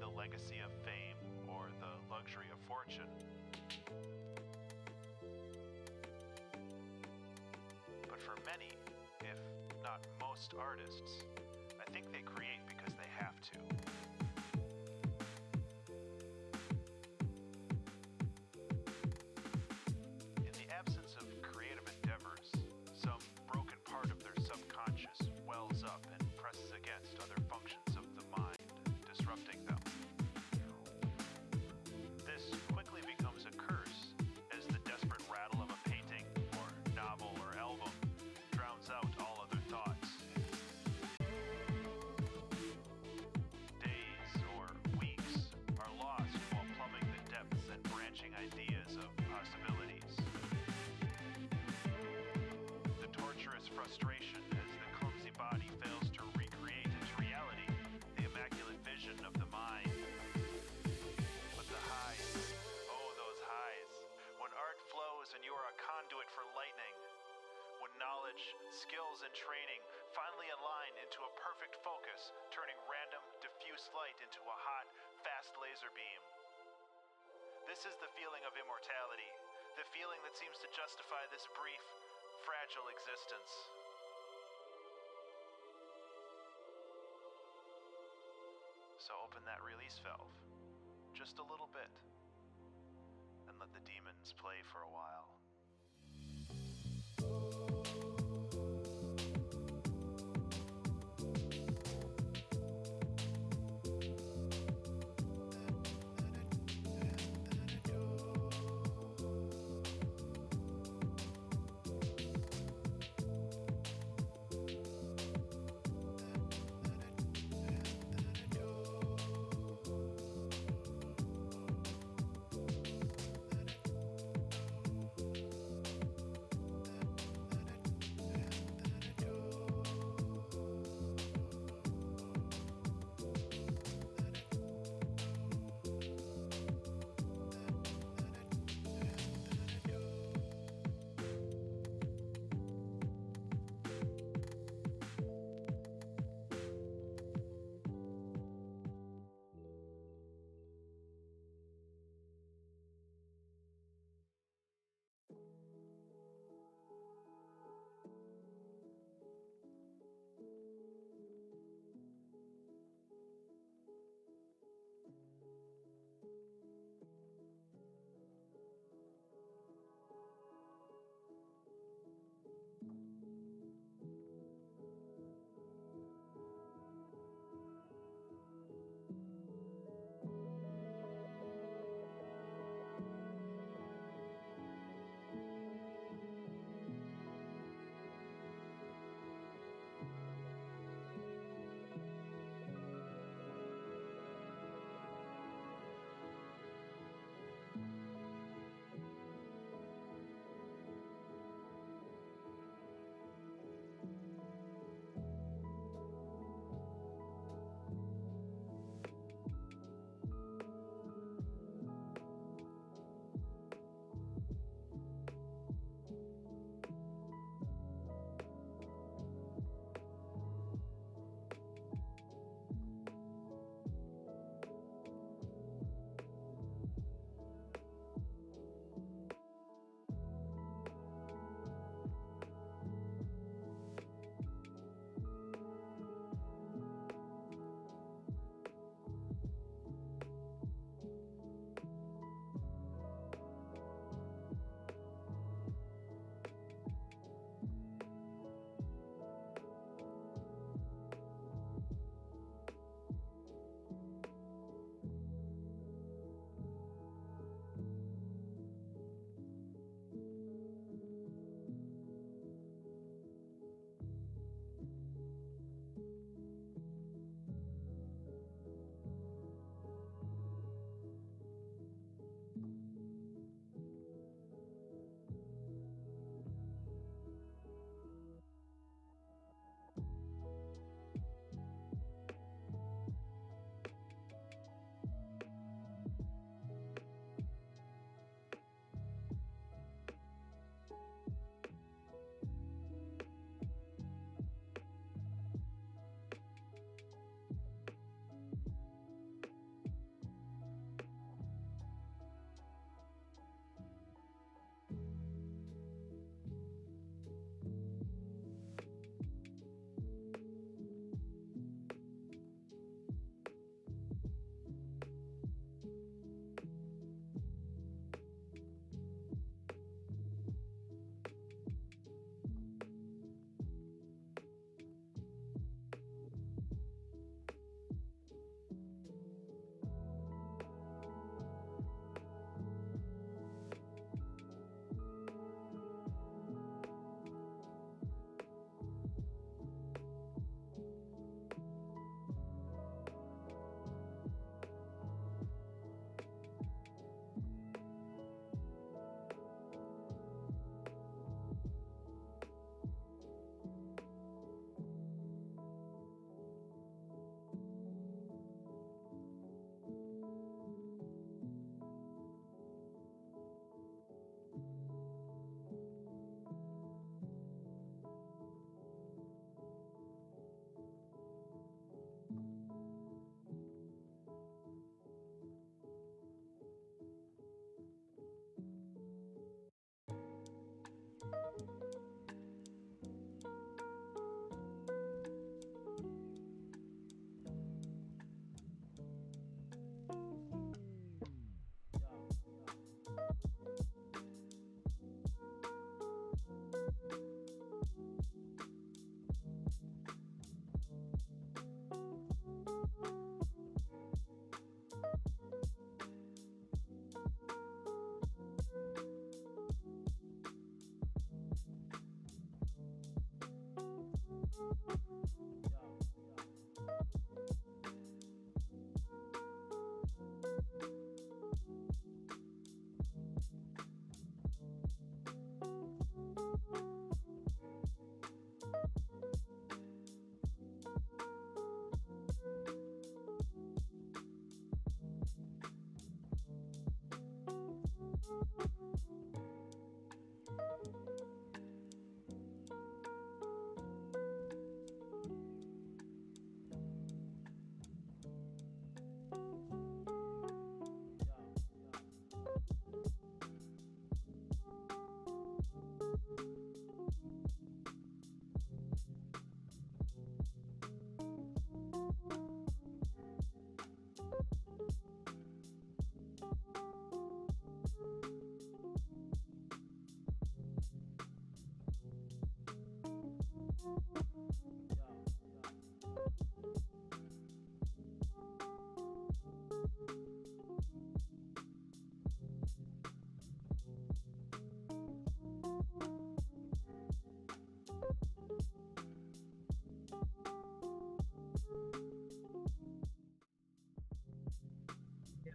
the legacy of fame or the luxury of fortune. But for many, if not most artists, I think they create because they have to. In the absence of creative endeavors, some broken part of their subconscious wells up and presses against other functions of the mind, disrupting them. This quickly becomes a curse as the desperate rattle of a painting or novel or album drowns out all other thoughts. Days or weeks are lost while plumbing the depths and branching ideas of possibilities. The torturous frustration as the clumsy body fails to recreate into reality the immaculate vision of the mind. But the highs, oh those highs, when art flows and you are a conduit for lightning, when knowledge, skills, and training finally align into a perfect focus, turning random, diffuse light into a hot, fast laser beam. This is the feeling of immortality, the feeling that seems to justify this brief, fragile existence. So open that release valve, just a little bit, and let the demons play for a while.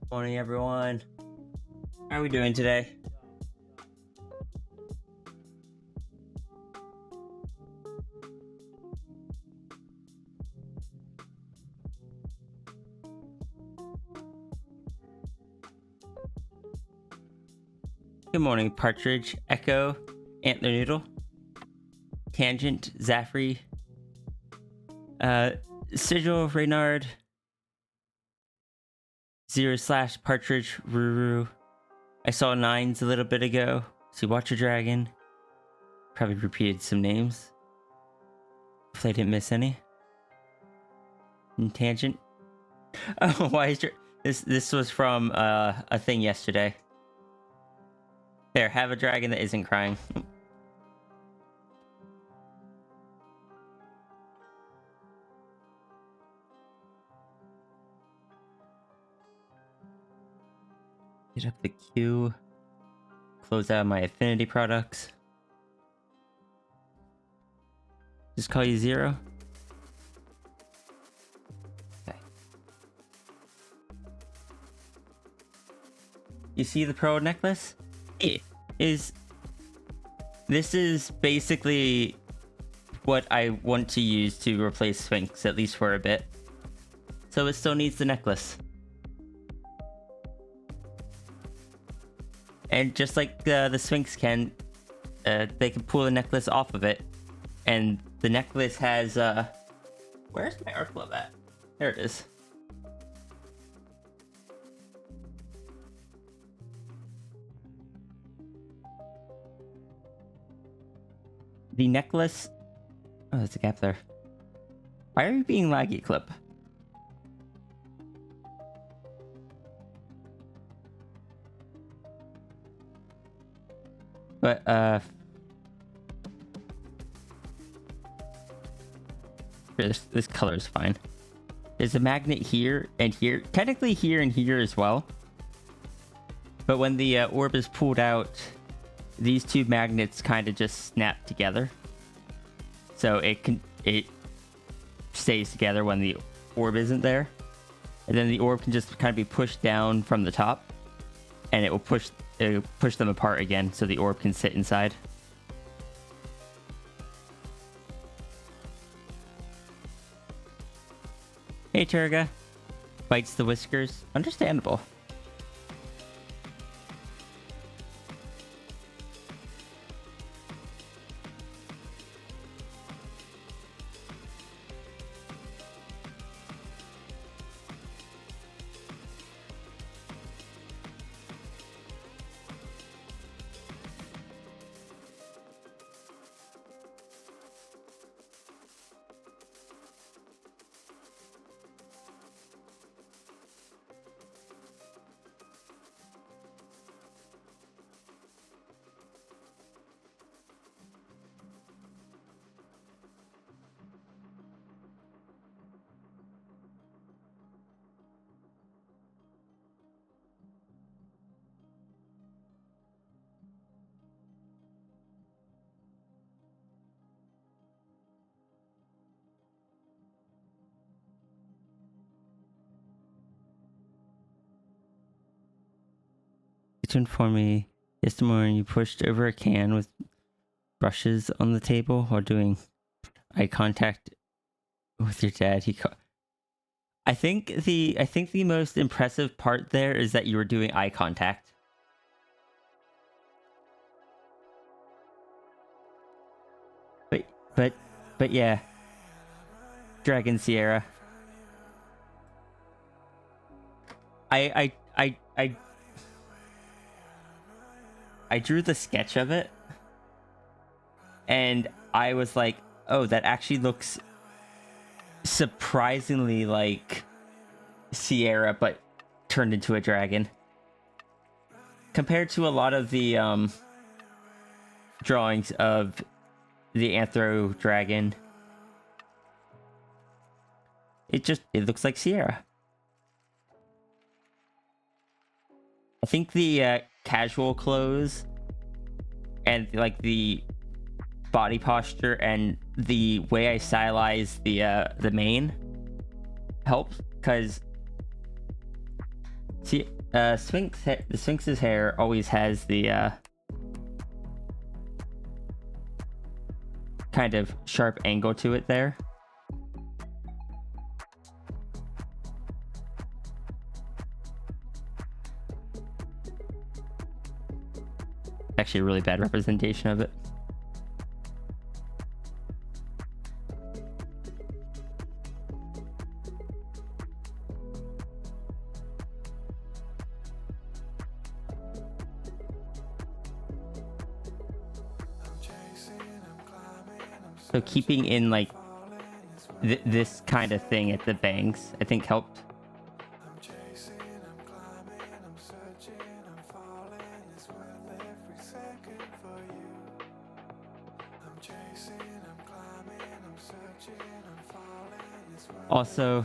Morning, everyone. How are we doing today? Good morning, Partridge, Echo, Antler Noodle, Tangent, Zaffrey, Sigil, Reynard, /Partridge, Ruru. I saw Nines a little bit ago. See Watcher Dragon. Probably repeated some names. Hopefully I didn't miss any. And Tangent. Oh, why is your... This was from a thing yesterday. There, have a dragon that isn't crying. Get up the queue. Close out my affinity products. Just call you Zero. Okay. You see the pearl necklace? This is basically what I want to use to replace Sphinx, at least for a bit. So it still needs the necklace. And just like the Sphinx can, they can pull the necklace off of it. And the necklace has, where's my Arc Glove at? There it is. The necklace... Oh, there's a gap there. Why are you being laggy, Clip? But, this color is fine. There's a magnet here and here. Technically here and here as well. But when the orb is pulled out, these two magnets kind of just snap together. So it stays together when the orb isn't there. And then the orb can just kind of be pushed down from the top. And it will push them apart again so the orb can sit inside. Hey, Turga. Bites the whiskers. Understandable. To inform me, yesterday morning you pushed over a can with brushes on the table while doing eye contact with your dad. I think the most impressive part there is that you were doing eye contact. But yeah. Dragon Sierra. I drew the sketch of it, and I was like, oh, that actually looks surprisingly like Sierra, but turned into a dragon. Compared to a lot of the drawings of the Anthro dragon, it looks like Sierra. I think the casual clothes and like the body posture and the way I stylize the mane helps, because see, the Sphinx's hair always has the kind of sharp angle to it there. Actually a really bad representation of it. So keeping in like this kind of thing at the bangs, I think helped. Also,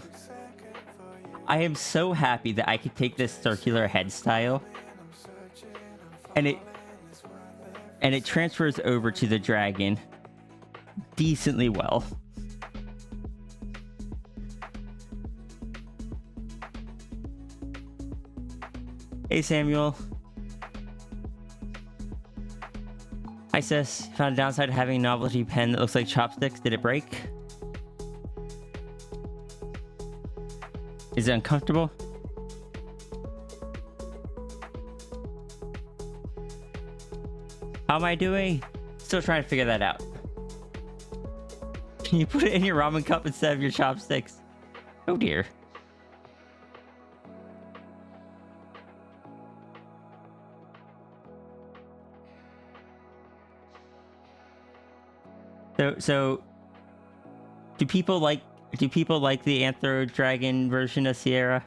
I am so happy that I could take this circular head style and it transfers over to the dragon decently well. Hey Samuel. Hi sis. Found a downside to having a novelty pen that looks like chopsticks. Did it break? Is it uncomfortable? How am I doing? Still trying to figure that out. Can you put it in your ramen cup instead of your chopsticks? Oh dear. So do people like the Anthro Dragon version of Sierra?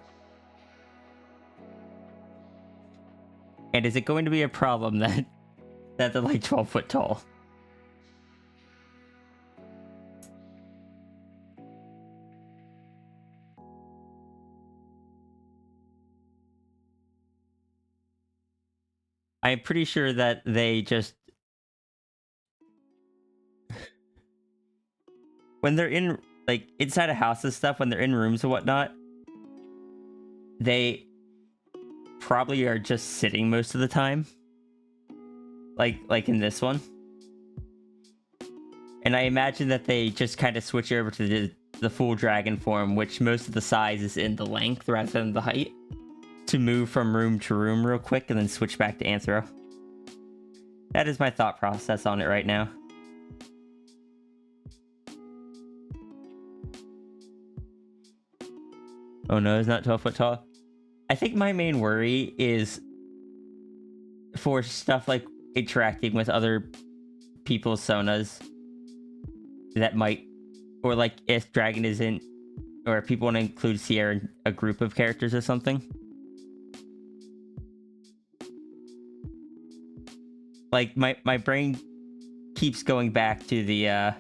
And is it going to be a problem that they're like 12 foot tall? I'm pretty sure that they just, when they're in like inside a house and stuff, when they're in rooms and whatnot, they probably are just sitting most of the time. Like in this one. And I imagine that they just kind of switch over to the full dragon form, which most of the size is in the length rather than the height, to move from room to room real quick and then switch back to Anthro. That is my thought process on it right now. Oh no, it's not 12 foot tall. I think my main worry is for stuff like interacting with other people's sonas that might, or like if Dragon isn't, or if people want to include Sierra in a group of characters or something. Like my brain keeps going back to the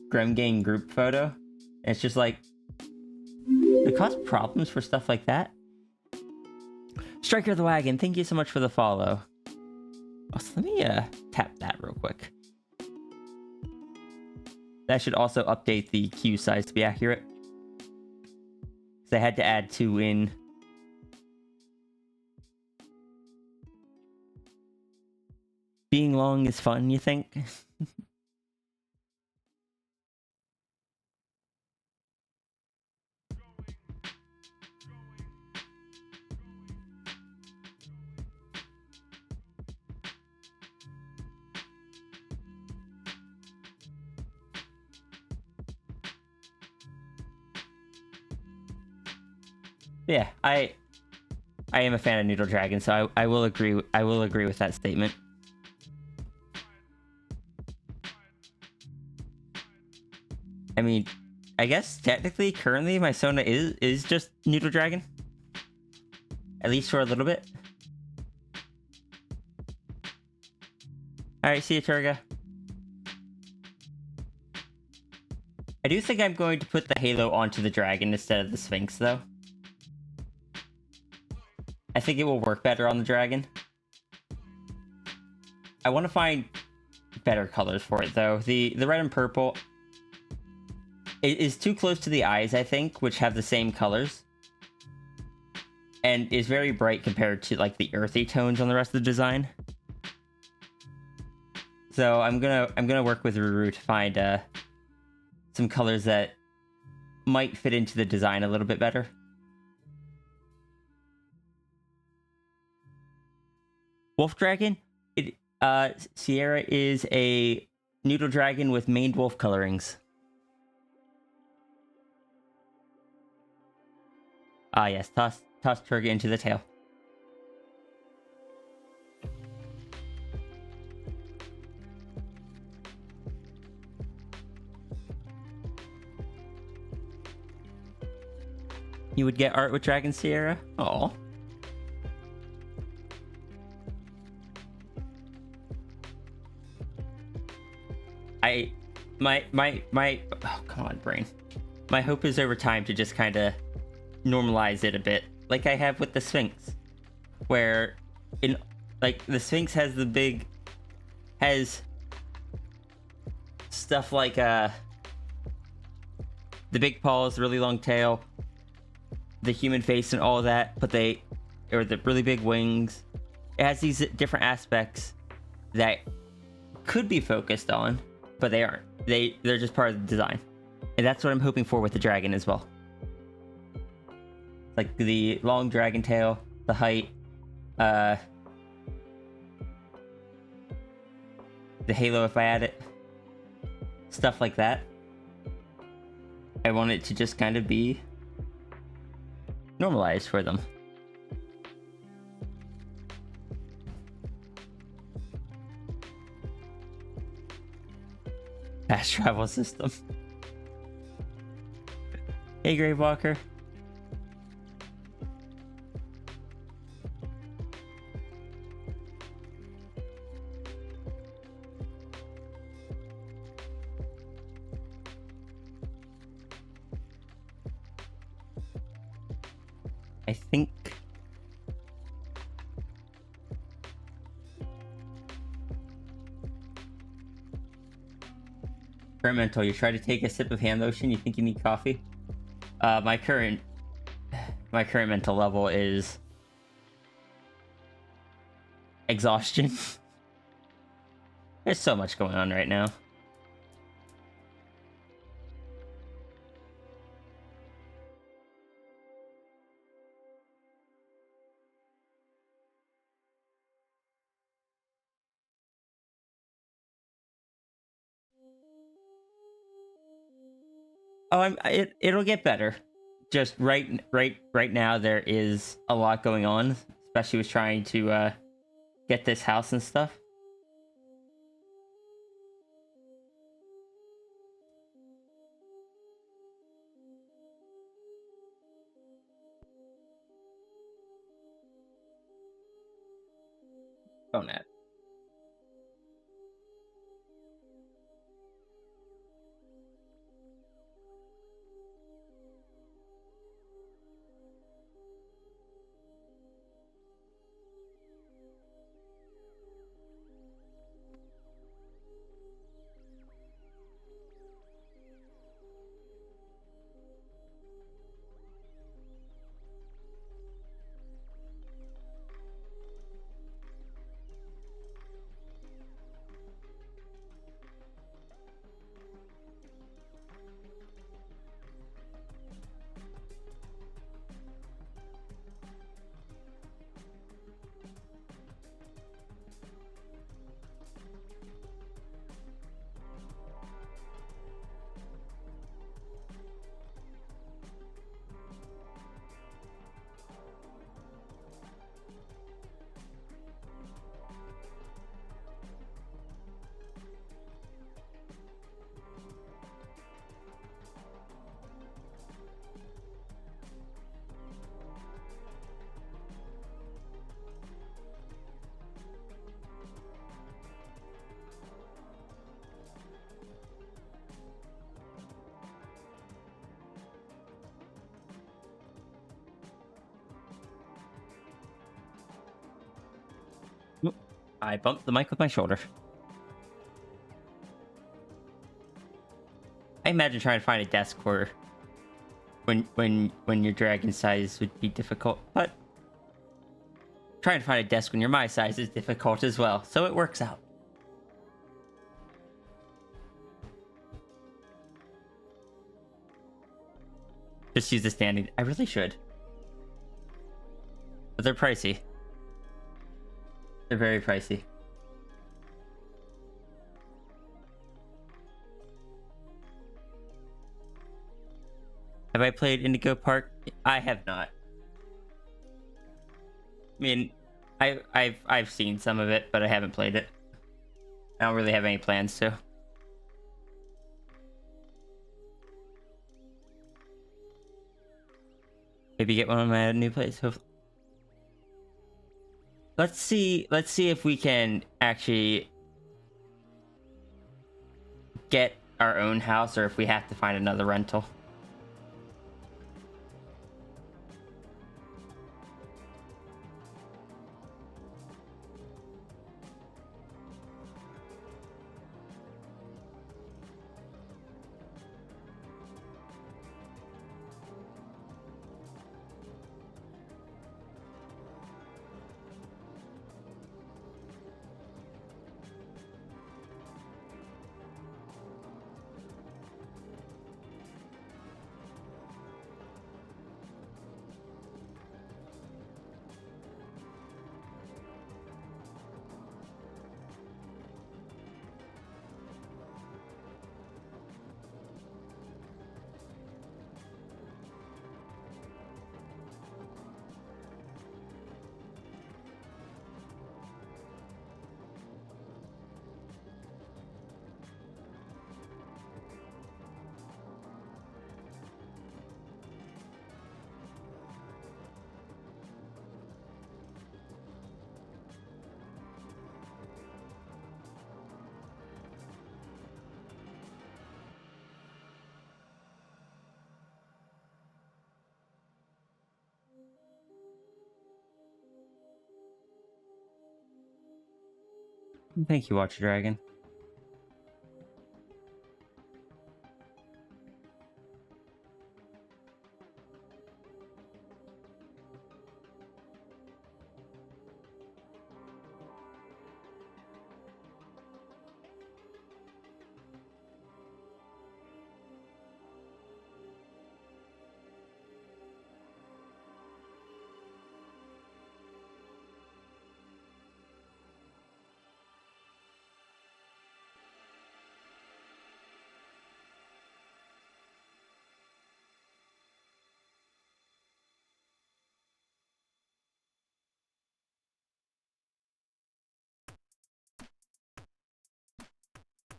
Grim Gang group photo. And it's just like, it cause problems for stuff like that. Striker the Wagon, thank you so much for the follow. Oh, so let me tap that real quick. That should also update the queue size to be accurate. Because I had to add 2 in. Being long is fun, you think? Yeah, I am a fan of Noodle Dragon, so I will agree. I will agree with that statement. I mean, I guess technically, currently, my Sona is just Noodle Dragon, at least for a little bit. All right, see you, Turga. I do think I'm going to put the halo onto the dragon instead of the Sphinx, though. I think it will work better on the dragon. I want to find better colors for it, though. The red and purple is too close to the eyes, I think, which have the same colors. And is very bright compared to, like, the earthy tones on the rest of the design. So I'm gonna work with Ruru to find some colors that might fit into the design a little bit better. Wolf Dragon? Sierra is a Noodle Dragon with maned wolf colorings. Ah, yes. Toss Turga into the tail. You would get art with Dragon Sierra? Oh. Oh, come on, brain. My hope is over time to just kind of normalize it a bit, like I have with the Sphinx, where like the Sphinx has stuff like the big paws, the really long tail, the human face, and all of that, but the really big wings. It has these different aspects that could be focused on, but they aren't. They're just part of the design, and that's what I'm hoping for with the dragon as well. Like the long dragon tail, the height, the halo if I add it, stuff like that. I want it to just kind of be normalized for them. Fast travel system. Hey, Gravewalker. I think current mental, you try to take a sip of hand lotion, you think you need coffee? My current mental level is exhaustion. There's so much going on right now. Oh, it'll get better. Just right now there is a lot going on, especially with trying to get this house and stuff. Oh, Nat. Oop, I bumped the mic with my shoulder. I imagine trying to find a desk where when your dragon size would be difficult, but trying to find a desk when you're my size is difficult as well, so it works out. Just use the standing. I really should. But they're pricey. They're very pricey. Have I played Indigo Park? I have not. I mean, I've seen some of it, but I haven't played it. I don't really have any plans to. Maybe get one of my new plays. Let's see if we can actually get our own house, or if we have to find another rental. Thank you, Watcher Dragon.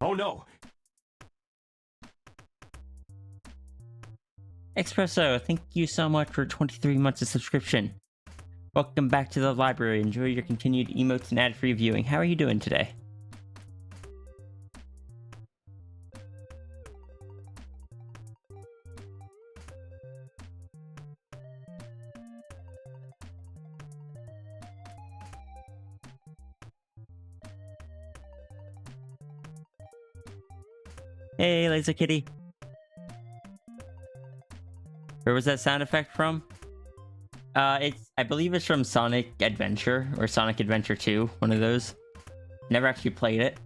Oh no! Espresso, thank you so much for 23 months of subscription. Welcome back to the library. Enjoy your continued emotes and ad-free viewing. How are you doing today? Hey, Laser Kitty. Where was that sound effect from? I believe it's from Sonic Adventure or Sonic Adventure 2, one of those. Never actually played it.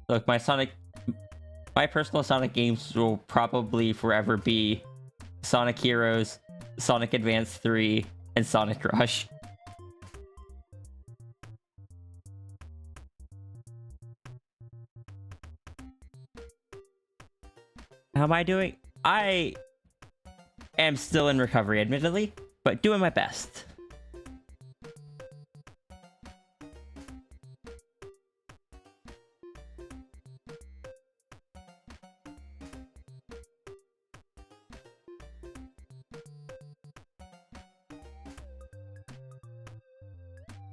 Look, my personal Sonic games will probably forever be Sonic Heroes, Sonic Advance 3, and Sonic Rush. How am I doing? I am still in recovery, admittedly, but doing my best.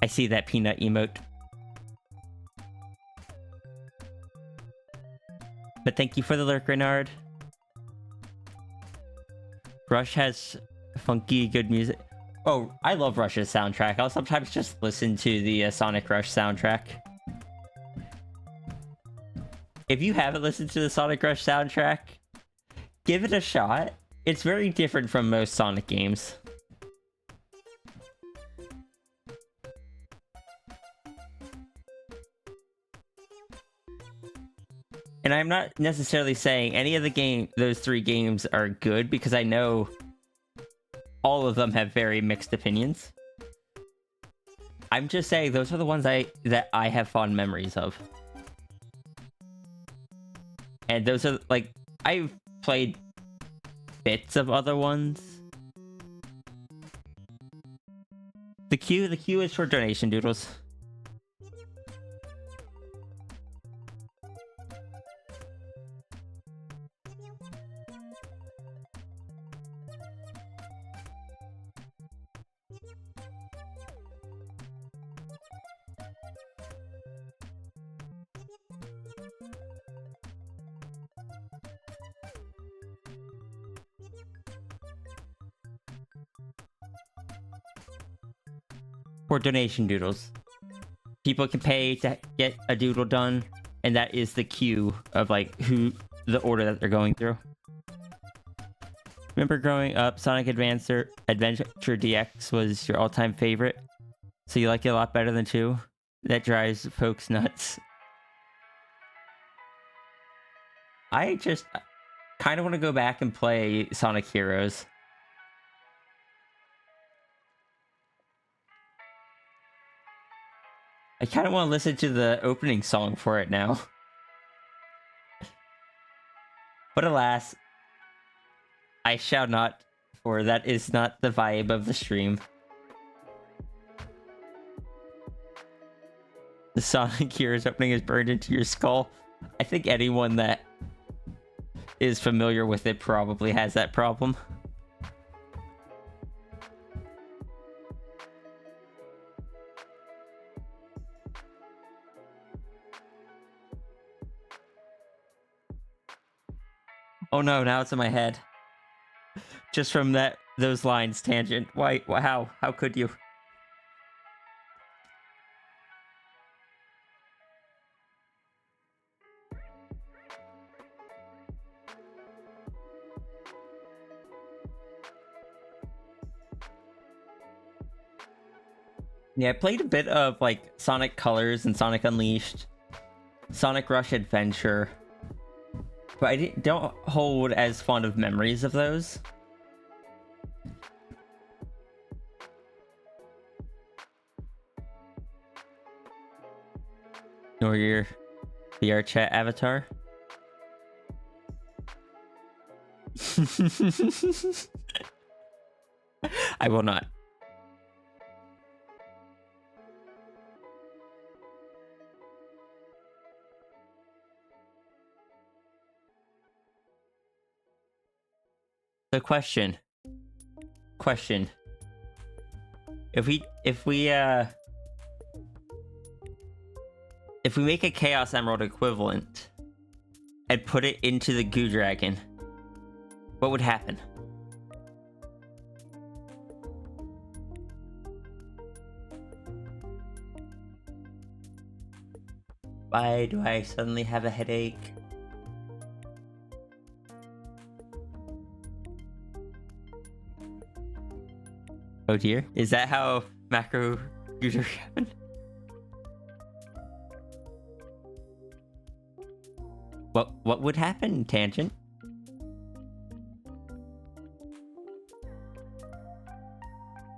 I see that peanut emote. But thank you for the lurk, Renard. Rush has funky, good music. Oh, I love Rush's soundtrack. I'll sometimes just listen to the Sonic Rush soundtrack. If you haven't listened to the Sonic Rush soundtrack, give it a shot. It's very different from most Sonic games. And I'm not necessarily saying any of those 3 games are good, because I know all of them have very mixed opinions. I'm just saying those are the ones that I have fond memories of. And those are, like, I've played bits of other ones. The queue is for donation, Doodles. For donation, Doodles. People can pay to get a doodle done, and that is the queue of, like, the order that they're going through. Remember growing up, Sonic Adventure DX was your all-time favorite? So you like it a lot better than 2? That drives folks nuts. I just kind of want to go back and play Sonic Heroes. I kind of want to listen to the opening song for it now. But alas, I shall not, for that is not the vibe of the stream. The Sonic Heroes opening is burned into your skull. I think anyone that is familiar with it probably has that problem. Oh no, now it's in my head. Just from those lines, Tangent. Why, how could you? Yeah, I played a bit of, like, Sonic Colors and Sonic Unleashed, Sonic Rush Adventure, but I don't hold as fond of memories of those. Nor your VR chat avatar. I will not. The question. If we make a Chaos Emerald equivalent and put it into the Goo Dragon, what would happen? Why do I suddenly have a headache? Oh dear, is that how macro user happened? What would happen, Tangent?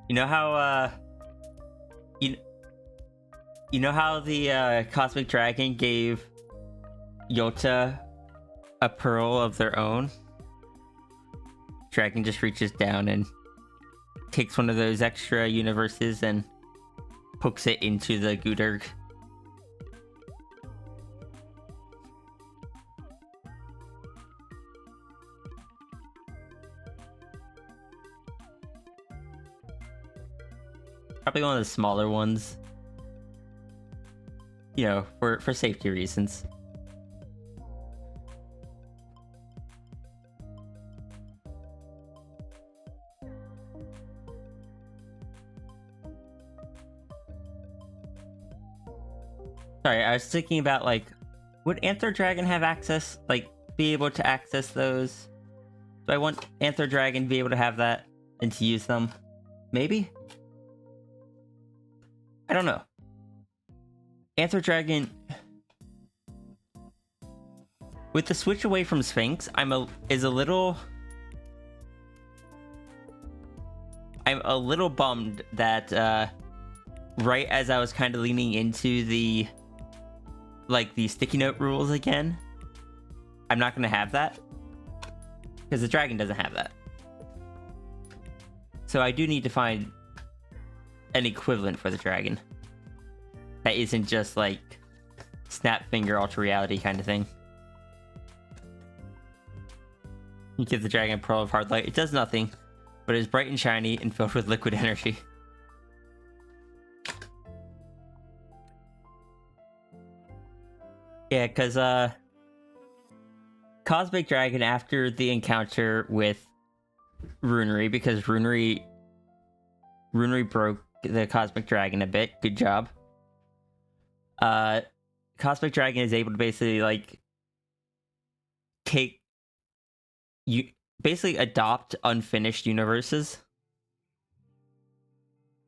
You know how you know how the Cosmic Dragon gave Yota a pearl of their own? Dragon just reaches down and takes one of those extra universes and hooks it into the Gooderg. Probably one of the smaller ones. You know, for safety reasons. Sorry, I was thinking about, like, would Anther Dragon have access? Like, be able to access those? Do I want Anther Dragon to be able to have that and to use them? Maybe? I don't know. Anther Dragon... With the switch away from Sphinx, I'm a little bummed that right as I was kind of leaning into the sticky note rules again, I'm not gonna have that because the dragon doesn't have that. So I do need to find an equivalent for the dragon that isn't just like snap finger alter reality kind of thing. You give the dragon a pearl of hard light. It does nothing, but it is bright and shiny and filled with liquid energy. Yeah, because Cosmic Dragon, after the encounter with Runery, because Runery broke the Cosmic Dragon a bit. Good job. Cosmic Dragon is able to basically like basically adopt unfinished universes.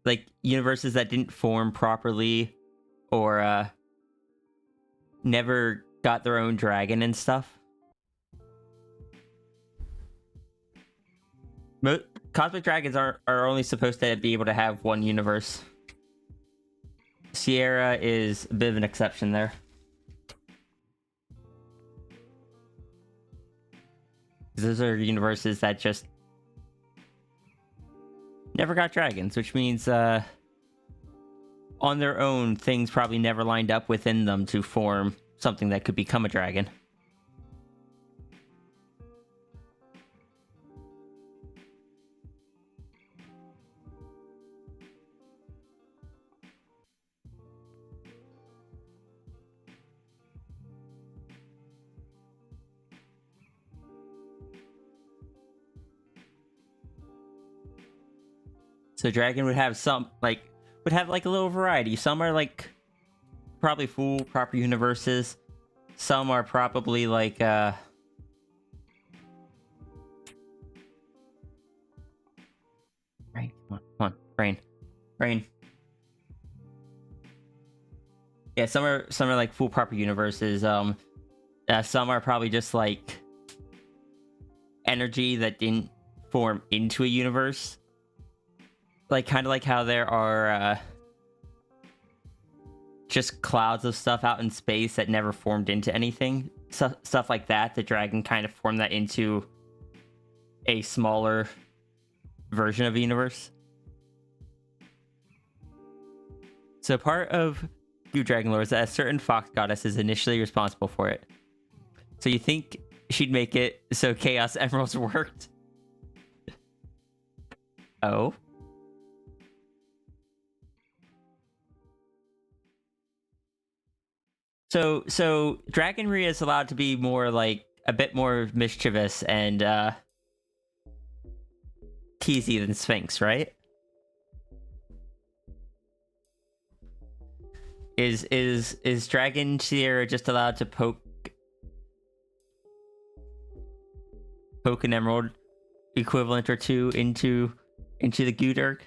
Like universes that didn't form properly or never got their own dragon and stuff. Cosmic Dragons are only supposed to be able to have one universe. Sierra is a bit of an exception there. Those are universes that just never got dragons, which means on their own, things probably never lined up within them to form something that could become a dragon. So dragon would have like a little variety. Some are like probably full proper universes. Some are probably like right, come on, brain. Yeah, some are like full proper universes. Some are probably just like energy that didn't form into a universe. Like, kind of like how there are just clouds of stuff out in space that never formed into anything. Stuff like that. The dragon kind of formed that into a smaller version of a universe. So part of Blue Dragon lore is that a certain fox goddess is initially responsible for it. So you think she'd make it so Chaos Emeralds worked? Oh? So Dragonry is allowed to be more like a bit more mischievous and teasy than Sphinx, right? Is Dragon Sierra just allowed to poke an emerald equivalent or two into the Gudurk?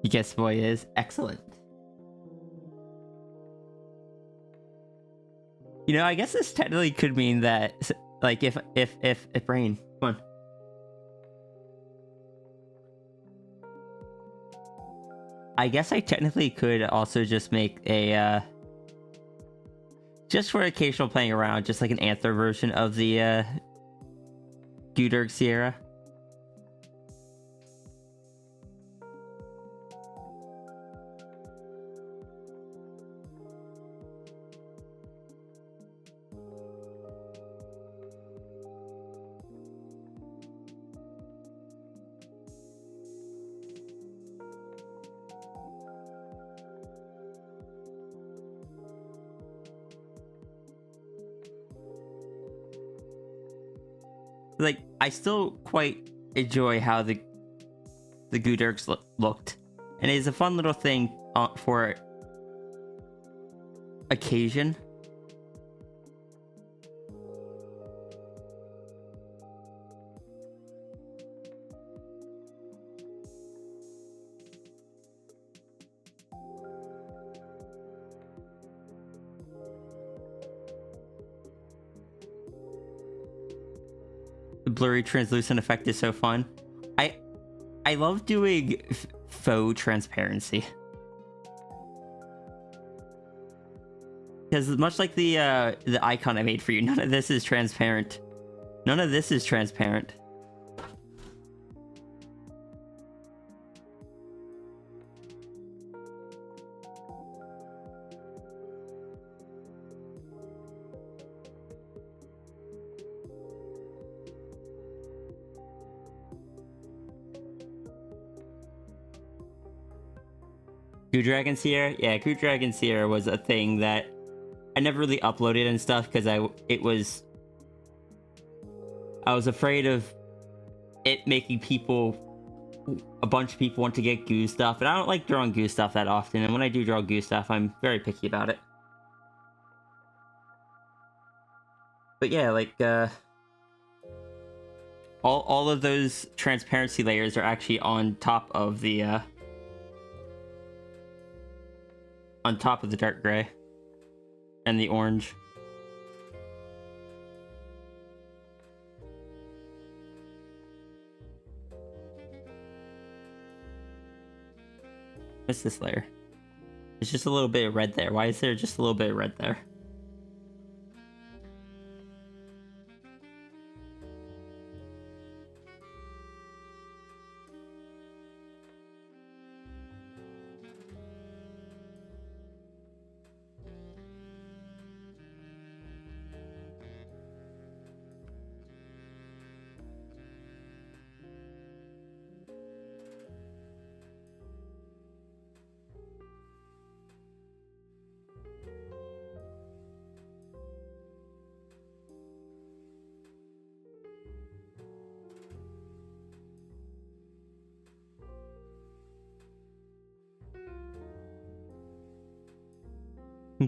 You guess boy is excellent. You know, I guess this technically could mean that, like, if brain, come on. I guess I technically could also just make a just for occasional playing around, just like an Anther version of the Gudurk Sierra. Like, I still quite enjoy how the goo dirks looked, and it's a fun little thing for occasion. The blurry translucent effect is so fun. I love doing faux transparency. Because much like the icon I made for you, none of this is transparent. None of this is transparent. Goo Dragon Sierra? Yeah, Goo Dragon Sierra was a thing that I never really uploaded and stuff because I was afraid of it making a bunch of people want to get goo stuff, and I don't like drawing goo stuff that often, and when I do draw goo stuff, I'm very picky about it. But yeah, like, all of those transparency layers are actually on top of the dark gray and the orange. What's this layer? There's just a little bit of red there. Why is there just a little bit of red there?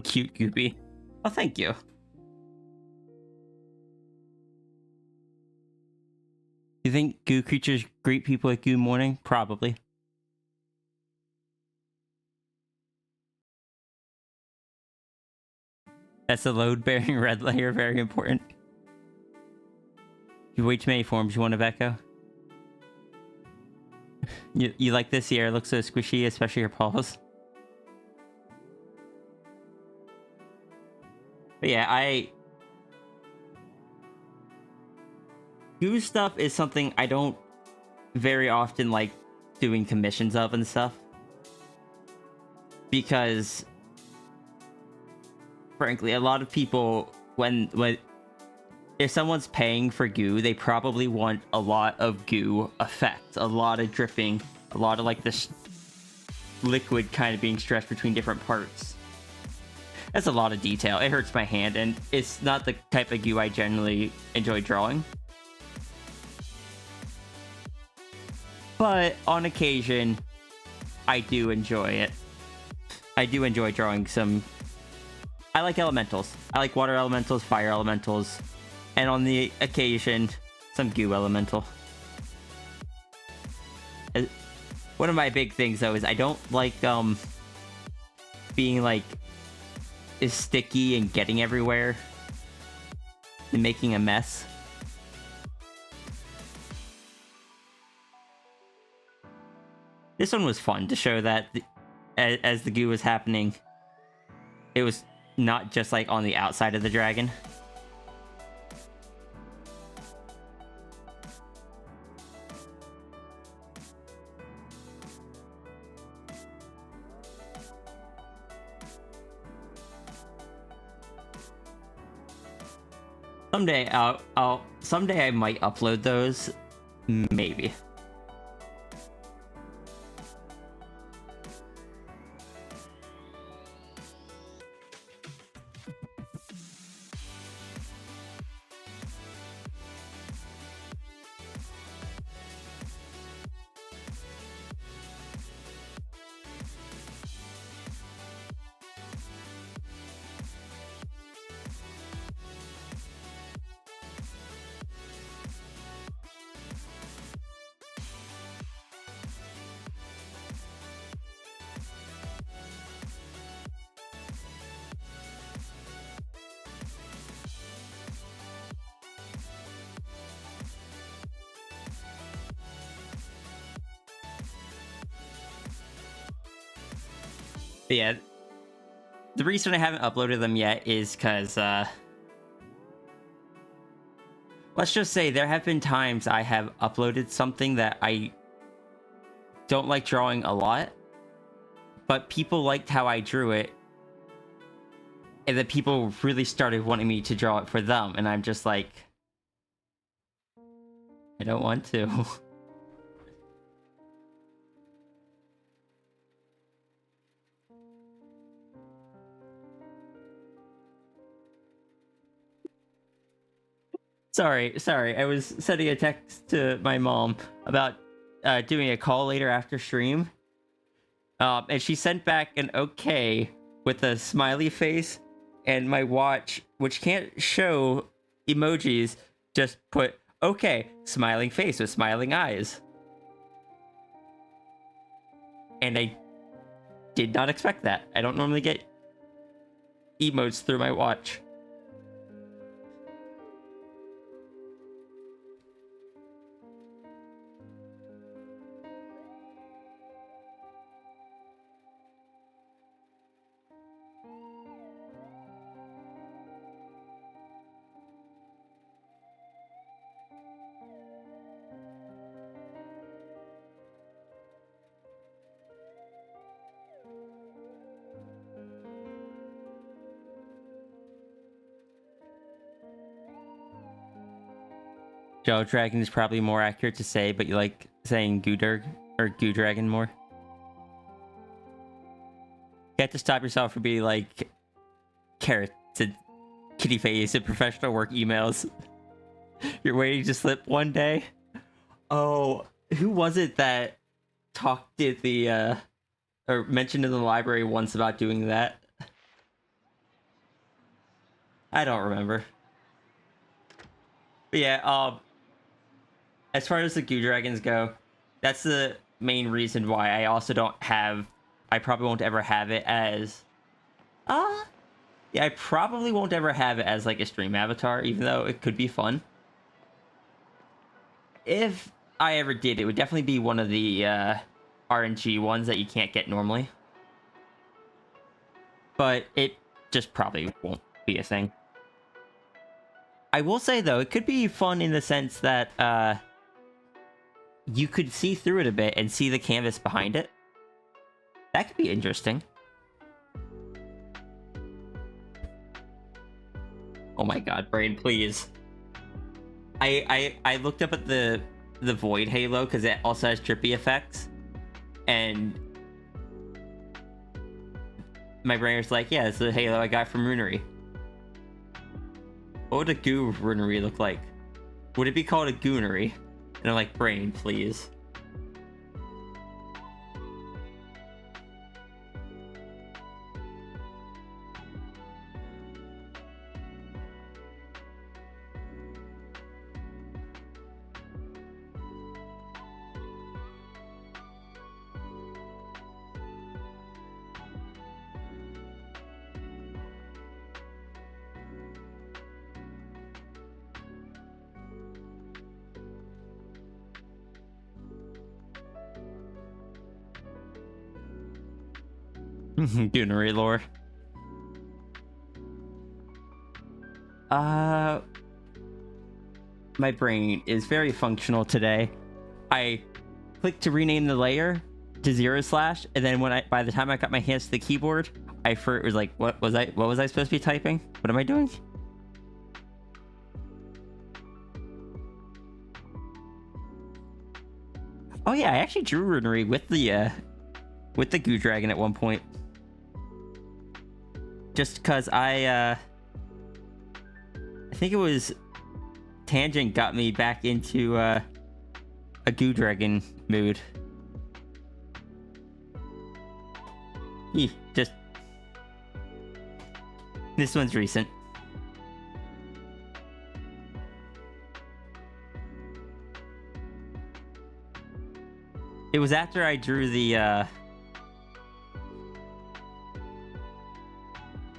Cute Goopy. Oh, thank you. You think goo creatures greet people at goo morning? Probably. That's a load-bearing red layer, very important. You way too many forms you want to echo. You like this here? It looks so squishy, especially your paws. But yeah, goo stuff is something I don't very often like doing commissions of and stuff. Because, frankly, a lot of people, if someone's paying for goo, they probably want a lot of goo effect, a lot of dripping, a lot of like this liquid kind of being stretched between different parts. That's a lot of detail. It hurts my hand, and it's not the type of goo I generally enjoy drawing. But on occasion, I do enjoy it. I do enjoy drawing some... I like elementals. I like water elementals, fire elementals, and on the occasion, some goo elemental. One of my big things, though, is I don't like being like is sticky and getting everywhere and making a mess. This one was fun to show that as the goo was happening, it was not just like on the outside of the dragon. Someday someday I might upload those, maybe. But yeah, the reason I haven't uploaded them yet is because, let's just say there have been times I have uploaded something that I don't like drawing a lot, but people liked how I drew it, and then people really started wanting me to draw it for them, and I'm just like, I don't want to. Sorry. I was sending a text to my mom about doing a call later after stream. And she sent back an okay with a smiley face, and my watch, which can't show emojis, just put okay, smiling face with smiling eyes. And I did not expect that. I don't normally get emotes through my watch. Joe Dragon is probably more accurate to say, but you like saying Gooder or Goo Dragon more. You have to stop yourself from being like carrots and kitty face and professional work emails. You're waiting to slip one day. Oh, who was it that talked at the or mentioned in the library once about doing that? I don't remember. But yeah, as far as the Goo Dragons go, that's the main reason why I also don't have. I probably won't ever have it as. Yeah, I probably won't ever have it as like a stream avatar, even though it could be fun. If I ever did, it would definitely be one of the RNG ones that you can't get normally. But it just probably won't be a thing. I will say, though, it could be fun in the sense that you could see through it a bit and see the canvas behind it. That could be interesting. Oh my god, Brain, please. I looked up at the Void Halo because it also has trippy effects, and my brain was like, yeah, it's the Halo I got from Runery. What would a Goo Runery look like? Would it be called a Goonery? And I'm like, Brain, please. Goonery lore. My brain is very functional today. I clicked to rename the layer to /, and then by the time I got my hands to the keyboard, I was like, what was I supposed to be typing? What am I doing? Oh yeah, I actually drew Runery with the Goo Dragon at one point. Just because I think it was Tangent got me back into a Goo Dragon mood. Just this one's recent. It was after I drew the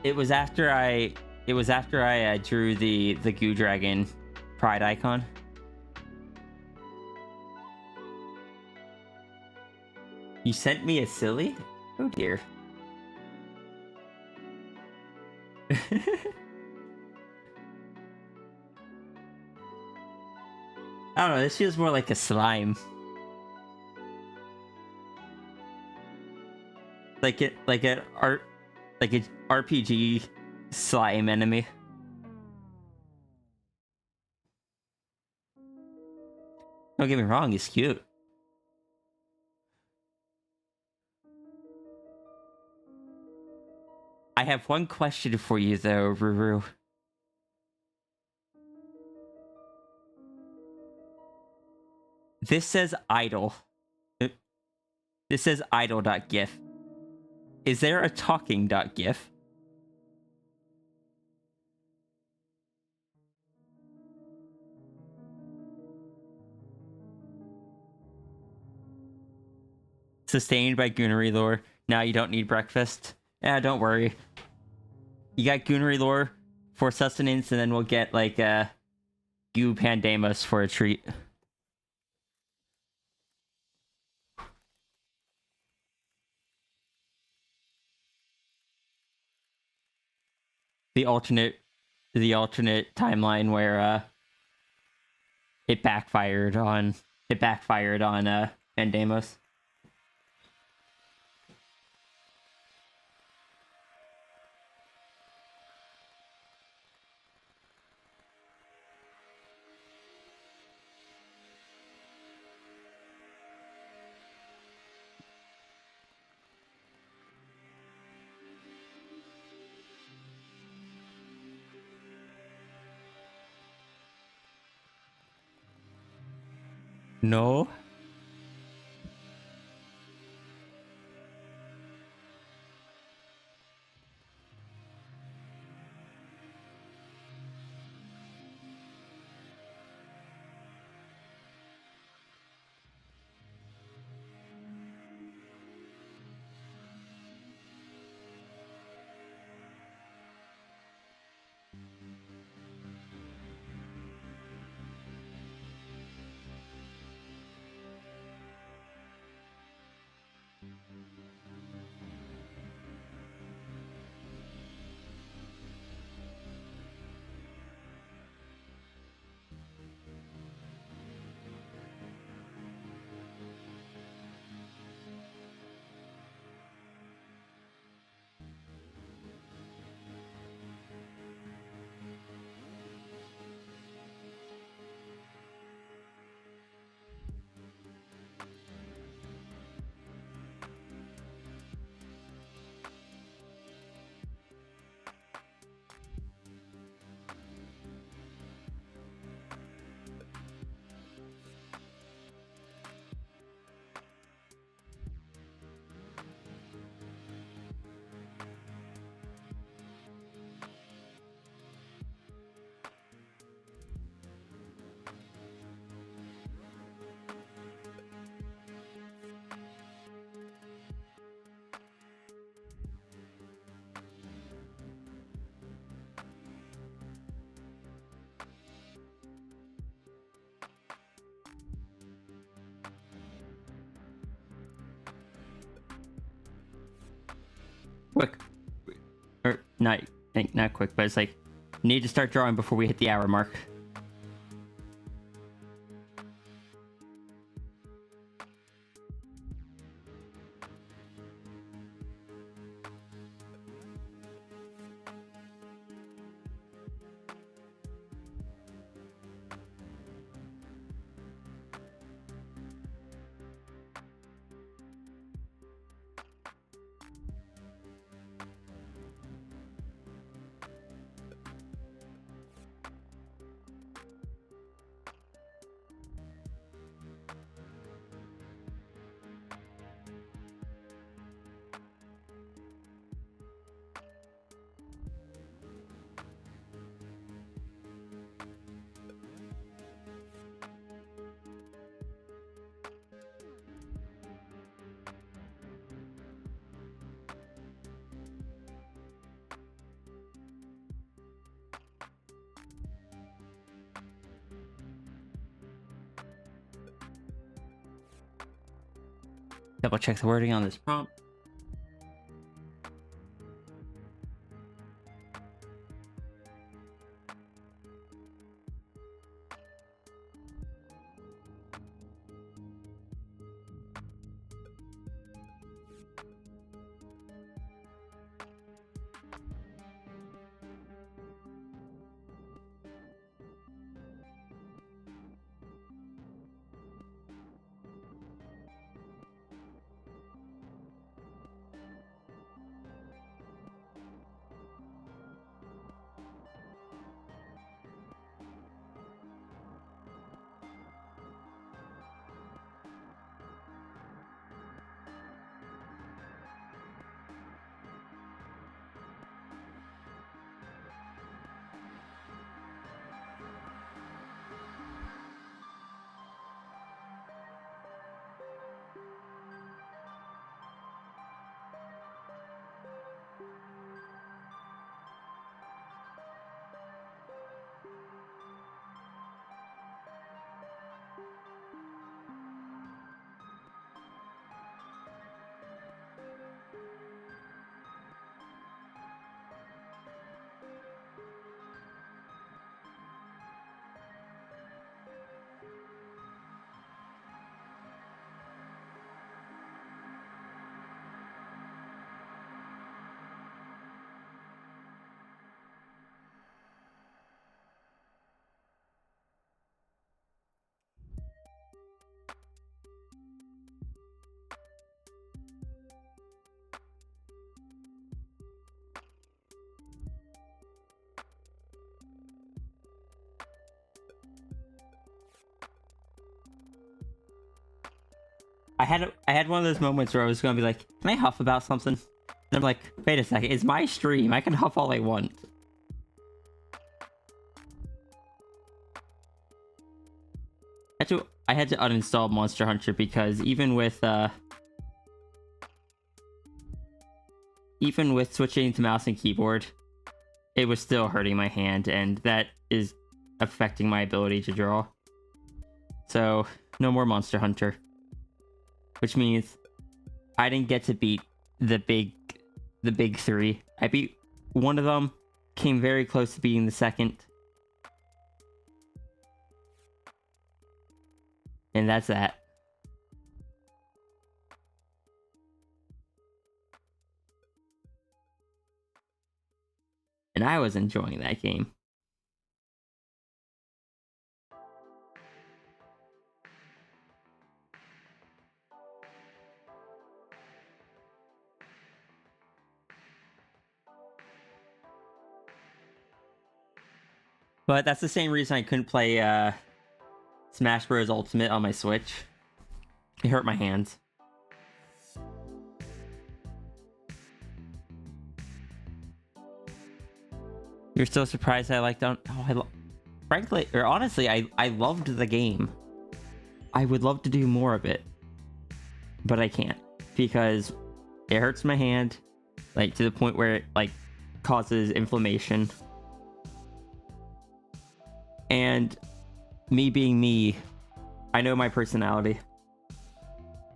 It was after I drew the Goo Dragon Pride icon. You sent me a silly? Oh dear. I don't know, this feels more like a slime. Like an RPG slime enemy. Don't get me wrong, he's cute. I have one question for you though, Ruru. This says idle. This says idle.gif. Is there a talking.gif? Sustained by Goonery lore. Now you don't need breakfast. Yeah, don't worry. You got Goonery lore for sustenance, and then we'll get like Goo Pandamus for a treat. The alternate timeline where it backfired on Pandamus. No. Quick. Or not quick, but it's like need to start drawing before we hit the hour mark. Double check the wording on this prompt. I had one of those moments where I was gonna be like, can I huff about something? And I'm like, wait a second, it's my stream. I can huff all I want. I had to uninstall Monster Hunter because even with switching to mouse and keyboard, it was still hurting my hand, and that is affecting my ability to draw. So no more Monster Hunter, which means I didn't get to beat the big three. I beat one of them, came very close to beating the second, and that's that. And I was enjoying that game. But that's the same reason I couldn't play Smash Bros. Ultimate on my Switch. It hurt my hands. You're still surprised I liked on... Oh, frankly, or honestly, I loved the game. I would love to do more of it. But I can't. Because it hurts my hand. Like, to the point where it, like, causes inflammation. And me being me, I know my personality.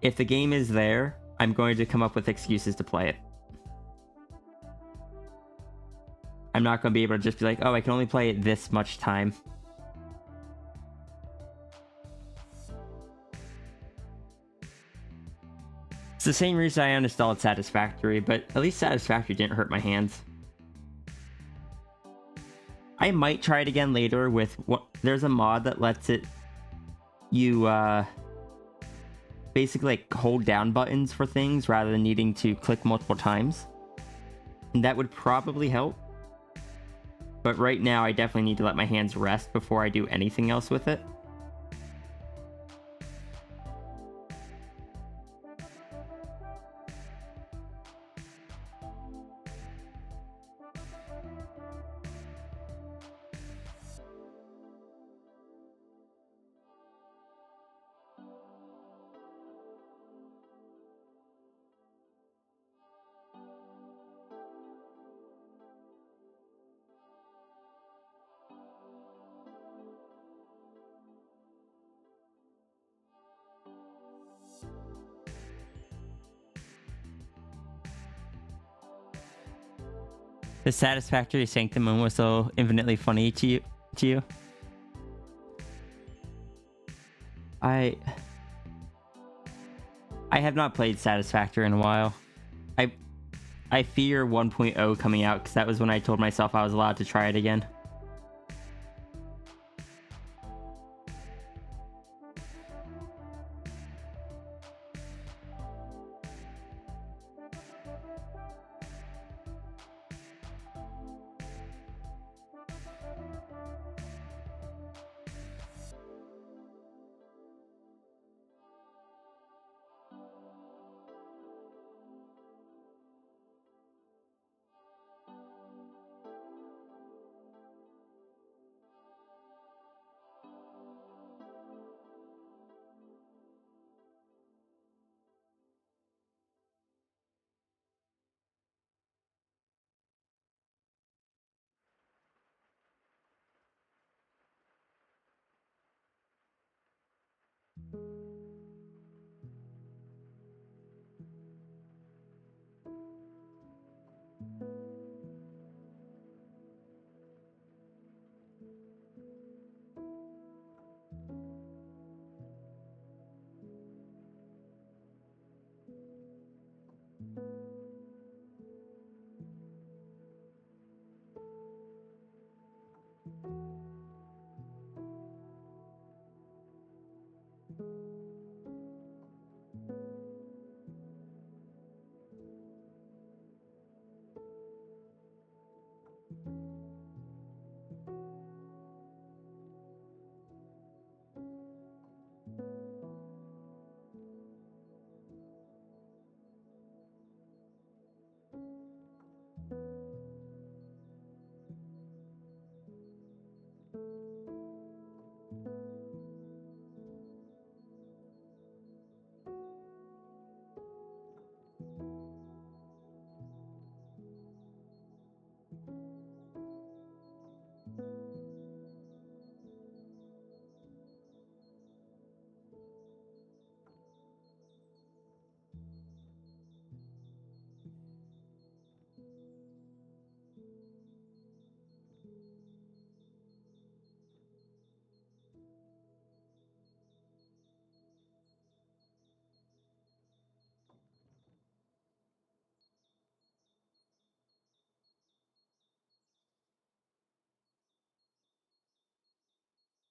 If the game is there, I'm going to come up with excuses to play it. I'm not going to be able to just be like, oh, I can only play it this much time. It's the same reason I uninstalled Satisfactory, but at least Satisfactory didn't hurt my hands. I might try it again later with what... There's a mod that lets you basically like hold down buttons for things rather than needing to click multiple times. And that would probably help. But right now I definitely need to let my hands rest before I do anything else with it. The Satisfactory Sanctum was so infinitely funny to you. I have not played Satisfactory in a while. I fear 1.0 coming out because that was when I told myself I was allowed to try it again.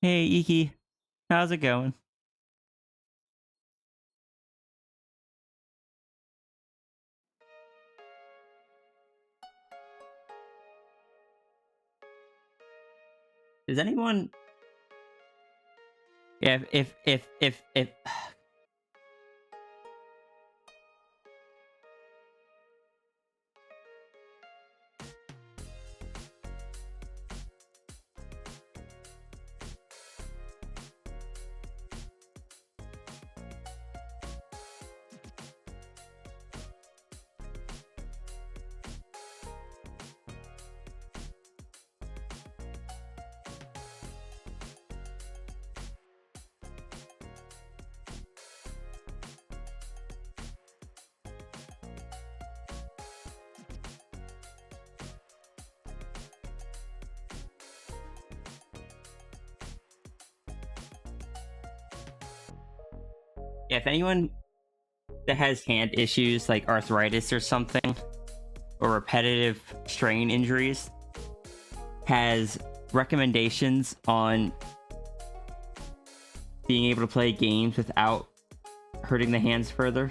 Hey, Iki. How's it going? Does anyone... Yeah, if... Yeah, if anyone that has hand issues like arthritis or something, or repetitive strain injuries, has recommendations on being able to play games without hurting the hands further.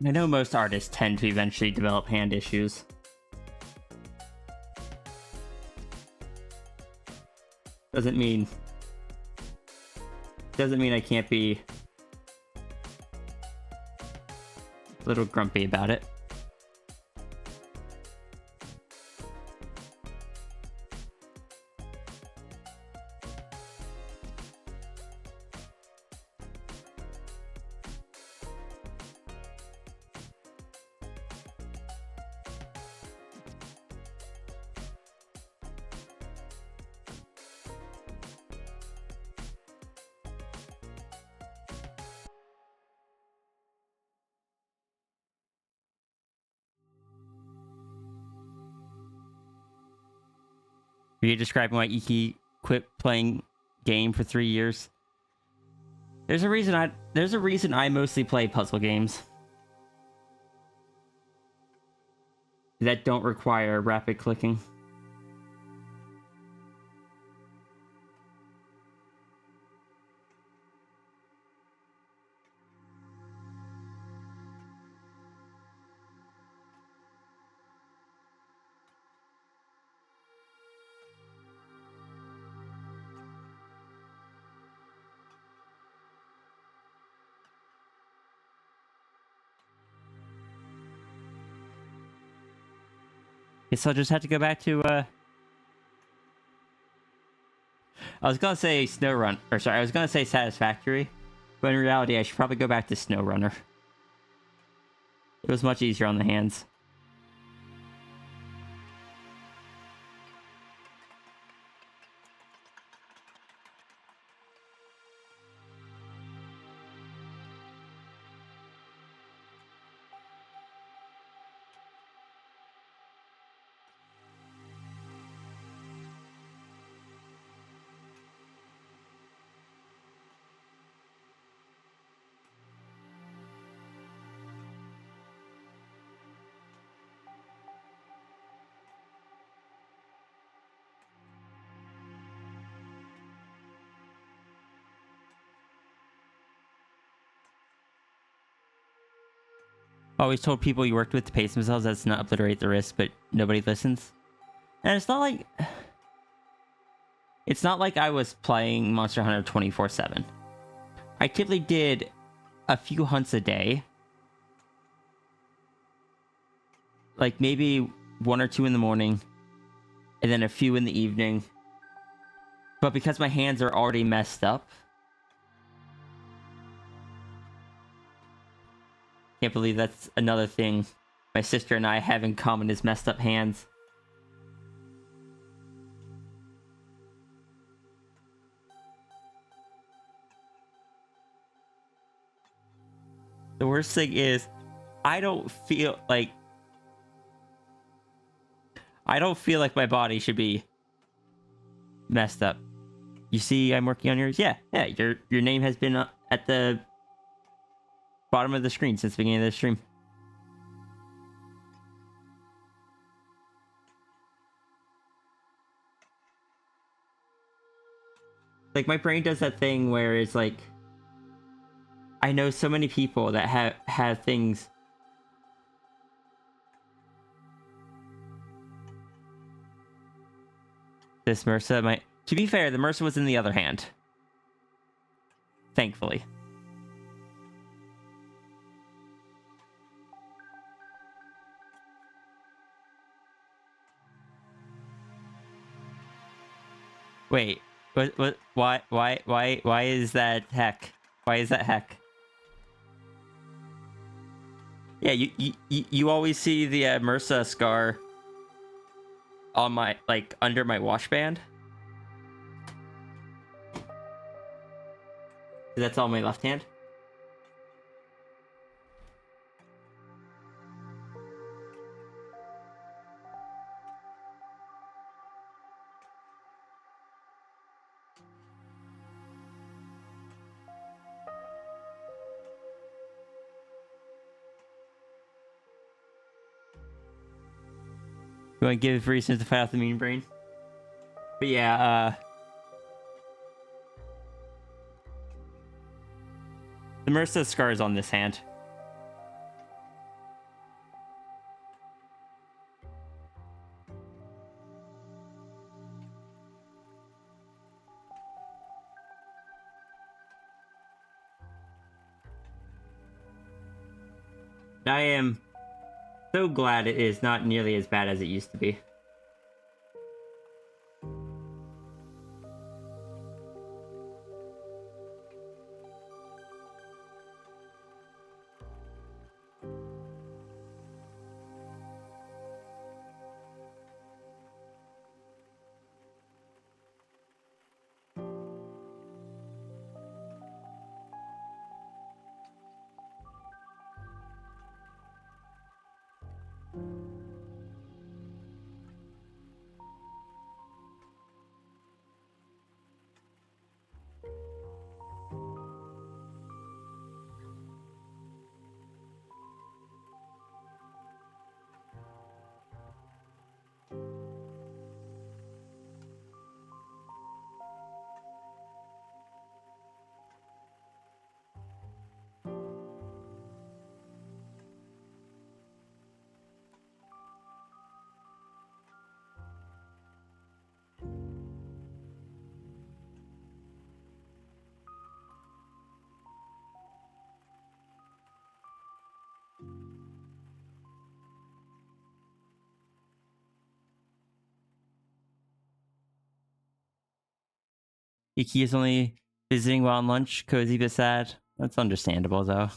I know most artists tend to eventually develop hand issues. Doesn't mean I can't be a little grumpy about it. Are you describing why Iki quit playing game for 3 years? There's a reason I mostly play puzzle games that don't require rapid clicking. Guess I'll just have to go back to, I was gonna say SnowRun, or sorry, I was gonna say Satisfactory, but in reality I should probably go back to SnowRunner. It was much easier on the hands. Always told people you worked with to pace themselves, that's to not obliterate the wrist, but nobody listens. And it's not like I was playing Monster Hunter 24/7. I typically did a few hunts a day. Like maybe 1 or 2 in the morning, and then a few in the evening. But because my hands are already messed up, can't believe that's another thing my sister and I have in common is messed up hands. The worst thing is, I don't feel like my body should be messed up. You see, I'm working on yours. Yeah. Your name has been at the bottom of the screen since the beginning of the stream. Like, my brain does that thing where it's like, I know so many people that have things. This MRSA might... To be fair, the MRSA was in the other hand. Thankfully. Wait, what, why is that heck? Why is that heck? Yeah, you always see the MRSA scar on my, like, under my wash band. That's on my left hand. You want to give reasons to fight off the mean brain? But yeah, the MRSA scar is on this hand. I am so glad it is not nearly as bad as it used to be. Iki is only visiting while on lunch. Cozy but sad. That's understandable, though.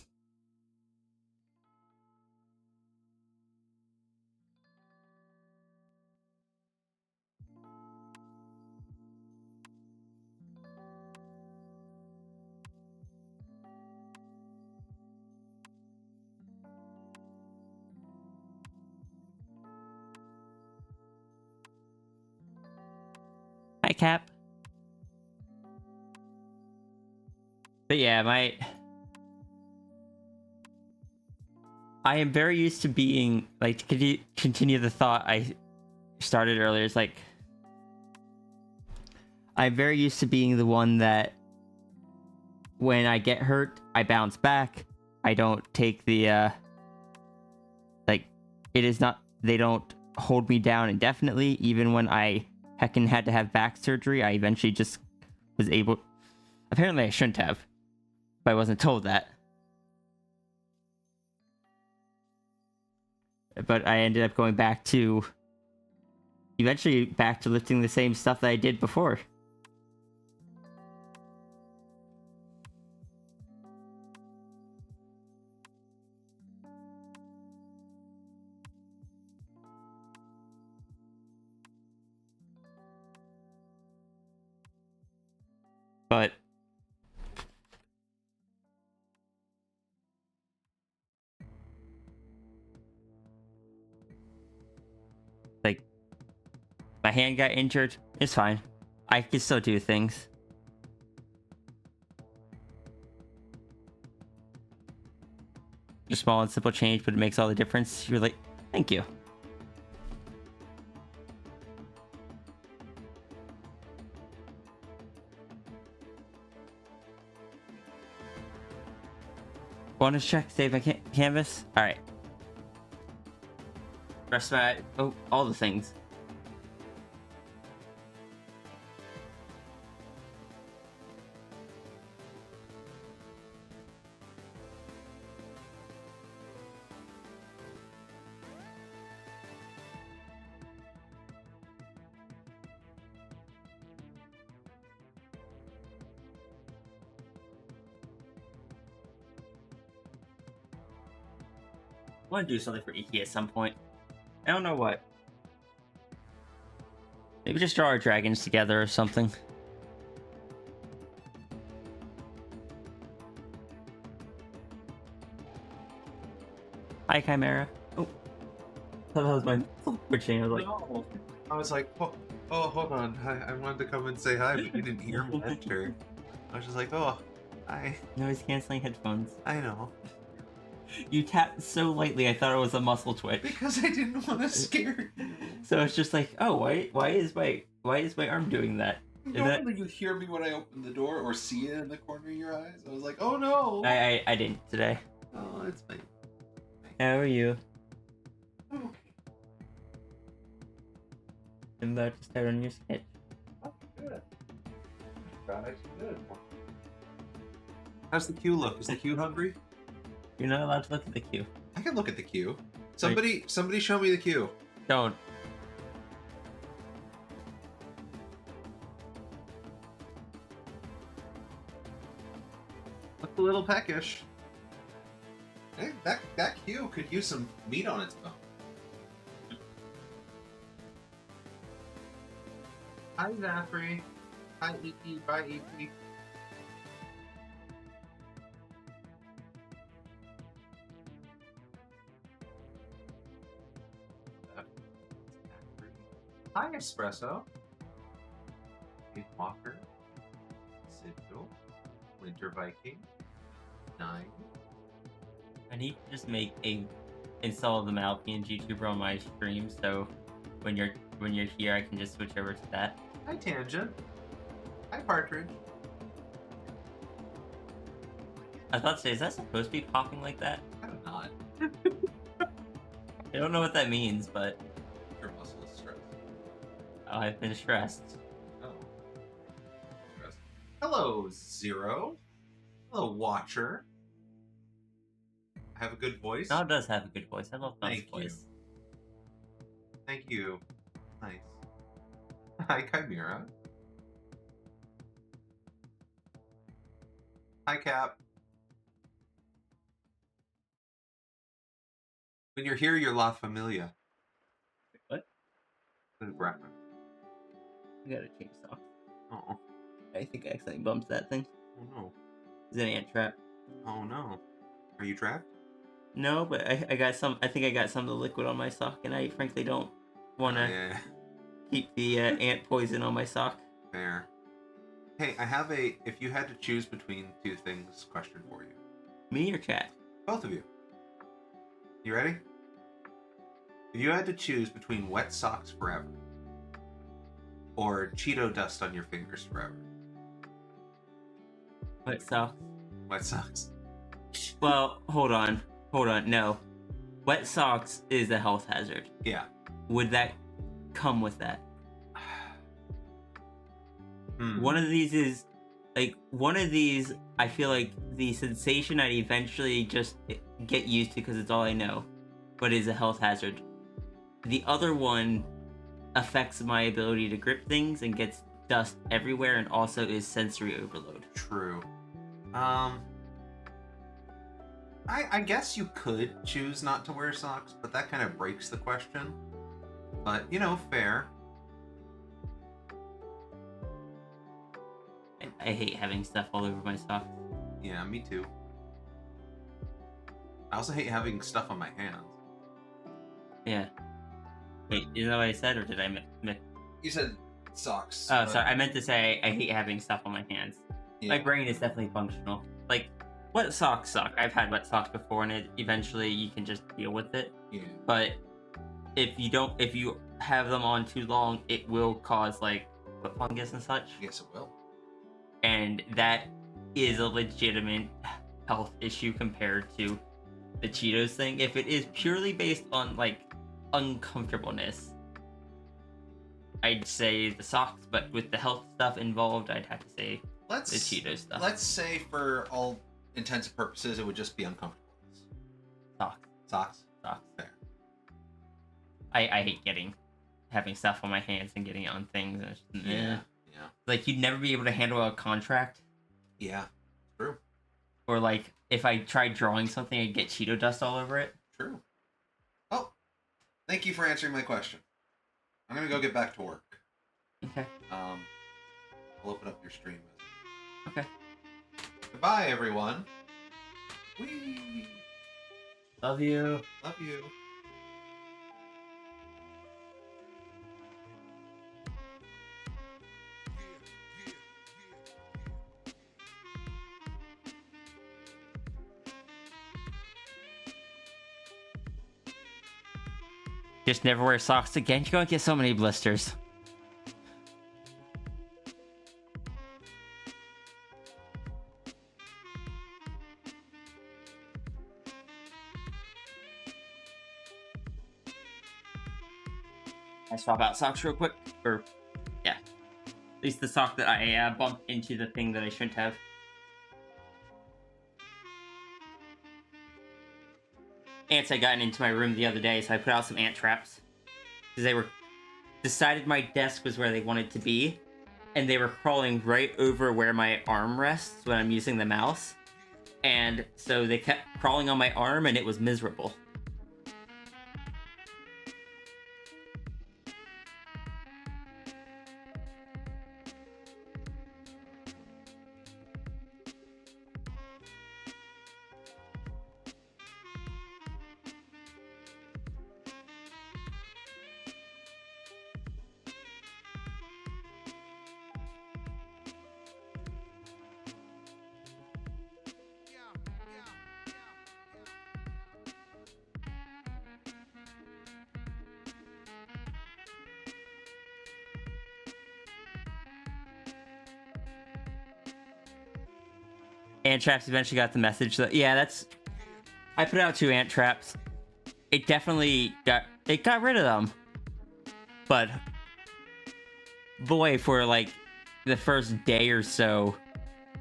Hi, Cap. But yeah, I am very used to being, like, to continue the thought I started earlier. It's like, I'm very used to being the one that when I get hurt, I bounce back. I don't take the, like, it is not, they don't hold me down indefinitely. Even when I heckin' had to have back surgery, I eventually just was able... Apparently I shouldn't have, but I wasn't told that. But I ended up going back to eventually back to lifting the same stuff that I did before. But like, my hand got injured. It's fine. I can still do things. A small and simple change, but it makes all the difference. You're like, thank you. Want to check, save my canvas? Alright. Rest my... Oh, all the things. I want to do something for Iki at some point. I don't know what. Maybe just draw our dragons together or something. Hi, Chimera. Oh. I thought that was my switching. I was like, No. I was like, oh, hold on. I wanted to come and say hi, but you didn't hear me enter. I was just like, oh, hi. noise canceling headphones. I know. You tapped so lightly, I thought it was a muscle twitch. Because I didn't want to scare you. So it's just like, oh, why is my arm doing that? Normally you hear me when I open the door or see it in the corner of your eyes. I was like, oh no. I didn't today. Oh, it's fine. How are you? Okay. I'm about to start on your sketch. Oh, good. Good. How's the queue look? Is the queue hungry? You're not allowed to look at the queue. I can look at the queue. Somebody show me the queue. Don't. Looks a little peckish. Hey, that queue could use some meat on its bone. Hi, Zafrey. Hi, E.T. Bye, E.T. Hi, Espresso. Kate Walker. Sigil. Winter Viking. 9. I need to just make a install the Malpian YouTuber on my stream, so when you're here, I can just switch over to that. Hi, Tangent. Hi, Partridge. I thought to say, is that supposed to be popping like that? I don't know. I don't know what that means, but Your muscle is stressed. oh, I've been stressed. Oh. Stressed. Hello, Zero. Hello, Watcher. I have a good voice. Nod does have a good voice. I love Nod's Thank you. voice. Thank you. Nice. Hi, Chimera. Hi, Cap. When you're here, you're La Familia. What? Good reference. I got a chainsaw. Oh. I think I accidentally bumped that thing. Oh no. It's an ant trap. Oh no. Are you trapped? No, but I got some. I think I got some of the liquid on my sock, and I frankly don't want to Yeah. keep the ant poison on my sock. Fair. Hey, I have a if you had to choose between two things question for you. Me or chat? Both of you. You ready? If you had to choose between wet socks forever or Cheeto dust on your fingers forever. Wet socks. Wet socks. Well, hold on. No, wet socks is a health hazard. Yeah. Would that come with that? Hmm. One of these is like one of these. I feel like the sensation I'd eventually just get used to because it's all I know, but is a health hazard. The other one affects my ability to grip things and gets dust everywhere, and also is sensory overload. True. I guess you could choose not to wear socks, but that kind of breaks the question. But, you know, fair. I hate having stuff all over my socks. Yeah, me too. I also hate having stuff on my hands. Yeah. Wait, is that what I said, or did I miss? You said socks. Oh, sorry. I meant to say I hate having stuff on my hands. Yeah. My brain is definitely functional. Like, wet socks suck. I've had wet socks before, and eventually you can just deal with it. Yeah. But if you have them on too long, it will cause like foot fungus and such. Yes, it will. And that is a legitimate health issue compared to the Cheetos thing. If it is purely based on like uncomfortableness, I'd say the socks, but with the health stuff involved, I'd have to say the Cheetos stuff. Let's say for all intents and purposes, it would just be uncomfortable. Socks. Socks? Socks. Fair. I hate having stuff on my hands and getting it on things. And it's just, Yeah. Like, you'd never be able to handle a contract. Yeah. True. Or like, if I tried drawing something, I'd get Cheeto dust all over it. True. Oh, thank you for answering my question. I'm gonna go get back to work. Okay. I'll open up your stream. Okay. Goodbye, everyone. Whee! Love you. Love you. Just never wear socks again. You're gonna get so many blisters. I swap out socks real quick. Or, yeah. At least the sock that I bumped into the thing that I shouldn't have. Ants had gotten into my room the other day, so I put out some ant traps. Because they decided my desk was where they wanted to be, and they were crawling right over where my arm rests when I'm using the mouse. And so they kept crawling on my arm, and it was miserable. Ant traps eventually got the message that, yeah, that's... I put out 2 ant traps. It definitely got rid of them. But, boy, for, like, the first day or so,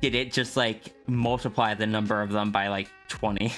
did it just, like, multiply the number of them by, like, 20.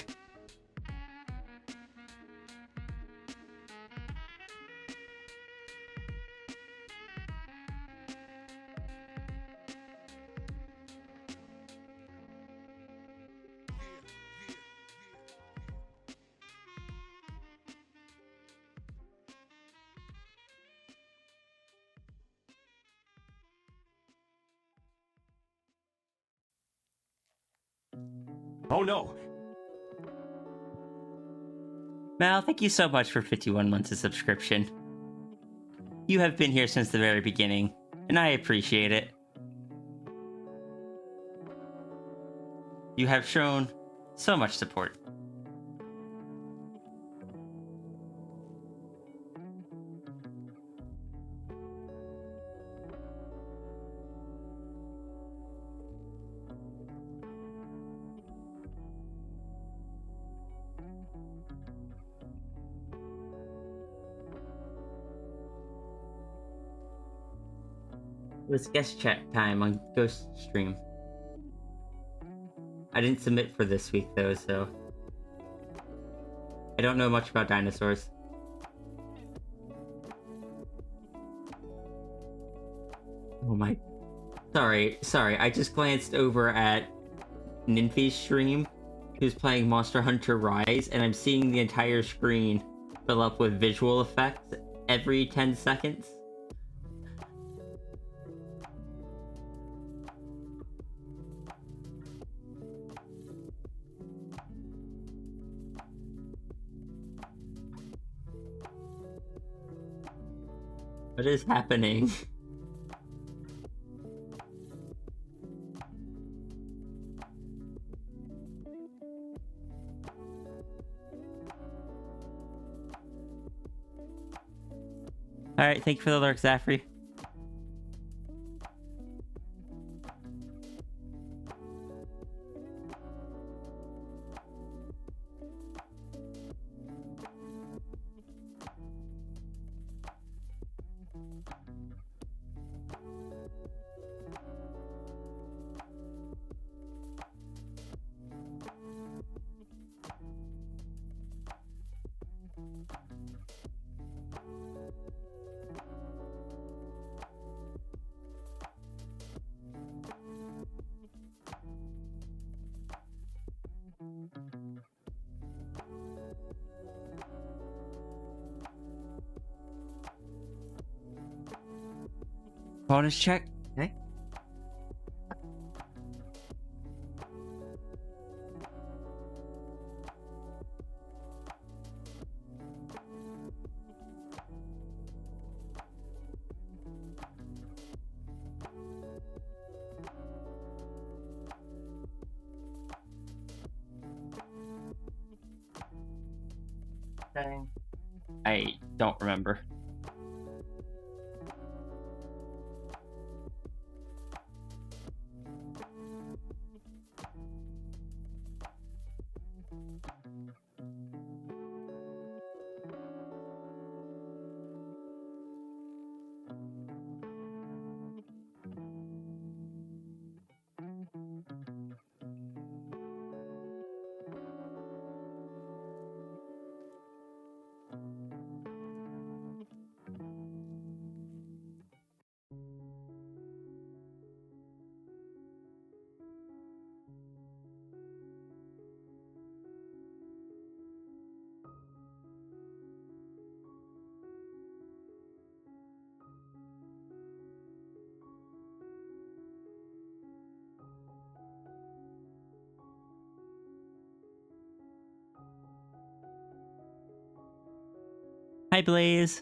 Oh no! Mal, thank you so much for 51 months of subscription. You have been here since the very beginning, and I appreciate it. You have shown so much support. It was guest chat time on Ghost Stream. I didn't submit for this week though, so I don't know much about dinosaurs. Oh my... Sorry, I just glanced over at Ninfi's stream, who's playing Monster Hunter Rise, and I'm seeing the entire screen fill up with visual effects every 10 seconds. What is happening? Alright, thank you for the lurk, Zafri. Bonus check. Okay. Dang. I don't remember. Hi, Blaze.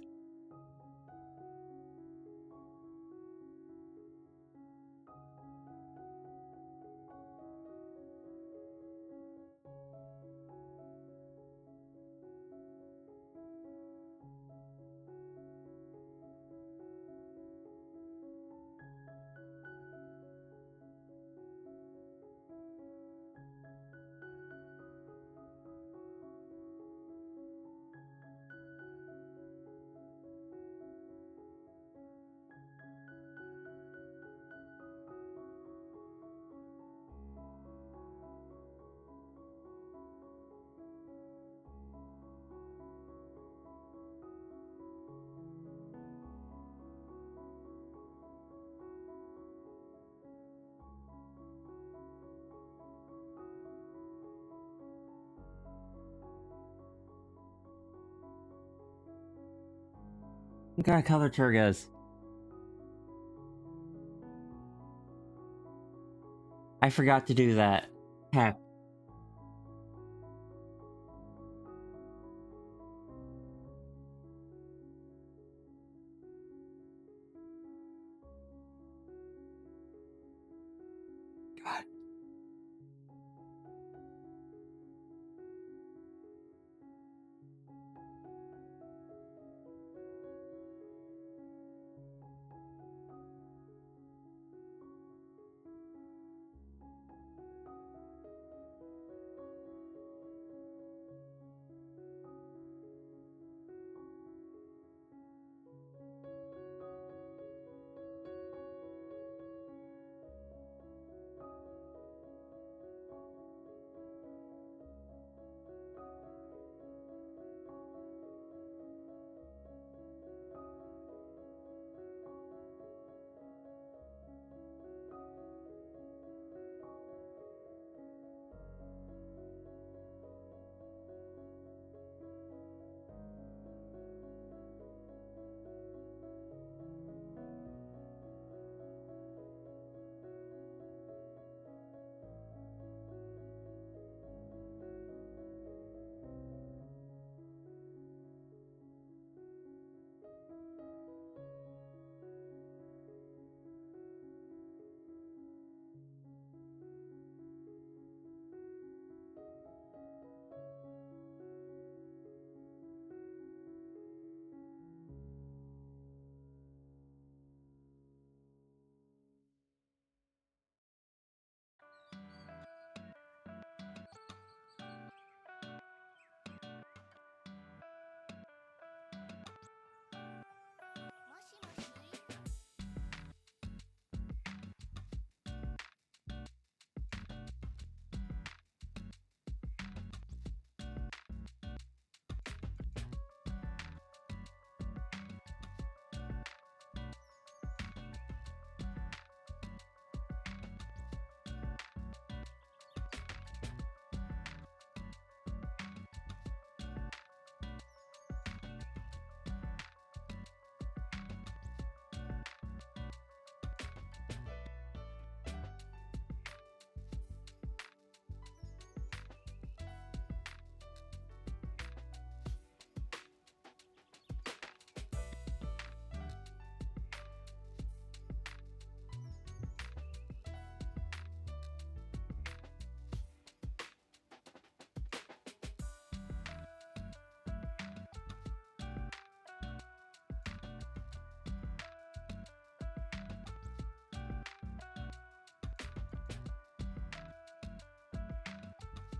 What kind of color turgas? I forgot to do that. Heck. God.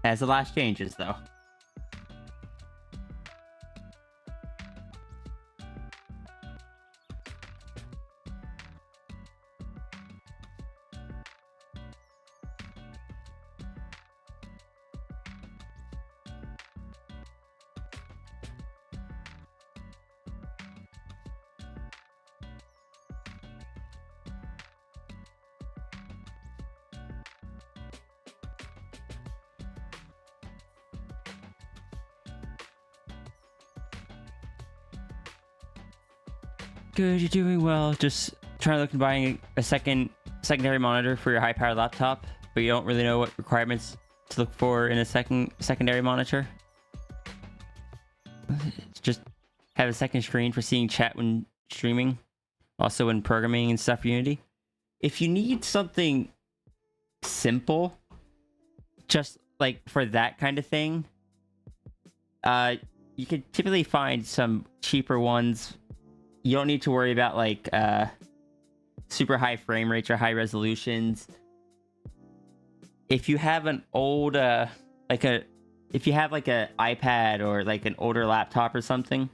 As the last changes, though. Good, you're doing well. Just trying to look at buying a secondary monitor for your high-powered laptop, but you don't really know what requirements to look for in a secondary monitor. Just have a second screen for seeing chat when streaming, also when programming and stuff for Unity. If you need something simple, just like for that kind of thing, you can typically find some cheaper ones. You don't need to worry about like super high frame rates or high resolutions. If you have an old if you have like a iPad or like an older laptop or something,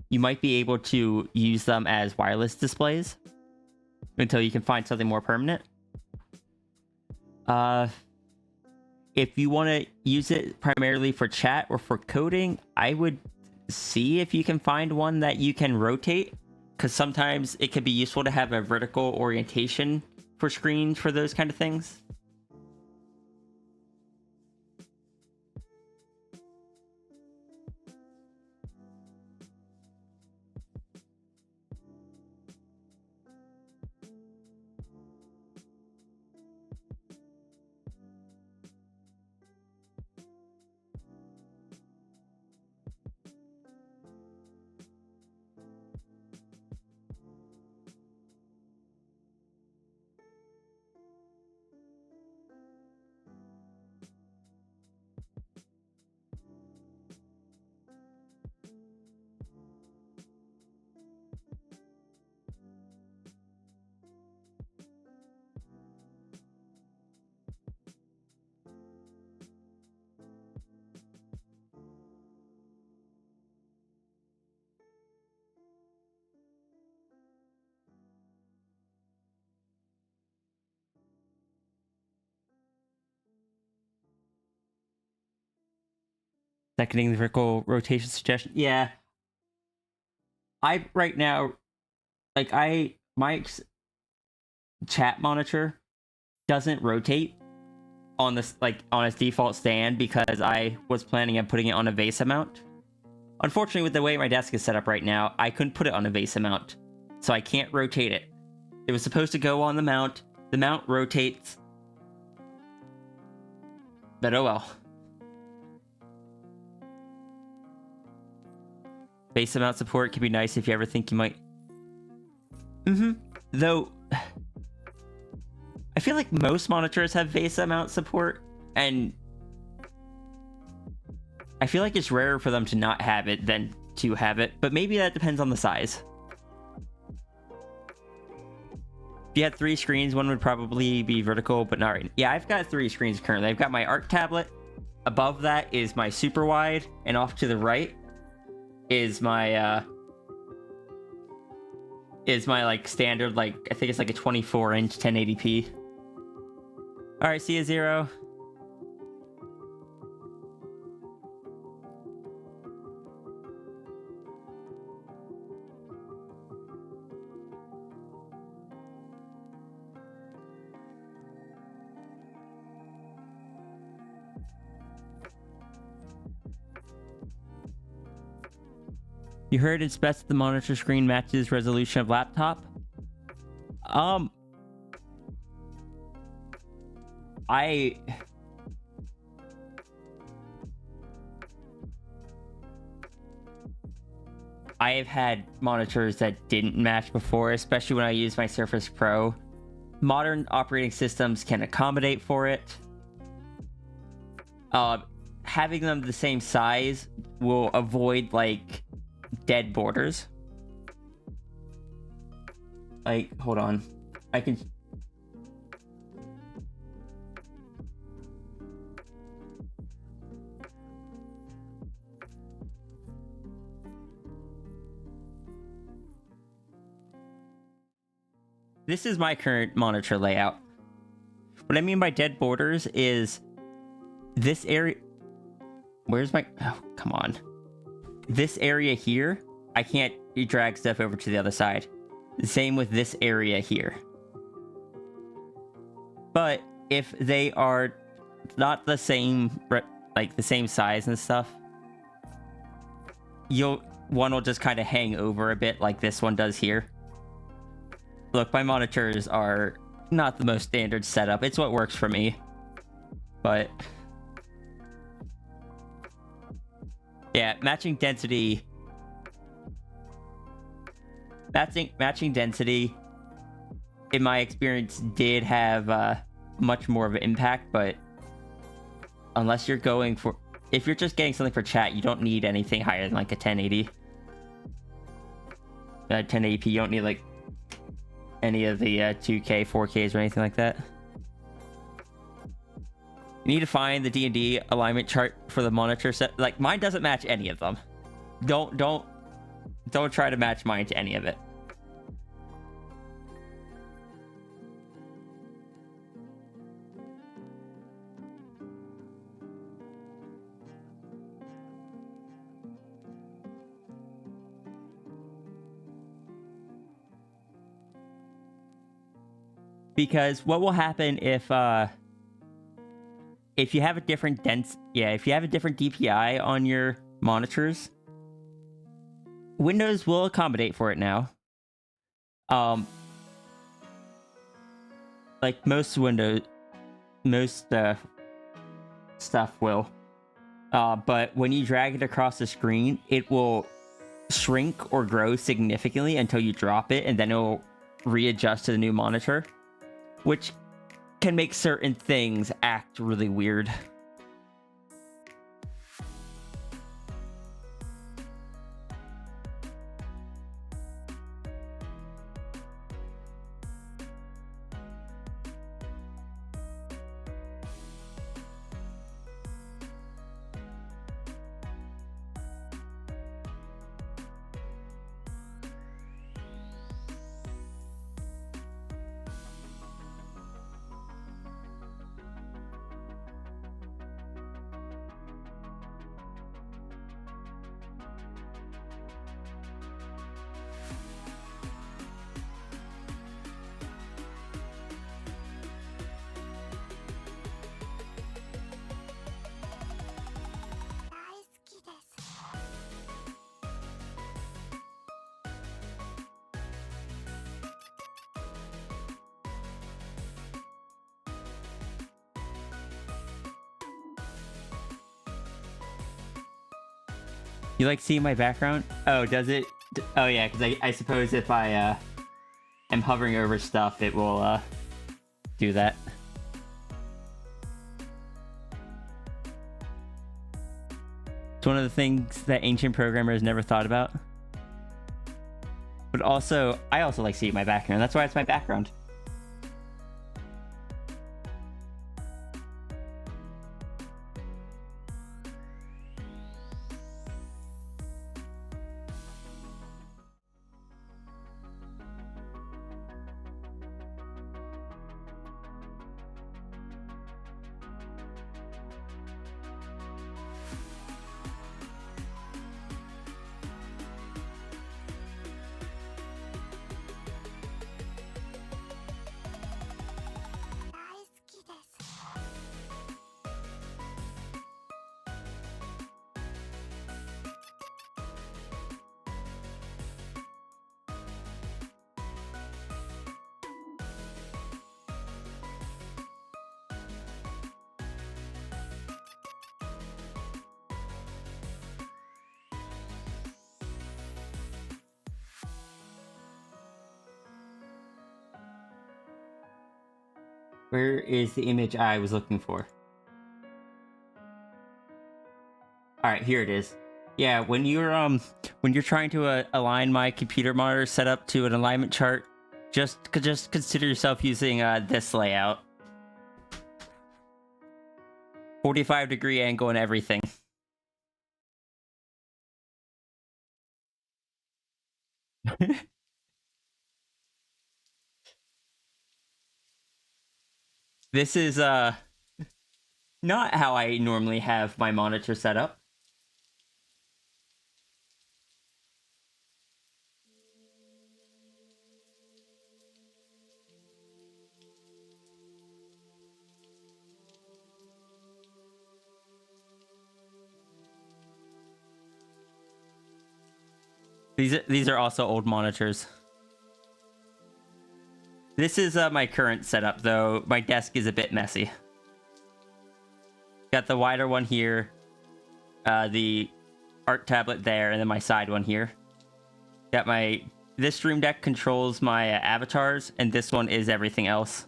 you might be able to use them as wireless displays until you can find something more permanent. If you want to use it primarily for chat or for coding, I would see if you can find one that you can rotate, because sometimes it can be useful to have a vertical orientation for screens for those kind of things. Seconding the vertical rotation suggestion. Yeah. I right now, like my chat monitor doesn't rotate on this, like on its default stand, because I was planning on putting it on a VESA mount. Unfortunately, with the way my desk is set up right now, I couldn't put it on a VESA mount, so I can't rotate it. It was supposed to go on the mount. The mount rotates. But oh well. VESA mount support can be nice if you ever think you might. Though, I feel like most monitors have VESA mount support, and I feel like it's rarer for them to not have it than to have it, but maybe that depends on the size. If you had 3 screens, one would probably be vertical, but not right. Yeah, I've got 3 screens currently. I've got my Arc tablet. Above that is my super wide, and off to the right is my like standard, like I think it's like a 24-inch 1080p. All right, see you, Zero. You heard it's best the monitor screen matches resolution of laptop. I have had monitors that didn't match before, especially when I used my Surface Pro. Modern operating systems can accommodate for it. Having them the same size will avoid like dead borders. Like, hold on. I can... this is my current monitor layout. What I mean by dead borders is this area. Where's my? Oh, come on. This area here, I can't drag stuff over to the other side. Same with this area here. But if they are not the same, like the same size and stuff, one will just kind of hang over a bit like this one does here. Look, my monitors are not the most standard setup. It's what works for me. But yeah, matching density. Matching density, in my experience, did have much more of an impact, but unless you're going for... If you're just getting something for chat, you don't need anything higher than like a 1080. 1080p, you don't need like any of the 2K, 4Ks or anything like that. You need to find the D&D alignment chart for the monitor set. Like, mine doesn't match any of them. Don't try to match mine to any of it. Because what will happen if you have a different if you have a different DPI on your monitors, Windows will accommodate for it now. Like most stuff will. But when you drag it across the screen, it will shrink or grow significantly until you drop it, and then it'll readjust to the new monitor, which can make certain things act really weird. You like seeing my background? Oh, does it? Oh yeah, because I suppose if I am hovering over stuff, it will do that. It's one of the things that ancient programmers never thought about. But also, I also like seeing my background. That's why it's my background. Where is the image I was looking for? All right, here it is. Yeah, when you're trying to align my computer monitor setup to an alignment chart, just consider yourself using this layout. 45-degree angle and everything. This is not how I normally have my monitor set up. These are also old monitors. This is my current setup, though. My desk is a bit messy. Got the wider one here, the art tablet there, and then my side one here. Got this Stream Deck controls my avatars, and this one is everything else.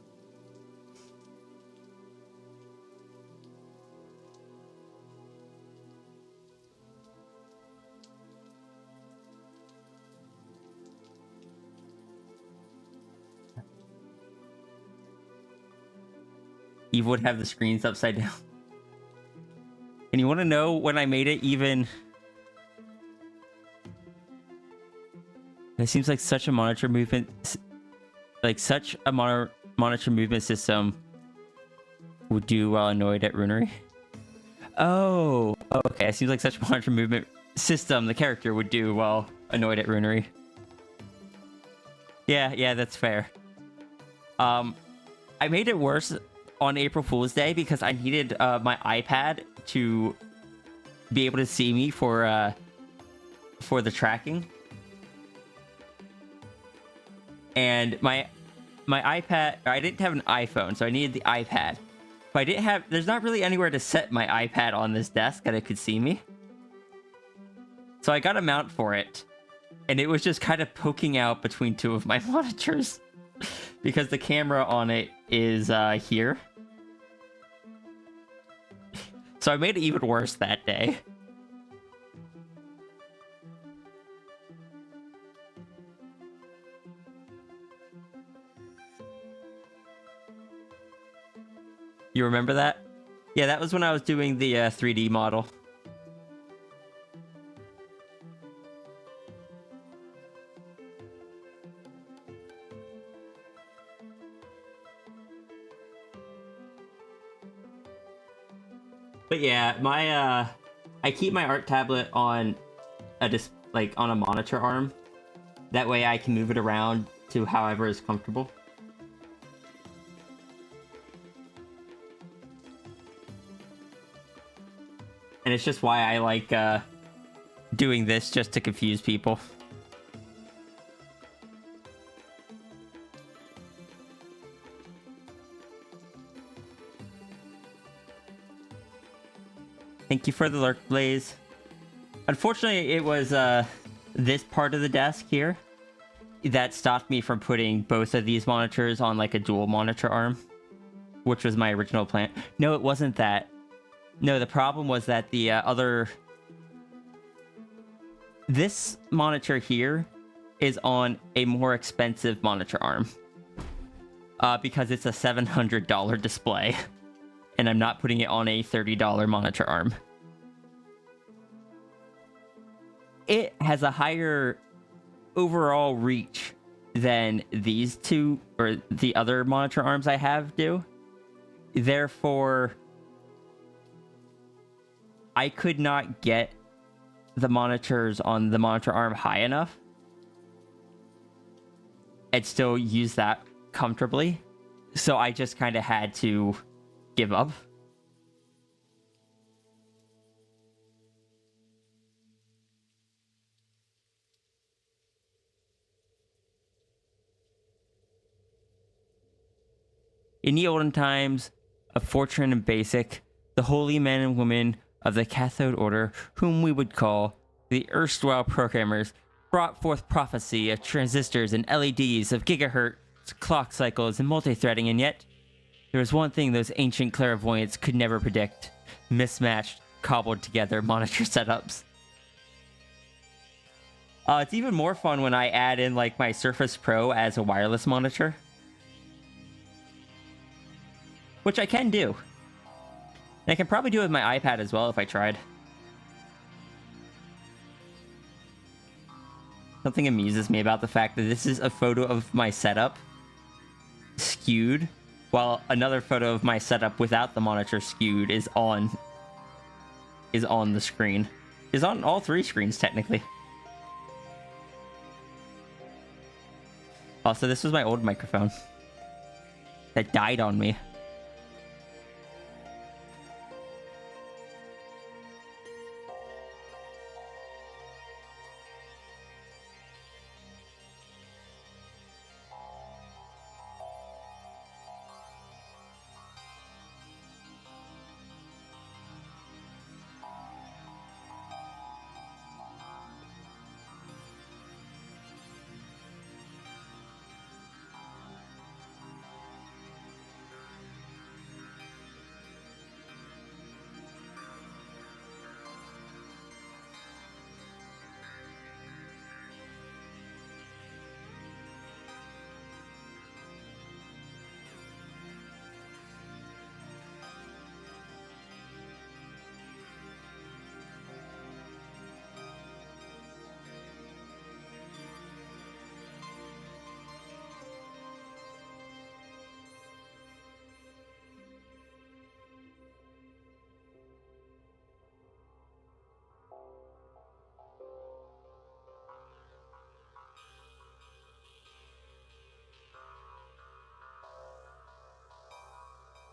Eve would have the screens upside down. And you want to know when I made it even... It seems like such a monitor movement... Like such a monitor movement system would do well annoyed at runery. Oh, okay. It seems like such a monitor movement system the character would do well annoyed at runery. Yeah, that's fair. I made it worse on April Fool's Day because I needed my iPad to be able to see me for the tracking. And my iPad, I didn't have an iPhone, so I needed the iPad. But there's not really anywhere to set my iPad on this desk that it could see me. So I got a mount for it. And it was just kind of poking out between two of my monitors. Because the camera on it is here. So I made it even worse that day. You remember that? Yeah, that was when I was doing the 3D model. But yeah, I keep my art tablet on on a monitor arm. That way I can move it around to however is comfortable. And it's just why I like doing this, just to confuse people. Thank you for the lurk, Blaze. Unfortunately, it was this part of the desk here that stopped me from putting both of these monitors on like a dual monitor arm, which was my original plan. No, it wasn't that. No, the problem was that the this monitor here is on a more expensive monitor arm because it's a $700 display. And I'm not putting it on a $30 monitor arm. It has a higher overall reach than these two, or the other monitor arms I have do. Therefore, I could not get the monitors on the monitor arm high enough and still use that comfortably. So I just kind of had to give up. In the olden times of Fortran and Basic, the holy men and women of the Cathode Order, whom we would call the erstwhile programmers, brought forth prophecy of transistors and LEDs, of gigahertz clock cycles and multi-threading, and yet there was one thing those ancient clairvoyants could never predict: mismatched, cobbled together monitor setups. It's even more fun when I add in like my Surface Pro as a wireless monitor, which I can do. And I can probably do it with my iPad as well if I tried. Something amuses me about the fact that this is a photo of my setup skewed while another photo of my setup without the monitor skewed is on the screen. Is on all three screens technically. Also, this was my old microphone that died on me.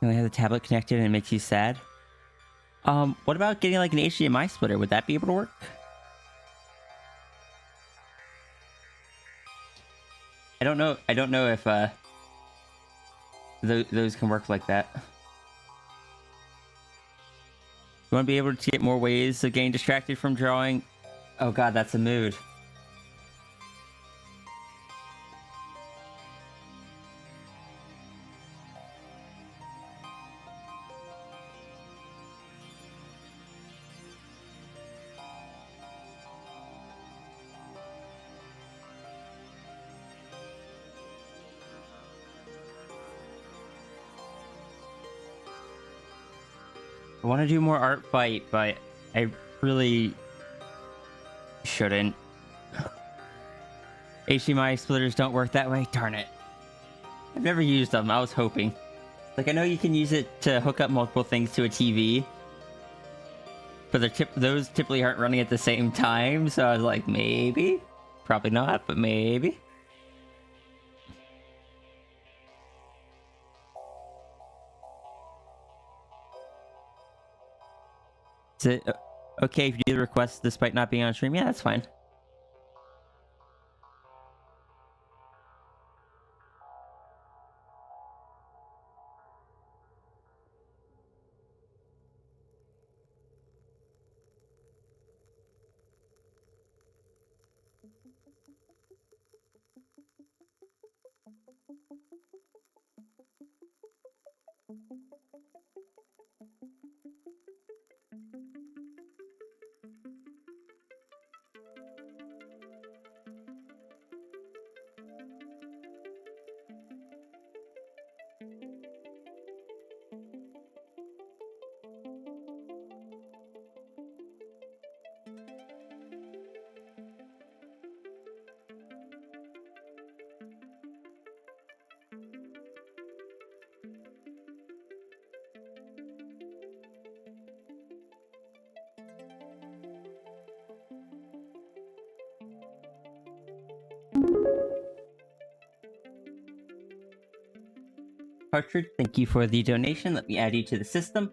You only have the tablet connected and it makes you sad. What about getting like an HDMI splitter? Would that be able to work? I don't know if those can work like that. You want to be able to get more ways of getting distracted from drawing? Oh god, that's a mood. I want to do more art fight, but I really shouldn't. HDMI splitters don't work that way? Darn it. I've never used them. I was hoping. Like, I know you can use it to hook up multiple things to a TV, but those typically aren't running at the same time, so I was like, maybe? Probably not, but maybe. Is it okay if you do the request despite not being on stream? Yeah, that's fine. Partridge, thank you for the donation. Let me add you to the system.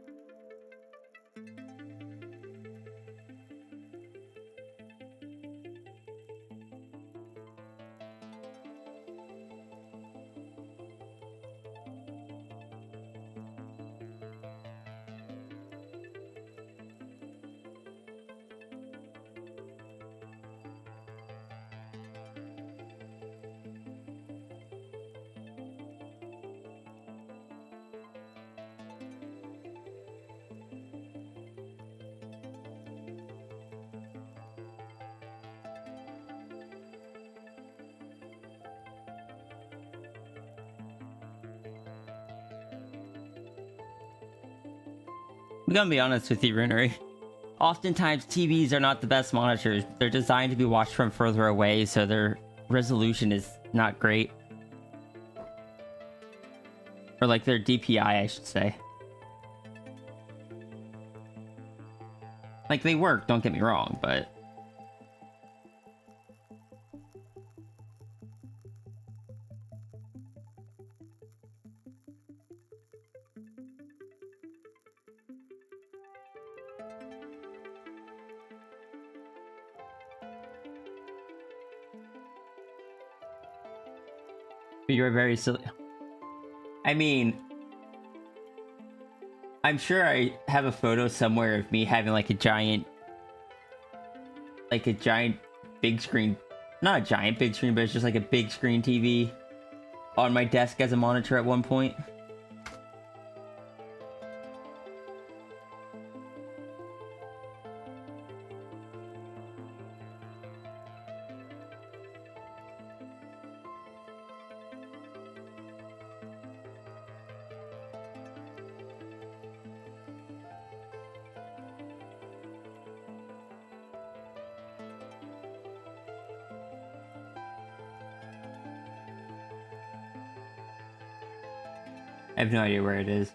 I'm gonna be honest with you, Runery. Oftentimes, TVs are not the best monitors. They're designed to be watched from further away, so their resolution is not great. Or like their DPI, I should say. Like they work, don't get me wrong, but... You're very silly. I mean, I'm sure I have a photo somewhere of me having like a giant big screen, not a giant big screen, but it's just like a big screen TV on my desk as a monitor at one point. I have no idea where it is.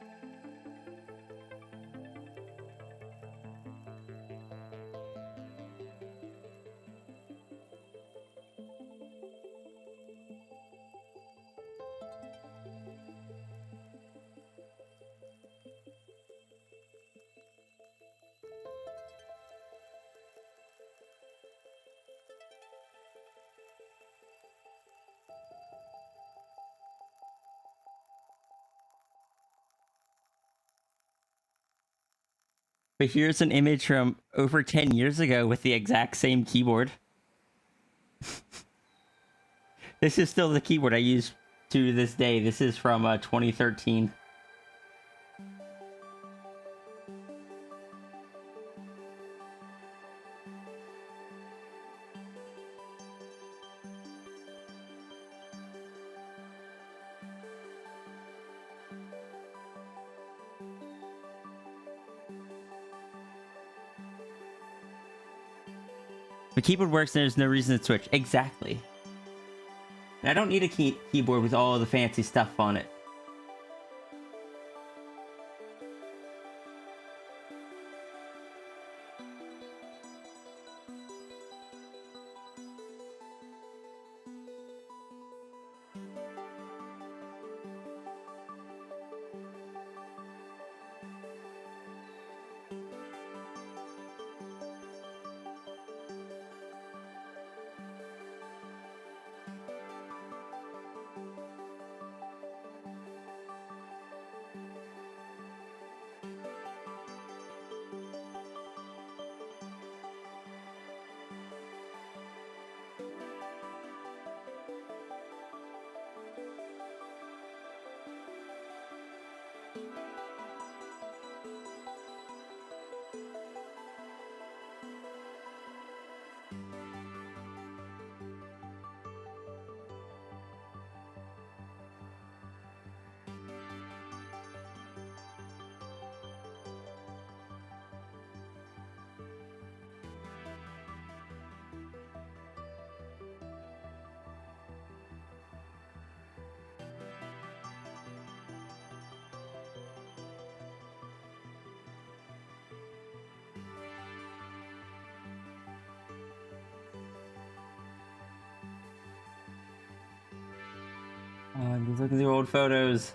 But here's an image from over 10 years ago with the exact same keyboard. This is still the keyboard I use to this day. This is from 2013. The keyboard works and there's no reason to switch. Exactly. And I don't need a keyboard with all the fancy stuff on it. Oh, just look at the old photos.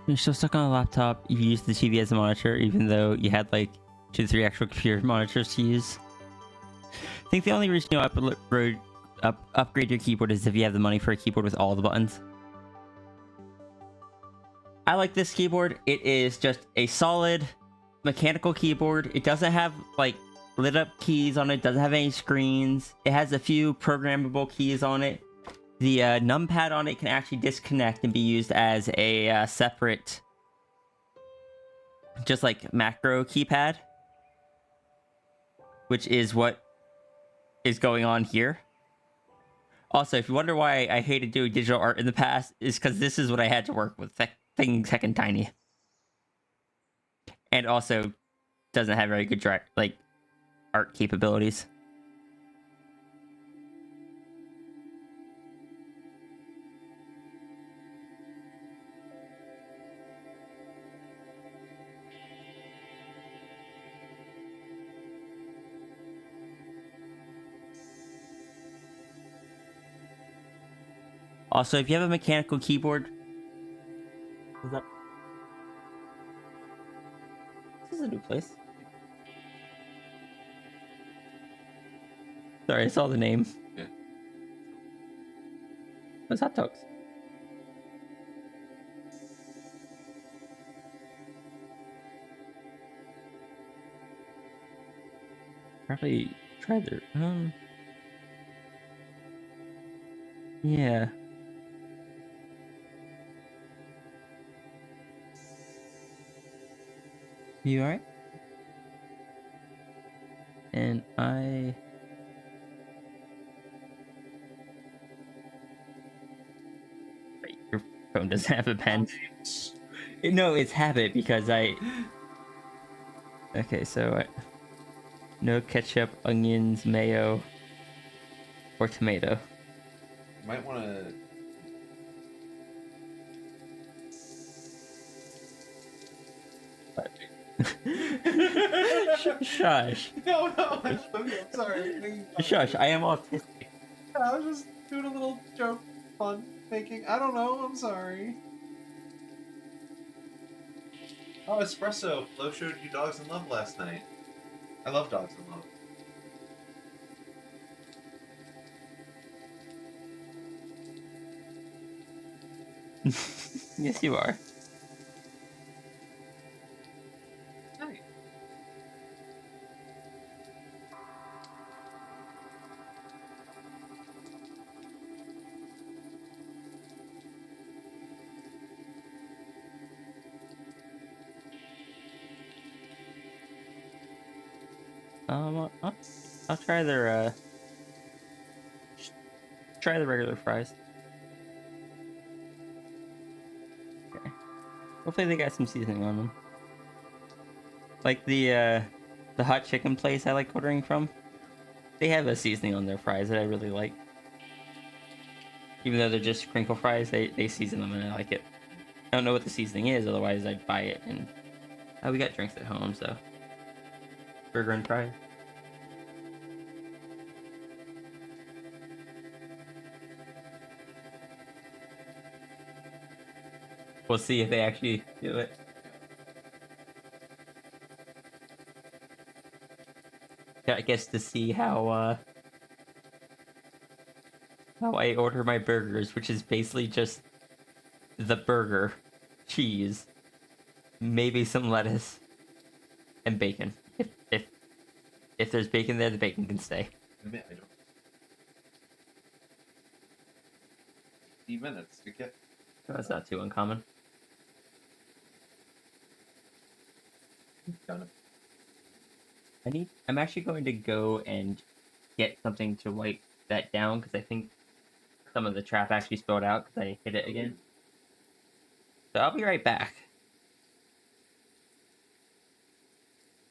You're still stuck on a laptop. You use the TV as a monitor, even though you had like 2 to 3 actual computer monitors to use. I think the only reason you'll upgrade your keyboard is if you have the money for a keyboard with all the buttons. I like this keyboard. It is just a solid mechanical keyboard. It doesn't have like lit up keys on it. Doesn't have any screens. It has a few programmable keys on it. The numpad on it can actually disconnect and be used as a separate, just like macro keypad, which is what is going on here. Also, if you wonder why I hated doing digital art in the past, is because this is what I had to work with. Thing heckin' tiny, and also doesn't have very good like art capabilities. Also, if you have a mechanical keyboard, this is a new place. Sorry, I saw the name. Yeah. What's Hot Dogs? Probably try their yeah. You alright? And I... Wait, your phone doesn't have a pen. No, it's habit because I... Okay, so no ketchup, onions, mayo, or tomato. You might want to... Shush. No, I'm sorry. Shush, I am autistic. I was just doing a little joke, fun making. I don't know, I'm sorry. Oh, Espresso. Flo showed you Dogs in Love last night. I love Dogs in Love. Yes, you are. Nice. I'll try their try the regular fries. Okay. Hopefully they got some seasoning on them. Like the hot chicken place I like ordering from. They have a seasoning on their fries that I really like. Even though they're just crinkle fries, they season them and I like it. I don't know what the seasoning is, otherwise I'd buy it. And we got drinks at home, so burger and fries. We'll see if they actually do it. I guess to see how I order my burgers, which is basically just the burger, cheese, maybe some lettuce, and bacon. If there's bacon there, the bacon can stay. Admit I don't. 15 minutes to get. That's not too uncommon. Done it. I'm actually going to go and get something to wipe that down because I think some of the trap actually spilled out because I hit it again. So I'll be right back.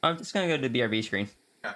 I'm just gonna go to the BRB screen. Yeah.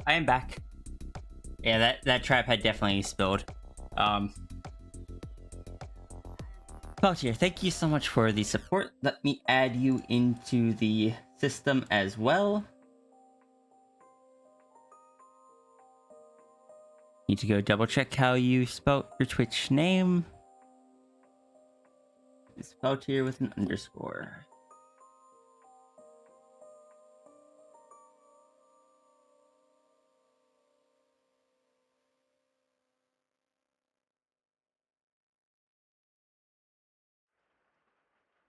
I am back. Yeah, that trap had definitely spilled. Peltier, thank you so much for the support. Let me add you into the system as well. Need to go double check how you spelled your Twitch name. It's Peltier with an underscore.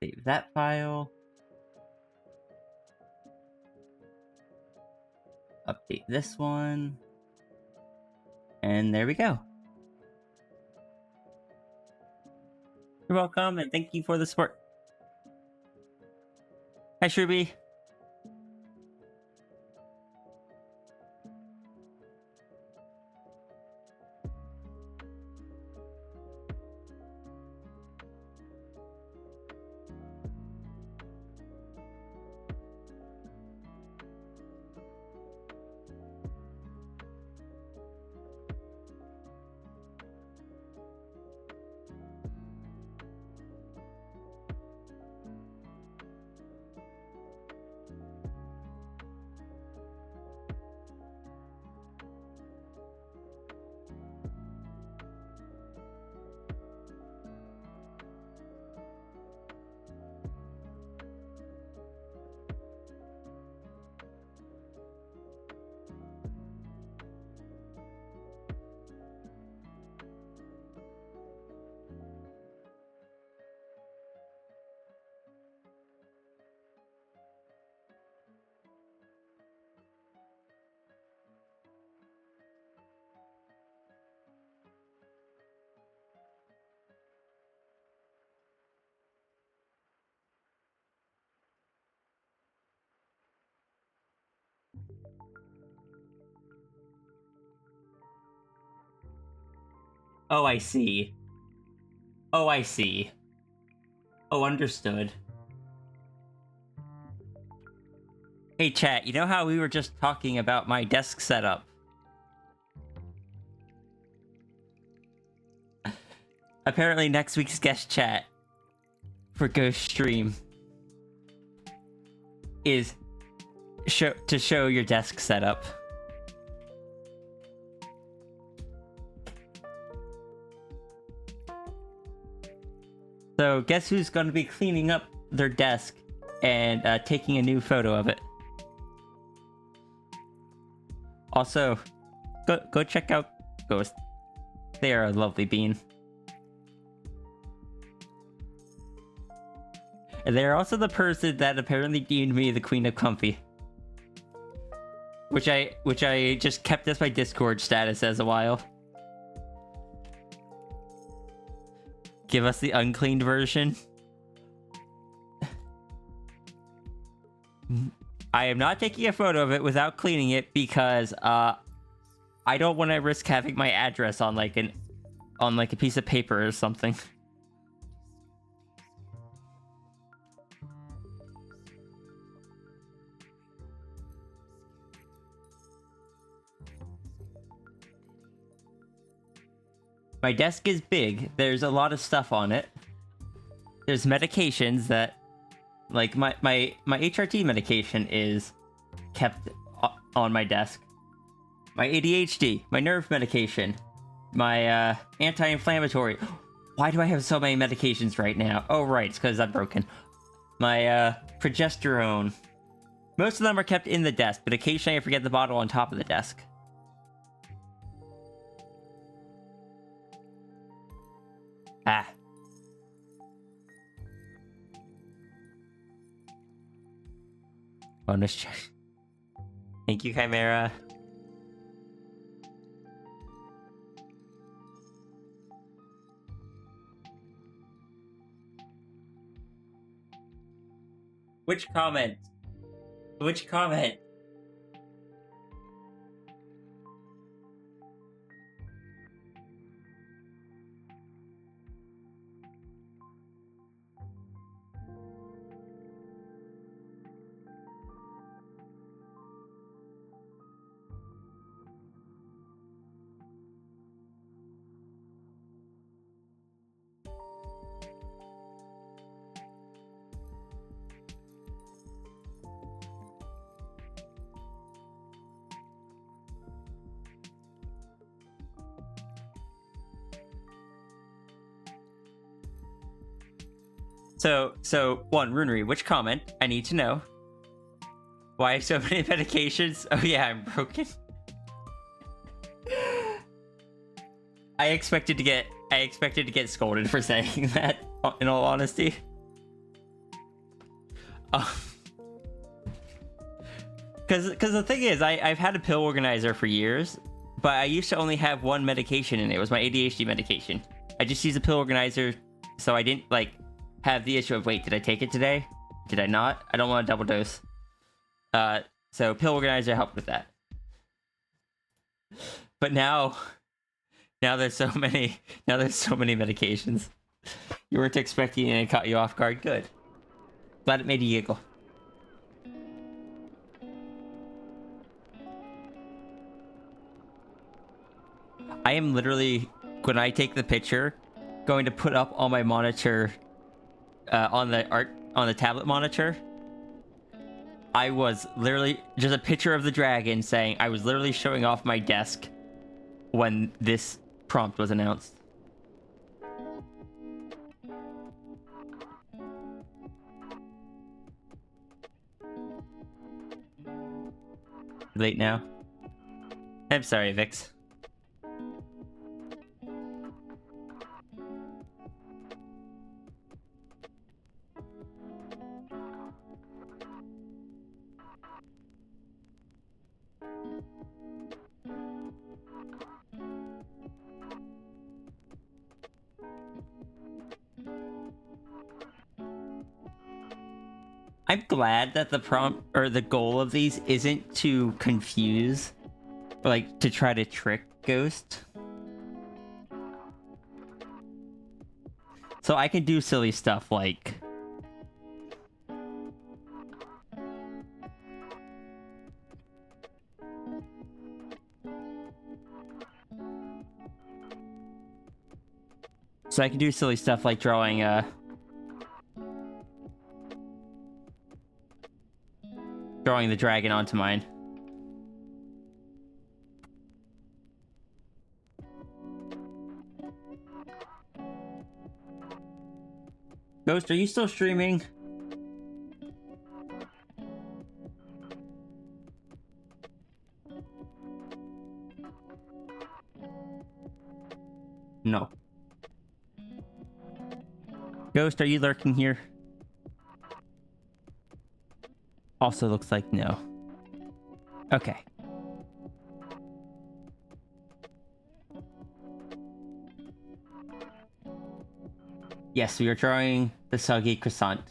Save that file. Update this one. And there we go. You're welcome, and thank you for the support. Hi, Shrooby. Oh, I see. Oh, I see. Oh, understood. Hey, chat, you know how we were just talking about my desk setup? Apparently next week's guest chat for Ghost Stream is to show your desk setup. So guess who's going to be cleaning up their desk and taking a new photo of it? Also, go check out Ghost. They are a lovely bean. And they're also the person that apparently deemed me the Queen of Comfy. Which I just kept as my Discord status as a while. Give us the uncleaned version. I am not taking a photo of it without cleaning it because I don't want to risk having my address on like a piece of paper or something. My desk is big. There's a lot of stuff on it. There's medications that, like my HRT medication is kept on my desk. My ADHD, my nerve medication, my anti-inflammatory. Why do I have so many medications right now? Oh right, it's because I'm broken. My progesterone. Most of them are kept in the desk, but occasionally I forget the bottle on top of the desk. Ah. Bonus check. Thank you, Chimera. Which comment? Which comment? So one, Runery, which comment? I need to know. Why so many medications? Oh yeah, I'm broken. I expected to get scolded for saying that, in all honesty. Because the thing is, I've had a pill organizer for years, but I used to only have one medication in it. It was my ADHD medication. I just used a pill organizer, so I didn't, like, have the issue of, wait, did I take it today? Did I not? I don't want to double dose. So pill organizer helped with that. But now there's so many medications. You weren't expecting it and it caught you off guard. Good. Glad it made you giggle. I am literally, when I take the picture, going to put up on my monitor, on the tablet monitor. I was literally just a picture of the dragon saying I was literally showing off my desk when this prompt was announced. Late now. I'm sorry, Vix. I'm glad that the prompt or the goal of these isn't to confuse or like to try to trick Ghost. So I can do silly stuff like drawing the dragon onto mine. Ghost, are you still streaming? No. Ghost, are you lurking here? Also looks like no. Okay. Yes, we are drawing the soggy croissant.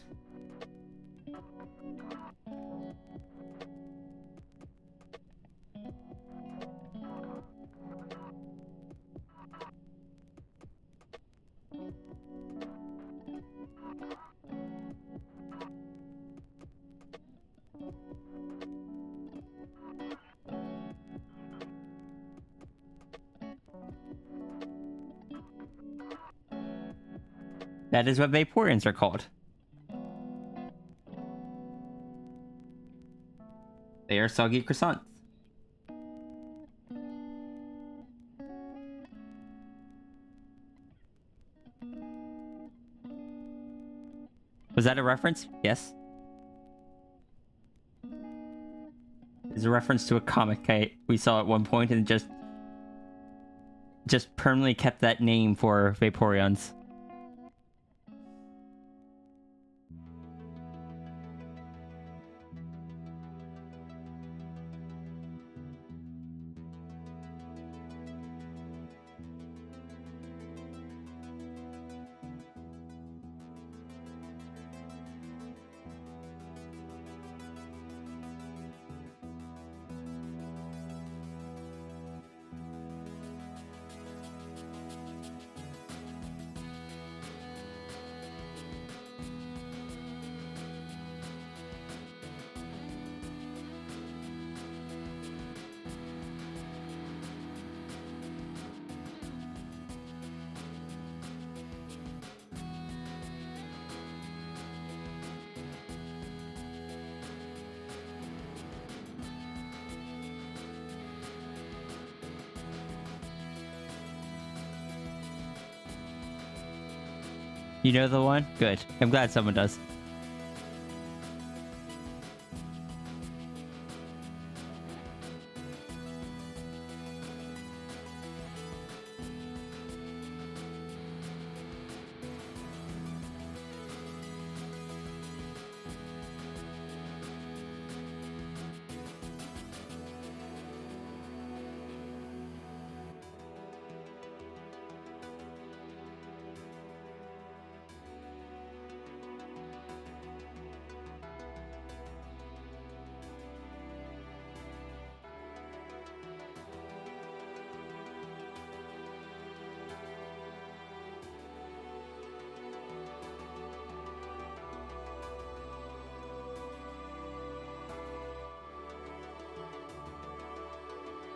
That is what Vaporeons are called. They are soggy croissants. Was that a reference? Yes. It's a reference to a comic we saw at one point and just permanently kept that name for Vaporeons. You know the one? Good. I'm glad someone does.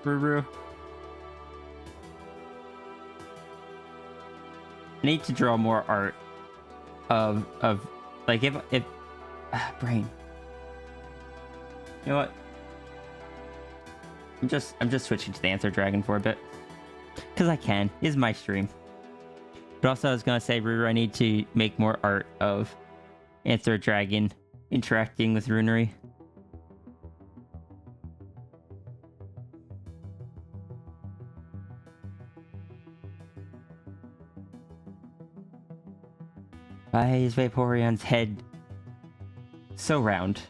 Ruru. I need to draw more art of like if brain. You know what? I'm just switching to the Anther Dragon for a bit. Cause I can. It's my stream. But also I was gonna say, Ruru, I need to make more art of Anther Dragon interacting with Runery. Why is Vaporeon's head so round?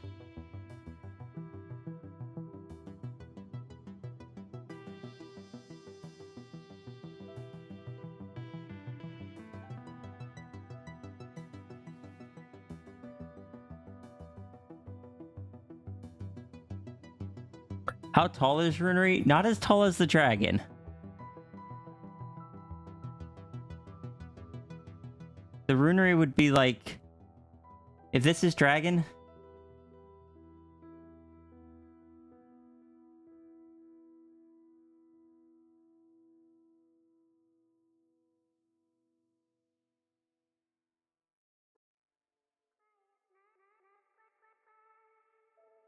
How tall is Runery? Not as tall as the dragon. The Runery would be like... If this is dragon...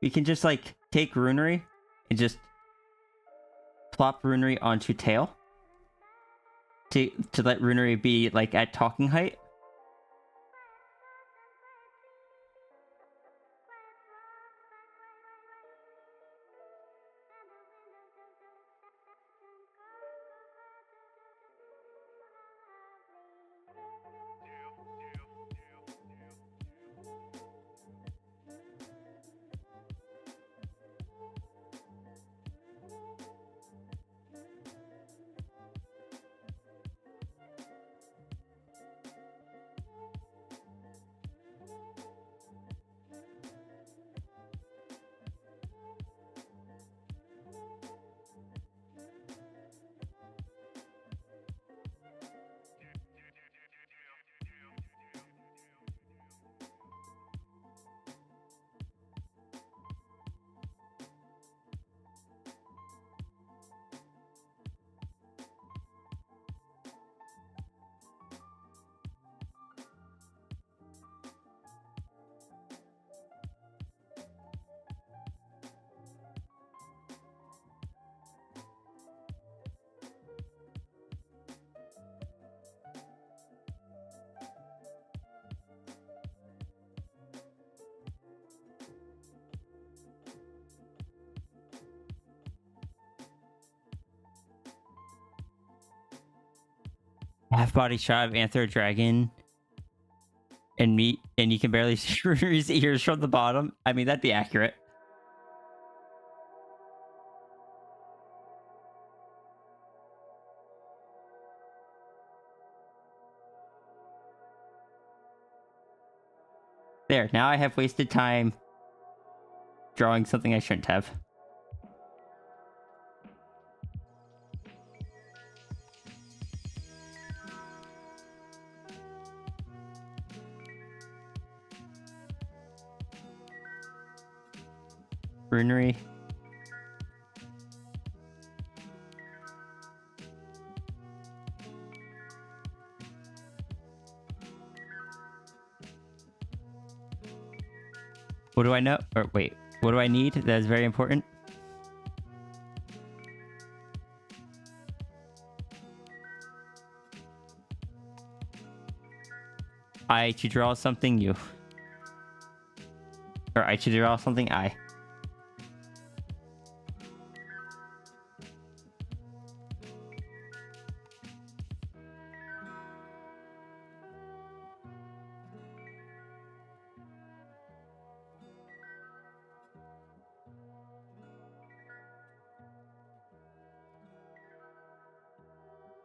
We can just like take Runery and just plop Runery onto tail to let Runery be like at talking height. Half body shot of Anther Dragon and meat, and you can barely see Runery's ears from the bottom. I mean, that'd be accurate. There, now I have wasted time drawing something I shouldn't have. Runery. What do I know? Or wait, what do I need? That is very important. I to draw something you. Or I to draw something I.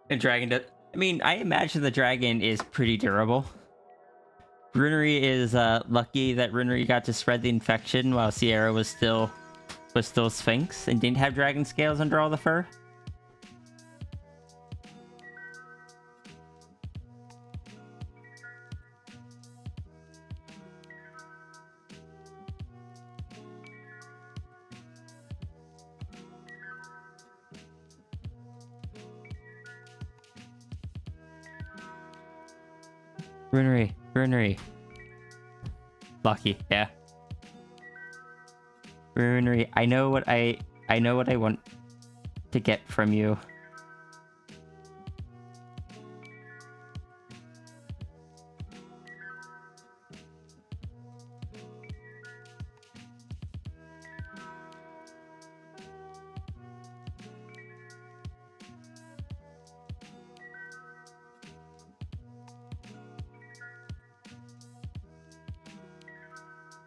The dragon does. I mean, I imagine the dragon is pretty durable. Runery is lucky that Runery got to spread the infection while Sierra was still Sphinx and didn't have dragon scales under all the fur. Runery. Lucky, yeah. Runery, I know what I want to get from you.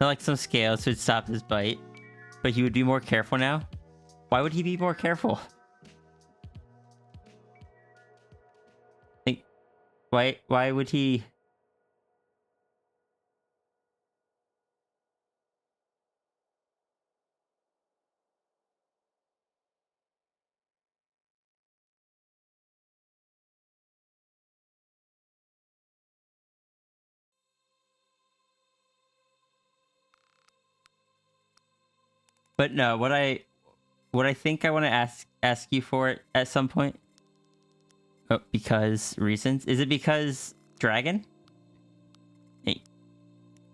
Like some scales would stop his bite, but he would be more careful now. Why would he be more careful? Like, why would he? But no, what I think I want to ask you for it at some point. Oh, because reasons? Is it because dragon?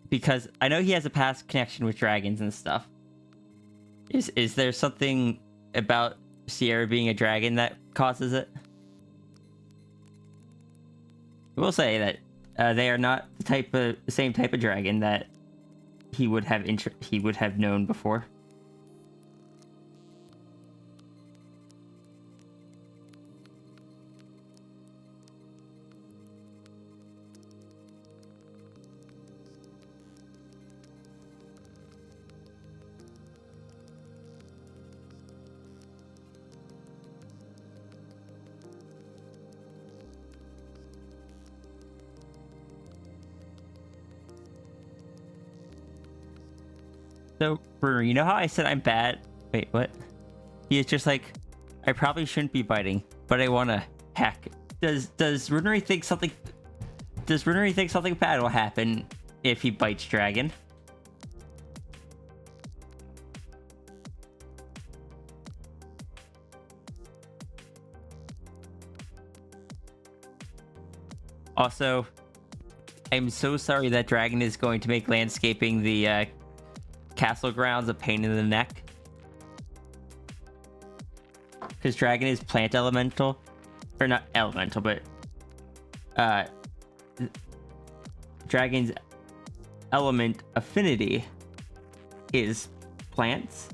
Because I know he has a past connection with dragons and stuff. Is there something about Sierra being a dragon that causes it? I will say that they are not the same type of dragon that he would have known before. So, Bruner, you know how I said I'm bad? Wait, what? He is just like, I probably shouldn't be biting, but I want to hack. Does Runery think something? Does Runery think something bad will happen if he bites Dragon? Also, I'm so sorry that Dragon is going to make landscaping the castle grounds a pain in the neck. Because Dragon is plant elemental. Or not elemental, but Dragon's element affinity is plants.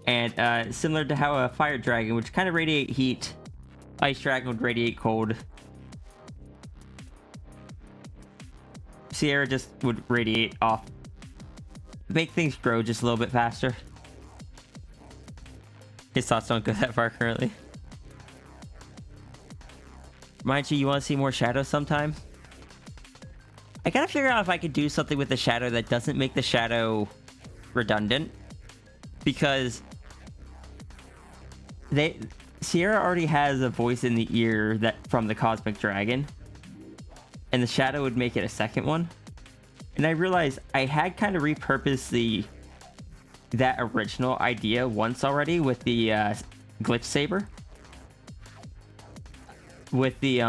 And similar to how a fire dragon, which kind of radiate heat, ice dragon would radiate cold. Sierra just would radiate off. Make things grow just a little bit faster. His thoughts don't go that far currently. Mind you want to see more shadows sometime? I gotta figure out if I could do something with the shadow that doesn't make the shadow redundant. Because Sierra already has a voice in the ear that from the Cosmic Dragon. And the shadow would make it a second one. And I realized I had kind of repurposed that original idea once already with the glitch saber. With the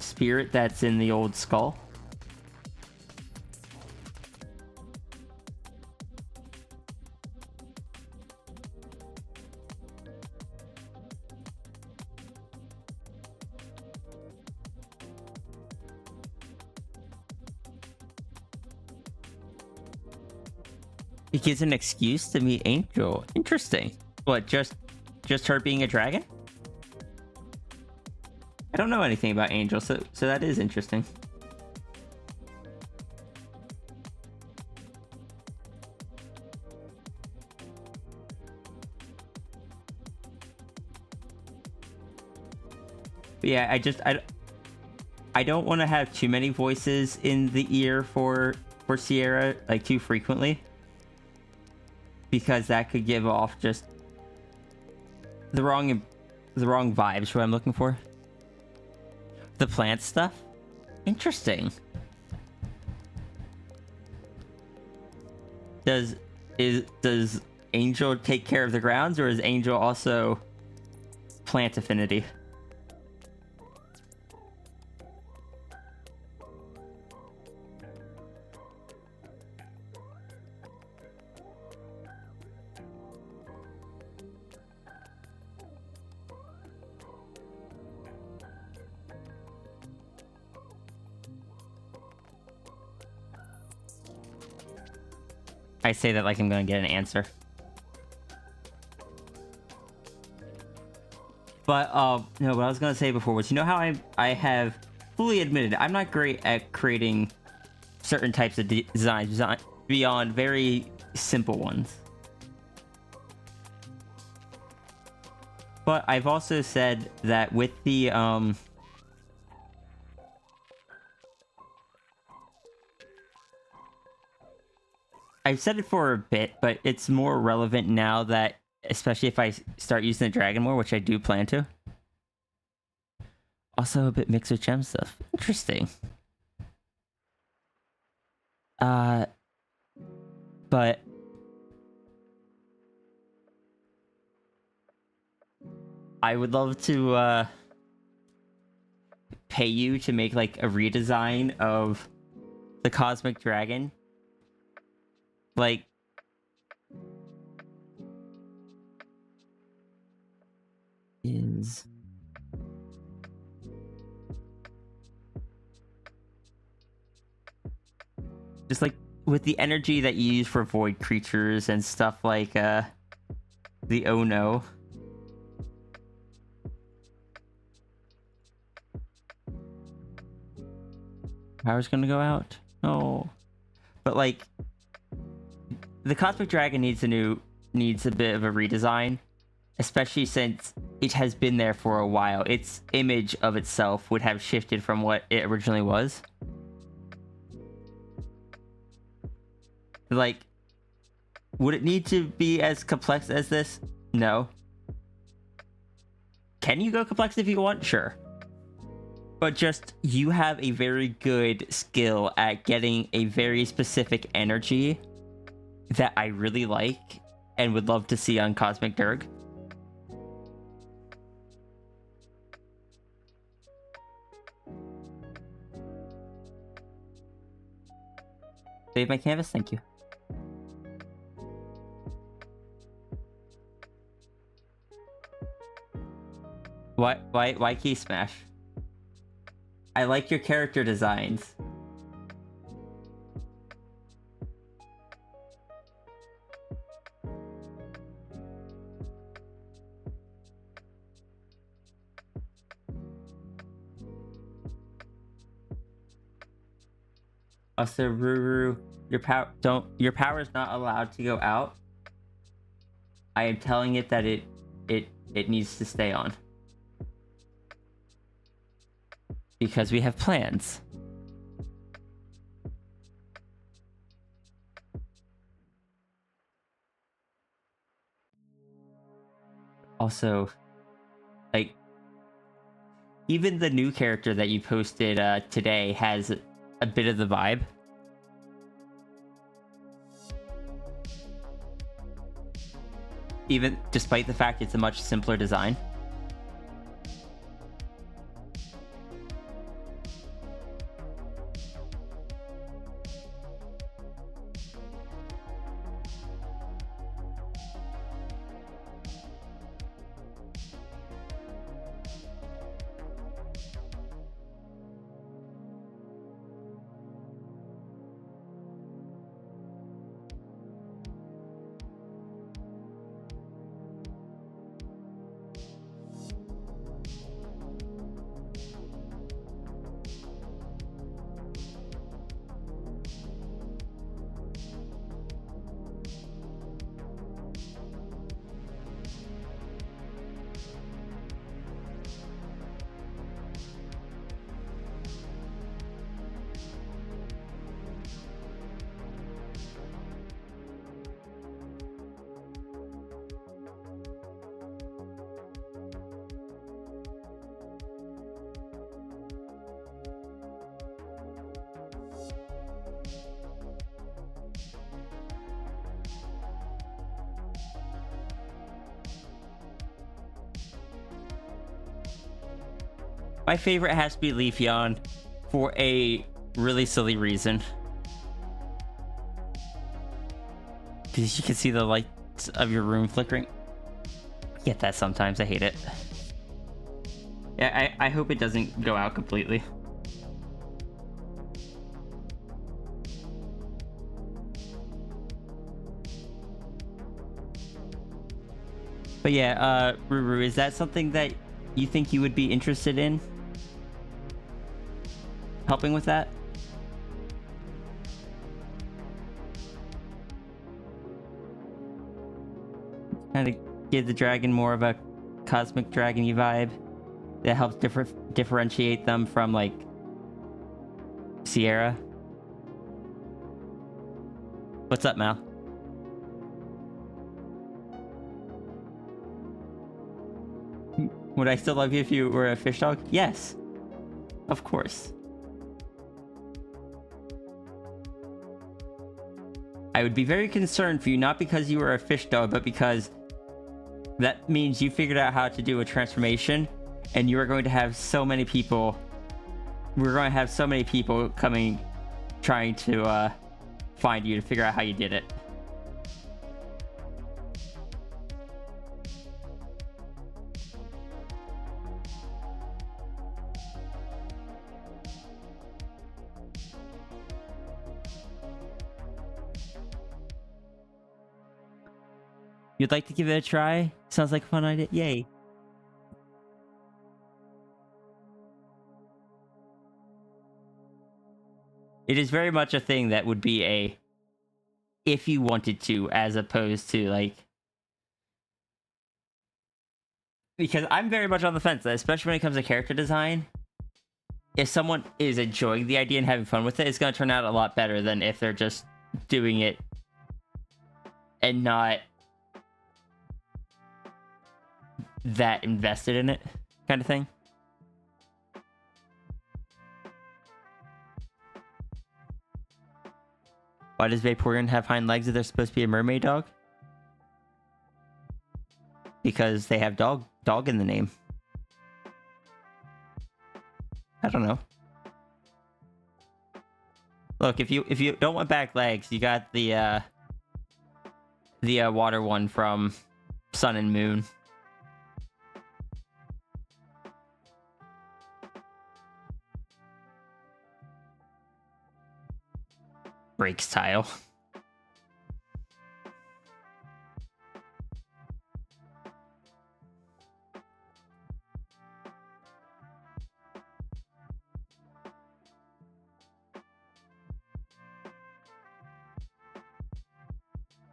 spirit that's in the old skull. It gives an excuse to meet Angel. Interesting. What, just her being a dragon? I don't know anything about Angel, so that is interesting. But yeah, I don't want to have too many voices in the ear for Sierra, like, too frequently, because that could give off just the wrong vibes. What I'm looking for. The plant stuff? Interesting. Does Angel take care of the grounds, or is Angel also plant affinity? I say that like I'm gonna get an answer. But no, what I was gonna say before was, you know how I have fully admitted I'm not great at creating certain types of designs beyond very simple ones. But I've also said that with the I've said it for a bit, but it's more relevant now, that especially if I start using the dragon more, which I do plan to. Also a bit mixed with gem stuff. Interesting. But I would love to pay you to make like a redesign of the Cosmic Dragon. Like, is just like with the energy that you use for void creatures and stuff, like the Oh No. Power's gonna go out. Oh, but like the Cosmic Dragon needs a bit of a redesign, especially since it has been there for a while. Its image of itself would have shifted from what it originally was. Like, would it need to be as complex as this? No. Can you go complex if you want? Sure. But just, you have a very good skill at getting a very specific energy that I really like and would love to see on Cosmic Durg. Save my canvas, thank you. Why key smash? I like your character designs. Also, Ruru, your power is not allowed to go out. I am telling it that it needs to stay on. Because we have plans. Also, like, even the new character that you posted today has a bit of the vibe. Even despite the fact it's a much simpler design. My favorite has to be Leafeon for a really silly reason. Because you can see the lights of your room flickering. I get that sometimes. I hate it. Yeah, I hope it doesn't go out completely. But yeah, Ruru, is that something that you think you would be interested in? Helping with that? Kind of give the dragon more of a cosmic dragon-y vibe that helps differentiate them from, like, Sierra. What's up, Mal? Would I still love you if you were a fish dog? Yes. Of course. I would be very concerned for you, not because you were a fish dog, but because that means you figured out how to do a transformation, and you are going to have so many people... We're going to have so many people coming, trying to find you to figure out how you did it. You'd like to give it a try? Sounds like a fun idea. Yay. It is very much a thing that would be a if you wanted to, as opposed to, like... Because I'm very much on the fence, especially when it comes to character design. If someone is enjoying the idea and having fun with it, it's going to turn out a lot better than if they're just doing it and not that invested in it, kind of thing. Why does Vaporeon have hind legs if they're supposed to be a mermaid dog? Because they have dog in the name. I don't know. Look, if you don't want back legs, you got the water one from Sun and Moon. Breaks tile.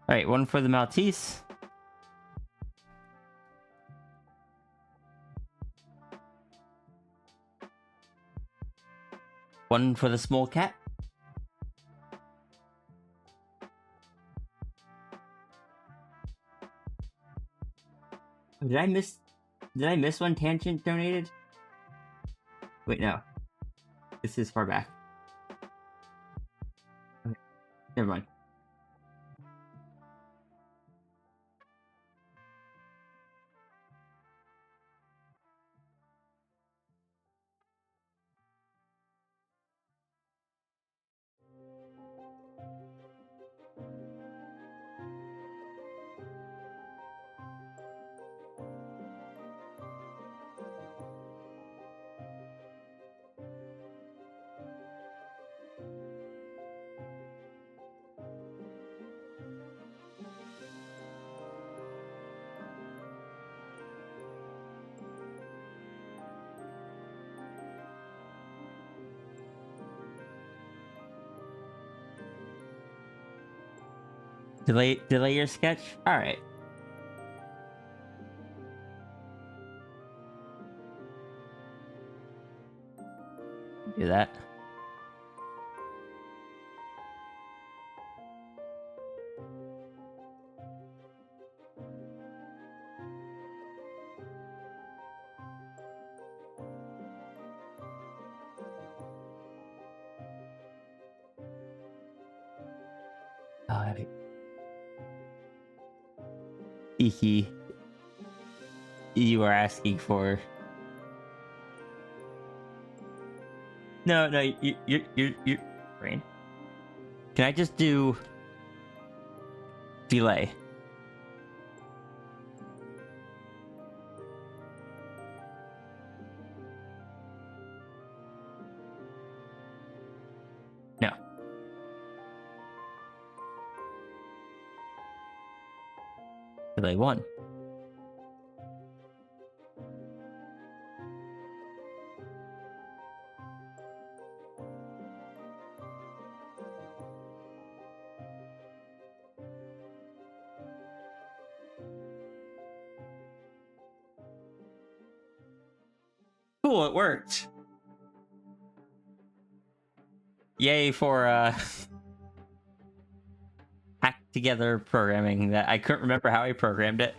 All right, one for the Maltese. One for the small cat. Did I miss one tangent donated? Wait, no. This is far back. Okay. Never mind. Delay your sketch? Alright. Do that. Alright. Iki. You are asking for No, no, you're brain. Can I just do delay? No. Delay 1. Cool, it worked. Yay for hacked together programming that I couldn't remember how I programmed it.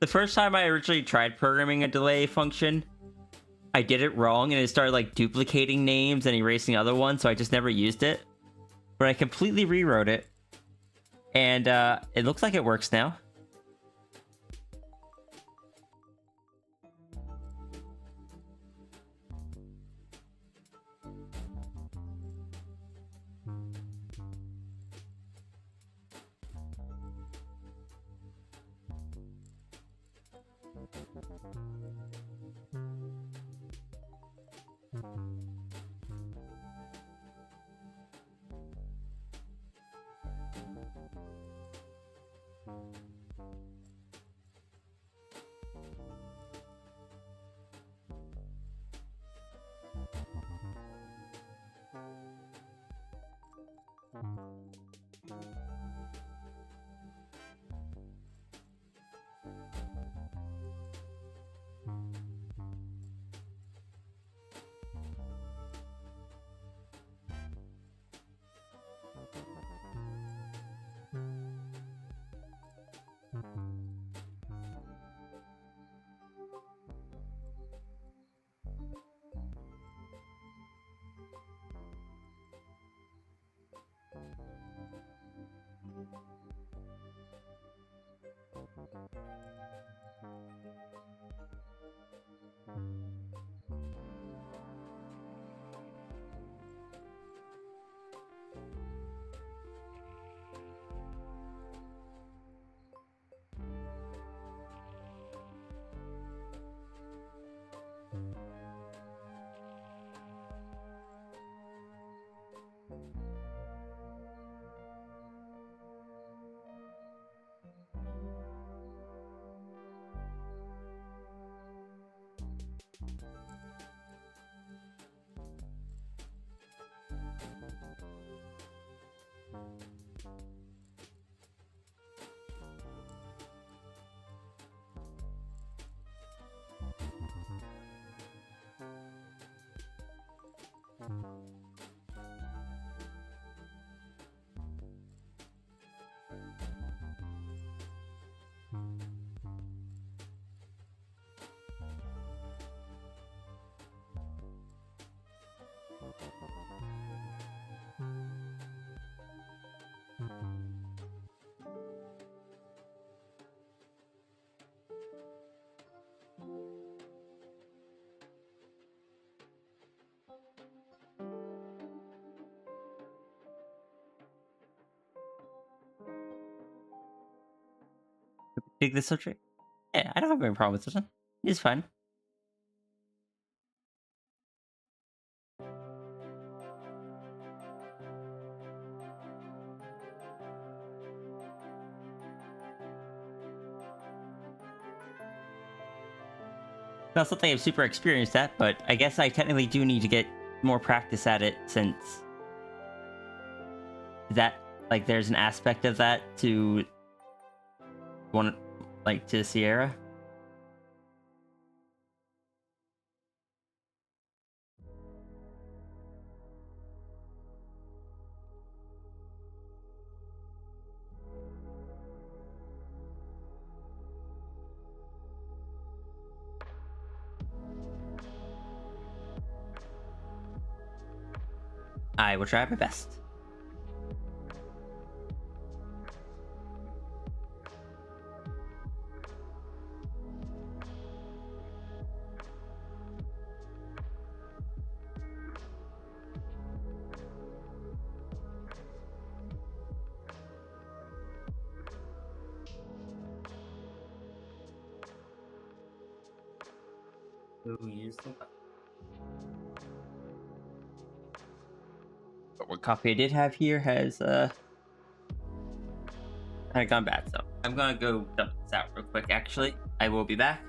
The first time I originally tried programming a delay function, I did it wrong and it started like duplicating names and erasing other ones, so I just never used it. But I completely rewrote it, and it looks like it works now. Take this subject? Yeah, I don't have any problem with this one. It's fine. Not something I'm super experienced at, but I guess I technically do need to get more practice at it, since that, like, there's an aspect of that to one, like, to Sierra. I will try my best. Who used the button? But what copy I did have here has kind of gone bad, so I'm gonna go dump this out real quick. Actually, I will be back.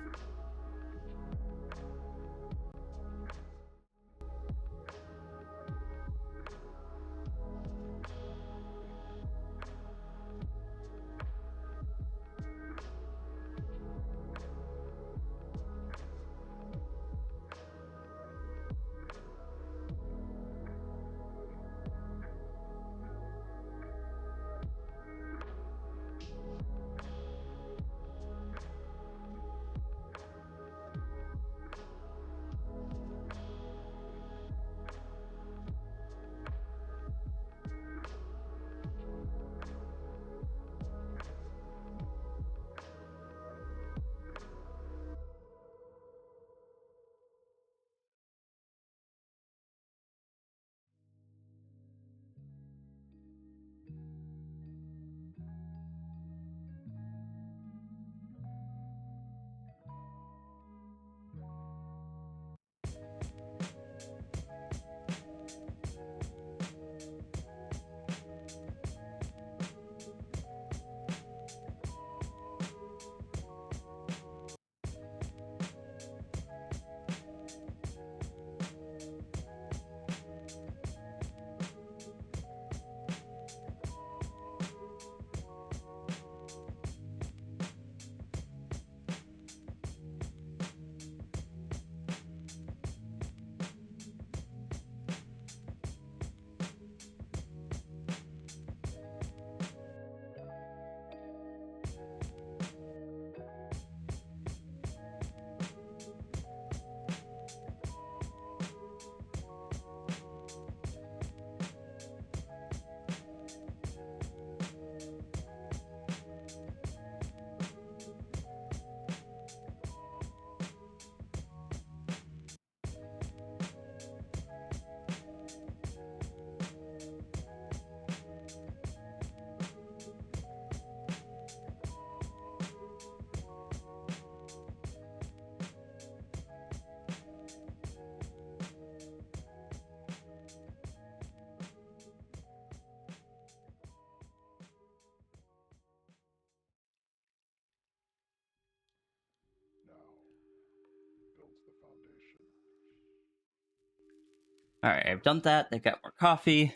All right, I've done that. They've got more coffee.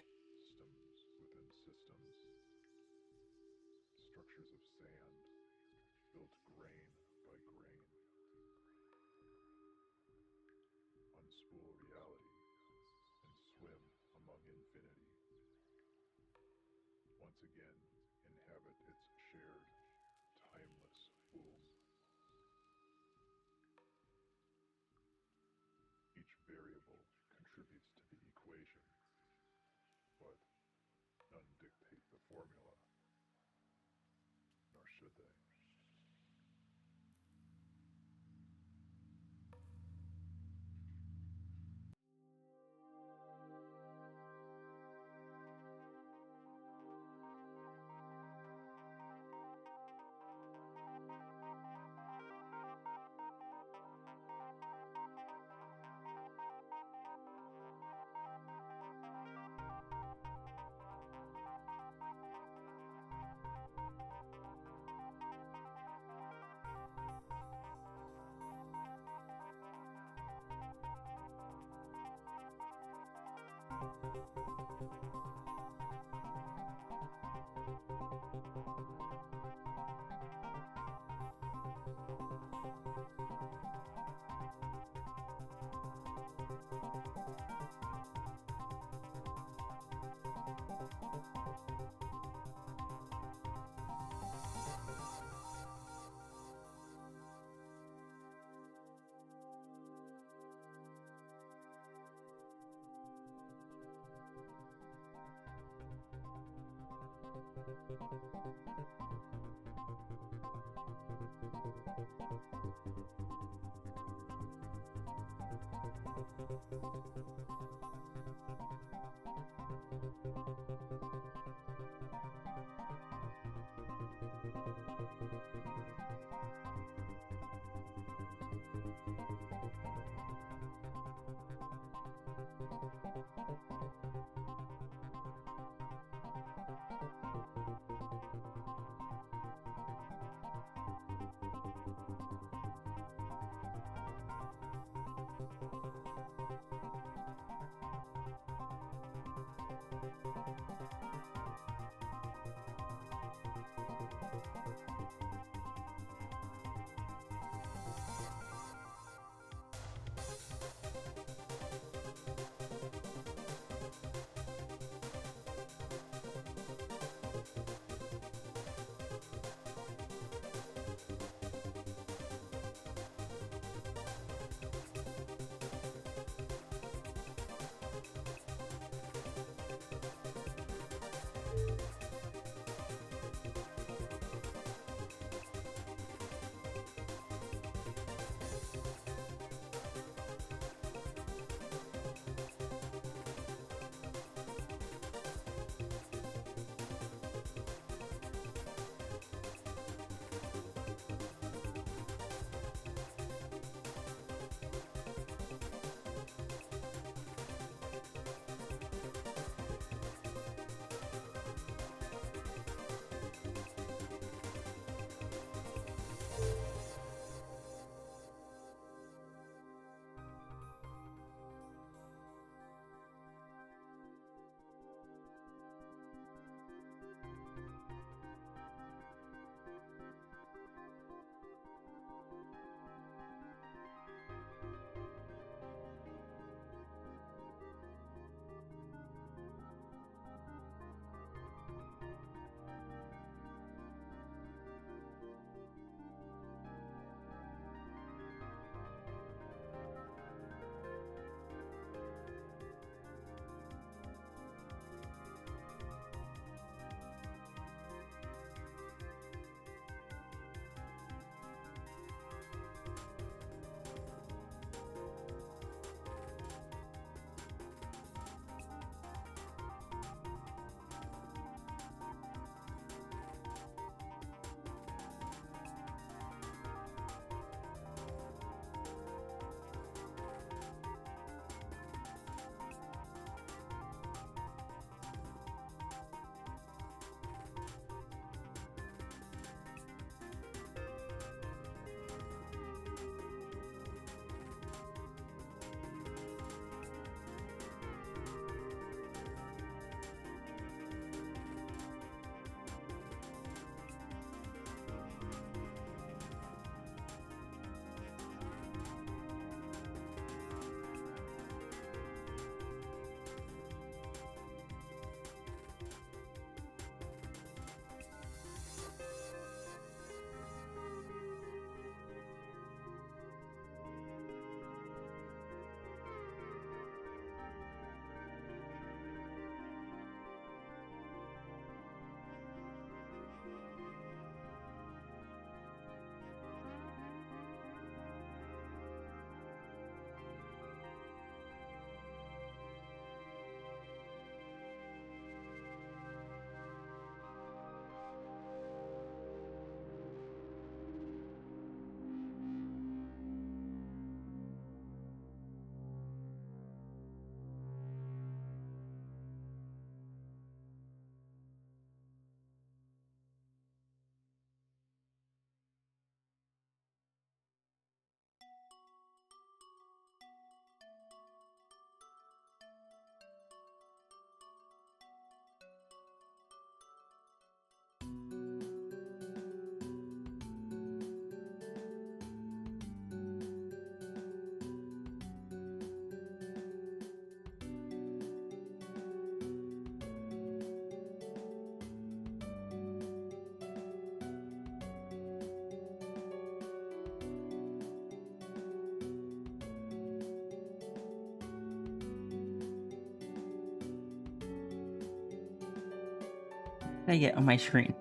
What did I get on my screen?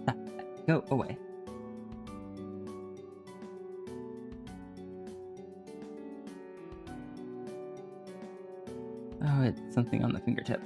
Stop that. Go away. Oh, it's something on the fingertip.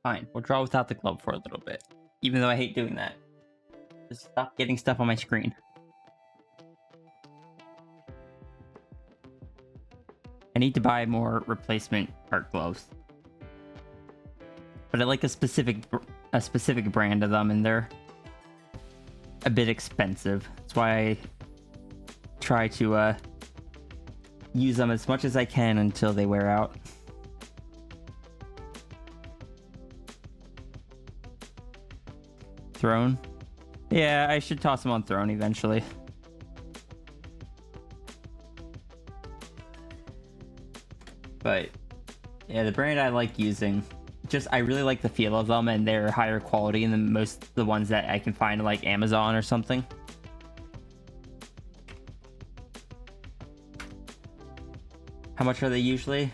Fine, we'll draw without the glove for a little bit. Even though I hate doing that. Just stop getting stuff on my screen. I need to buy more replacement art gloves. But I like a specific brand of them, and they're a bit expensive. That's why I try to use them as much as I can until they wear out. Throne? Yeah, I should toss them on Throne eventually. But yeah, the brand I like using, I really like the feel of them, and they're higher quality than most the ones that I can find like Amazon or something. How much are they usually?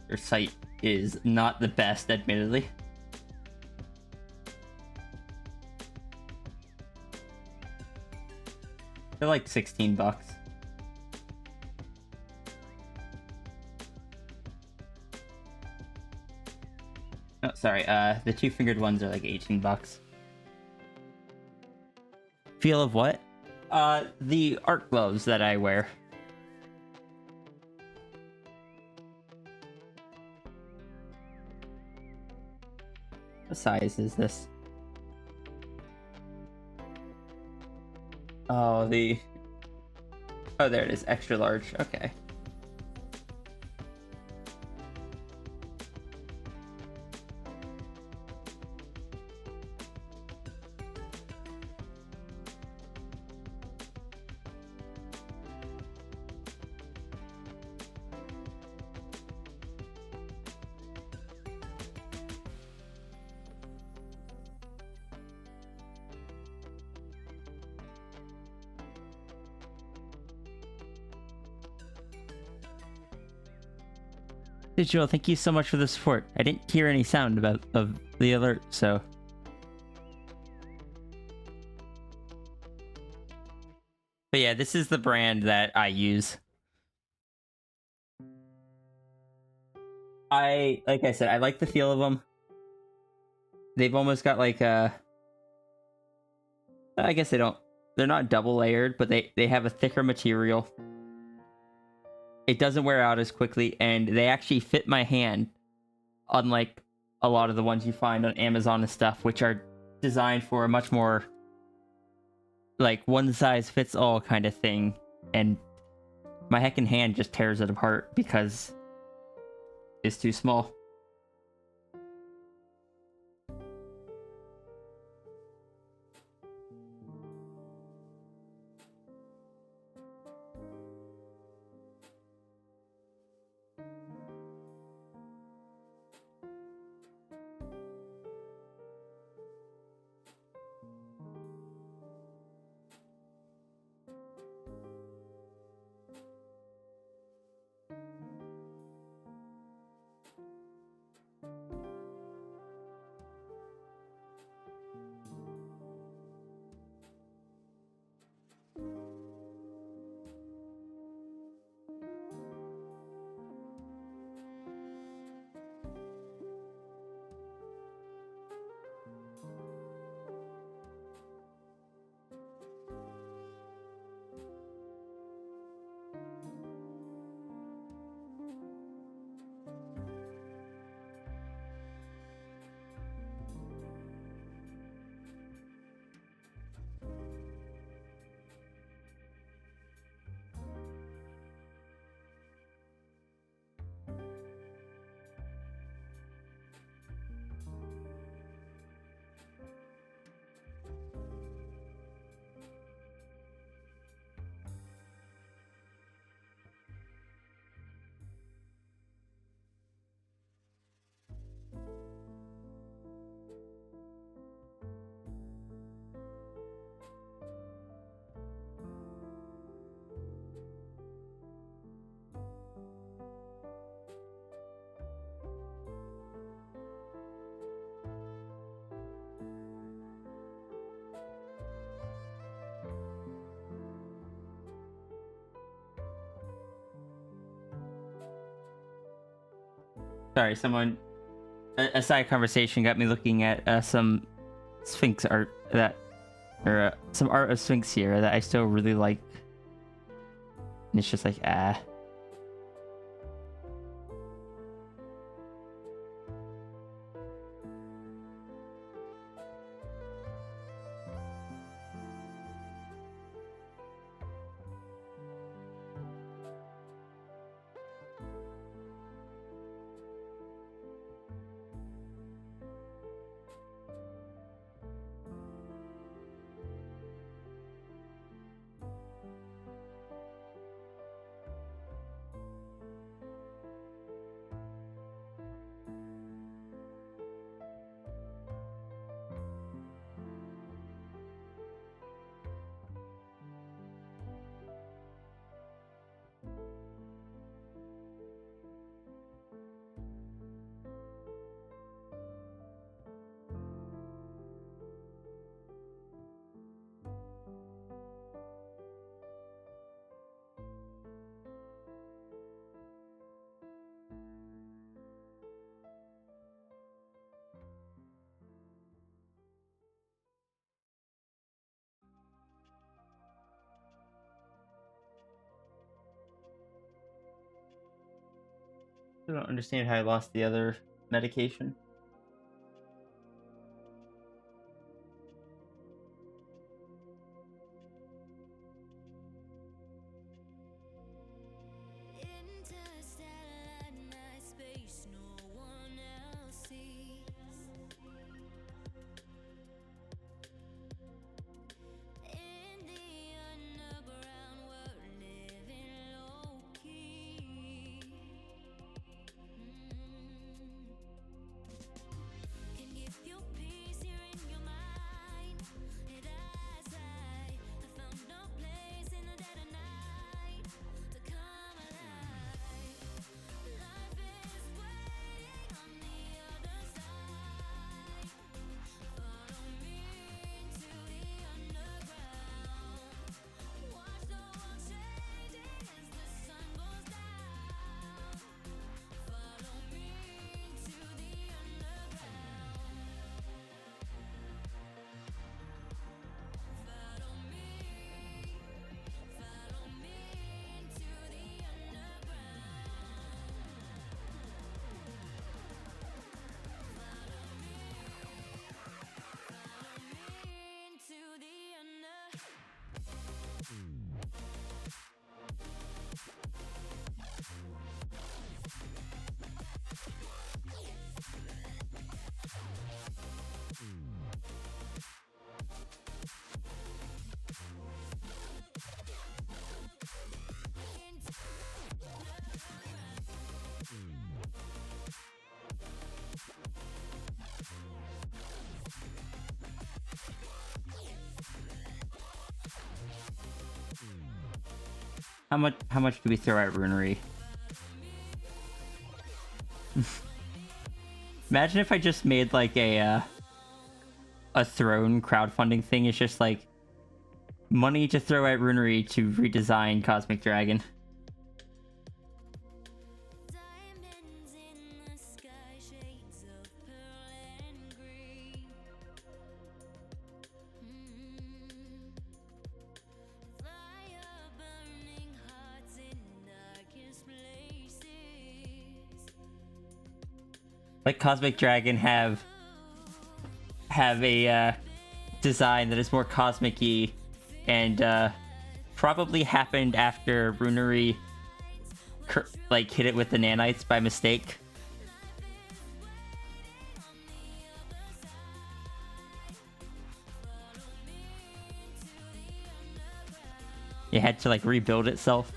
Their site is not the best, admittedly. They're like 16 bucks. Oh, sorry, the two-fingered ones are like 18 bucks. Feel of what? The art gloves that I wear. What size is this? Oh, oh, there it is, extra large. Okay. Digital, thank you so much for the support. I didn't hear any sound of the alert, so But yeah, this is the brand that I use. Like I said, I like the feel of them. They've almost got like a, I guess they're not double layered, but they have a thicker material. It doesn't wear out as quickly, and they actually fit my hand, unlike a lot of the ones you find on Amazon and stuff, which are designed for a much more like one size fits all kind of thing. And my heckin' hand just tears it apart because it's too small. Sorry, someone. A side conversation got me looking at some Sphinx art or some art of Sphinx here that I still really like. And it's just like, ah. I don't understand how I lost the other medication. How much do we throw at Runery? Imagine if I just made like a throne crowdfunding thing. It's just like money to throw at Runery to redesign Cosmic Dragon. Like Cosmic Dragon have a design that is more cosmic-y and probably happened after Runery like hit it with the nanites by mistake. It had to like rebuild itself.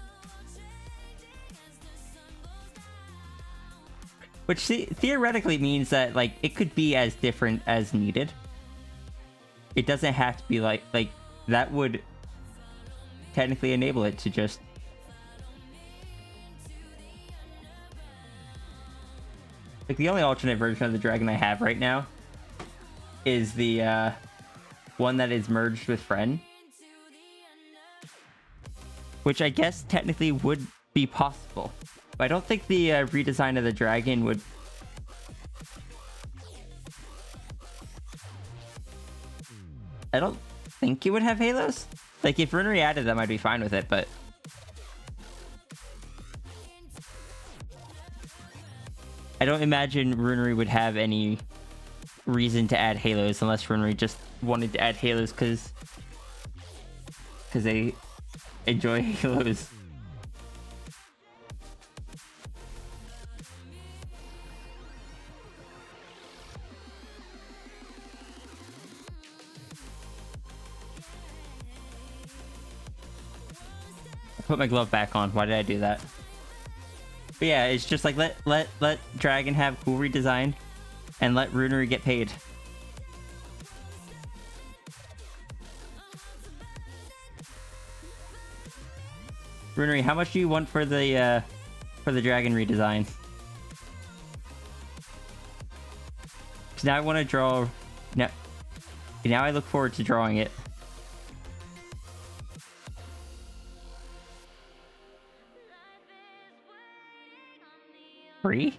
Which theoretically means that like it could be as different as needed. It doesn't have to be like that would technically enable it to just like the only alternate version of the dragon I have right now is the one that is merged with Friend, which I guess technically would be possible. But I don't think the redesign of the dragon would... I don't think it would have halos. Like, if Runery added them, I'd be fine with it, but... I don't imagine Runery would have any reason to add halos unless Runery just wanted to add halos because they enjoy halos. Put my glove back on. Why did I do that? But yeah, it's just like let Dragon have cool redesign and let Runery get paid. Runery, how much do you want for the Dragon redesign? Cause now I want to draw. Now I look forward to drawing it. Free?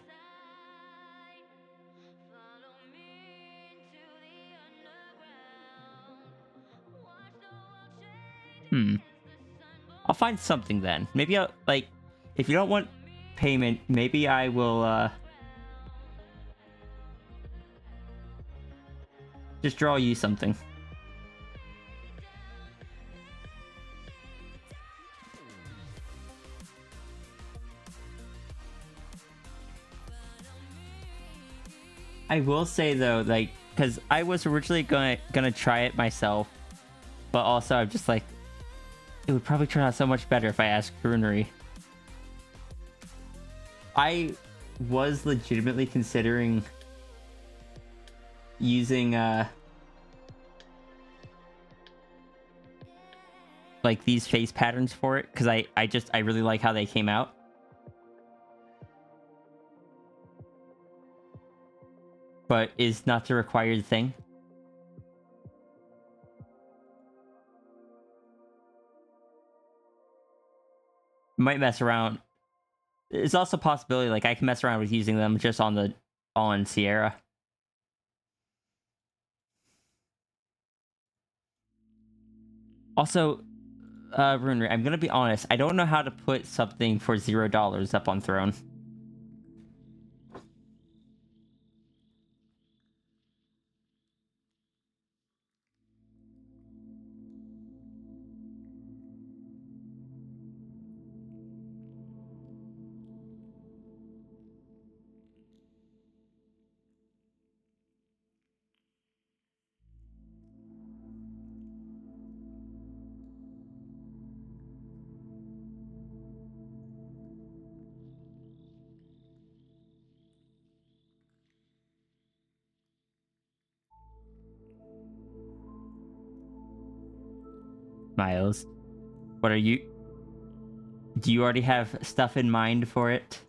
I'll find something then. Maybe I'll, like, if you don't want payment, maybe I will, just draw you something. I will say though, like, because I was originally gonna try it myself, but also I'm just like, it would probably turn out so much better if I asked Runery. I was legitimately considering using like these face patterns for it because I really like how they came out. But is not the required thing. Might mess around. It's also a possibility like I can mess around with using them just on Sierra. Also, Runery, I'm gonna be honest. I don't know how to put something for $0 up on Throne. Miles, what are you? Do you already have stuff in mind for it?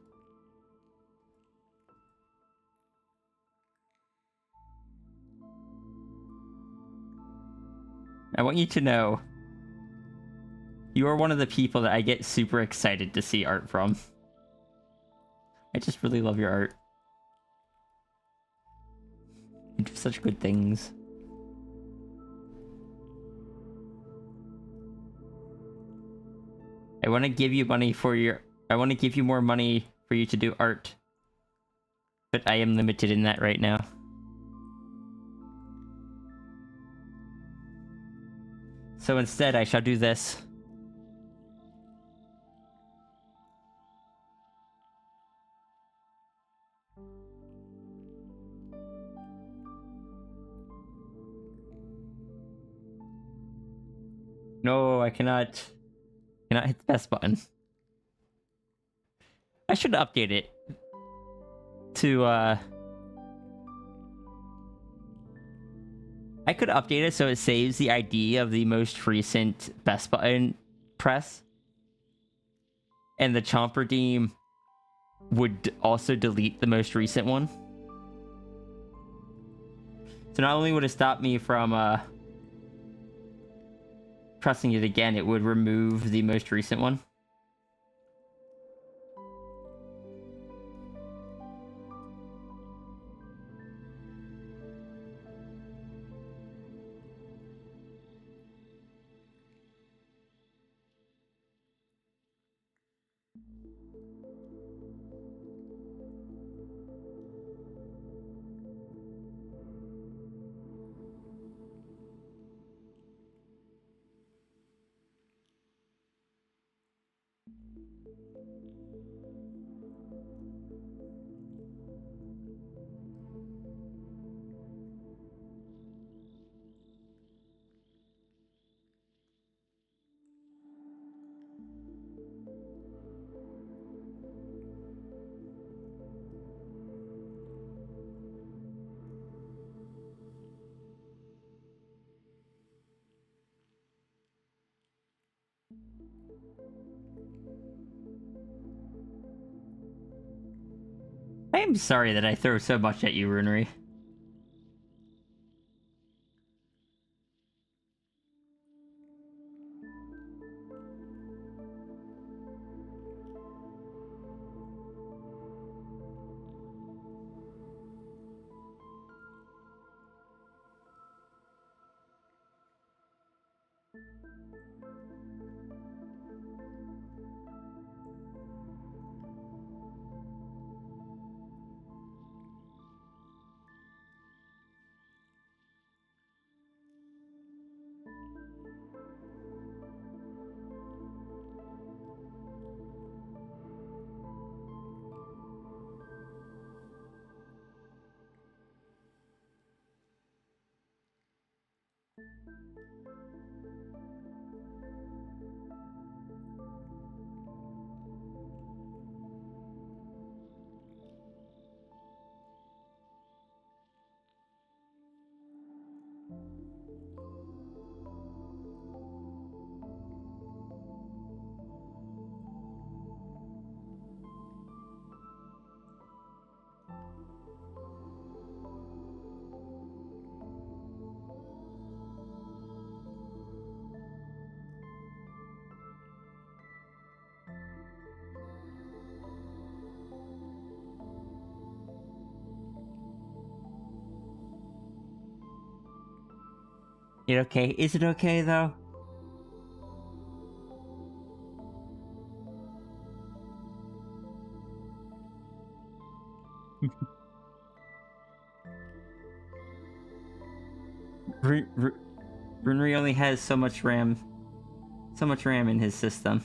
I want you to know, you are one of the people that I get super excited to see art from. I just really love your art. You do such good things. I want to give you money for your... I want to give you more money for you to do art. But I am limited in that right now. So instead, I shall do this. No, I cannot hit the best button. I should update it to, I could update it so it saves the ID of the most recent best button press. And the Chomp Redeem would also delete the most recent one. So not only would it stop me from, pressing it again, it would remove the most recent one. I am sorry that I throw so much at you, Runery. It okay? Is it okay, though? Runery only has so much RAM. So much RAM in his system.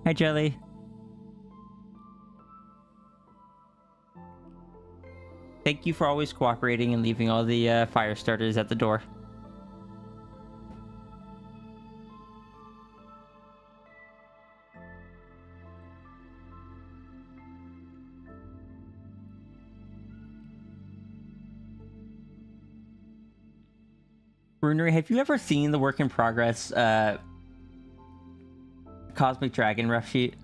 Hi, Jelly. Thank you for always cooperating and leaving all the fire starters at the door. Runery, have you ever seen the work in progress Cosmic Dragon rough sheet?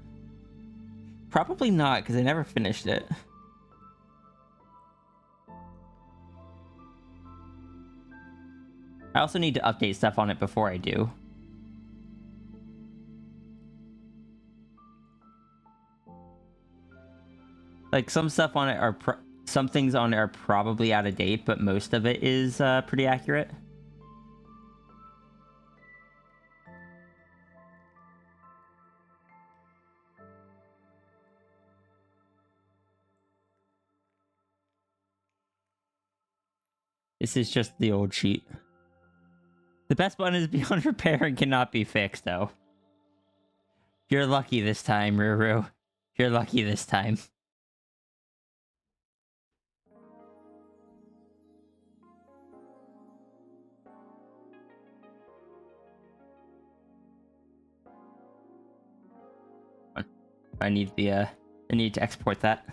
Probably not, because I never finished it. I also need to update stuff on it before I do. Like, some stuff on it are some things on it are probably out of date, but most of it is pretty accurate. This is just the old sheet. The best button is beyond repair and cannot be fixed, though. You're lucky this time, Ruru. You're lucky this time. I need to export that.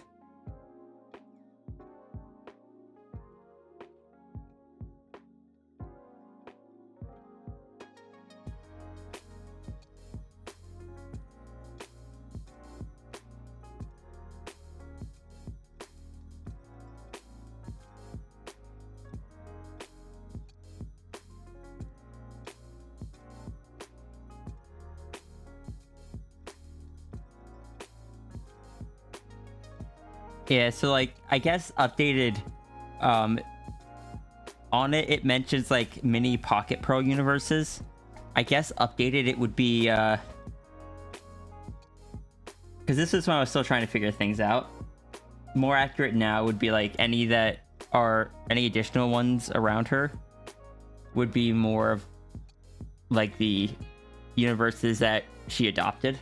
Yeah, so like I guess updated on it, it mentions like mini Pocket Pro universes. I guess updated it would be because this is when I was still trying to figure things out. More accurate now would be like any additional ones around her would be more of like the universes that she adopted.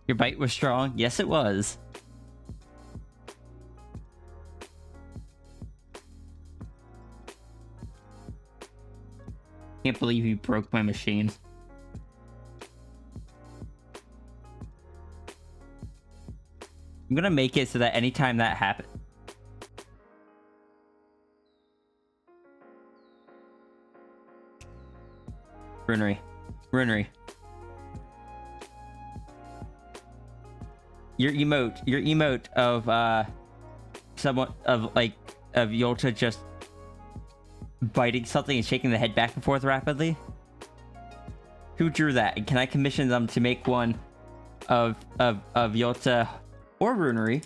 Your bite was strong? Yes, it was. Can't believe you broke my machine. I'm gonna make it so that anytime that happens... Runery. Runery. Your emote of someone of Yolta just biting something and shaking the head back and forth rapidly. Who drew that? And can I commission them to make one of Yolta or Runery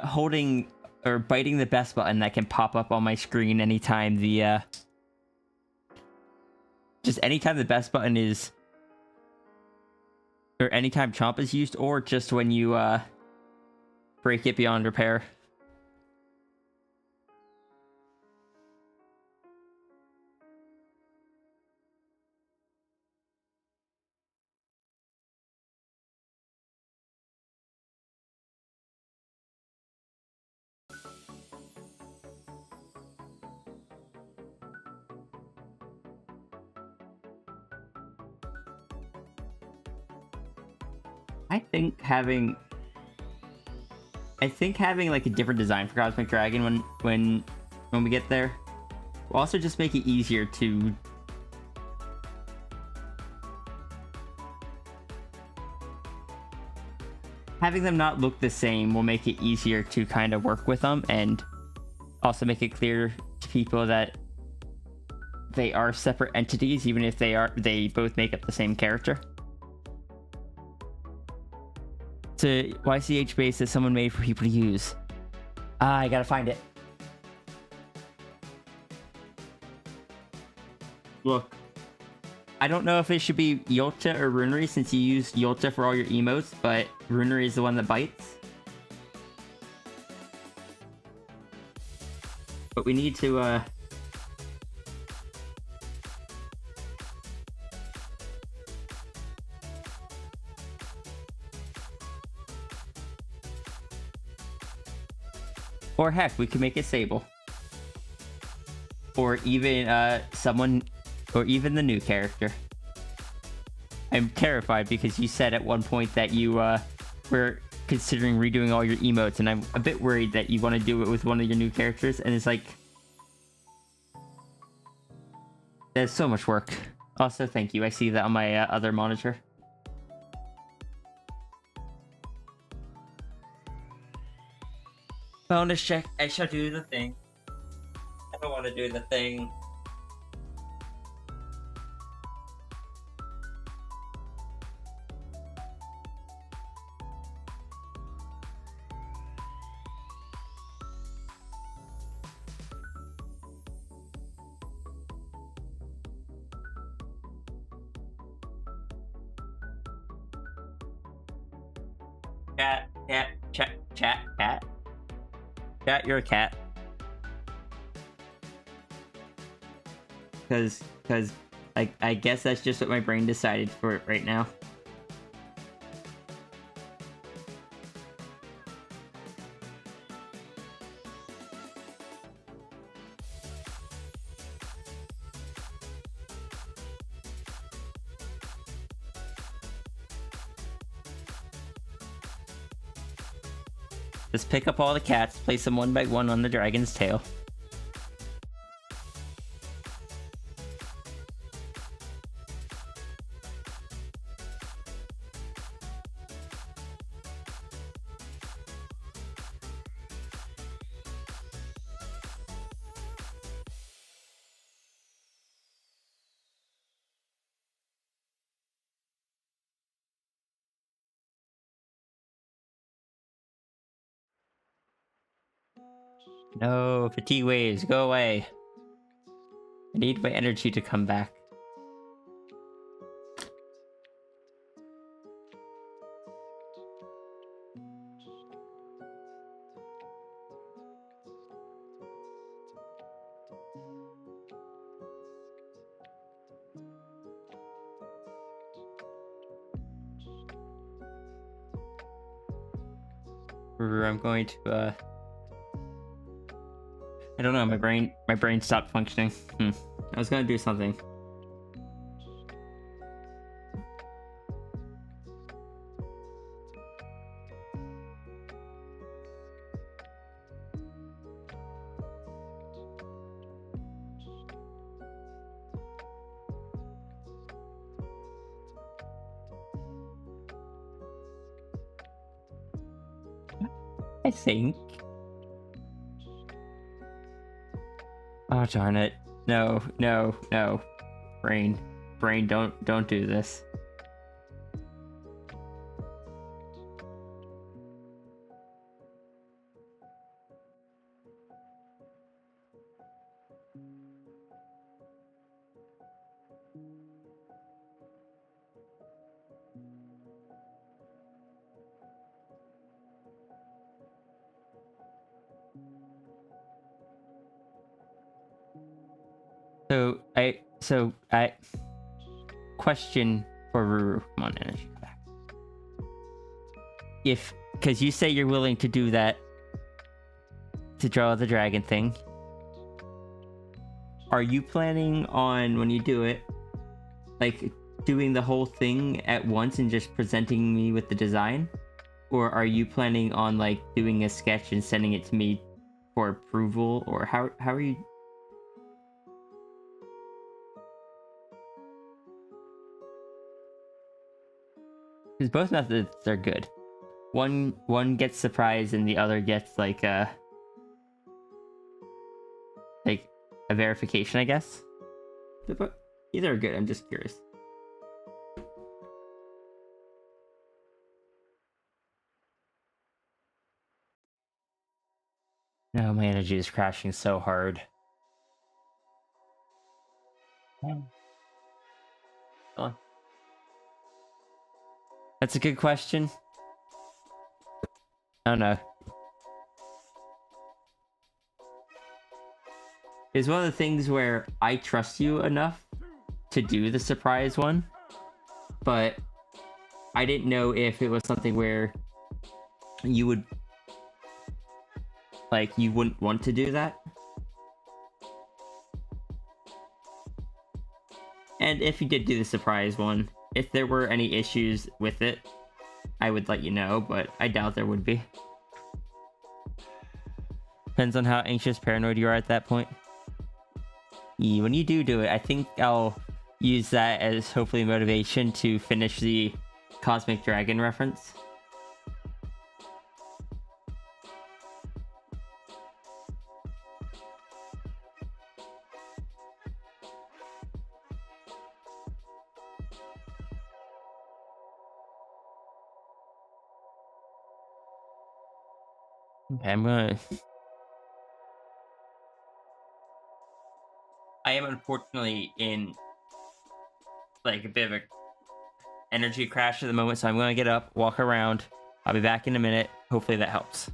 holding or biting the best button that can pop up on my screen anytime the just anytime the best button is, or anytime chomp is used, or just when you break it beyond repair. I think having like a different design for Cosmic Dragon when we get there will also just make it easier to having them not look the same will make it easier to kind of work with them, and also make it clear to people that they are separate entities, even if they both make up the same character. To YCH base that someone made for people to use. I gotta find it. Look. I don't know if it should be Yolta or Runery since you use Yolta for all your emotes, but Runery is the one that bites. But we need to, or heck, we could make it Sable. Or even, someone... Or even the new character. I'm terrified because you said at one point that you, were considering redoing all your emotes, and I'm a bit worried that you want to do it with one of your new characters, and it's like... There's so much work. Also, thank you. I see that on my other monitor. Bonus check. I shall do the thing. I don't want to do the thing. Cat. Cat, you're a cat. Cause I guess that's just what my brain decided for it right now. Just pick up all the cats, place them one by one on the dragon's tail. No, fatigue waves, go away. I need my energy to come back. I'm going to, I don't know, my brain stopped functioning. I was gonna do something. I think. Oh, darn it. No. Brain, don't do this. Question for Ruru. Come on, energy back. Because you say you're willing to do that to draw the dragon thing. Are you planning on, when you do it, like doing the whole thing at once and just presenting me with the design? Or are you planning on like doing a sketch and sending it to me for approval? Or how are you? Because both methods are good. One gets surprised and the other gets like a verification, I guess. But either are good. I'm just curious. No, my energy is crashing so hard. That's a good question. I don't know. It's one of the things where I trust you enough to do the surprise one, but I didn't know if it was something where you would, like, you wouldn't want to do that. And if you did do the surprise one, if there were any issues with it, I would let you know, but I doubt there would be. Depends on how anxious, paranoid you are at that point. Yeah, when you do it, I think I'll use that as hopefully motivation to finish the Cosmic Dragon reference. Okay, I am unfortunately in like a bit of a energy crash at the moment, so I'm gonna get up, walk around. I'll be back in a minute. Hopefully that helps.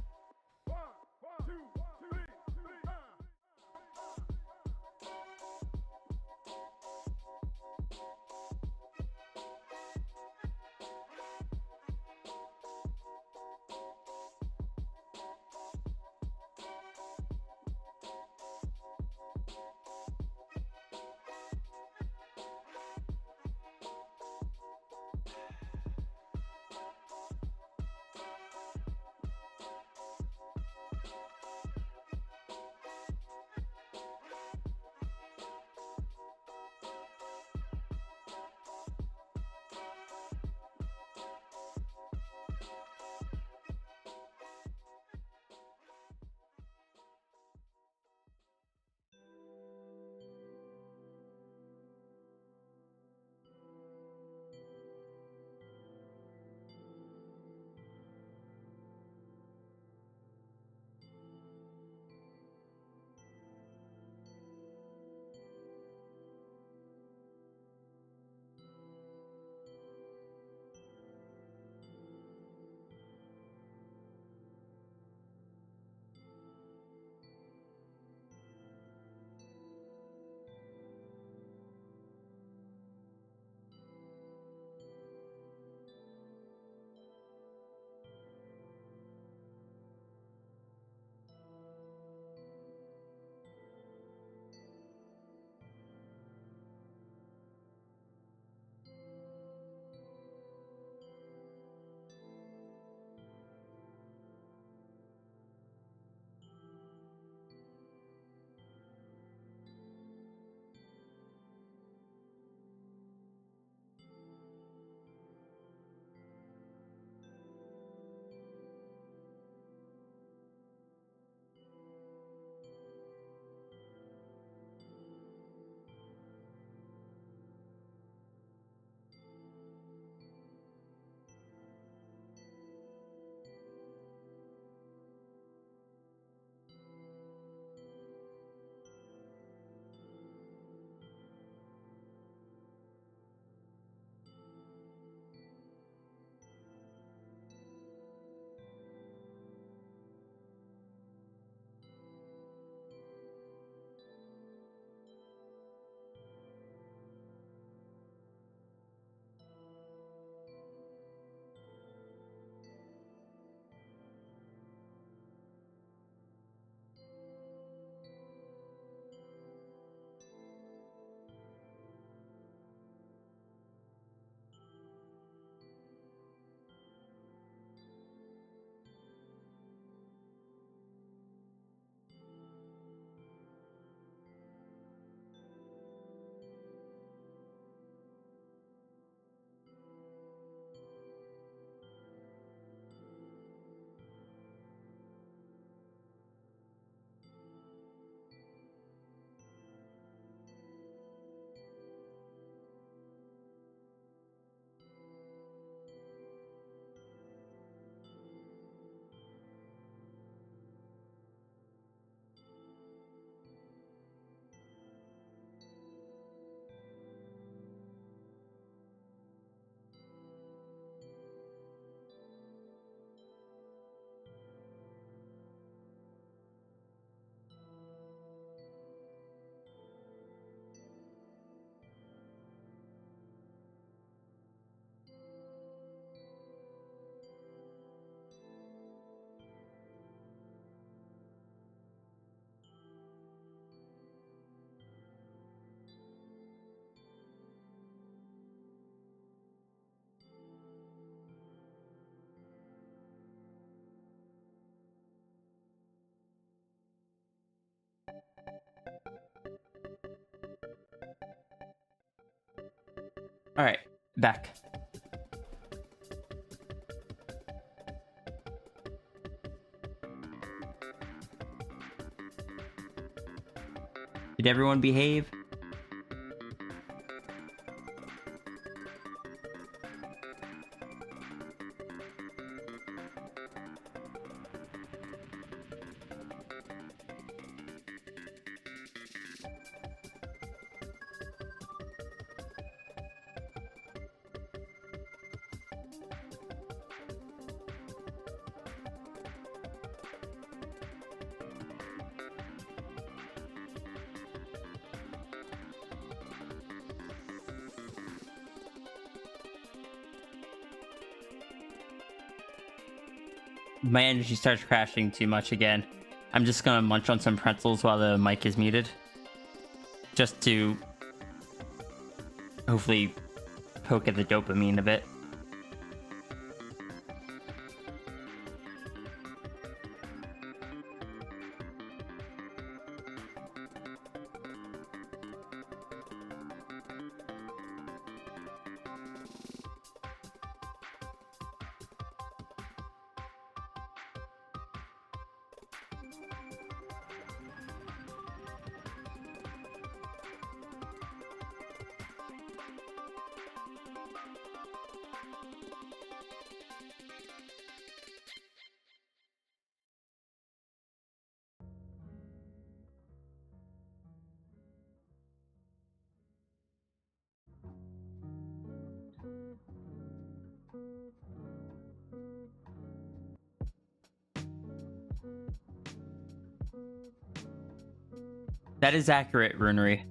Alright, back. Did everyone behave? My energy starts crashing too much again. I'm just gonna munch on some pretzels while the mic is muted. Just to hopefully poke at the dopamine a bit. That is accurate, Runery.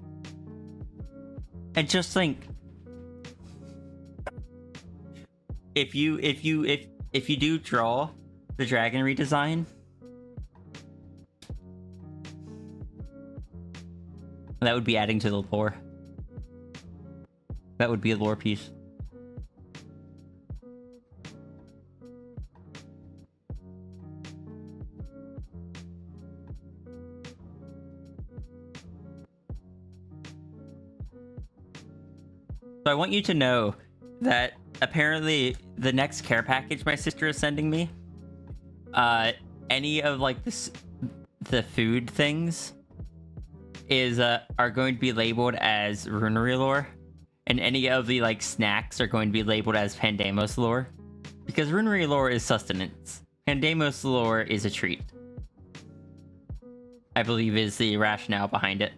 And just think, if you do draw the dragon redesign, that would be adding to the lore. That would be a lore piece. So I want you to know that apparently the next care package my sister is sending me, any of like the food things are going to be labeled as Runery lore, and any of the like snacks are going to be labeled as Pandemos lore, because Runery lore is sustenance. Pandemos lore is a treat. I believe is the rationale behind it.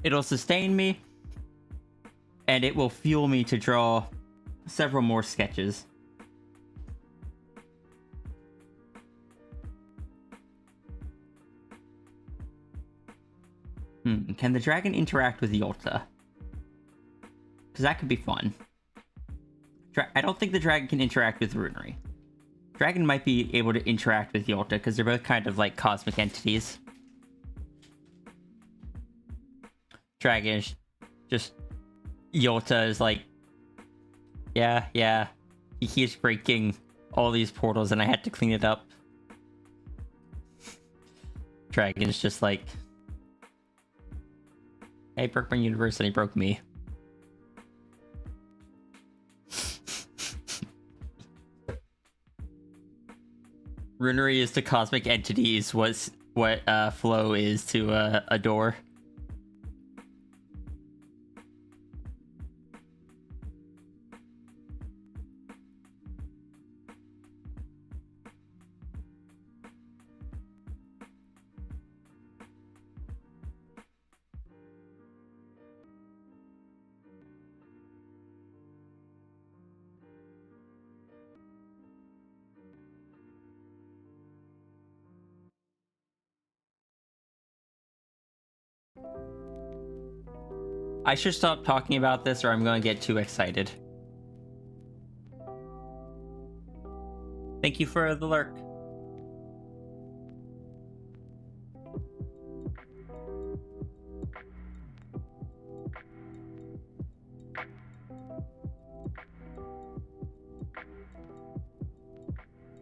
It'll sustain me, and it will fuel me to draw several more sketches. Can the dragon interact with Yolta? Because that could be fun. I don't think the dragon can interact with Runery. Dragon might be able to interact with Yolta, because they're both kind of like cosmic entities. Dragon is just... Yolta is like... Yeah. He keeps breaking all these portals and I had to clean it up. Dragon is just like... I broke my universe and he broke me. Runery is to cosmic entities what Flow is to a door. I should stop talking about this or I'm going to get too excited. Thank you for the lurk.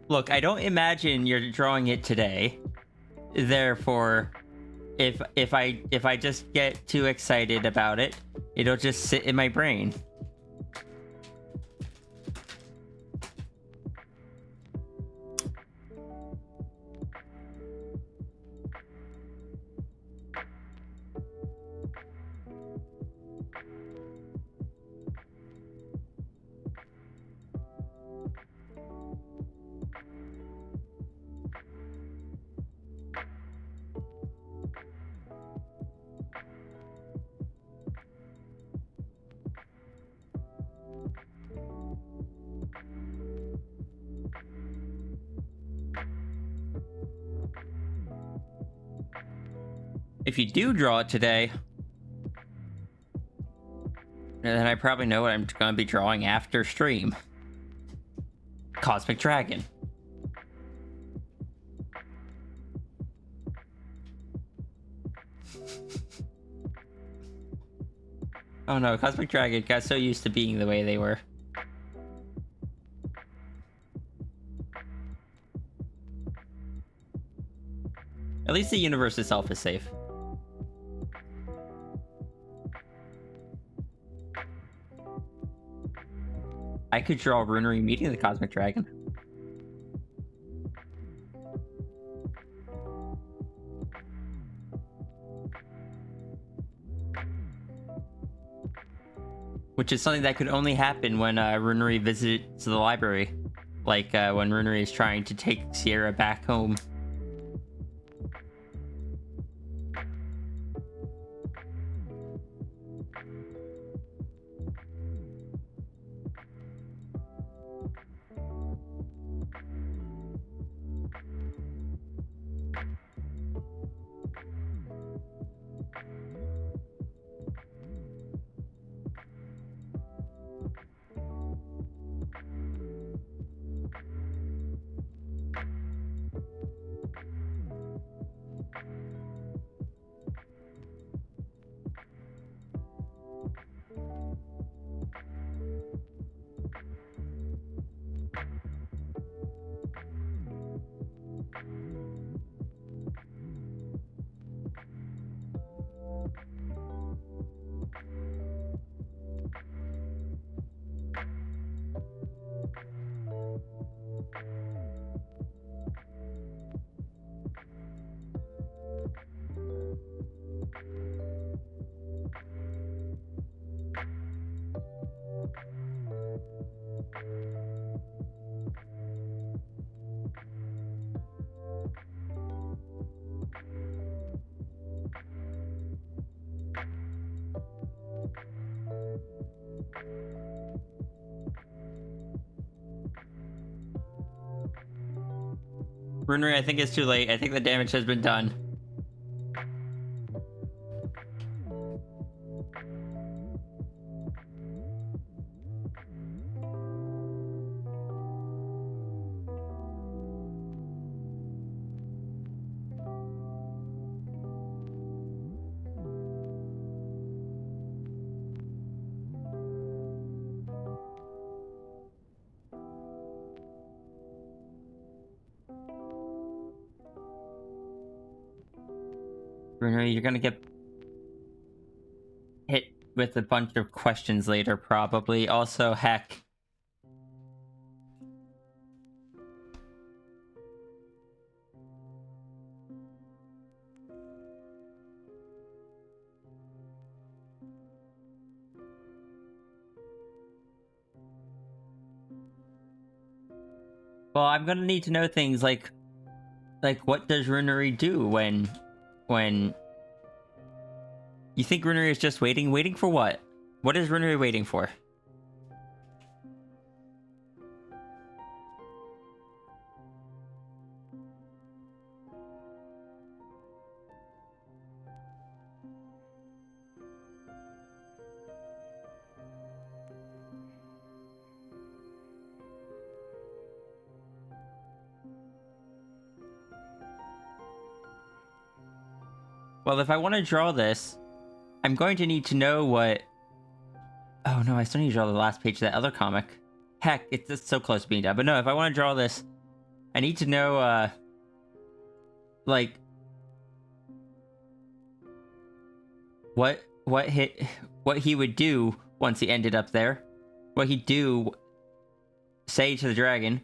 Look, I don't imagine you're drawing it today. Therefore, if I just get too excited about it, it'll just sit in my brain. If you do draw it today, then I probably know what I'm going to be drawing after stream. Cosmic Dragon. Oh no, Cosmic Dragon got so used to being the way they were. At least the universe itself is safe. I could draw Runary meeting the Cosmic Dragon. Which is something that could only happen when Runary visits the library. Like when Runary is trying to take Sierra back home. Runary, I think it's too late. I think the damage has been done. Runary, you're gonna get hit with a bunch of questions later, probably. Also, heck. Well, I'm gonna need to know things like what does Runary do when you think Runary is just waiting? Waiting for what? What is Runary waiting for? Well, if I want to draw this, I'm going to need to know what... Oh no, I still need to draw the last page of that other comic. Heck, it's just so close to being done. But no, if I want to draw this, I need to know, like... What he would do once he ended up there. What he'd do, say to the dragon,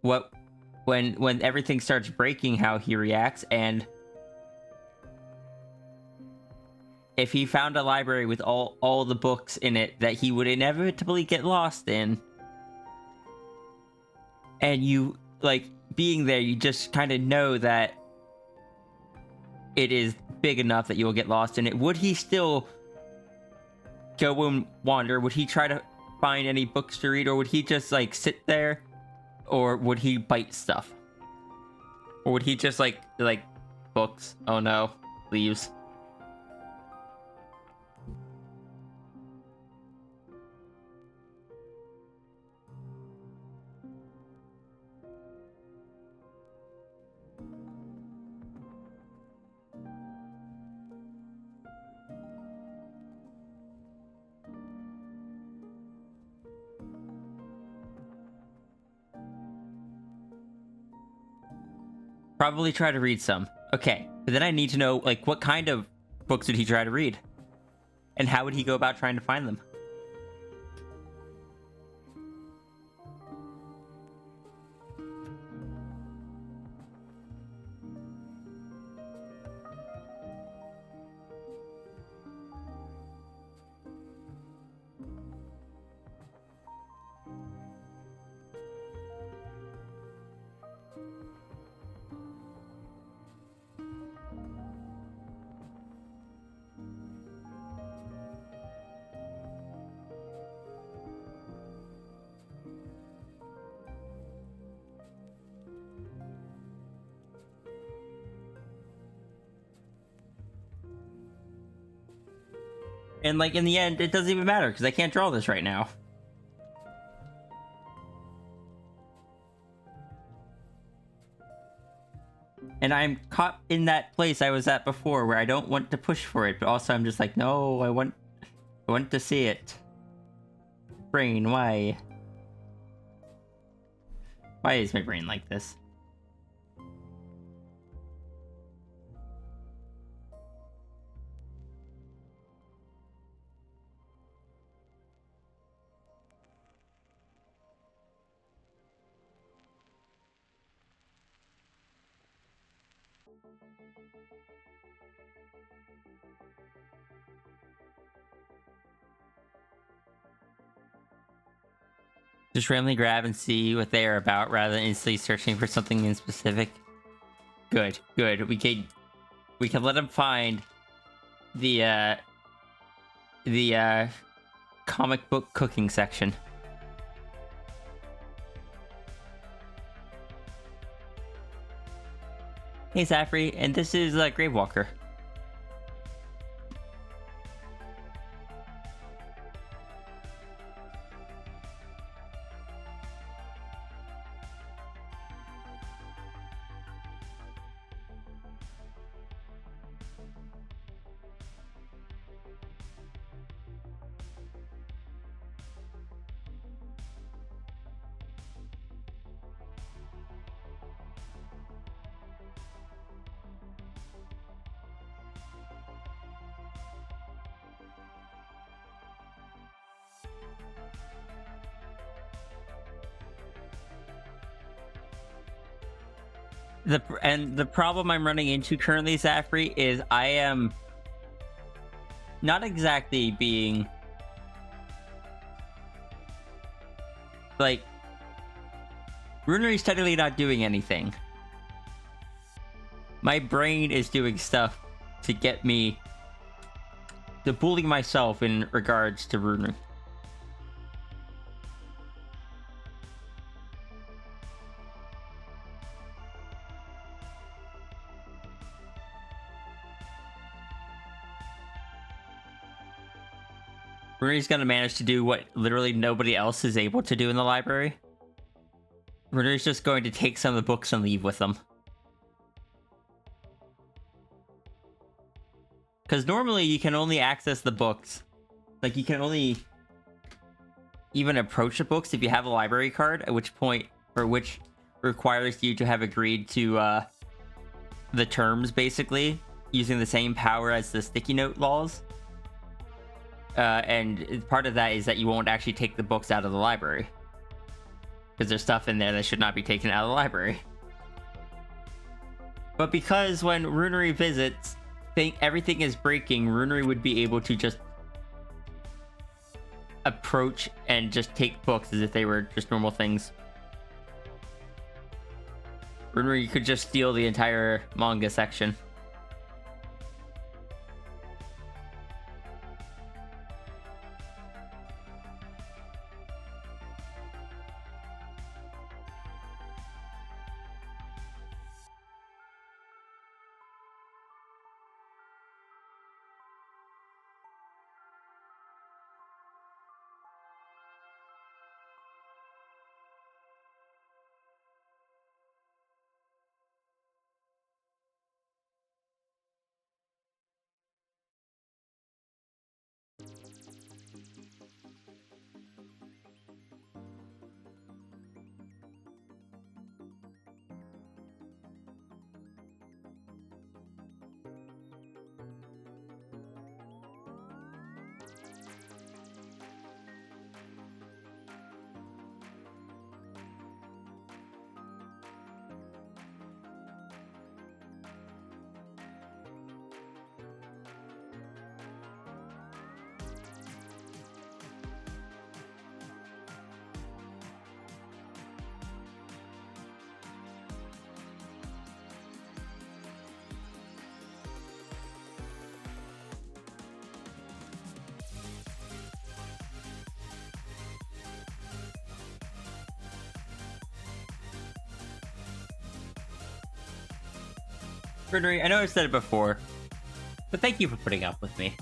when everything starts breaking, how he reacts, and if he found a library with all the books in it that he would inevitably get lost in, and you, like, being there, you just kind of know that it is big enough that you'll get lost in it. Would he still go and wander? Would he try to find any books to read, or would he just, like, sit there? Or would he bite stuff? Or would he just, like, books? Oh no, leaves. Probably try to read some. Okay, but then I need to know, like, what kind of books did he try to read? And how would he go about trying to find them? And, like, in the end, it doesn't even matter, because I can't draw this right now. And I'm caught in that place I was at before, where I don't want to push for it, but also I'm just like, no, I want to see it. Brain, why? Why is my brain like this? Just randomly grab and see what they are about rather than instantly searching for something in specific. Good, good. We can let them find the comic book cooking section. Hey Zafri, and this is Gravewalker. The problem I'm running into currently, Zafri, is I am not exactly being like Runery's technically not doing anything. My brain is doing stuff to get me to bully myself in regards to Runery. Runery's gonna manage to do what literally nobody else is able to do in the library. Runery's just going to take some of the books and leave with them. Because normally you can only access the books. Like, you can only even approach the books if you have a library card, at which point, or which requires you to have agreed to the terms, basically, using the same power as the sticky note laws. And part of that is that you won't actually take the books out of the library. Because there's stuff in there that should not be taken out of the library. But because when Runery visits, everything is breaking, Runery would be able to just approach and just take books as if they were just normal things. Runery could just steal the entire manga section. Runery, I know I've said it before, but thank you for putting up with me.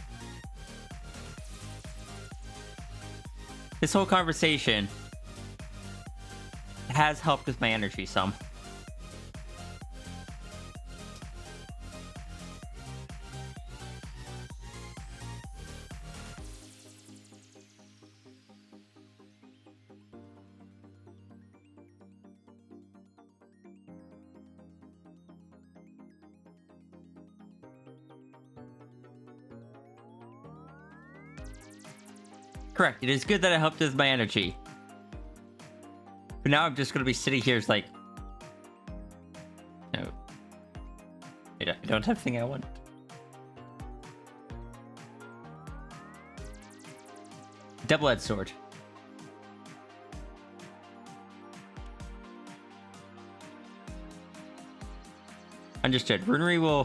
This whole conversation has helped with my energy some. Correct. It is good that it helped with my energy. But now I'm just going to be sitting here as like... No. I don't have the thing I want. Double-edged sword. Understood. Runery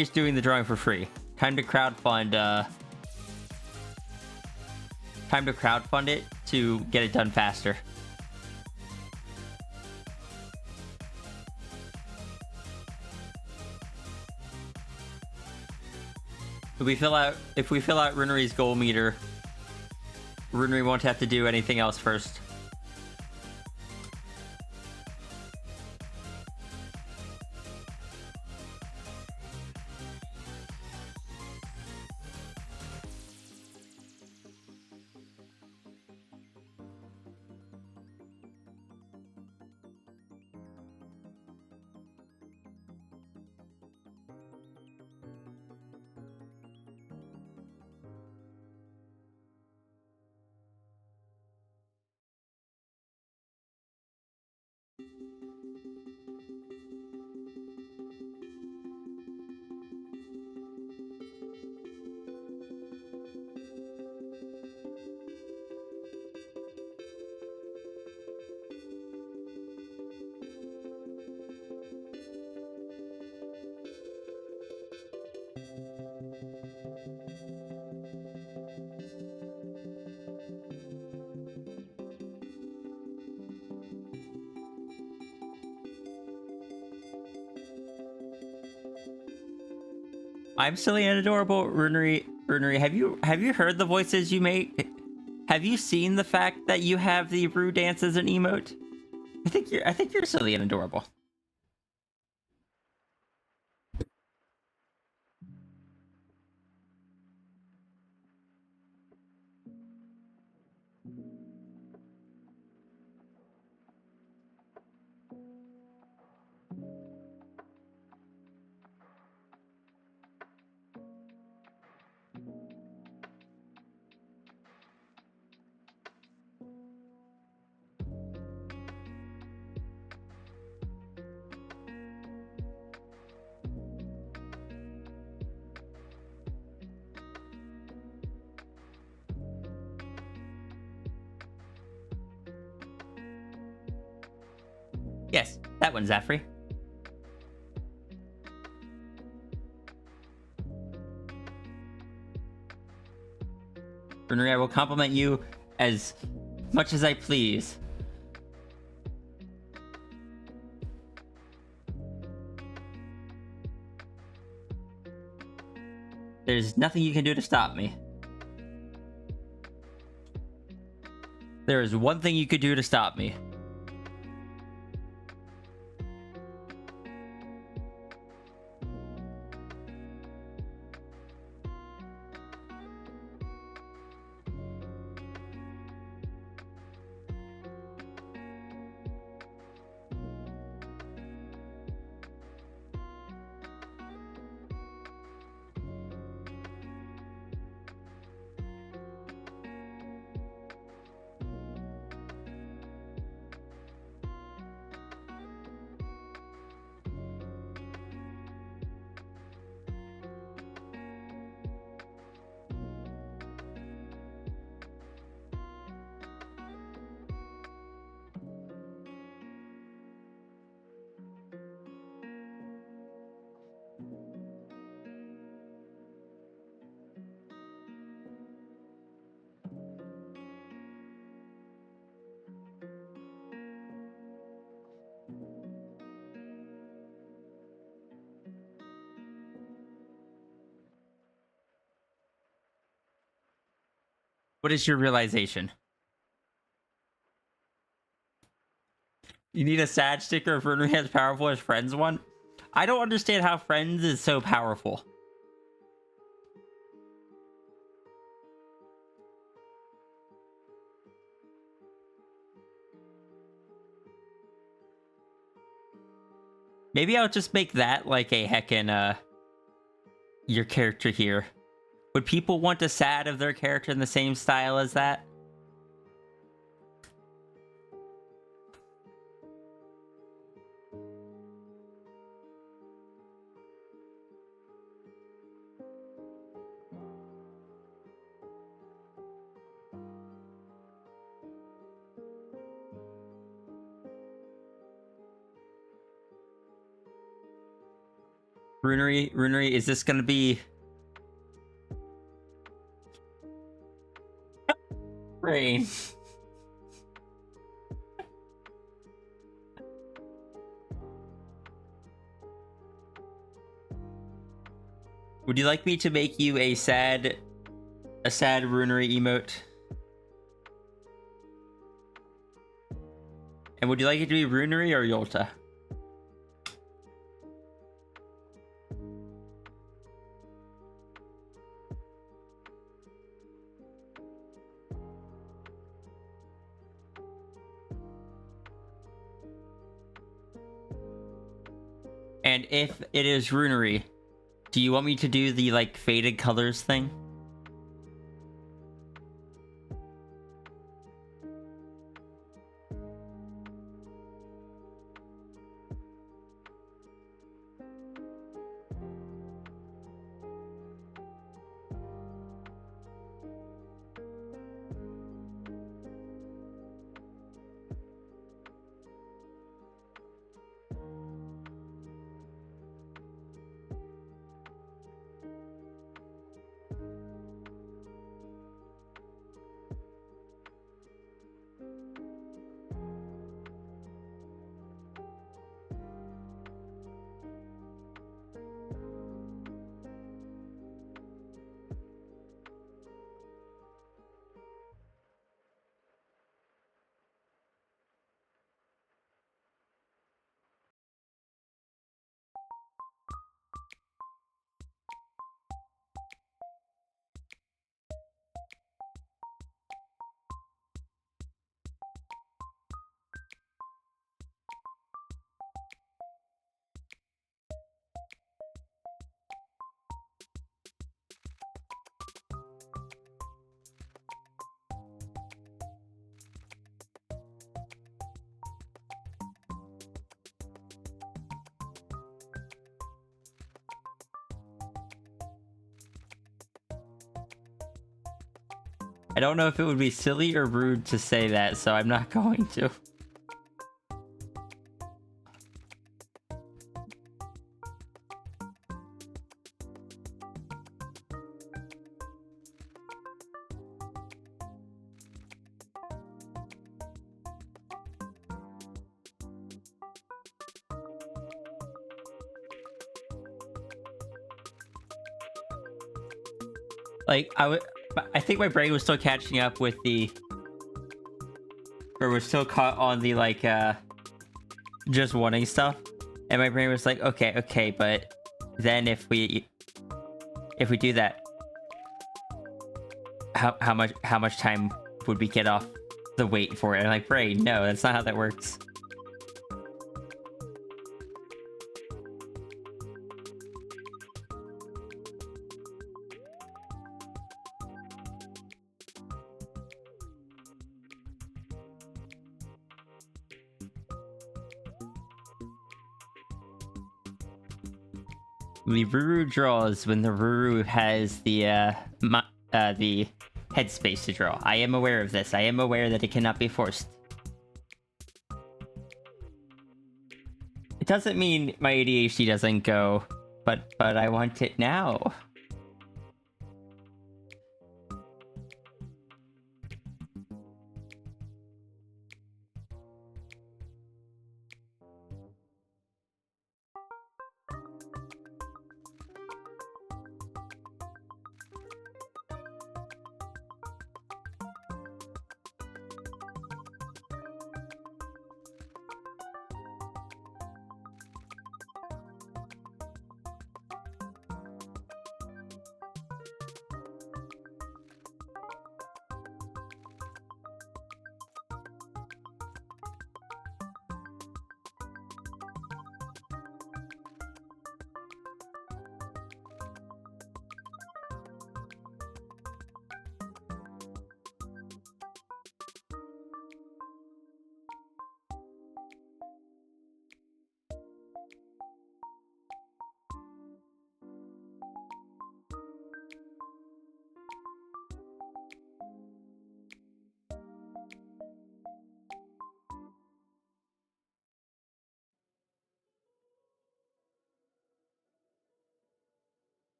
is doing the drawing for free. Time to crowdfund, Time to crowdfund it to get it done faster. If we fill out Runery's goal meter, Runery won't have to do anything else first. I'm silly and adorable, Runery. Have you heard the voices you make? Have you seen the fact that you have the Rue dance as an emote? I think you're silly and adorable. Yes, that one, Zafri. Brunery, I will compliment you as much as I please. There's nothing you can do to stop me. There is one thing you could do to stop me. What is your realization? You need a sad sticker if Brunery as powerful as Friends one? I don't understand how Friends is so powerful. Maybe I'll just make that like a heckin' your character here. Would people want a sad of their character in the same style as that? Runery, is this gonna be... Rain. Would you like me to make you a sad Runery emote? And would you like it to be Runery or Yolta? And if it is Runery, do you want me to do the, like, faded colors thing? I don't know if it would be silly or rude to say that, so I'm not going to. Like, I think my brain was still catching up with the... Or was still caught on the, like, just wanting stuff. And my brain was like, okay, but then if we do that, how much time would we get off the wait for it? And I'm like, brain, no, that's not how that works. The Ruru draws when the Ruru has the headspace to draw. I am aware of this. I am aware that it cannot be forced. It doesn't mean my ADHD doesn't go, but I want it now.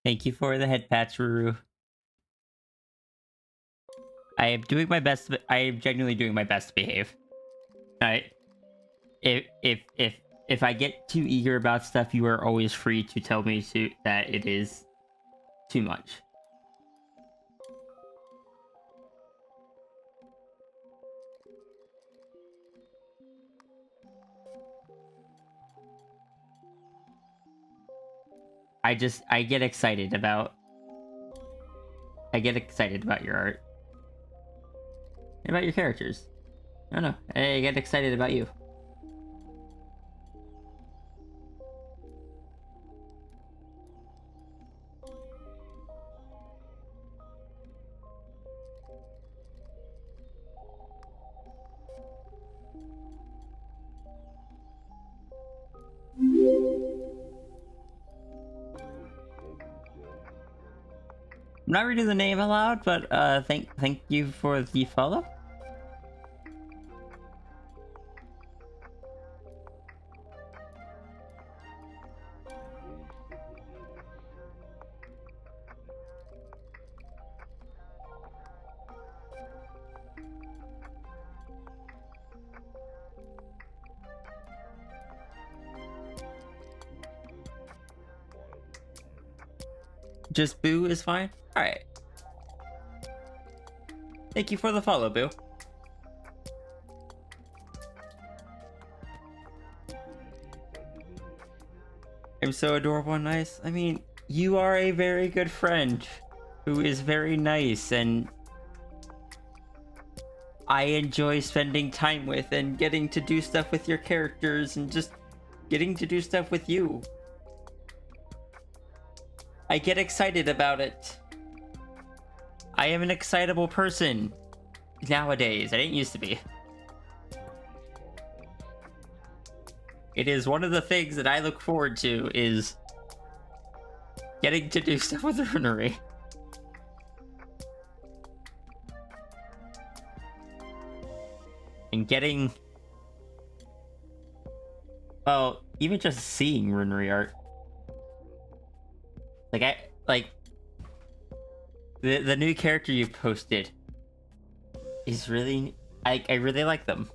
Thank you for the head patch, Ruru. I am doing my best. I am genuinely doing my best to behave. Alright. If I get too eager about stuff, you are always free to tell me that it is too much. I get excited about your art. And about your characters. I don't know. I get excited about you. I'm not reading the name aloud, but thank you for the follow. Just Boo is fine? Alright. Thank you for the follow, Boo. I'm so adorable and nice. I mean, you are a very good friend who is very nice, and I enjoy spending time with and getting to do stuff with your characters and just getting to do stuff with you. I get excited about it. I am an excitable person nowadays. I didn't used to be. It is one of the things that I look forward to is getting to do stuff with Runery. And getting... well, even just seeing Runery art. Like, the new character you posted is really... I really like them.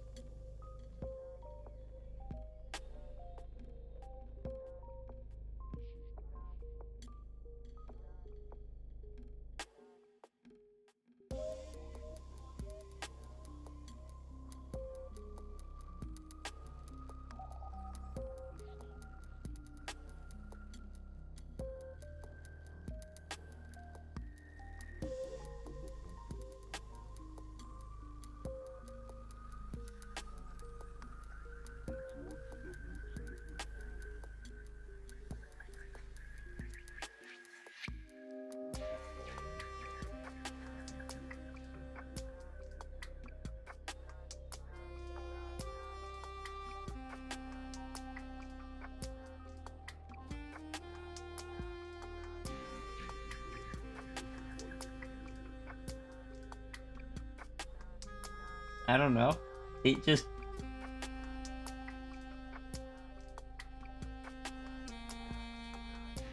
I don't know. It just...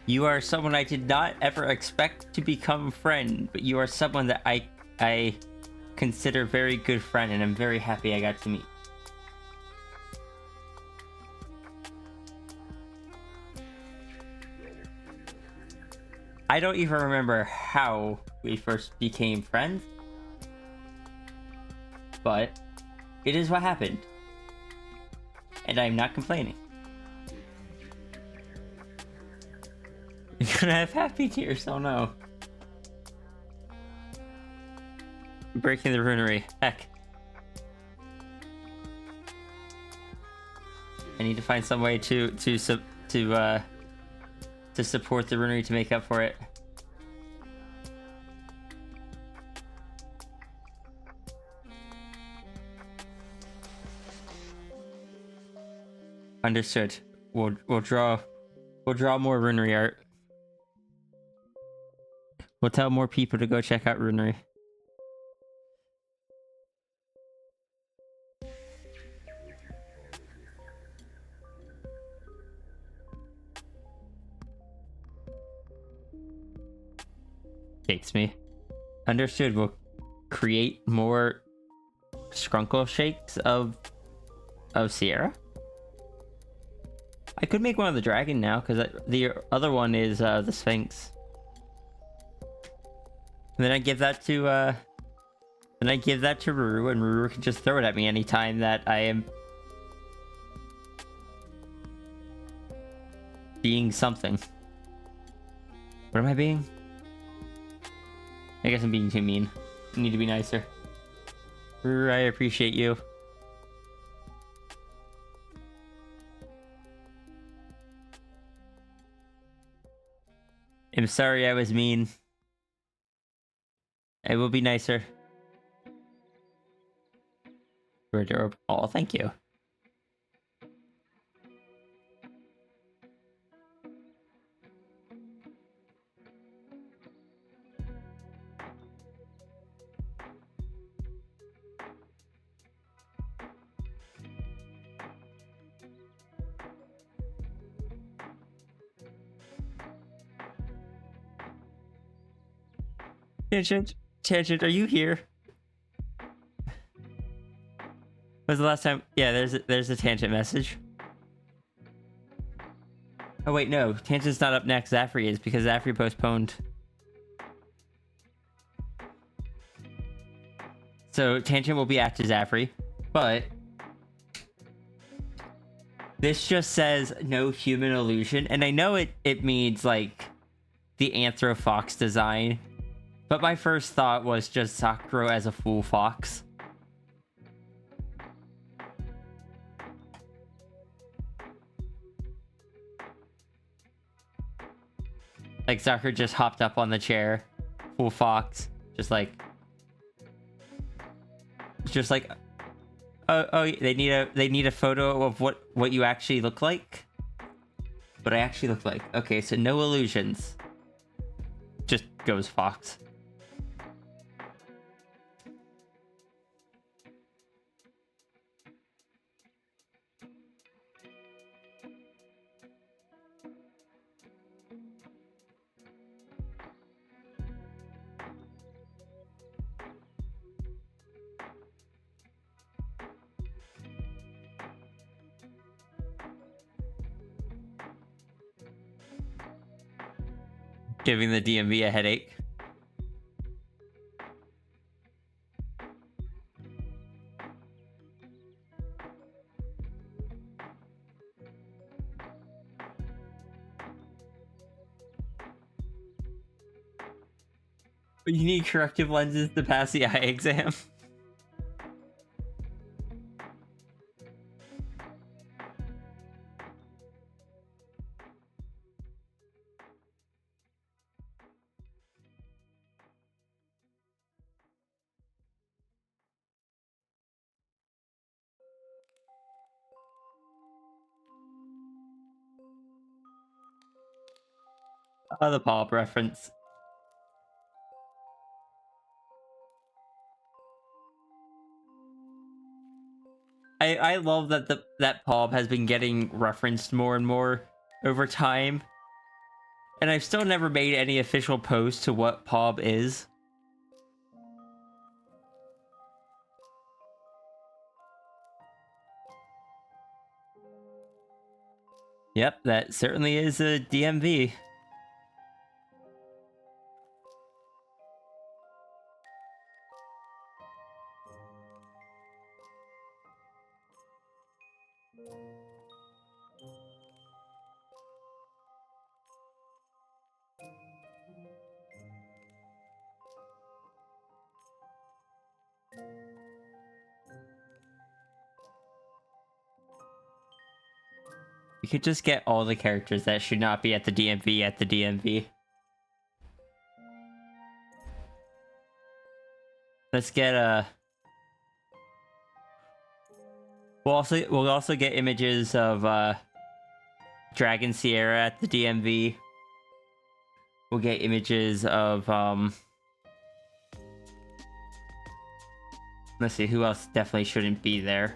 you are someone I did not ever expect to become friend, but you are someone that I consider very good friend, and I'm very happy I got to meet. I don't even remember how we first became friends. But it is what happened. And I'm not complaining. You're gonna have happy tears, oh no. Breaking the Runery. Heck. I need to find some way to support the Runery to make up for it. Understood. We'll draw more Runery art. We'll tell more people to go check out Runery. Shakes me. Understood. We'll create more Skrunkle shakes of Sierra. I could make one of the dragon now, because the other one is the Sphinx. And then I give that to Ruru, and Ruru can just throw it at me anytime that I am being something. What am I being? I guess I'm being too mean. I need to be nicer. Ruru, I appreciate you. I'm sorry I was mean. I will be nicer. You're adorable. Oh, thank you. Tangent, are you here? Was the last time? Yeah, there's a Tangent message. Oh wait, no, Tangent's not up next. Zafri is, because Zafri postponed so Tangent will be active as Avery, but this just says no human illusion, and I know it means like the Anthro Fox design, but my first thought was just Sakura as a full fox. Like Sakura just hopped up on the chair, full fox, just like, oh, they need a photo of what you actually look like. What I actually look like. Okay, so no illusions. Just goes fox. Giving the DMV a headache. You need corrective lenses to pass the eye exam. The Pop reference. I love that that Pop has been getting referenced more and more over time. And I've still never made any official post to what Pop is. Yep, that certainly is a DMV. We could just get all the characters that should not be at the DMV at the DMV. Let's get a... We'll also get images of Dragon Sierra at the DMV. We'll get images of let's see, who else definitely shouldn't be there.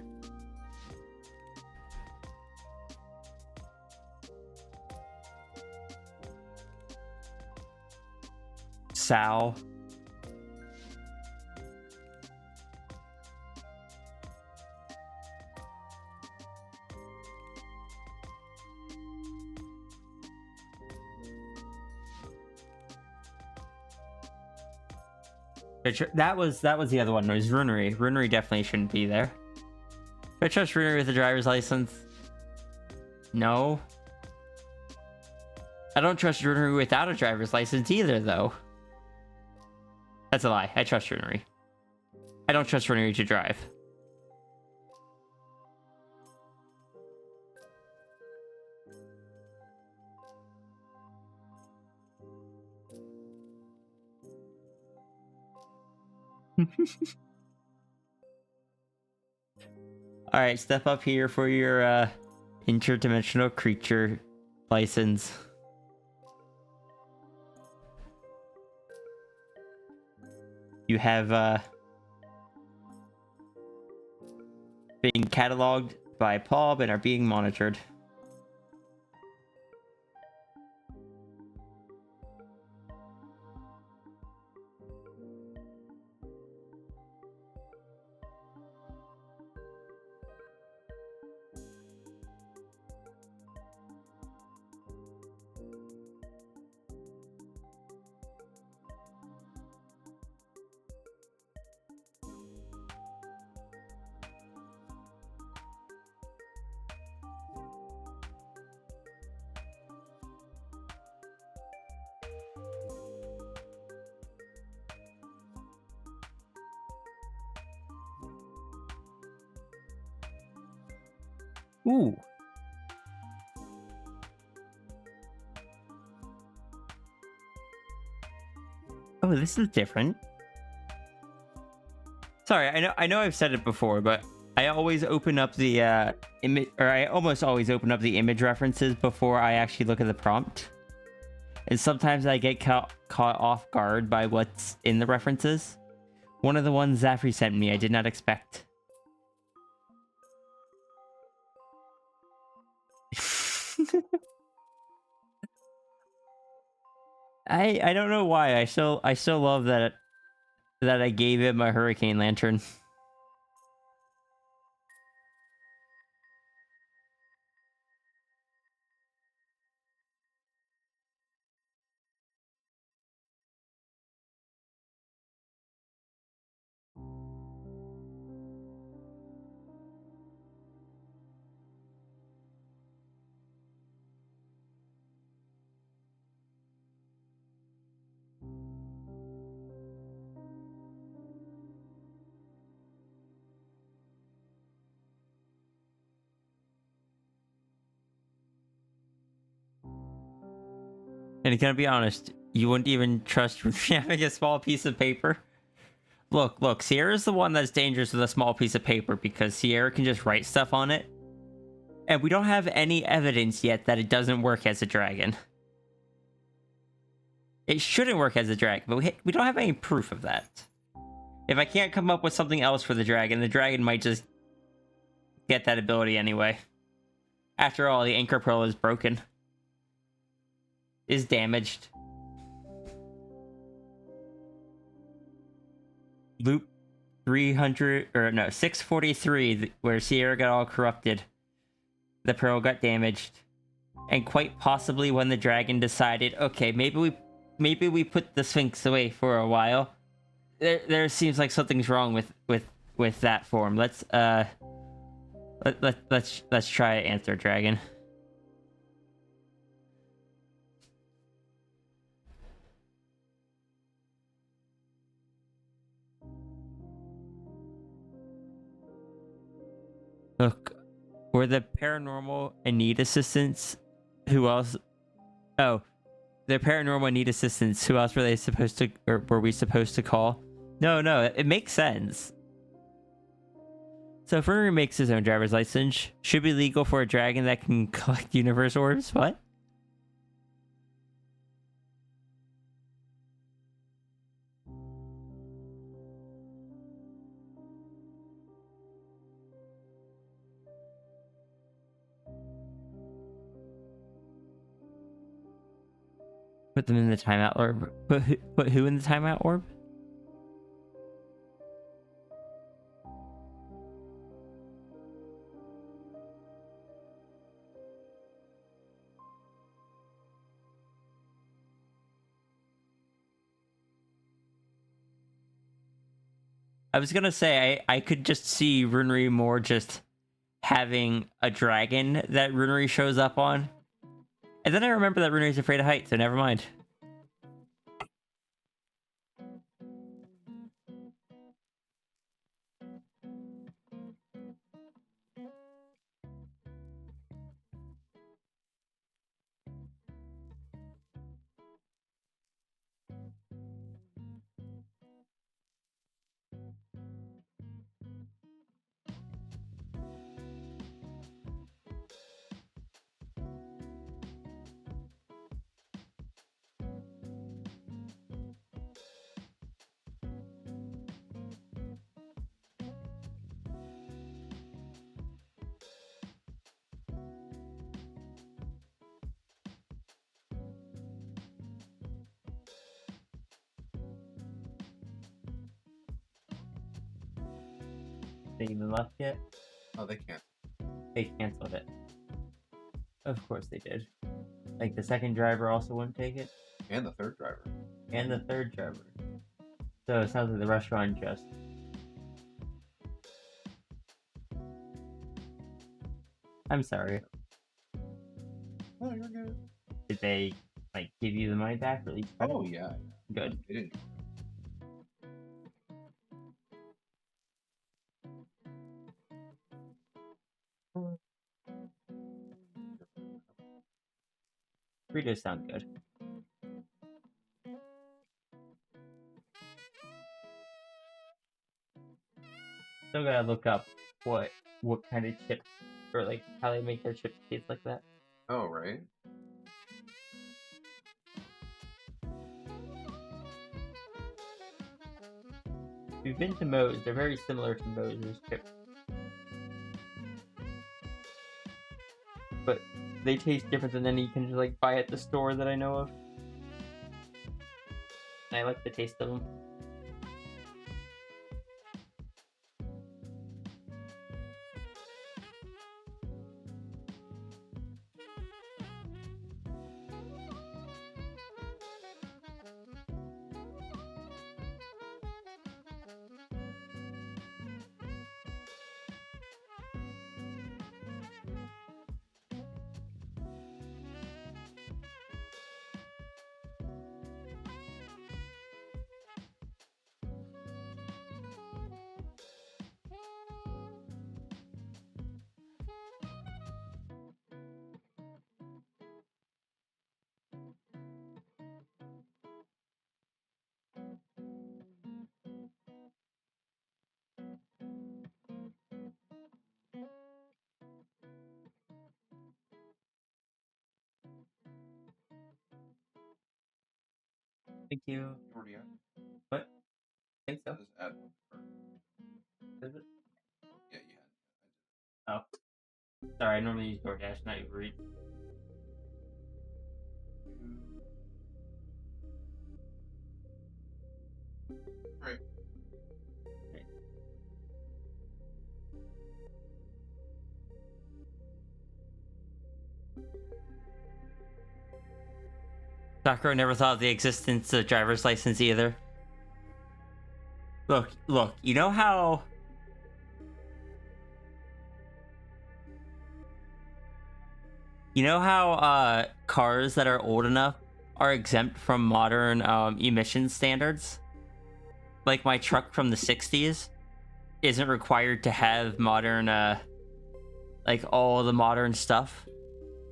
Sal. That was the other one. It was Runery. Runery definitely shouldn't be there. Do I trust Runery with a driver's license? No. I don't trust Runery without a driver's license either, though. That's a lie. I trust Runery. I don't trust Runery to drive. Alright, step up here for your interdimensional creature license. You have being cataloged by Paul and are being monitored. Ooh. Oh, this is different. Sorry, I know I've said it before, but I always open up the image, or I almost always open up the image references before I actually look at the prompt. And sometimes I get caught off guard by what's in the references. One of the ones Zafri sent me, I did not expect. I don't know why. I still love that I gave him a hurricane lantern. And gonna be honest, you wouldn't even trust having a small piece of paper. Look, Sierra's the one that's dangerous with a small piece of paper because Sierra can just write stuff on it. And we don't have any evidence yet that it doesn't work as a dragon. It shouldn't work as a dragon, but we don't have any proof of that. If I can't come up with something else for the dragon might just get that ability anyway. After all, the anchor pearl is broken. Is damaged. Loop 300, or no, 643, where Sierra got all corrupted. The pearl got damaged. And quite possibly when the dragon decided, okay, maybe we put the Sphinx away for a while. There seems like something's wrong with that form. Let's try Answer Dragon. Look, were the paranormal and need assistance? Who else? Oh, the paranormal and need assistance. Who else were they supposed to, or were we supposed to call? No, it makes sense. So if Runry makes his own driver's license, should be legal for a dragon that can collect universe orbs? What? Put them in the timeout orb. Put who in the timeout orb? I was gonna say I could just see Runry more just having a dragon that Runry shows up on. And then I remember that Runry's afraid of heights, so never mind. They even left yet? Oh, they can't. They canceled it. Of course they did. Like the second driver also wouldn't take it? And the third driver. And the third driver. So it sounds like the restaurant just... I'm sorry. Oh, you're good. Did they, like, give you the money back or at least... Oh, yeah. Good. They didn't. Burritos sound good. Still gotta look up what kind of chips, or like how they make their chips taste like that. Oh, right. We've been to Moe's. They're very similar to Moe's chips, but they taste different than any you can just like buy at the store that I know of. And I like the taste of them. Thank you. Already added. What? I think so. Just add one for... Is it? Yeah, you had. Oh. Sorry, I normally use DoorDash, not Uber Eats. Right. Sakura never thought of the existence of driver's license either. Look, you know how... cars that are old enough are exempt from modern emission standards? Like my truck from the 60s isn't required to have modern, like all the modern stuff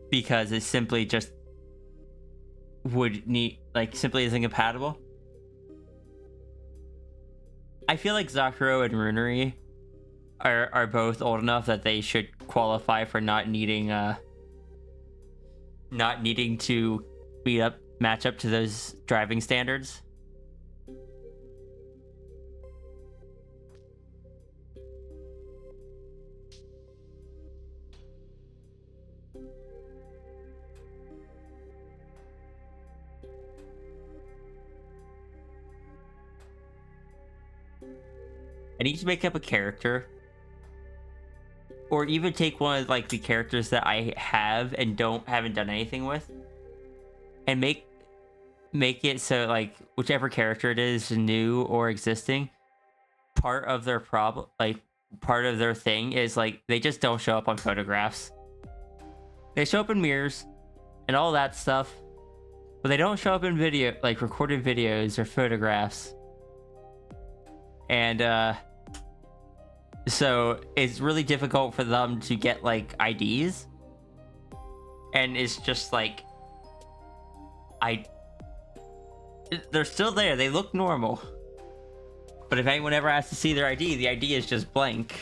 because it simply just would need, like, simply isn't compatible. I feel like Zakuro and Runery are both old enough that they should qualify for not needing to match up to those driving standards. I need to make up a character, or even take one of like the characters that I have and haven't done anything with, and make it so like whichever character it is, new or existing, part of their part of their thing is like they just don't show up on photographs. They show up in mirrors and all that stuff, but they don't show up in video, like recorded videos or photographs. And so it's really difficult for them to get like IDs, and it's just like they're still there, they look normal, but if anyone ever has to see their ID, the ID is just blank,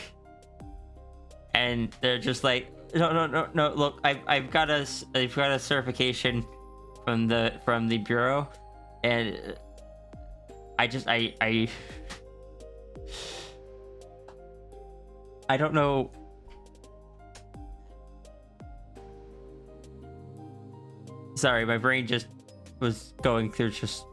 and they're just like, no, look, I've got a certification from the bureau, and I don't know. Sorry, my brain just was going through just...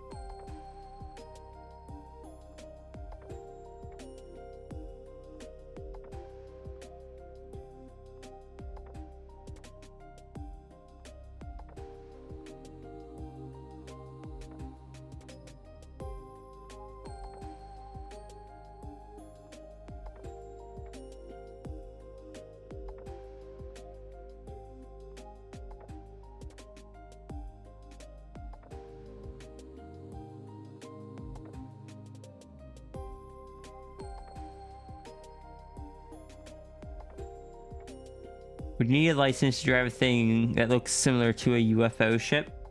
Would you need a license to drive a thing that looks similar to a UFO ship?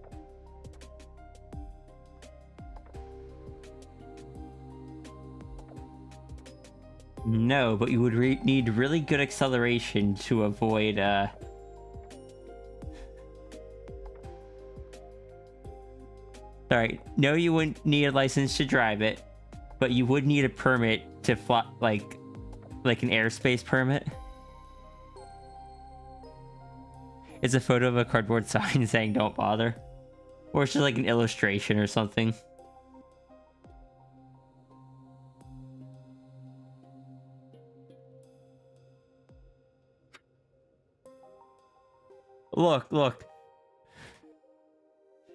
No, but you would need really good acceleration to avoid, Sorry, no, you wouldn't need a license to drive it, but you would need a permit to fly, like an airspace permit. It's a photo of a cardboard sign saying "Don't bother," or it's just like an illustration or something. Look.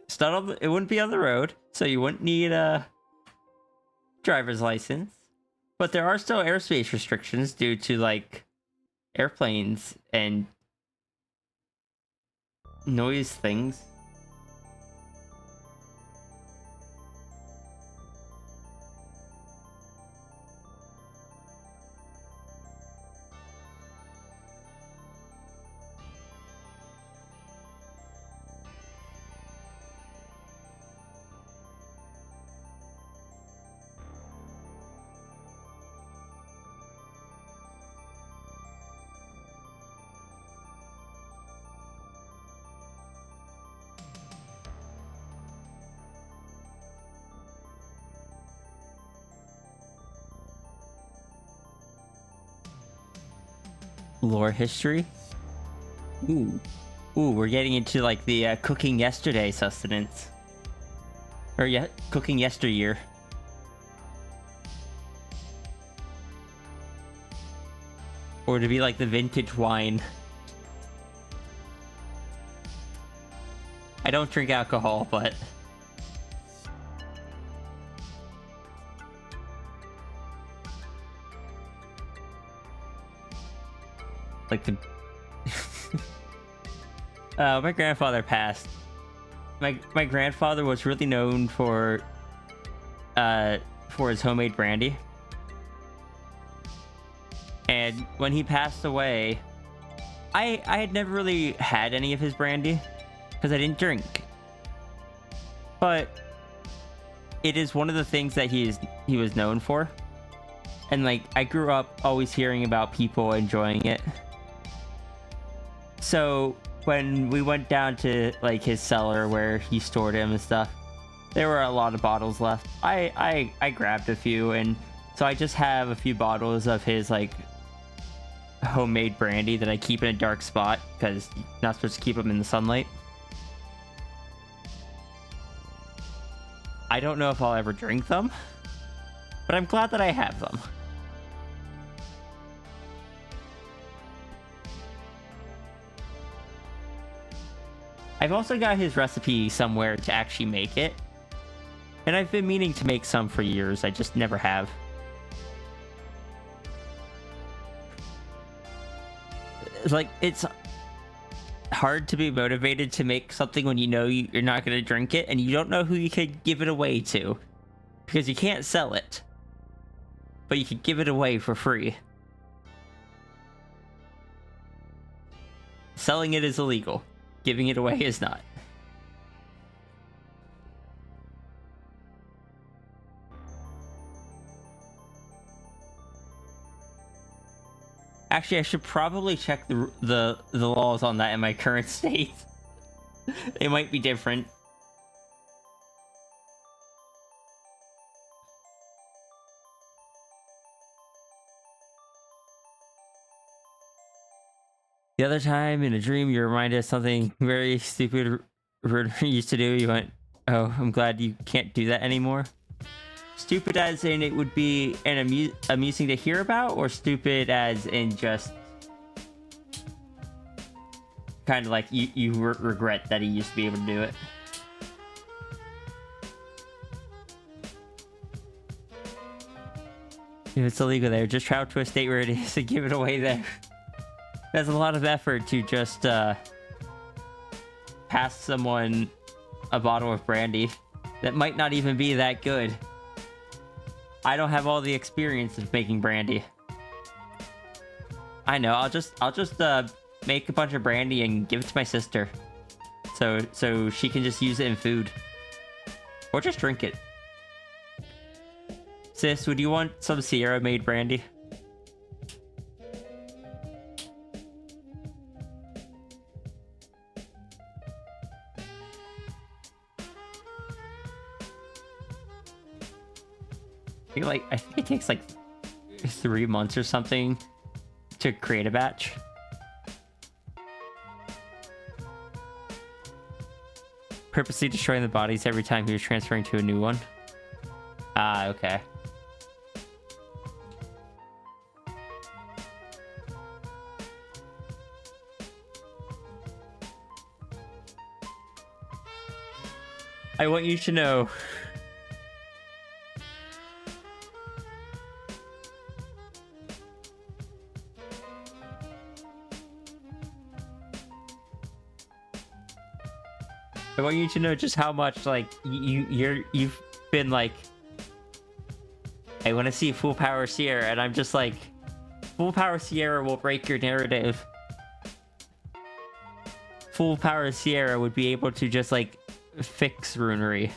It's not on it wouldn't be on the road, so you wouldn't need a driver's license. But there are still airspace restrictions due to, like, airplanes and noise things. Lore history. Ooh, we're getting into like the cooking yesterday sustenance, or cooking yesteryear. Or to be like the vintage wine. I don't drink alcohol, but like the my grandfather passed. My grandfather was really known for his homemade brandy. And when he passed away, I had never really had any of his brandy because I didn't drink. But it is one of the things that he was known for. And like I grew up always hearing about people enjoying it. So when we went down to like his cellar where he stored him and stuff, there were a lot of bottles left. I grabbed a few, and so I just have a few bottles of his like homemade brandy that I keep in a dark spot because you're not supposed to keep them in the sunlight. I don't know if I'll ever drink them, but I'm glad that I have them. I've also got his recipe somewhere to actually make it. And I've been meaning to make some for years, I just never have. Like, it's hard to be motivated to make something when you know you're not going to drink it, and you don't know who you could give it away to. Because you can't sell it. But you could give it away for free. Selling it is illegal. Giving it away is not. Actually, I should probably check the laws on that in my current state. They might be different. The other time in a dream, you're reminded of something very stupid Ruder used to do. You went, "Oh, I'm glad you can't do that anymore." Stupid as in it would be an amusing to hear about, or stupid as in just kind of like you regret that he used to be able to do it. If it's illegal there, just travel to a state where it is and give it away there. That's a lot of effort to just pass someone a bottle of brandy that might not even be that good. I don't have all the experience of making brandy. I know. I'll just make a bunch of brandy and give it to my sister, so she can just use it in food, or just drink it. Sis, would you want some Sierra made brandy? I think it takes like 3 months or something to create a batch. Purposely destroying the bodies every time he was transferring to a new one. Ah, okay. I want you to know. I want you to know just how much like you've been like, I want to see full power Sierra, and I'm just like, full power Sierra will break your narrative. Full power Sierra would be able to just like fix runery.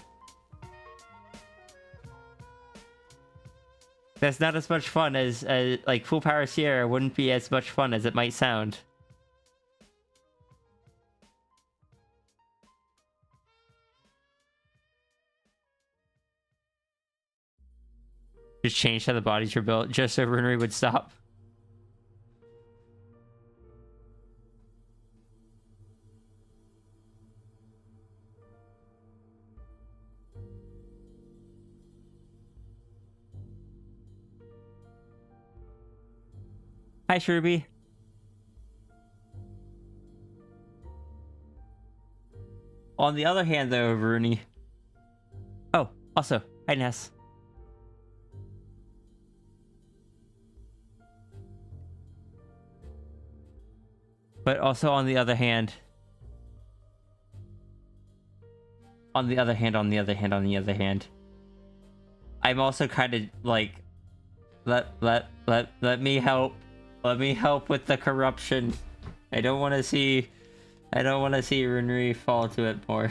That's not as much fun as like full power Sierra wouldn't be as much fun as it might sound. Just change how the bodies were built just so runery would stop. Hi, Sherby. On the other hand, though, Rooney. Oh, also, hi, Ness. But also on the other hand, I'm also kind of like, let me help with the corruption. I don't want to see Runery fall to it more.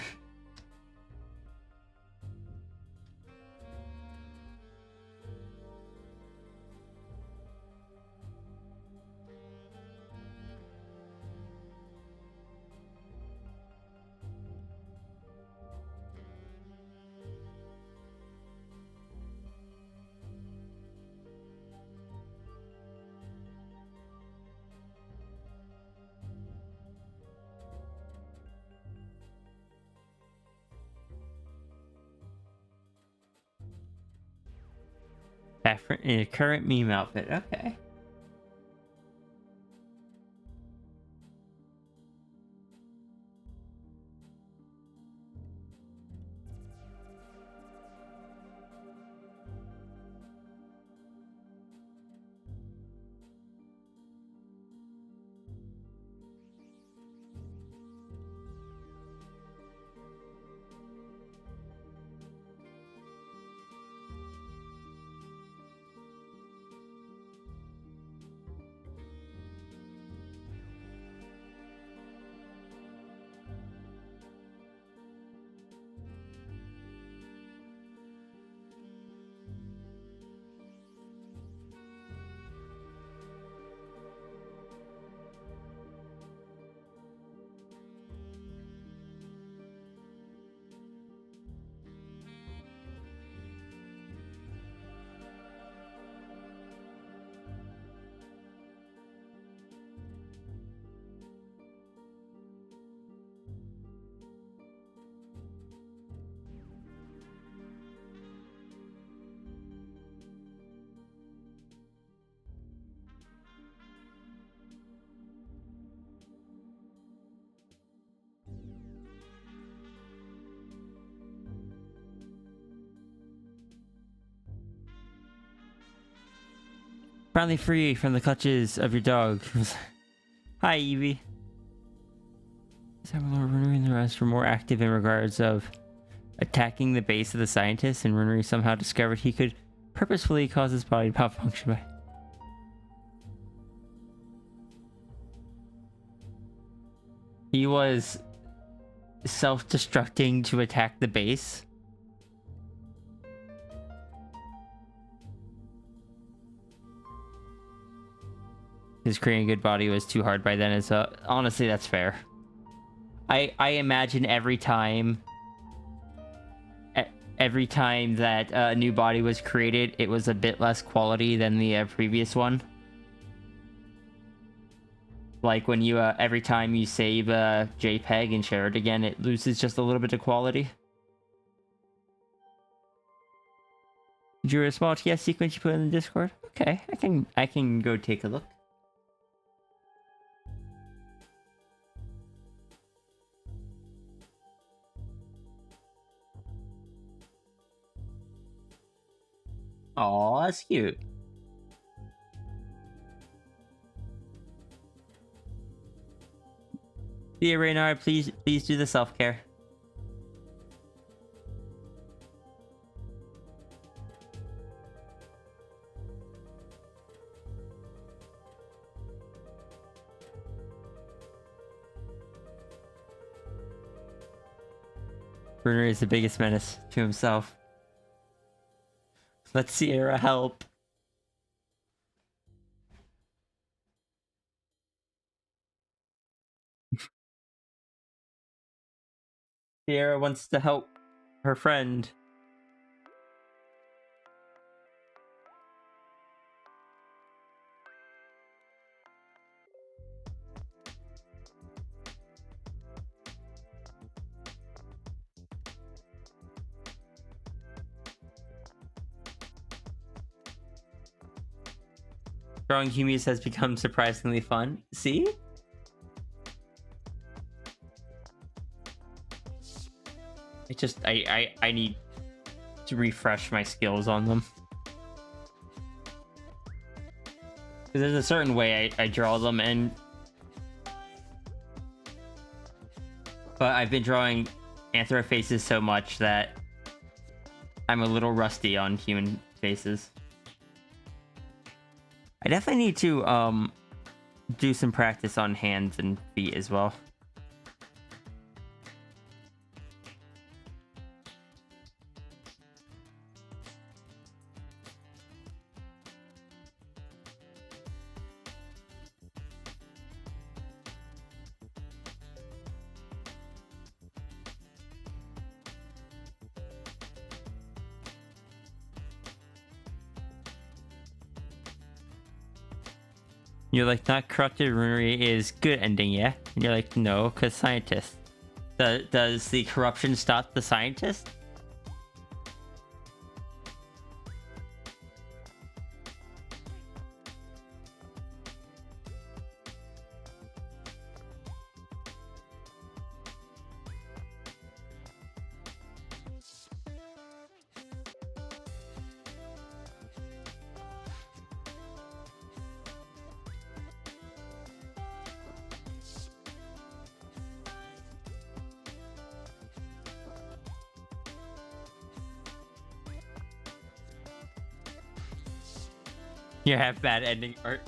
In a current meme outfit, okay. Finally free from the clutches of your dog. Hi, Evie. Runery and the rest were more active in regards of attacking the base of the scientist, and Runery somehow discovered he could purposefully cause his body to malfunction by... He was self-destructing to attack the base. His creating a good body was too hard by then. Honestly, that's fair. I imagine every time every time that a new body was created, it was a bit less quality than the previous one. Like when you every time you save a JPEG and share it again, it loses just a little bit of quality. Drew a small TS sequence you put in the Discord. Okay, I can go take a look. Oh, that's cute. Yeah, Reynard, please do the self-care. Bruner is the biggest menace to himself. Let Sierra help. Sierra wants to help her friend. Drawing Humies has become surprisingly fun. See? I need to refresh my skills on them. Because there's a certain way I draw them, but I've been drawing anthro faces so much that I'm a little rusty on human faces. I definitely need to do some practice on hands and feet as well. You're like, not corrupted runery is good ending, yeah? And you're like, no, because scientist. Does the corruption stop the scientist? You have bad ending art.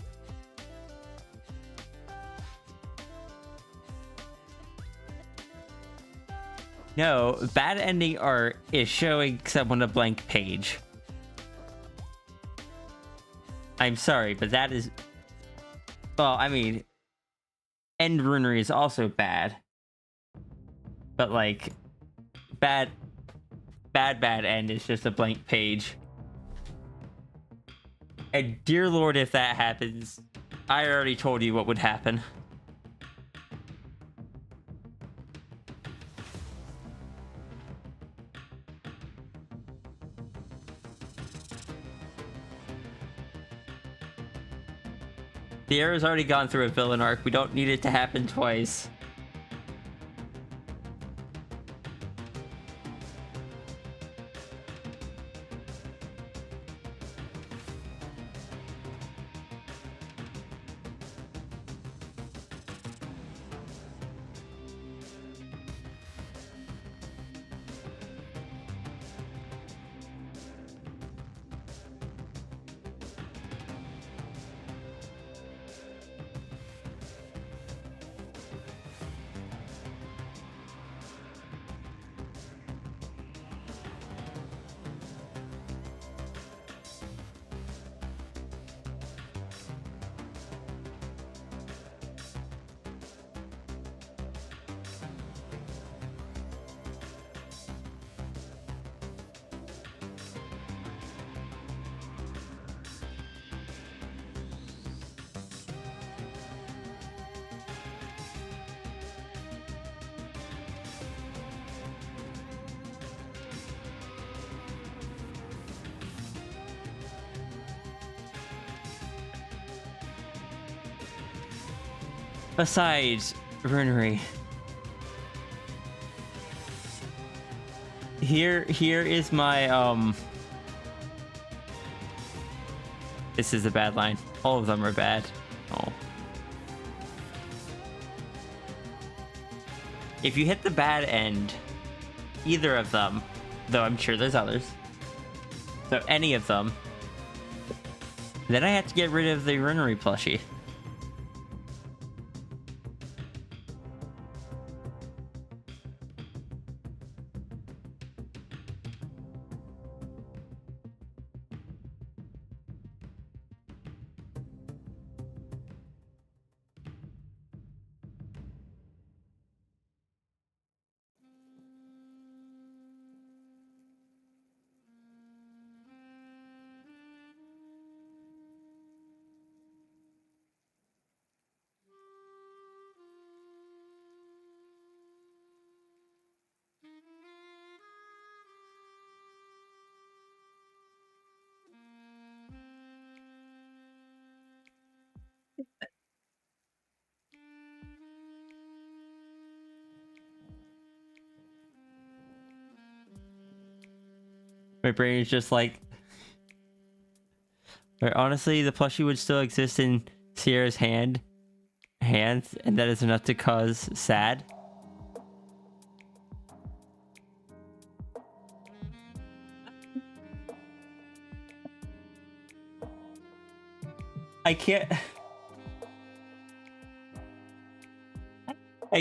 No, bad ending art is showing someone a blank page. I'm sorry, but that is... Well, I mean... End runery is also bad. But, like... Bad end is just a blank page. And dear lord, if that happens, I already told you what would happen. The arrow's already gone through a villain arc. We don't need it to happen twice. Besides Runery, here is my This is a bad line. All of them are bad. Oh. If you hit the bad end, either of them, though I'm sure there's others, so any of them, then I have to get rid of the Runery plushie. My brain is just like, honestly, the plushie would still exist in Sierra's hands, and that is enough to cause sad. I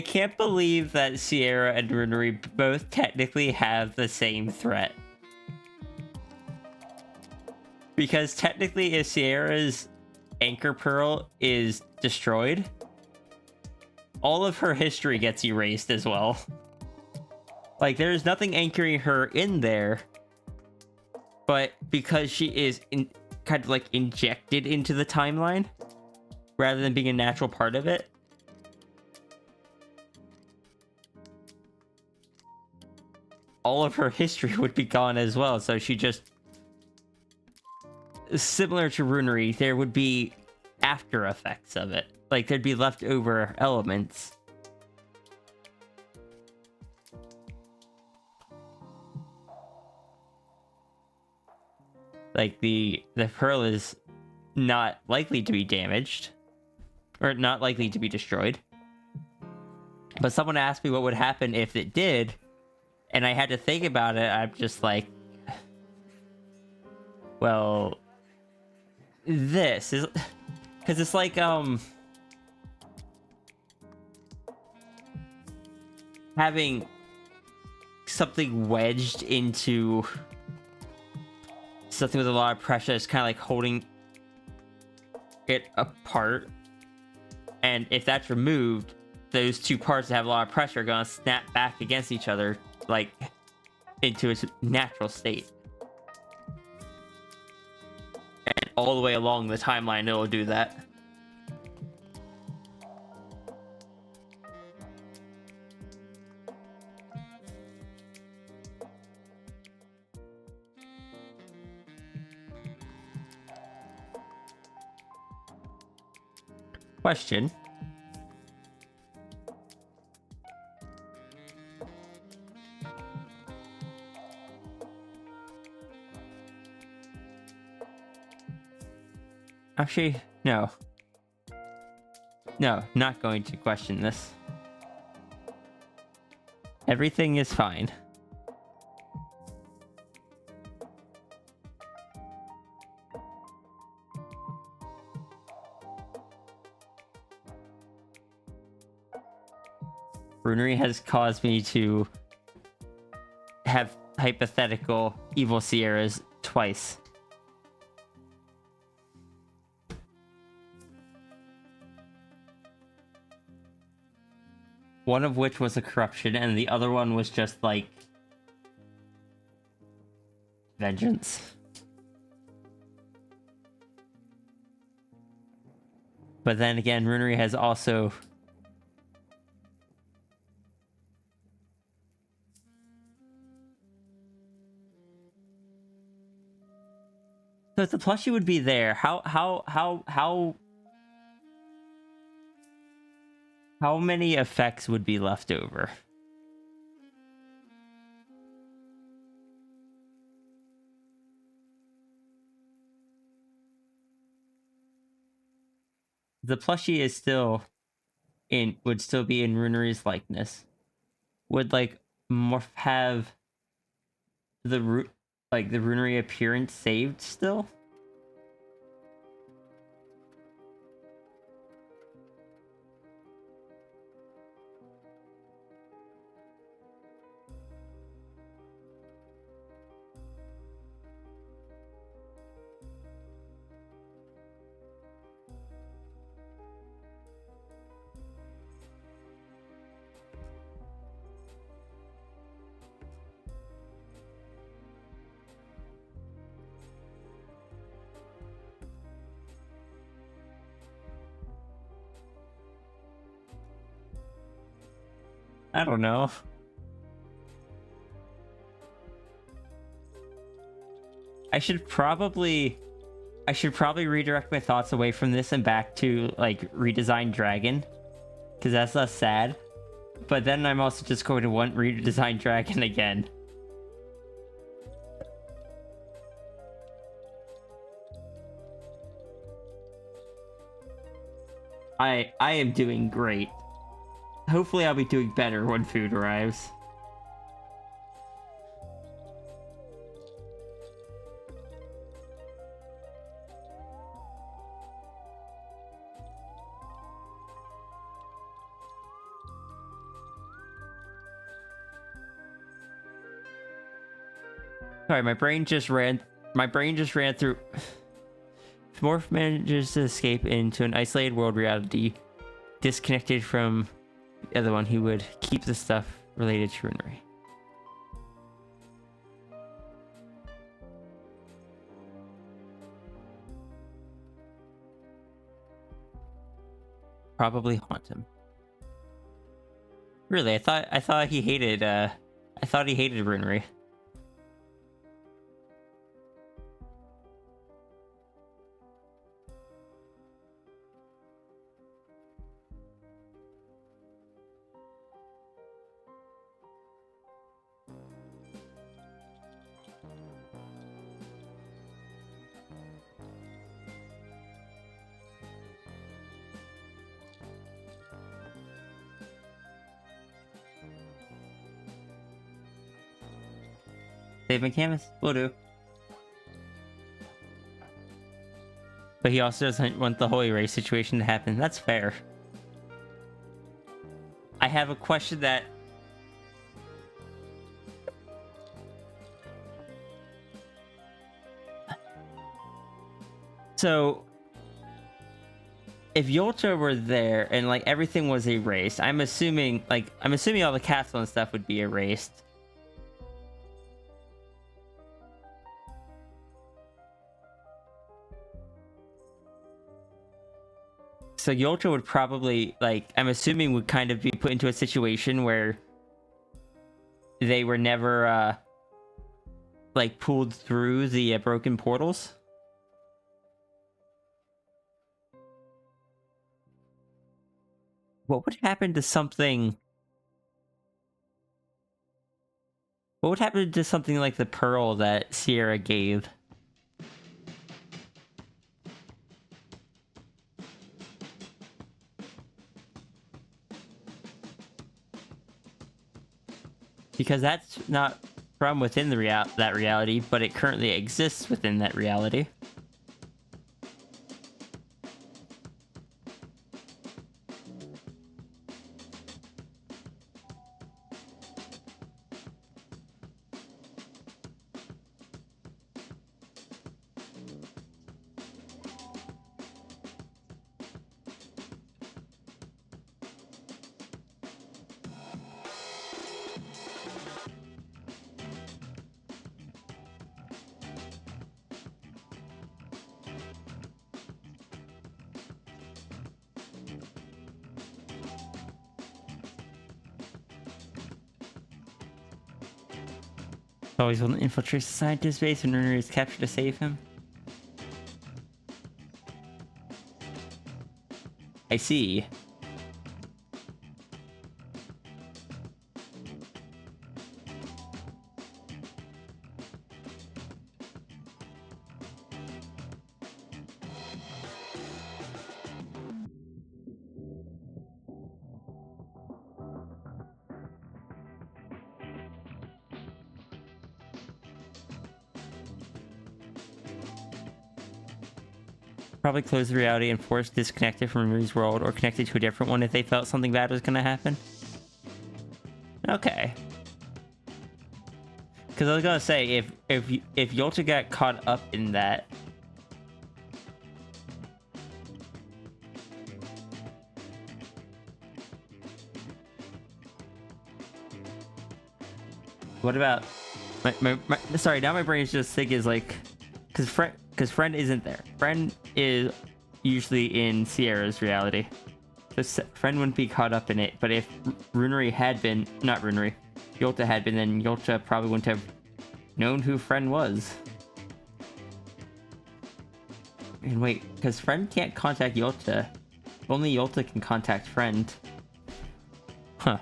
can't believe that Sierra and Runery both technically have the same threat. Because technically, if Sierra's anchor pearl is destroyed, all of her history gets erased as well. Like, there's nothing anchoring her in there, but because she is kind of like injected into the timeline, rather than being a natural part of it, all of her history would be gone as well. So she just, similar to Runery, there would be after effects of it. Like, there'd be leftover elements. Like, the pearl is not likely to be damaged, or not likely to be destroyed. But someone asked me what would happen if it did, and I had to think about it. I'm just like, well, this is, because it's like having something wedged into something with a lot of pressure. Is kind of like holding it apart, and if that's removed, those two parts that have a lot of pressure are gonna snap back against each other, like into its natural state. And all the way along the timeline, it'll do that. Question. Actually, no. No, not going to question this. Everything is fine. Runery has caused me to have hypothetical evil Sierras twice. One of which was a corruption, and the other one was just like vengeance. But then again, Runery has also so if the plushie would be there, how How many effects would be left over? The plushie is still would still be in Runery's likeness. Would like Morph have the the Runery appearance saved still? I don't know. I should probably redirect my thoughts away from this and back to like redesign dragon, because that's less sad. But then I'm also just going to want redesign dragon again. I am doing great. Hopefully I'll be doing better when food arrives. Sorry, my brain just ran through. If Morph manages to escape into an isolated world reality, disconnected from the other one, he would keep the stuff related to Runery. Probably haunt him. Really, I thought he hated Runery. Save my canvas? Will do. But he also doesn't want the Holy Ray situation to happen. That's fair. I have a question that... So... If Yolta were there and, like, everything was erased, I'm assuming all the castle and stuff would be erased. So Yolta would probably, like, I'm assuming would kind of be put into a situation where they were never, like, pulled through the broken portals. What would happen to something... What would happen to something like the pearl that Sierra gave? Because that's not from within that reality, but it currently exists within that reality. Always want to infiltrate the scientist base and Runery is captured to save him. I see. probably close the reality and force disconnected from Runeri's world or connected to a different one if they felt something bad was going to happen. Okay. Because I was going to say, if Yolta got caught up in that... What about... sorry, now my brain is just thinking is like... Because Friend isn't there. Friend is usually in Sierra's reality. So Friend wouldn't be caught up in it, but if Runeri had been... Not Runeri. Yolta had been, then Yolta probably wouldn't have known who Friend was. And wait, because Friend can't contact Yolta. Only Yolta can contact Friend. Huh.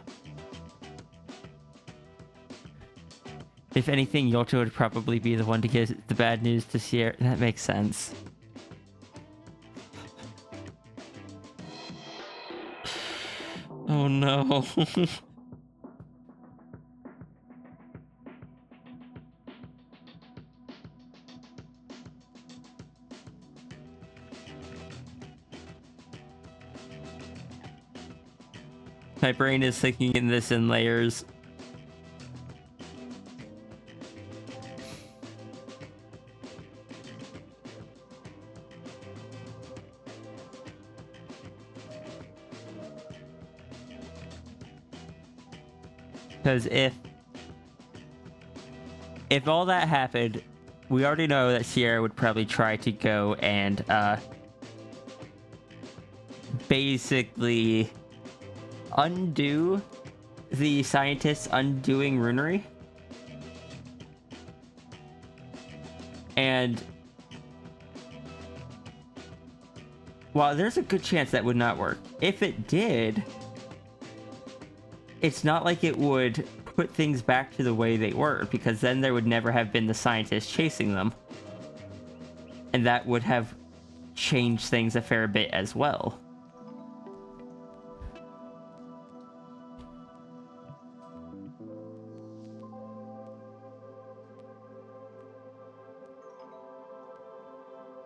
If anything, Yolta would probably be the one to get the bad news to Sierra. That makes sense. Oh no. My brain is thinking in this in layers. Because if all that happened, we already know that Sierra would probably try to go and basically undo the scientists undoing Runeri. And while there's a good chance that would not work, if it did, it's not like it would put things back to the way they were, because then there would never have been the scientists chasing them. And that would have changed things a fair bit as well.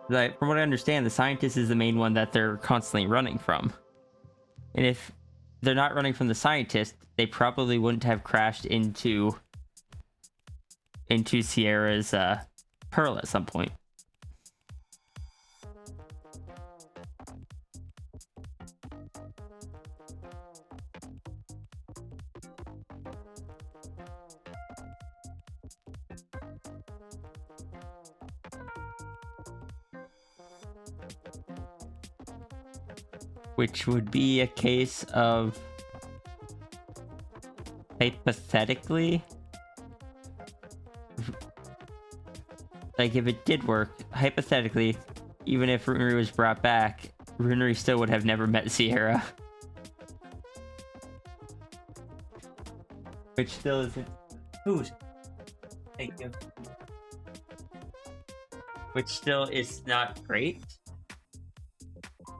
Like, from what I understand, the scientist is the main one that they're constantly running from. And if they're not running from the scientist, they probably wouldn't have crashed into Sierra's Pearl at some point. Which would be a case of, hypothetically, like if it did work, hypothetically, even if Runeri was brought back, Runeri still would have never met Sierra. Which still isn't... Who's? Thank you. Which still is not great.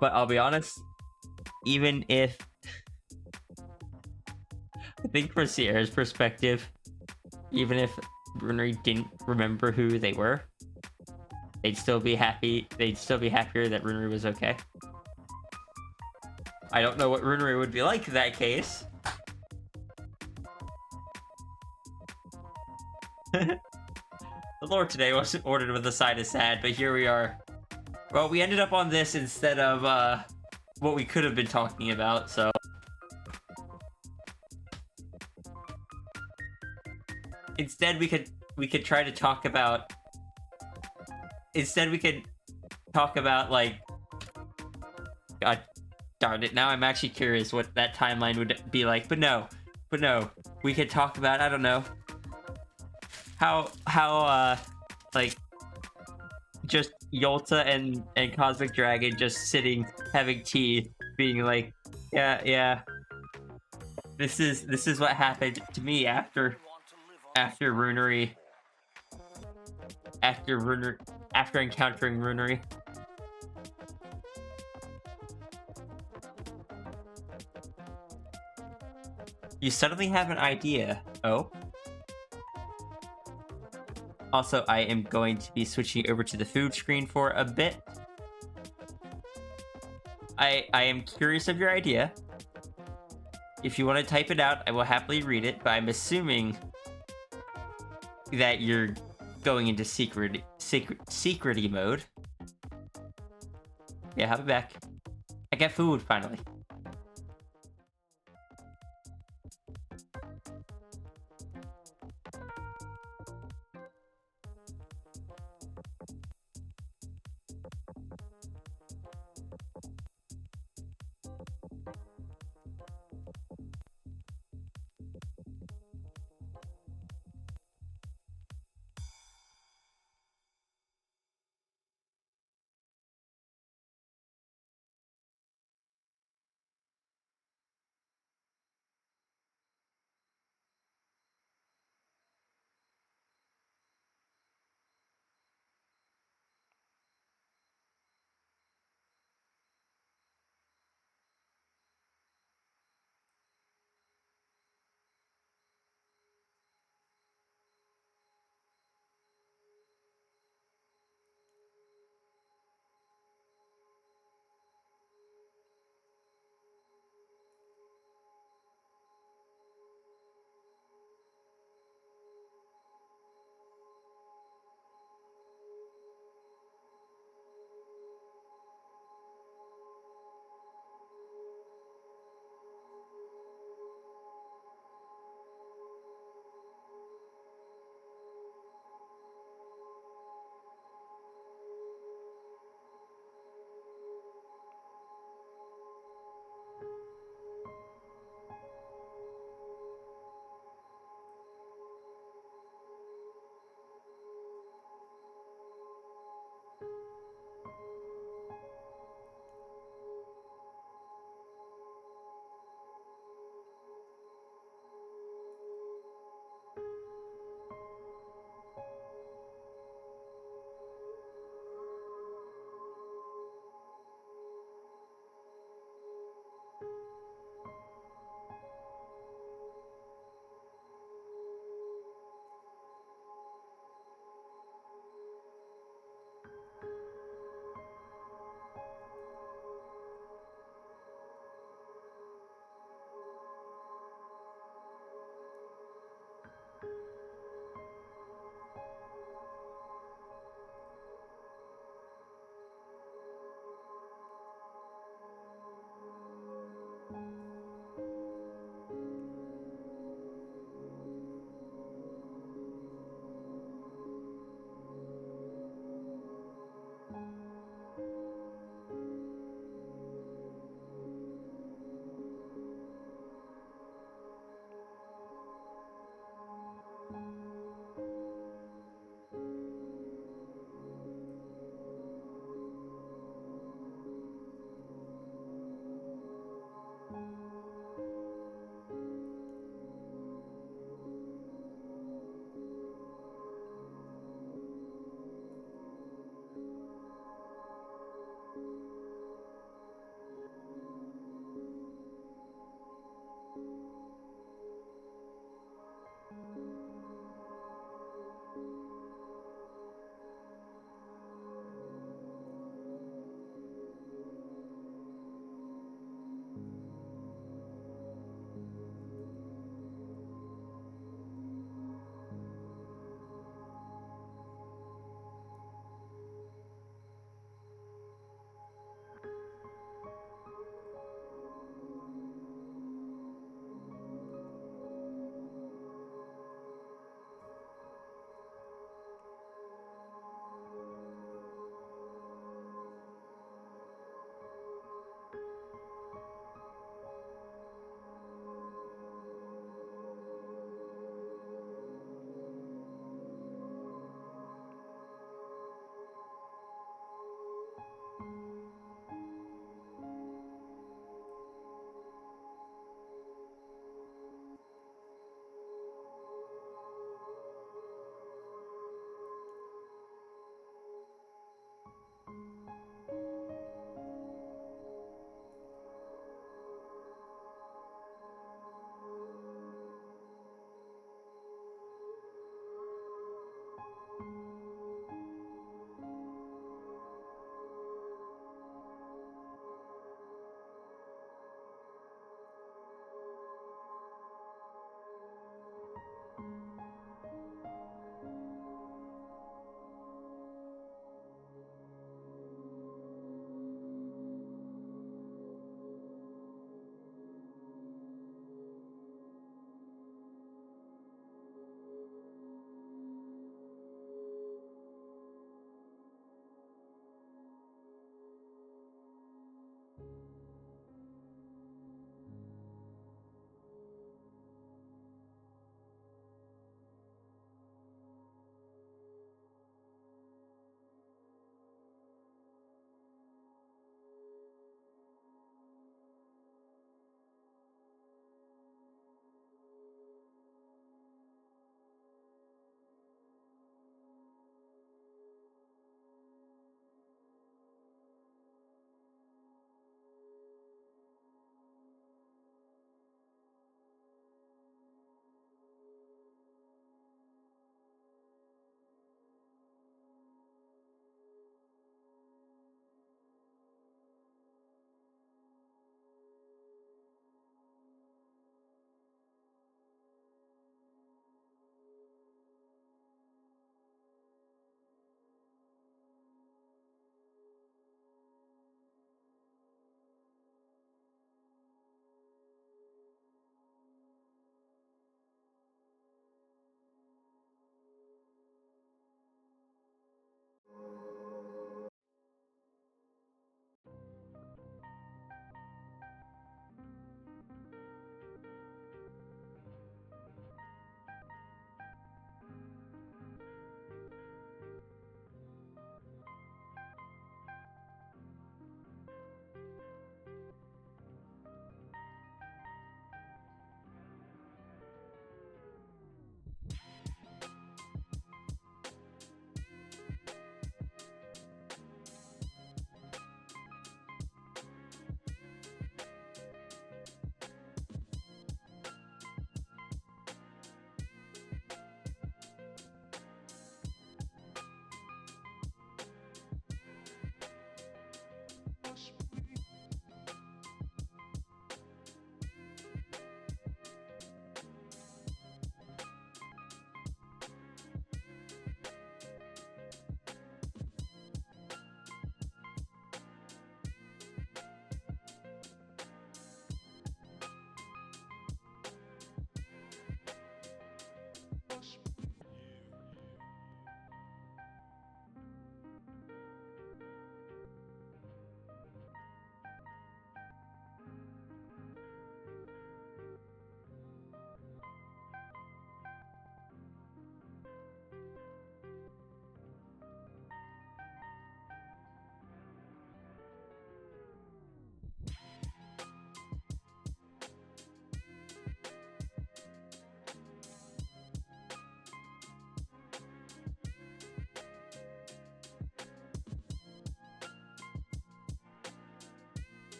But I'll be honest, even if... I think from Sierra's perspective, even if Runeri didn't remember who they were, they'd still be happy. They'd still be happier that Runeri was okay. I don't know what Runeri would be like in that case. The lore today wasn't ordered with a side of sad, but here we are. Well, we ended up on this instead of what we could have been talking about, so... Instead, we could try to talk about... Instead, we could talk about, like... God darn it, now I'm actually curious what that timeline would be like, but no. We could talk about, I don't know... How, like... just Yolta and Cosmic Dragon just sitting, having tea, being like, yeah. This is what happened to me after Runeri. After encountering Runeri. You suddenly have an idea. Oh. Also, I am going to be switching over to the food screen for a bit. I am curious of your idea. If you want to type it out, I will happily read it, but I'm assuming that you're going into secrety mode. Yeah, have it back. I got food, finally.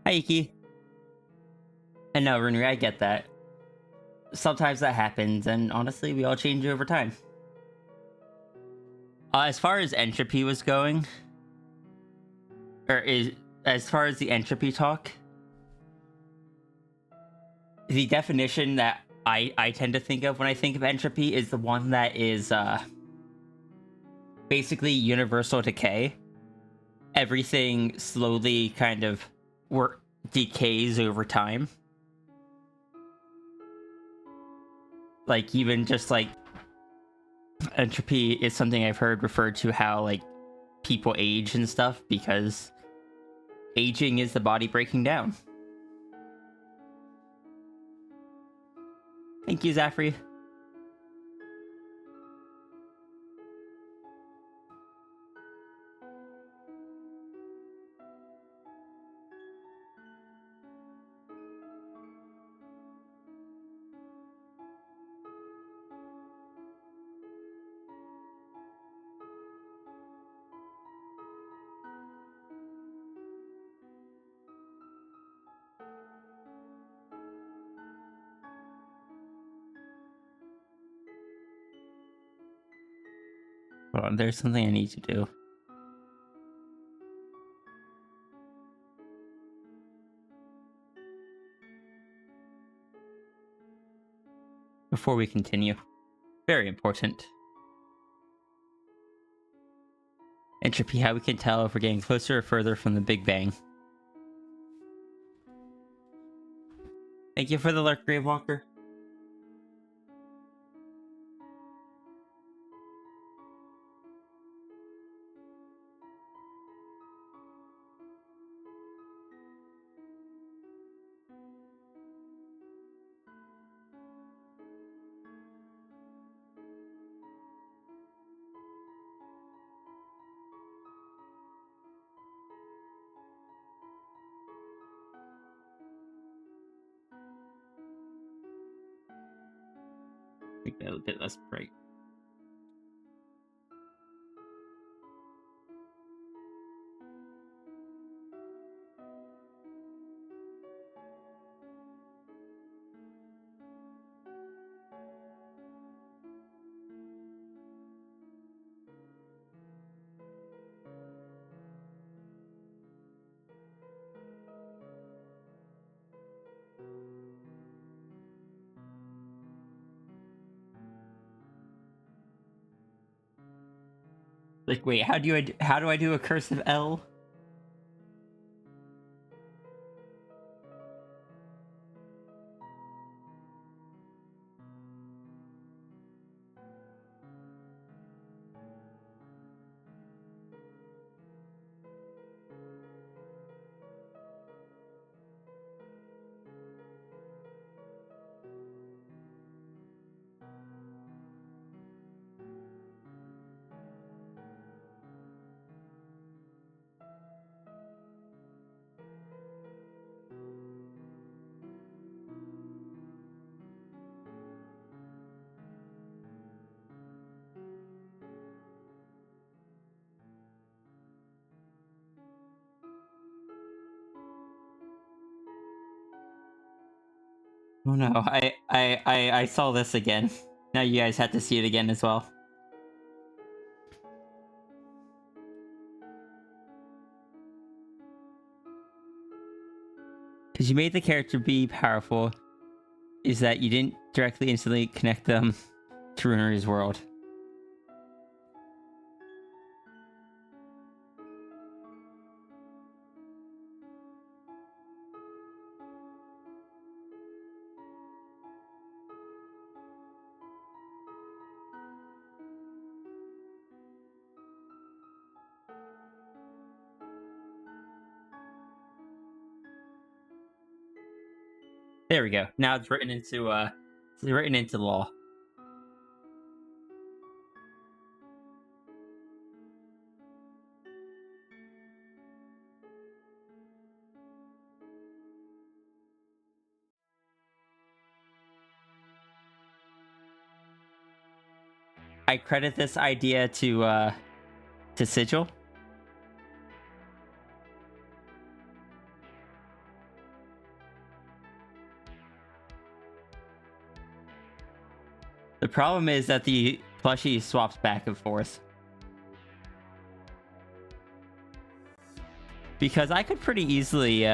Hi, Iki. And no, Renry, I get that. Sometimes that happens, and honestly, we all change over time. As far as entropy was going, as far as the entropy talk, the definition that I tend to think of when I think of entropy is the one that is basically universal decay. Everything slowly kind of decays over time. Like, even just like entropy is something I've heard referred to how like people age and stuff, because aging is the body breaking down. Thank you, Zafri. Hold on, there's something I need to do. Before we continue. Very important. Entropy, how we can tell if we're getting closer or further from the Big Bang. Thank you for the lurk, Gravewalker. Make that a bit less bright. Like, wait, how do I do a cursive L? Oh no, I saw this again. Now you guys have to see it again as well. Because you made the character be powerful, is that you didn't directly instantly connect them to Runery's world. There we go. Now it's written into law. I credit this idea to Sigil. The problem is that the plushie swaps back and forth. Because I could pretty easily,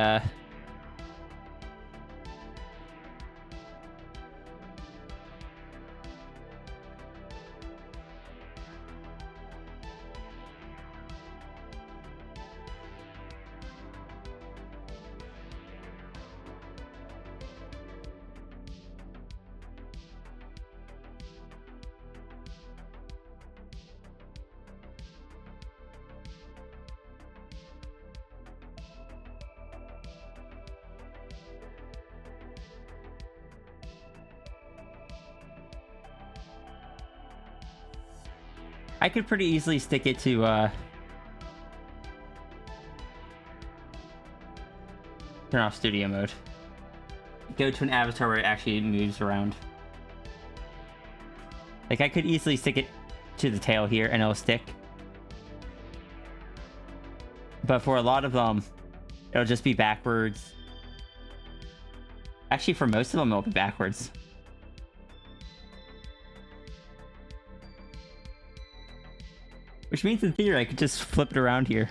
I could pretty easily stick it to, turn off studio mode. Go to an avatar where it actually moves around. Like, I could easily stick it to the tail here and it'll stick. But for a lot of them, it'll just be backwards. Actually, for most of them, it'll be backwards. Which means, in theory, I could just flip it around here.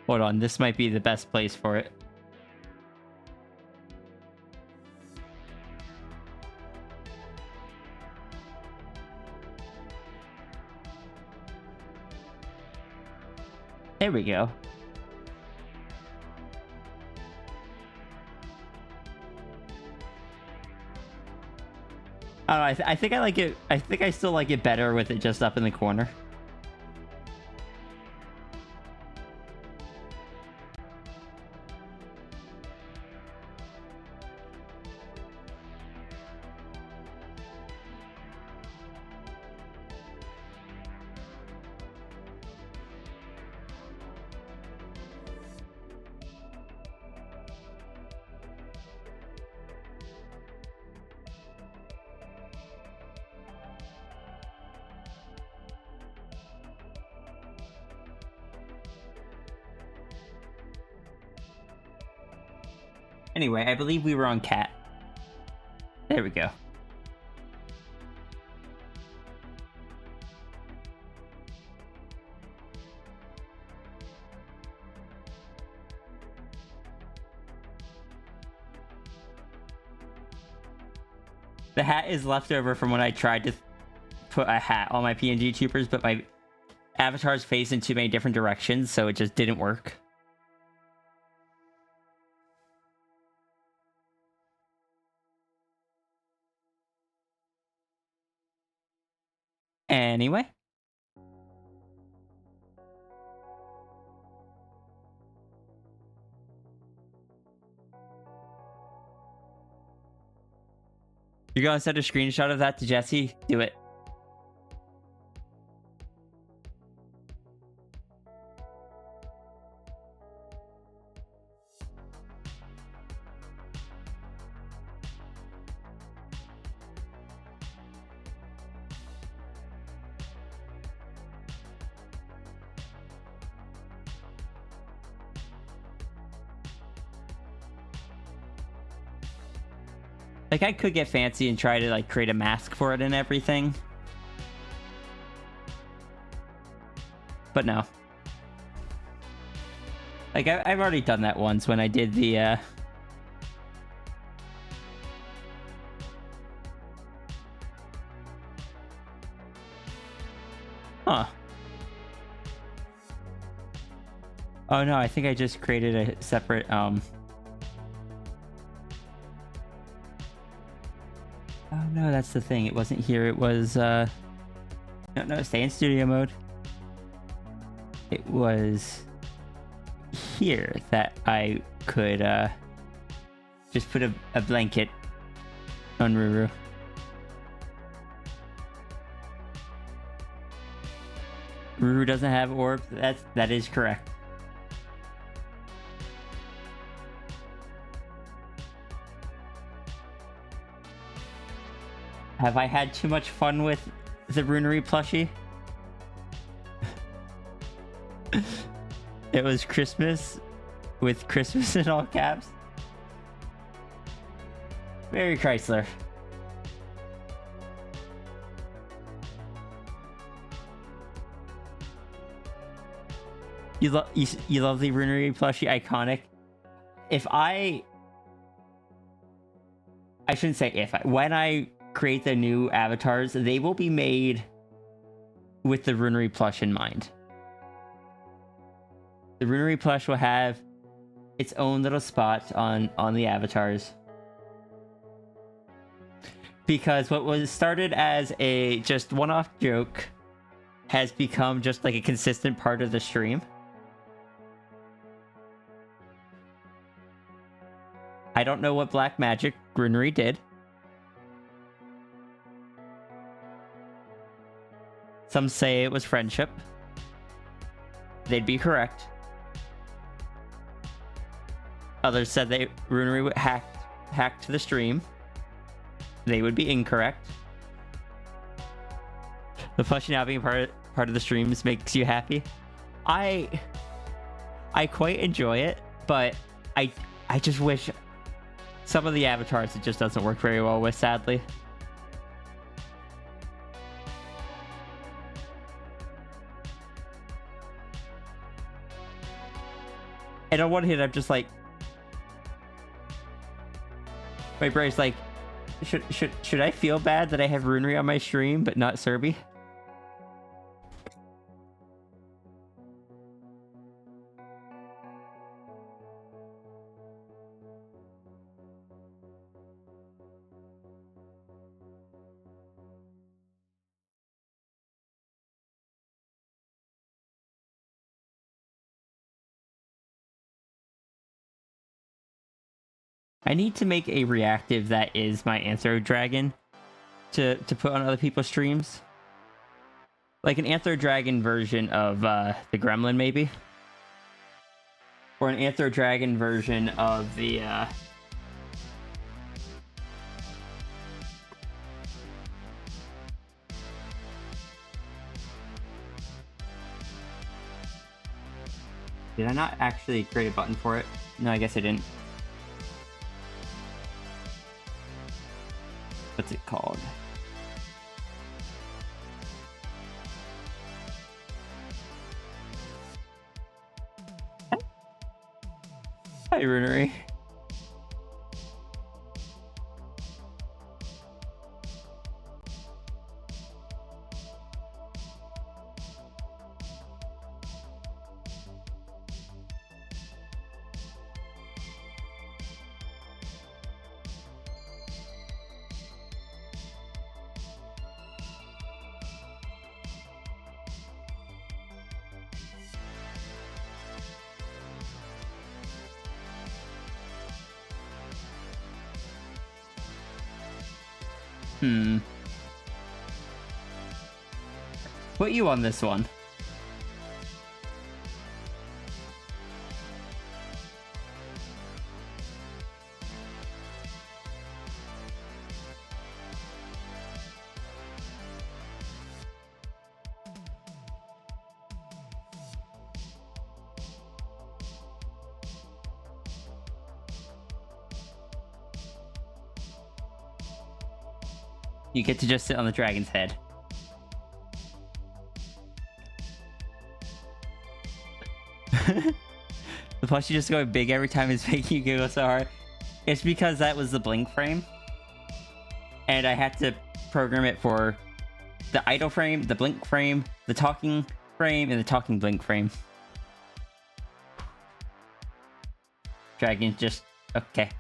Hold on, this might be the best place for it. There we go. I don't know, I think I like it. I think I still like it better with it just up in the corner. Anyway, I believe we were on cat. There we go. The hat is left over from when I tried to put a hat on my PNG troopers, but my avatars face in too many different directions, so it just didn't work. Anyway. You're gonna send a screenshot of that to Jesse? Do it. Like, I could get fancy and try to, like, create a mask for it and everything. But no. Like, I've already done that once when I did the, Huh. Oh, no, I think I just created a separate, Oh no, that's the thing. It wasn't here. It was, no, stay in studio mode. it was here that I could just put a blanket on Ruru. Ruru doesn't have orbs. That is correct. Have I had too much fun with the Runery plushie? It was Christmas with Christmas in all caps. Merry Chrysler. You love the Runery plushie, iconic. I shouldn't say if. When I create the new avatars, they will be made with the Runery plush in mind. The Runery plush will have its own little spot on the avatars. Because what was started as a just one-off joke has become just like a consistent part of the stream. I don't know what black magic Runery did. Some say it was friendship. They'd be correct. Others said Runery hacked the stream. They would be incorrect. The plushie now being part of the streams makes you happy. I quite enjoy it, but I just wish some of the avatars it just doesn't work very well with, sadly. And on one hand, I'm just like, my brain's like, should I feel bad that I have Runery on my stream but not Serby? I need to make a reactive that is my Anthro Dragon to put on other people's streams. Like an Anthro Dragon version of the Gremlin, maybe? Or an Anthro Dragon version of the... Did I not actually create a button for it? No, I guess I didn't. What's it called? Hi, Runery. Put you on this one. You get to just sit on the dragon's head. The plushie just going big every time it's making you giggle so hard. It's because that was the blink frame. And I had to program it for the idle frame, the blink frame, the talking frame, and the talking blink frame. Dragon just... okay.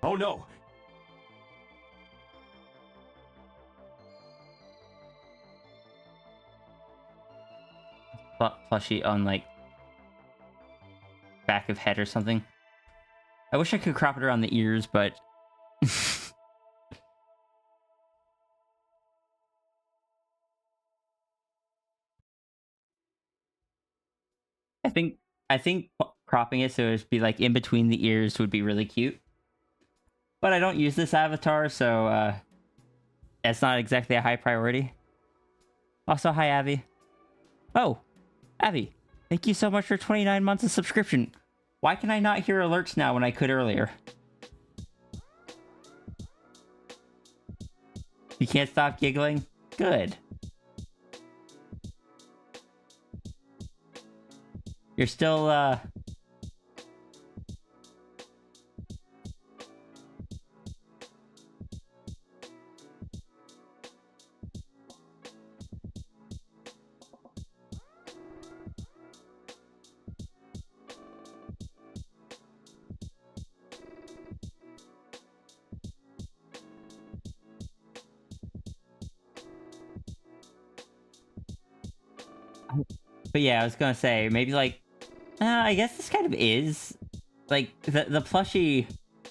Oh no! Plushie on, like, back of head or something. I wish I could crop it around the ears, but... I think cropping it so it would be, like, in between the ears would be really cute. But I don't use this avatar, so, it's not exactly a high priority. Also, hi, Abby. Oh, Abby, thank you so much for 29 months of subscription. Why can I not hear alerts now when I could earlier? You can't stop giggling? Good. You're still, But yeah, I was gonna say, maybe like... I guess this kind of is. Like, the plushie...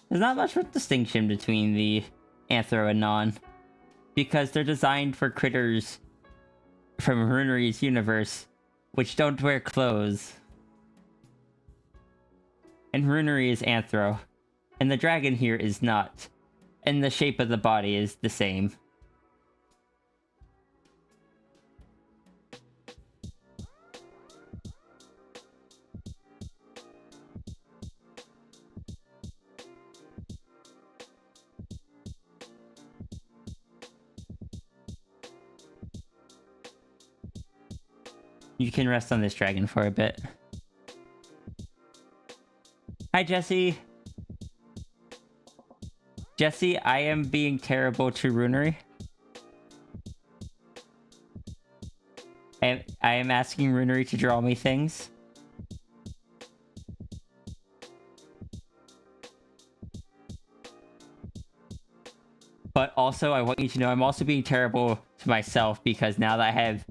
There's not much of a distinction between the Anthro and Non. Because they're designed for critters from Runery's universe, which don't wear clothes. And Runery is Anthro. And the dragon here is not. And the shape of the body is the same. You can rest on this dragon for a bit. Hi, Jesse. Jesse, I am being terrible to Runery. I am asking Runery to draw me things. But also, I want you to know I'm also being terrible to myself because now that I have...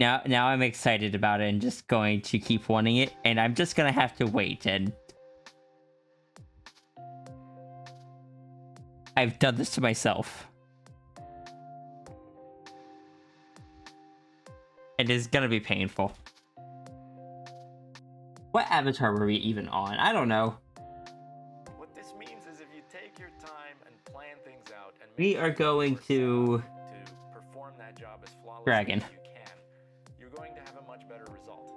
Now I'm excited about it and just going to keep wanting it, and I'm just gonna have to wait, and... I've done this to myself. It is gonna be painful. What avatar were we even on? I don't know. What this means is if you take your time and plan things out and We are going to perform that job as flawlessly Dragon. as you can, you're going to have a much better result.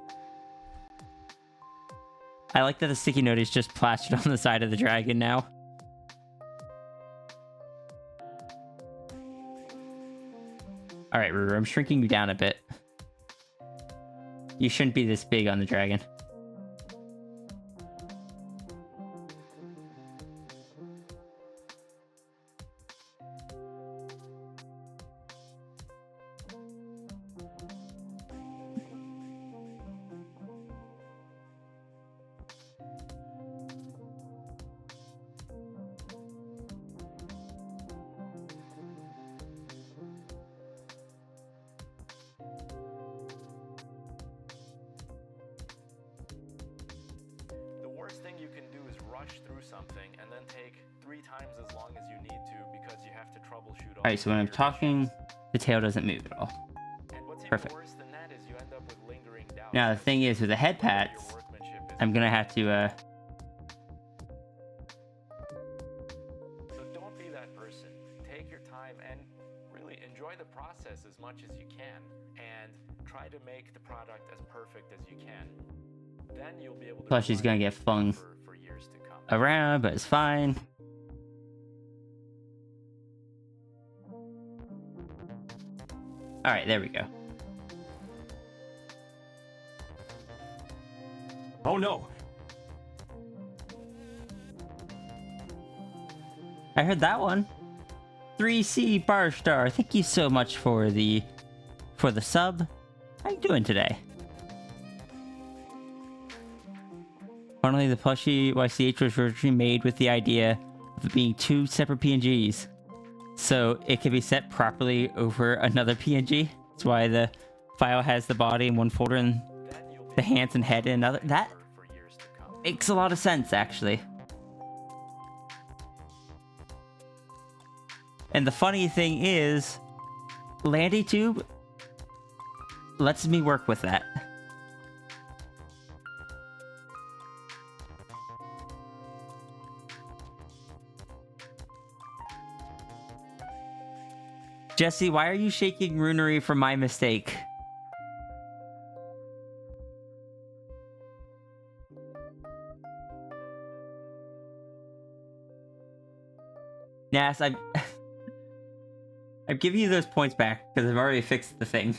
I like that the sticky note is just plastered on the side of the dragon now. Alright, Ruru, I'm shrinking you down a bit. You shouldn't be this big on the dragon. The worst thing you can do is rush through something and then take 3 times as long as you need to because you have to troubleshoot all Alright, so when I'm your talking, issues. the tail doesn't move at all. And what's Perfect. even worse than that is you end up with lingering doubts. Now, the thing is, with the head whether your pats, workmanship is I'm gonna have to, So don't be that person. Take your time and really enjoy the process as much as you can and try to make the product as perfect as you can. Then you'll be able to Plushie's rely gonna on get it flung for years to come. around, but it's fine. Alright, there we go. Oh no! I heard that one. 3C Barstar, thank you so much for the sub. How you doing today? Finally, the plushie YCH was originally made with the idea of it being 2 separate PNGs, so it can be set properly over another PNG. That's why the file has the body in one folder and the hands and head in another. That makes a lot of sense, actually. And the funny thing is, LandyTube lets me work with that. Jesse, why are you shaking runery for my mistake? Nas, I'm giving you those points back because I've already fixed the thing.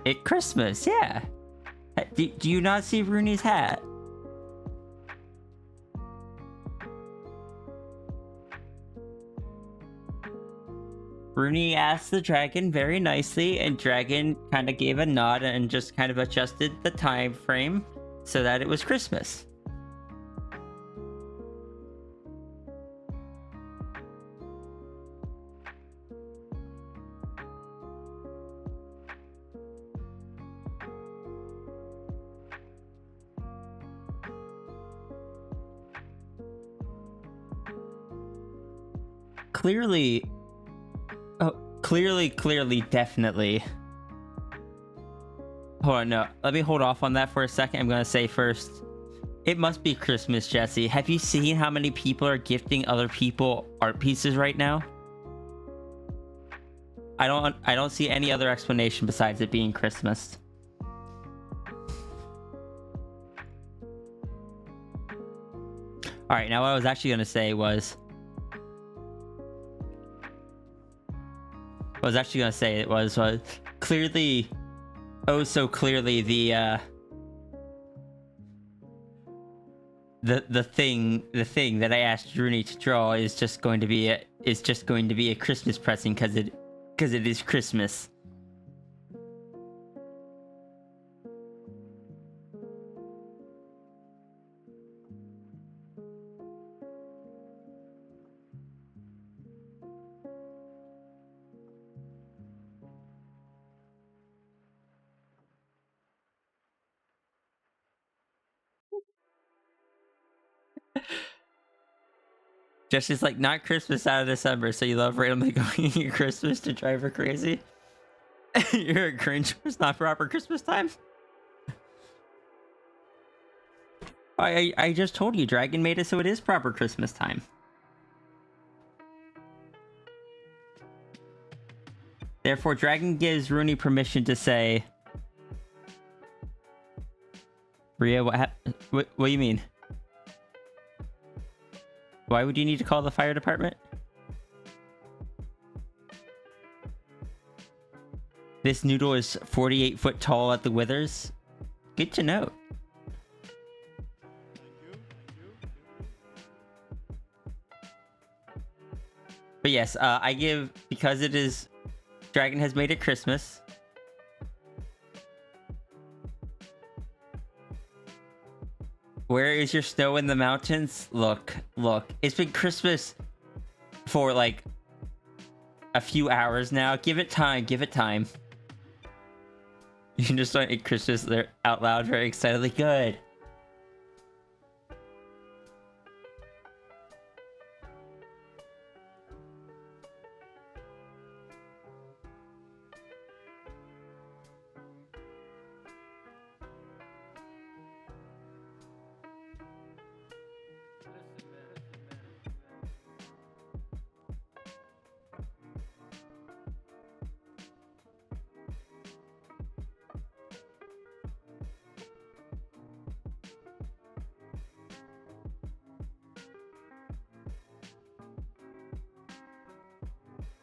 It's Christmas, yeah. Do you not see Rooney's hat? Rooney asked the dragon very nicely, and dragon kind of gave a nod and just kind of adjusted the time frame so that it was Christmas. Clearly, clearly, definitely. Hold on, no. Let me hold off on that for a second. I'm gonna say first, it must be Christmas, Jesse. Have you seen how many people are gifting other people art pieces right now? I don't see any other explanation besides it being Christmas. All right, now what I was actually gonna say was. Was clearly, oh so clearly, the thing that I asked Rooney to draw is just going to be a Christmas present because it is Christmas. Just is like, not Christmas out of December, so you love randomly going in Christmas to drive her crazy? You're a Grinch. It's not proper Christmas time. I just told you, Dragon made it so it is proper Christmas time. Therefore, Dragon gives Rooney permission to say... Ria, what do you mean? Why would you need to call the fire department? This noodle is 48 foot tall at the withers. Good to know. But yes, I give, because it is, Dragon has made it Christmas. Where is your snow in the mountains? Look, it's been Christmas for like a few hours now. Give it time. Give it time. You can just start Christmas there out loud very excitedly. Good.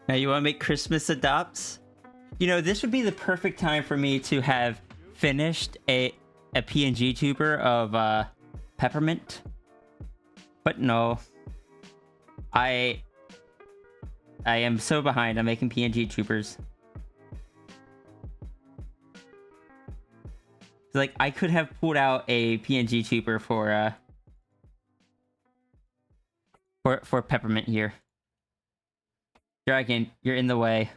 Now you want to make Christmas adopts? You know, this would be the perfect time for me to have finished a PNG tuber of Peppermint. But no. I am so behind on making PNG tubers. Like, I could have pulled out a PNG tuber for Peppermint here. Dragon, you're in the way.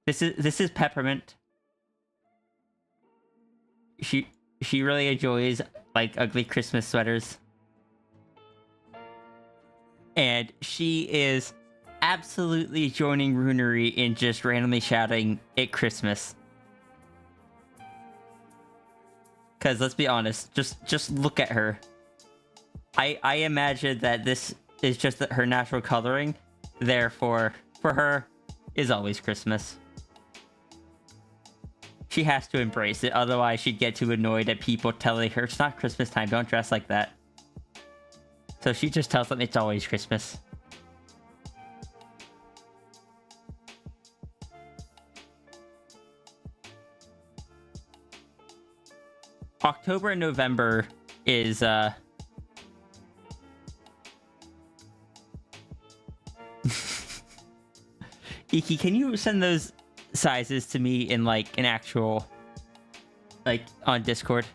This is Peppermint. She really enjoys like ugly Christmas sweaters. And she is absolutely joining Runery in just randomly shouting at Christmas. Cause let's be honest, just look at her. I imagine that this is just her natural coloring. Therefore, for her, is always Christmas. She has to embrace it, otherwise she'd get too annoyed at people telling her it's not Christmas time, don't dress like that. So she just tells them it's always Christmas. October and November is Iki, can you send those sizes to me in like an actual, like on Discord?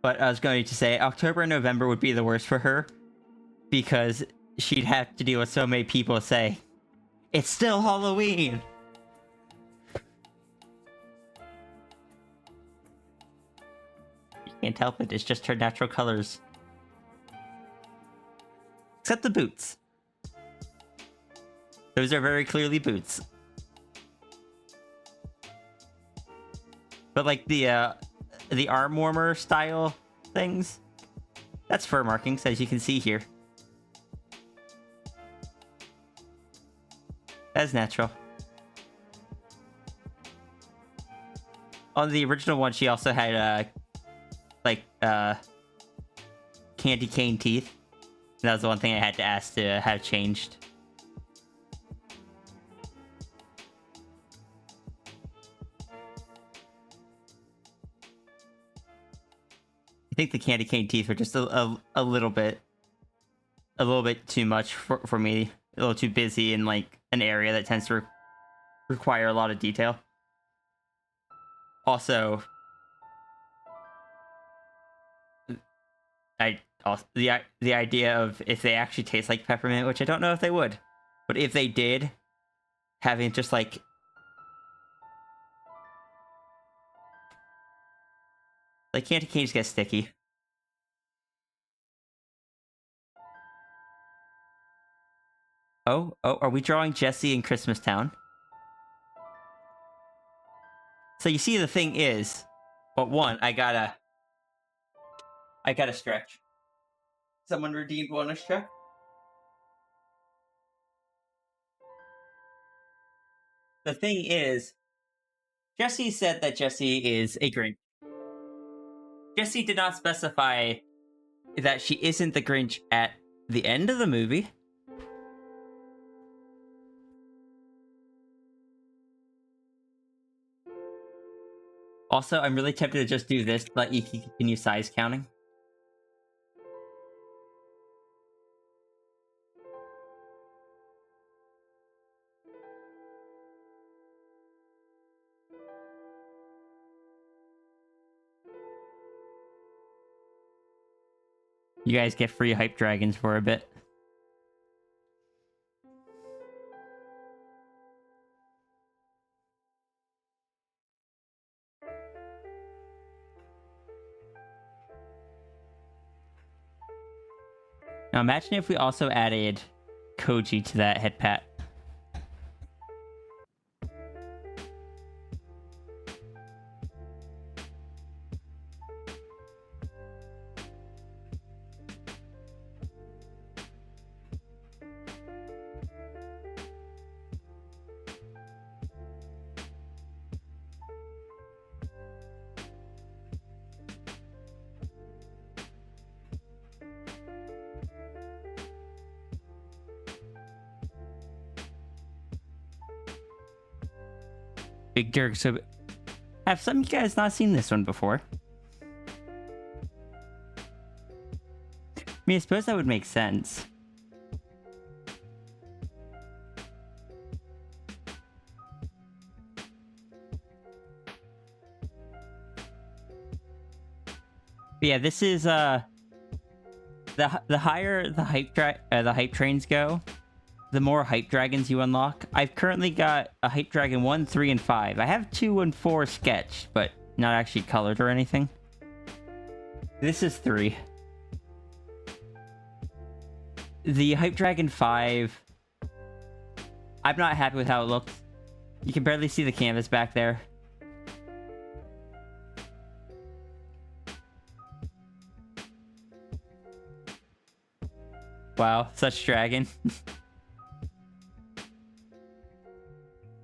But I was going to say October and November would be the worst for her because she'd have to deal with so many people say, "It's still Halloween." You can't help it, it's just her natural colors. Except the boots. Those are very clearly boots. But like the arm warmer style things, that's fur markings, as you can see here. That's natural. On the original one, she also had candy cane teeth. That was the one thing I had to ask to have changed. I think the candy cane teeth were just a little bit too much for me. A little too busy in like an area that tends to require a lot of detail. Also, the idea of if they actually taste like peppermint, which I don't know if they would, but if they did, having just like candy canes get sticky. Oh, are we drawing Jesse in Christmas Town? So you see, the thing is, but one, I gotta stretch. Someone redeemed bonus check. The thing is, Jesse said that Jesse is a Grinch. Jesse did not specify that she isn't the Grinch at the end of the movie. Also, I'm really tempted to just do this, let you continue size counting. You guys get free hype dragons for a bit. Now imagine if we also added Koji to that head pat. Big Dirk. So, have some of you guys not seen this one before? I mean, I suppose that would make sense. But yeah, this is the higher the hype trains go, the more hype dragons you unlock. I've currently got a hype dragon 1, 3, and 5. I have 2 and 4 sketched, but not actually colored or anything. This is 3. The hype dragon 5, I'm not happy with how it looks. You can barely see the canvas back there. Wow, such dragon.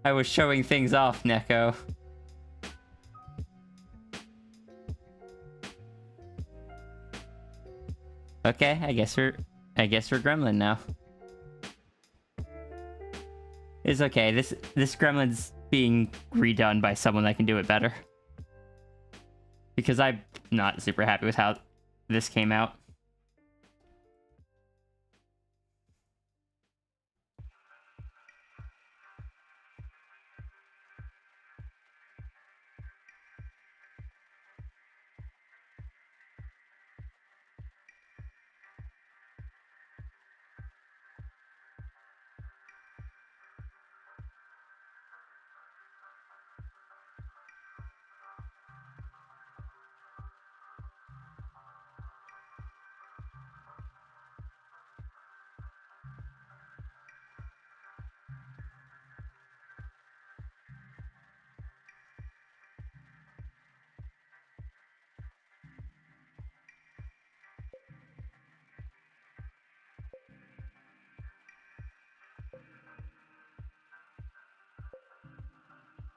I was showing things off, Neko. Okay, I guess we're Gremlin now. It's okay. This Gremlin's being redone by someone that can do it better. Because I'm not super happy with how this came out.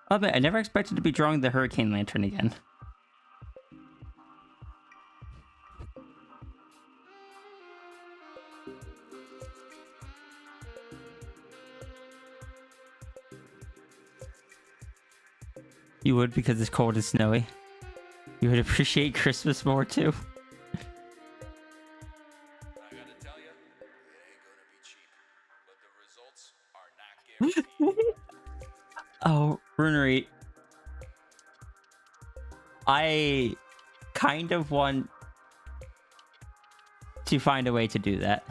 I'll admit, I never expected to be drawing the Hurricane Lantern again. You would, because it's cold and snowy. You would appreciate Christmas more too. I gotta tell you, it ain't gonna be cheap, but the results are not guaranteed. Oh, Runery. I kind of want to find a way to do that.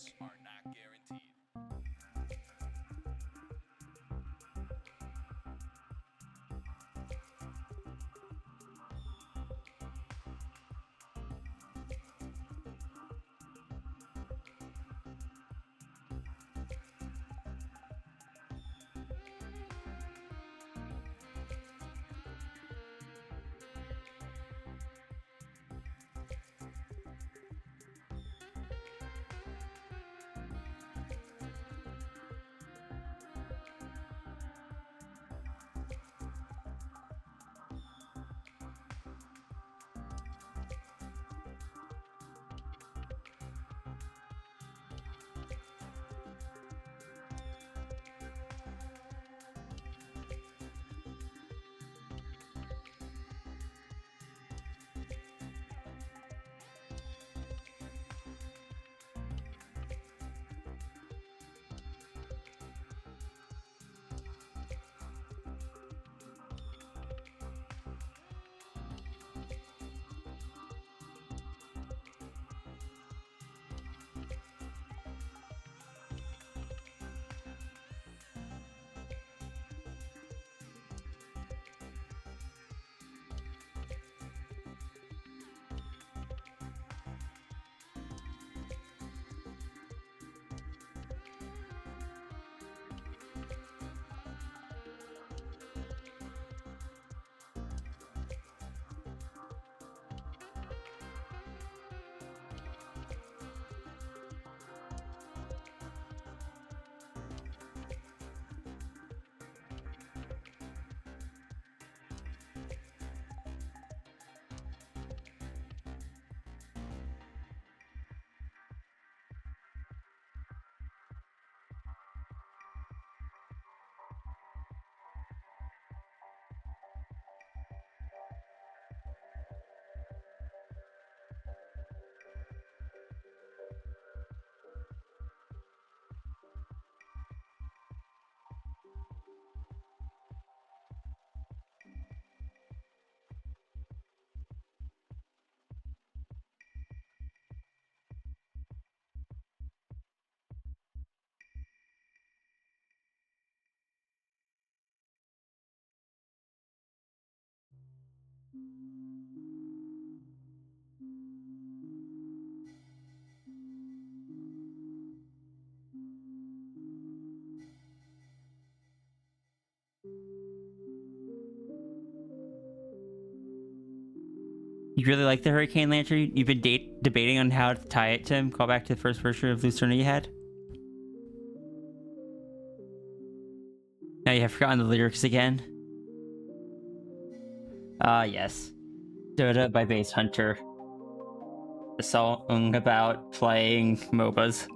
results are not guaranteed. You really like the Hurricane Lantern? You've been debating on how to tie it to him? Call back to the first version of Lucerna you had? Now you have forgotten the lyrics again? Ah, yes. Dota by Base Hunter. The song about playing MOBAs.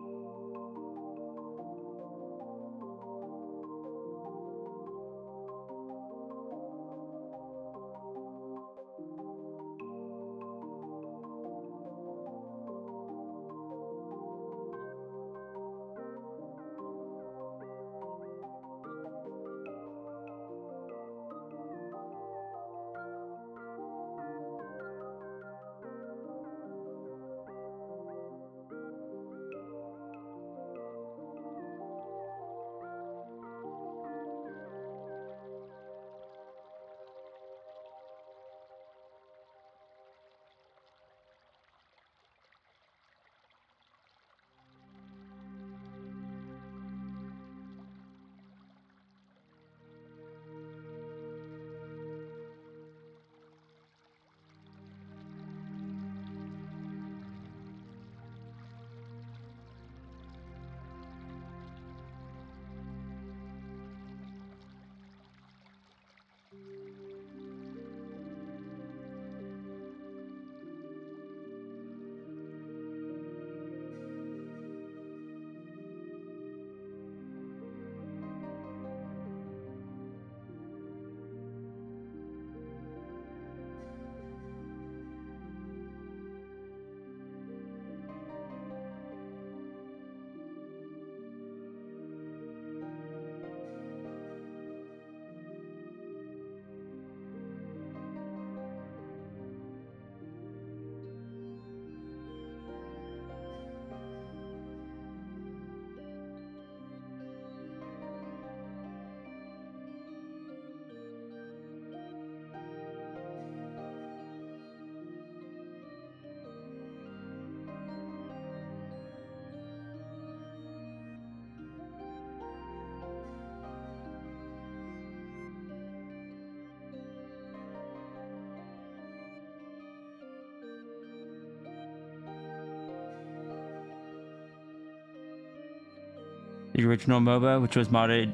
The original MOBA, which was modded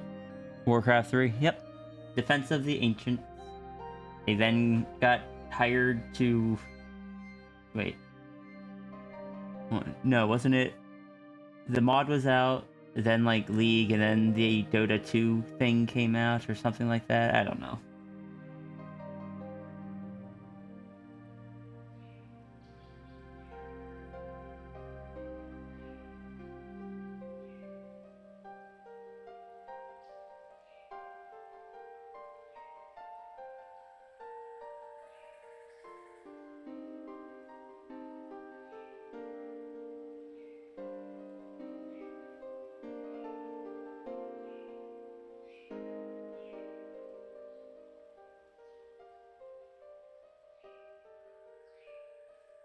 Warcraft 3. Yep. Defense of the Ancients. They then got hired to... Wait. No, wasn't it? The mod was out, then like League, and then the Dota 2 thing came out or something like that. I don't know.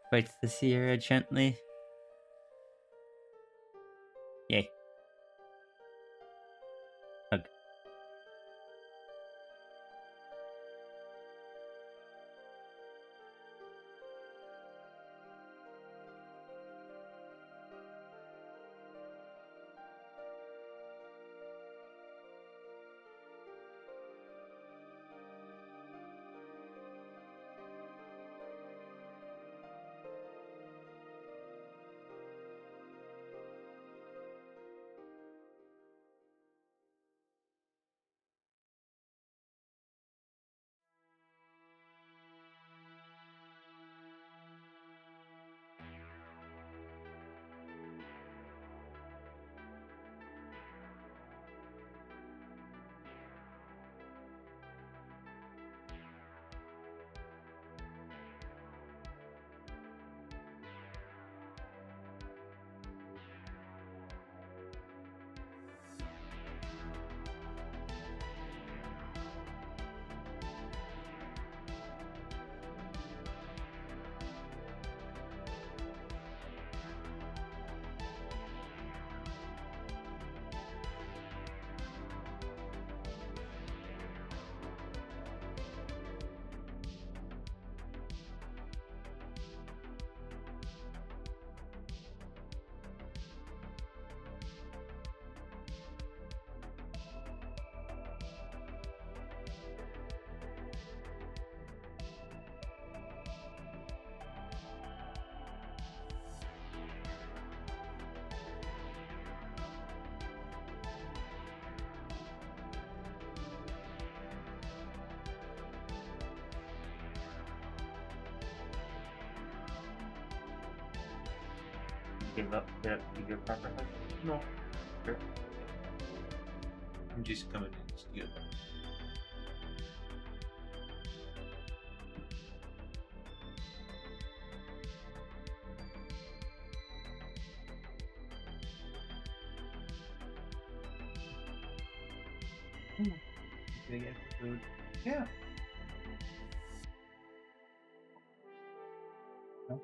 Bites the Sierra gently. Yay. Hug. Give up that your proper hug? No. Sure. I'm just coming in to steal them. Big episode. Yeah. No?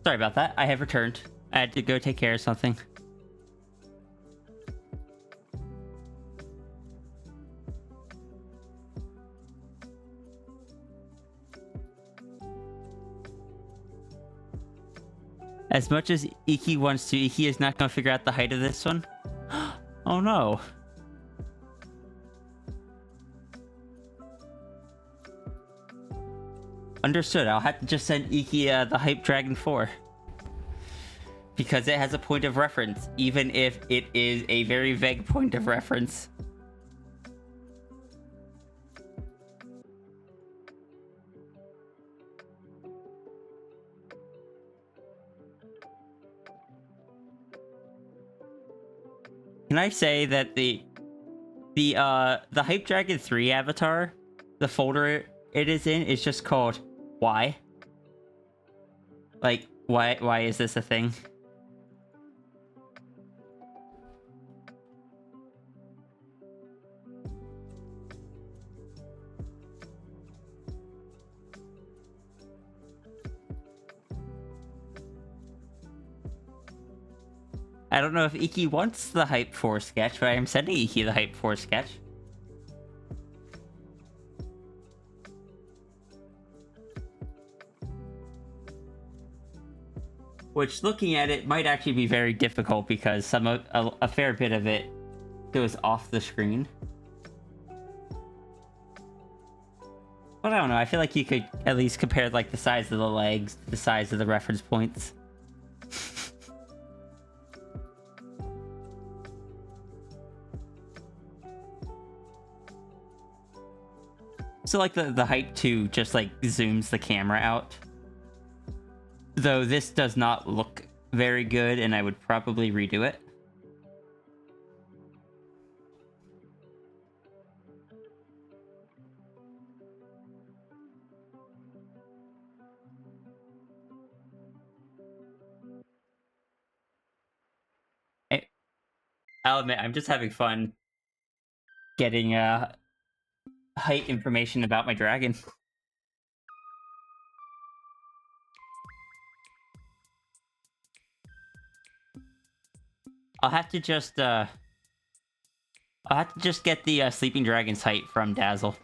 Sorry about that. I have returned. I had to go take care of something. As much as Iki wants to, Iki is not going to figure out the height of this one. Oh no. Understood. I'll have to just send Iki the Hype Dragon 4. Because it has a point of reference, even if it is a very vague point of reference. Can I say that the Hype Dragon 3 avatar, the folder it is in, is just called Why? Like, why is this a thing? I don't know if Iki wants the Hype 4 sketch, but I am sending Iki the Hype 4 sketch. Which, looking at it, might actually be very difficult because a fair bit of it goes off the screen. But I don't know, I feel like you could at least compare like the size of the legs to the size of the reference points. So like the Hype 2 just like zooms the camera out. Though this does not look very good and I would probably redo it. I'll admit, I'm just having fun getting height information about my dragon. I'll have to just get the sleeping dragon's height from Dazzle.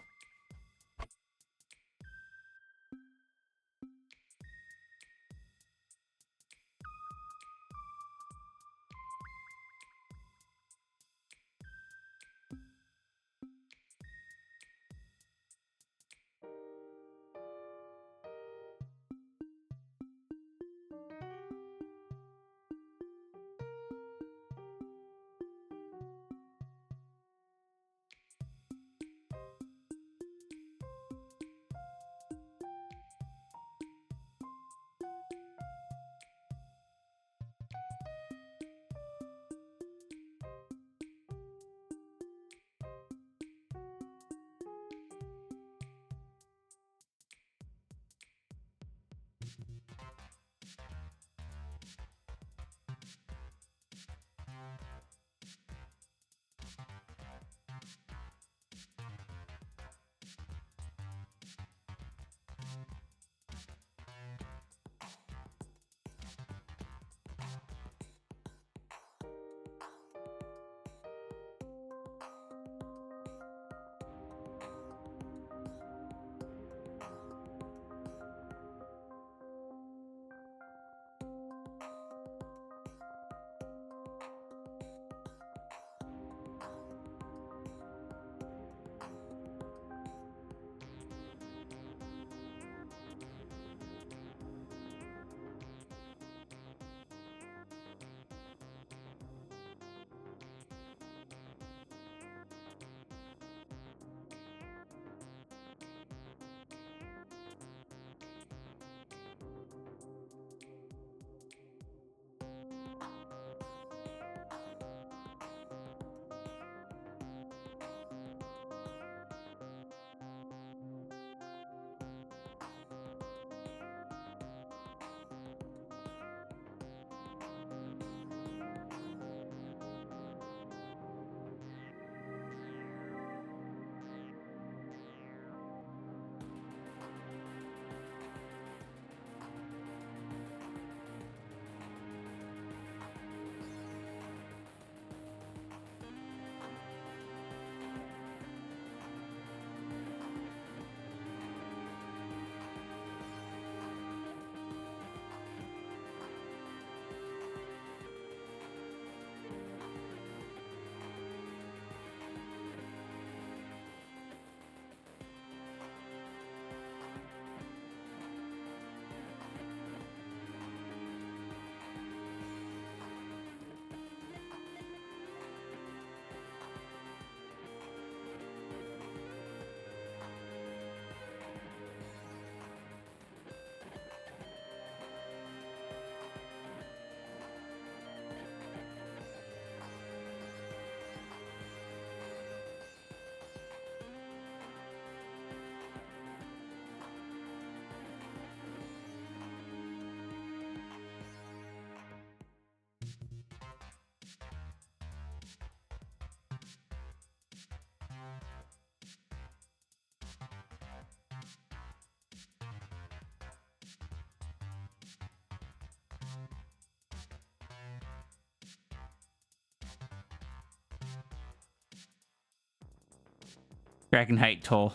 Dragon height toll.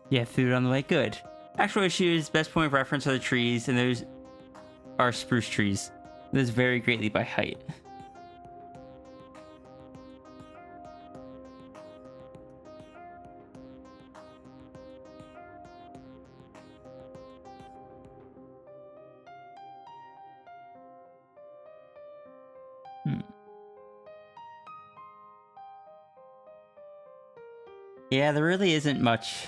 You have food on the way. Good. Actual issues, best point of reference are the trees, and those are spruce trees. Those vary greatly by height. Yeah, there really isn't much.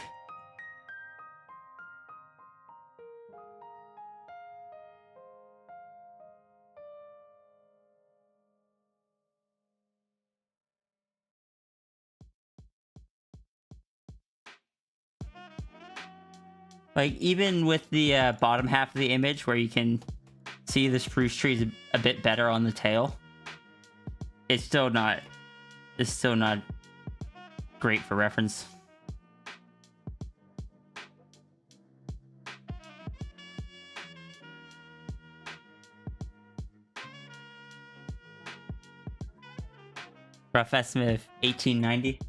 Like, even with the bottom half of the image where you can see the spruce trees a bit better on the tail, it's still not great for reference. Rough estimate of 1890.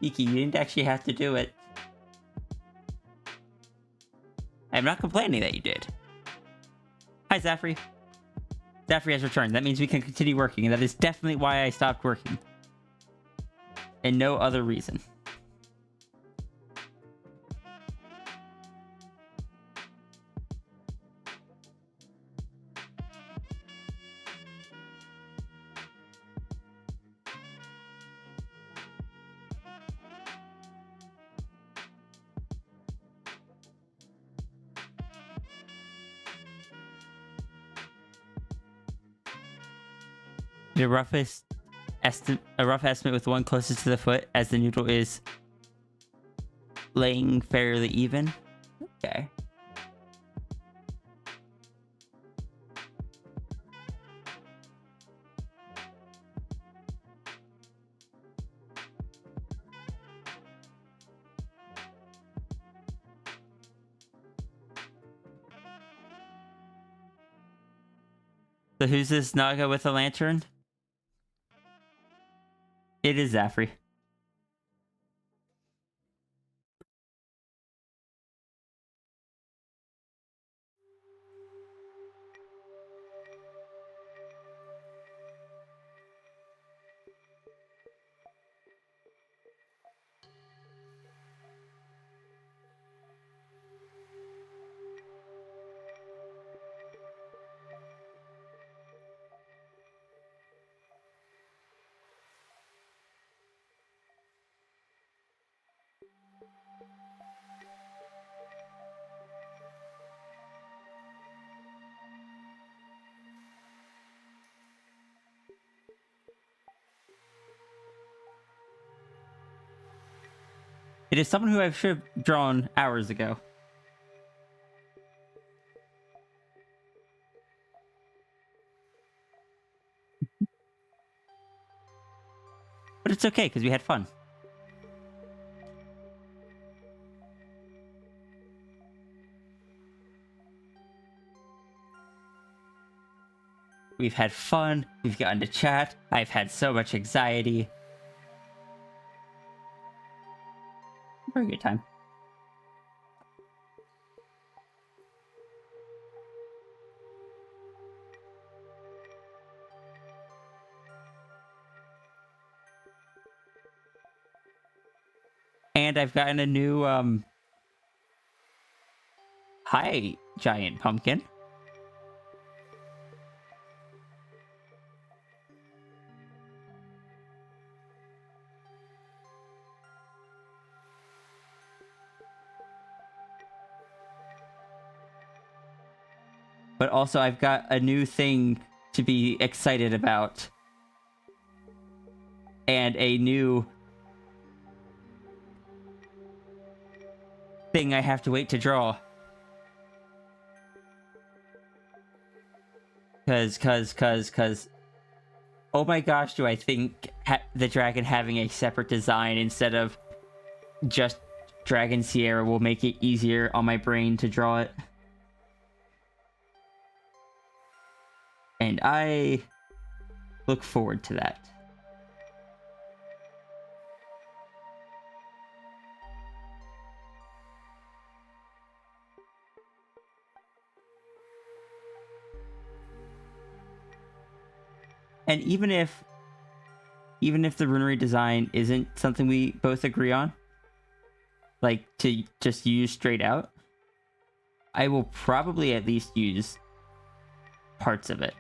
Iki, you didn't actually have to do it. I'm not complaining that you did. Hi, Zafri. Zafri has returned. That means we can continue working, and that is definitely why I stopped working. And no other reason. A rough estimate with the one closest to the foot, as the noodle is laying fairly even. Okay. So who's this Naga with a lantern? It is Zafri. It is someone who I should have drawn hours ago. But it's okay, because we had fun. We've had fun. We've gotten to chat. I've had so much anxiety. Very good time. And I've gotten a new, hi, giant pumpkin. But also, I've got a new thing to be excited about. And a new thing I have to wait to draw. Cause, oh my gosh, do I think the dragon having a separate design instead of just Dragon Sierra will make it easier on my brain to draw it. And I look forward to that. And even if the runery design isn't something we both agree on, like to just use straight out, I will probably at least use parts of it.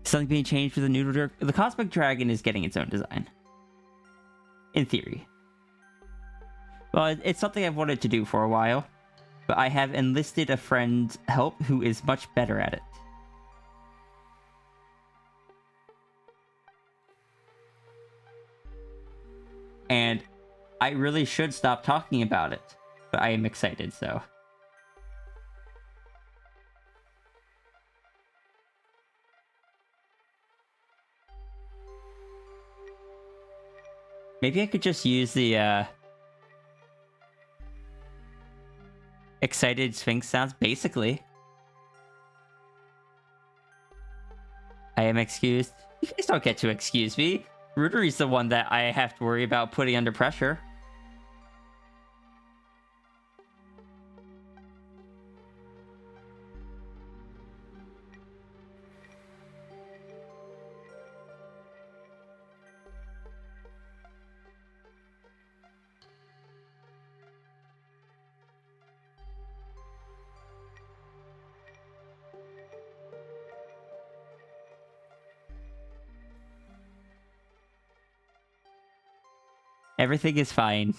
Something being changed with the noodle jerk. The Cosmic Dragon is getting its own design. In theory. Well, it's something I've wanted to do for a while, but I have enlisted a friend's help who is much better at it. And I really should stop talking about it, but I am excited, so. Maybe I could just use the, excited Sphinx sounds, basically. I am excused. You guys don't get to excuse me. Rudery's the one that I have to worry about putting under pressure. Everything is fine.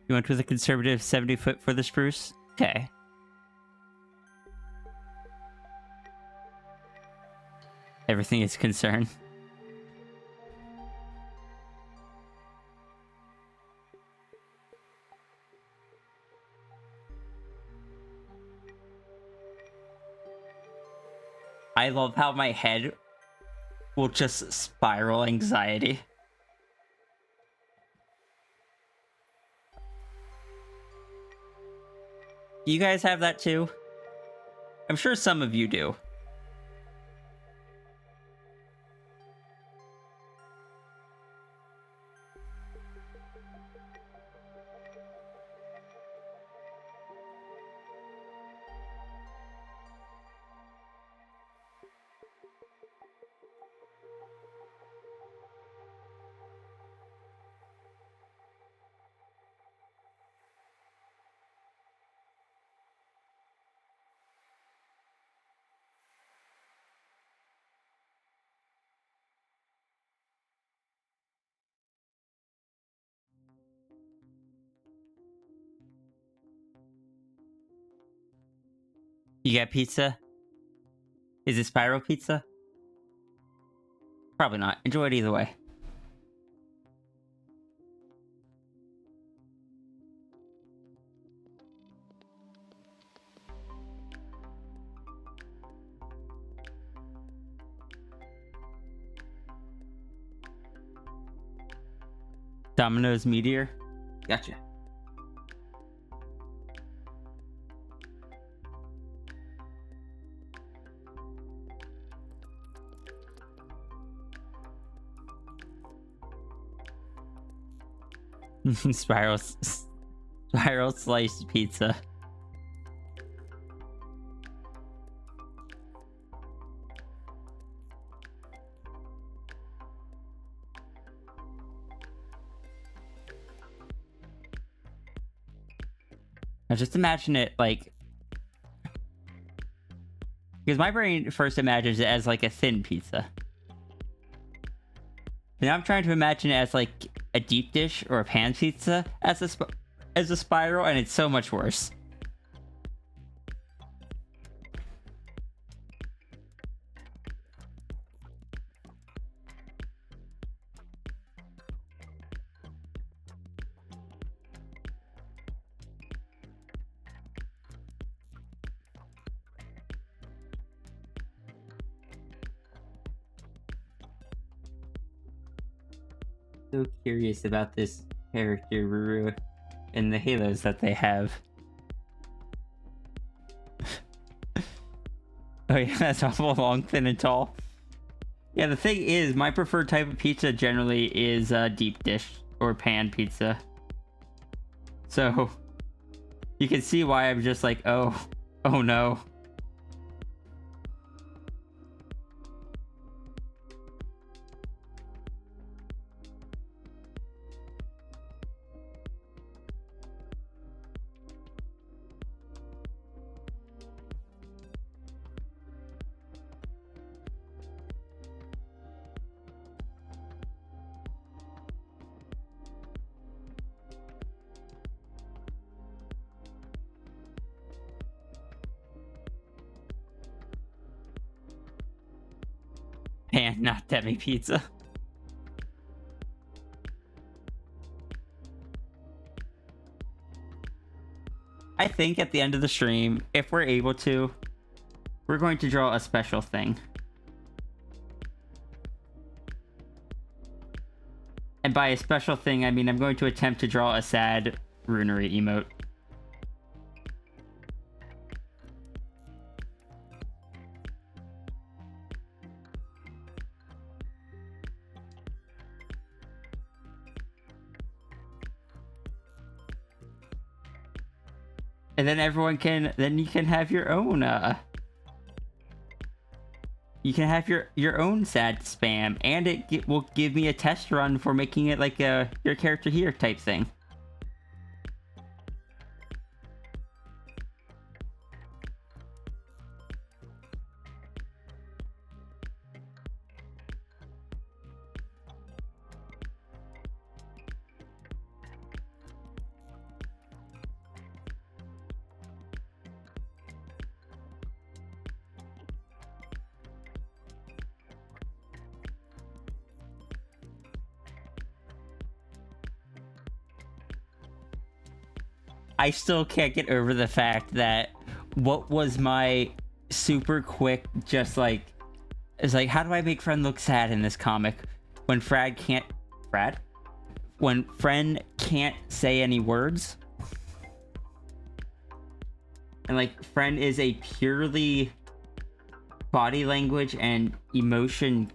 You went with a conservative 70-foot for the spruce? Okay. Everything is concerned. I love how my head will just spiral anxiety. You guys have that too? I'm sure some of you do. You got pizza? Is it spiral pizza? Probably not. Enjoy it either way. Domino's Meteor. Gotcha. Spiral sliced pizza. Now just imagine it like, because my brain first imagines it as like a thin pizza. Now I'm trying to imagine it as like a deep dish or a pan pizza as a spiral, and it's so much worse. So curious about this character, Ruru, and the halos that they have. Oh yeah, that's awful long, thin, and tall. Yeah, the thing is, my preferred type of pizza generally is deep dish or pan pizza. So, you can see why I'm just like, oh no. Pan, not demi pizza. I think at the end of the stream, if we're able to, we're going to draw a special thing. And by a special thing, I mean I'm going to attempt to draw a sad runery emote. And then then you can have your own, you can have your own sad spam, and it will give me a test run for making it like your character here type thing. I still can't get over the fact that what was my super quick, just like, is like, how do I make Friend look sad in this comic when When Friend can't say any words? And like, Friend is a purely body language and emotion,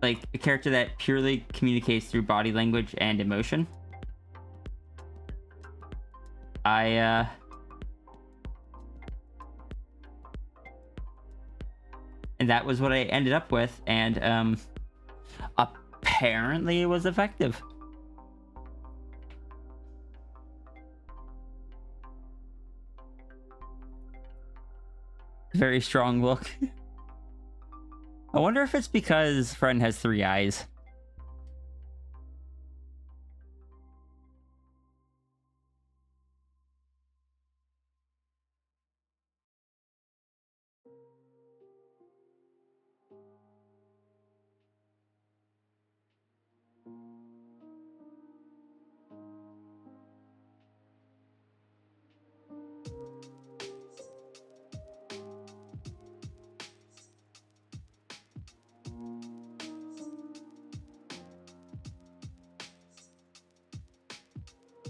like a character that purely communicates through body language and emotion. And that was what I ended up with, and apparently it was effective. Very strong look. I wonder if it's because Friend has 3 eyes.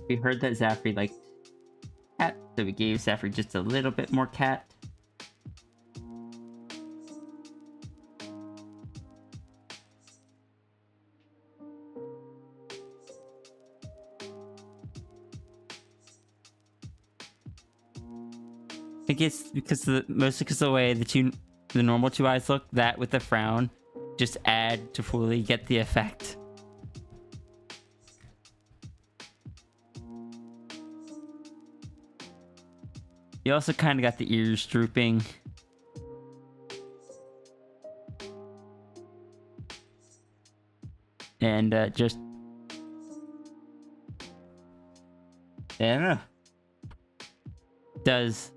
We heard that Zafri liked cat, so we gave Zafri just a little bit more cat. I think it's because mostly because the way the normal 2 eyes look, that with the frown, just add to fully get the effect. You also kind of got the ears drooping. And just... I don't know. Does...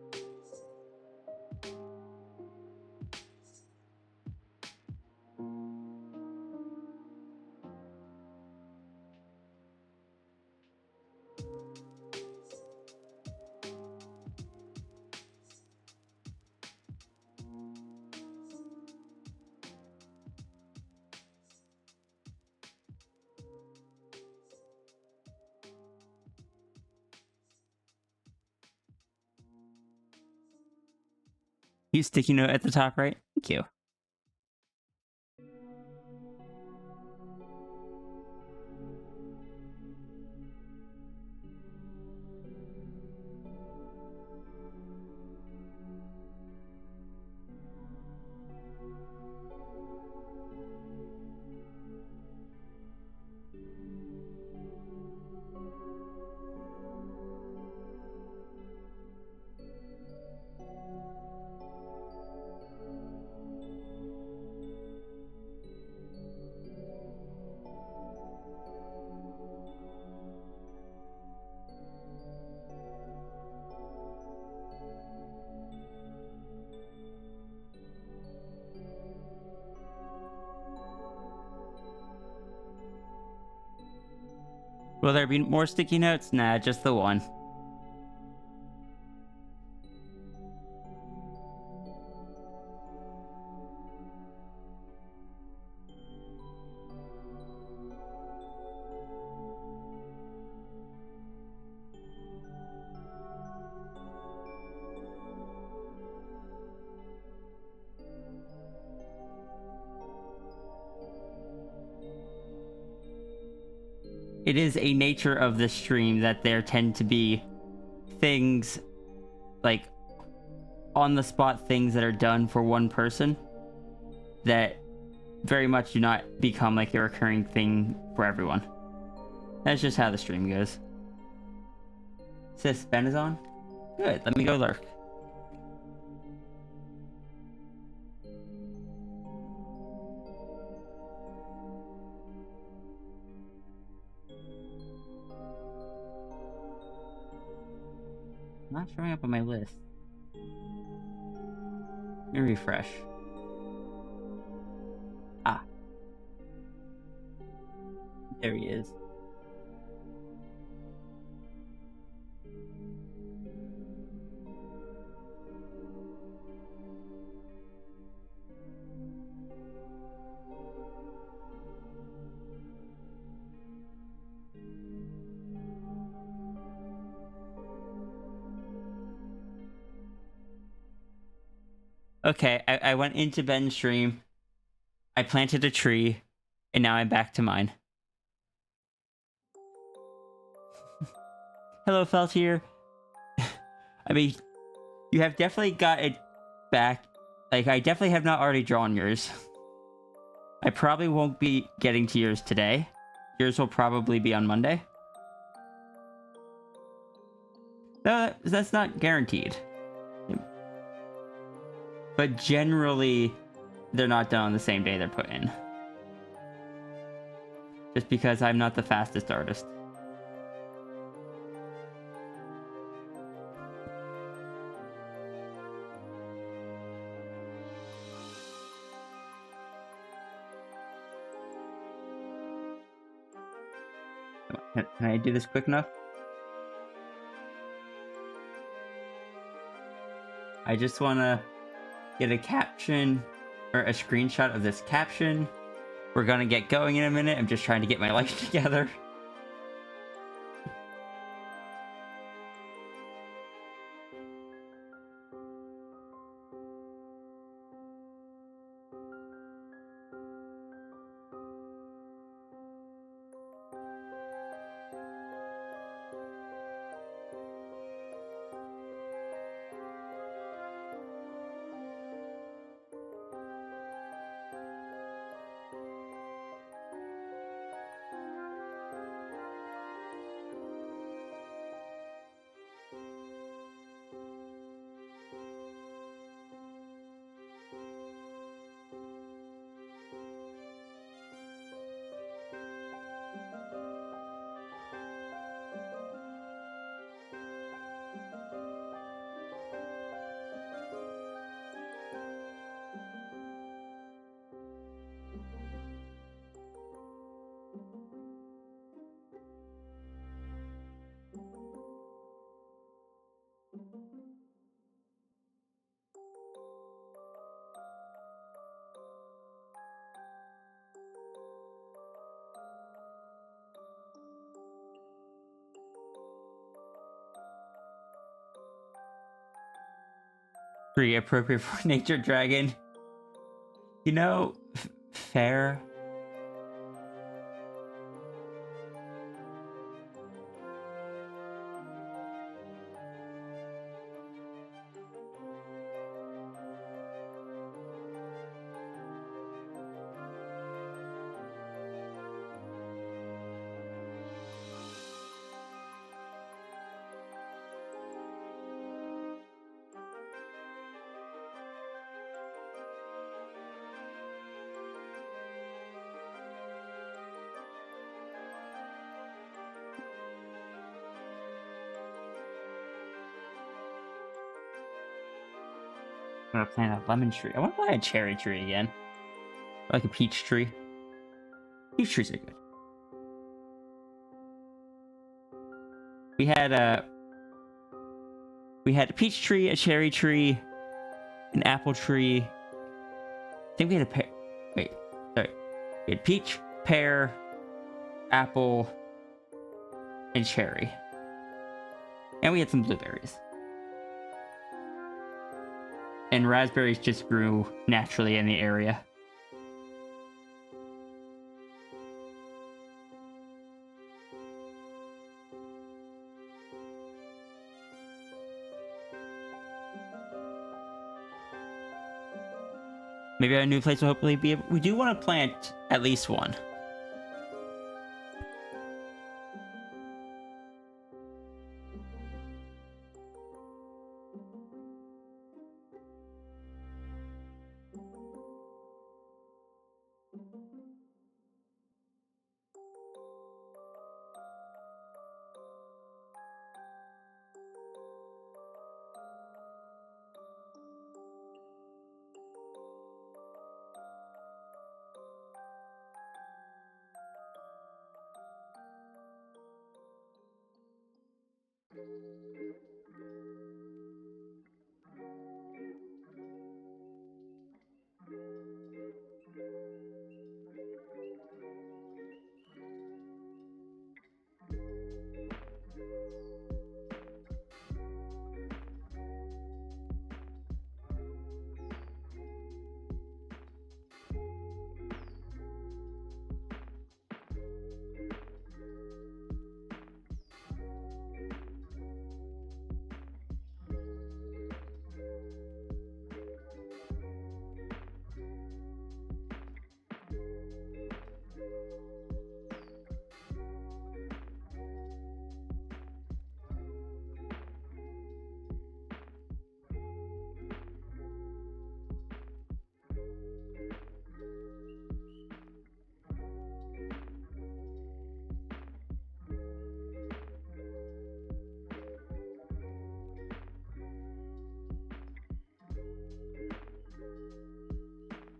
You sticky note at the top right? Thank you. Will there be more sticky notes? Nah, just the one. It is a nature of the stream that there tend to be things, like, on the spot things that are done for one person that very much do not become like a recurring thing for everyone. That's just how the stream goes. Sis, Ben is on? Good, let me go lurk. Not showing up on my list. Let me refresh. Ah. There he is. Okay, I went into Ben's stream. I planted a tree, and now I'm back to mine. Hello, Felt here. I mean, you have definitely got it back. Like, I definitely have not already drawn yours. I probably won't be getting to yours today. Yours will probably be on Monday. No, that's not guaranteed. But generally, they're not done on the same day they're put in. Just because I'm not the fastest artist. Can I do this quick enough? I just want to get a caption or a screenshot of this caption. We're gonna get going in a minute. I'm just trying to get my life together. Pretty appropriate for nature dragon. You know, fair. I'm gonna plant a lemon tree. I want to plant a cherry tree again. Or like a peach tree. Peach trees are good. We had a peach tree, a cherry tree, an apple tree. I think we had a pear. Wait, sorry. We had peach, pear, apple, and cherry. And we had some blueberries. And raspberries just grew naturally in the area. Maybe our new place will hopefully be able... We do want to plant at least one.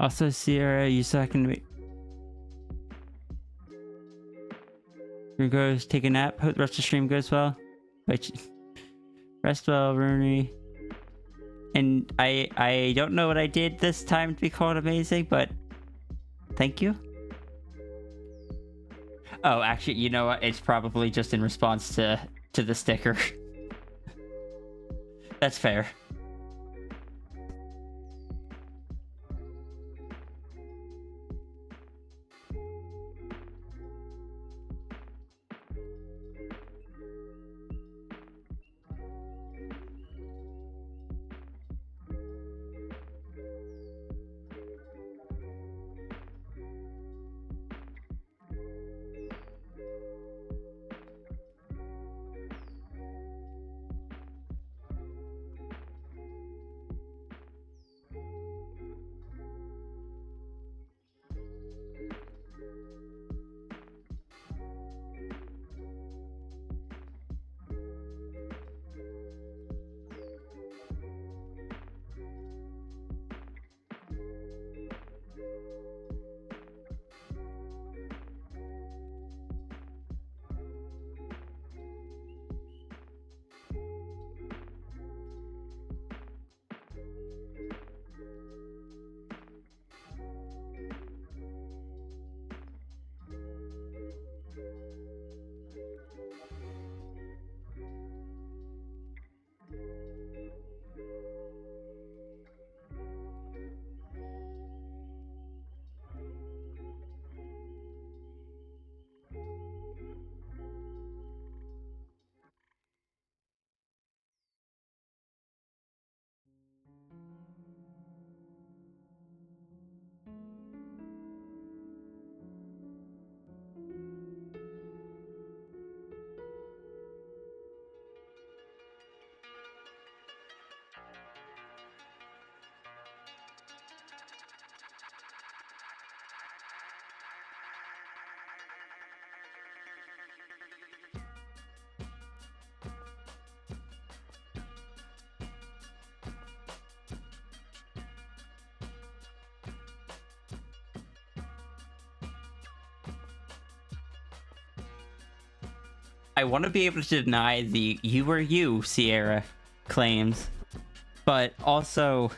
Also, Sierra, you saw I can go take a nap. Hope the rest of the stream goes well. Rest well, Rooney. And I don't know what I did this time to be called amazing, but thank you. Oh, actually, you know what? It's probably just in response to the sticker. That's fair. I want to be able to deny the "you were you, Sierra" claims, but also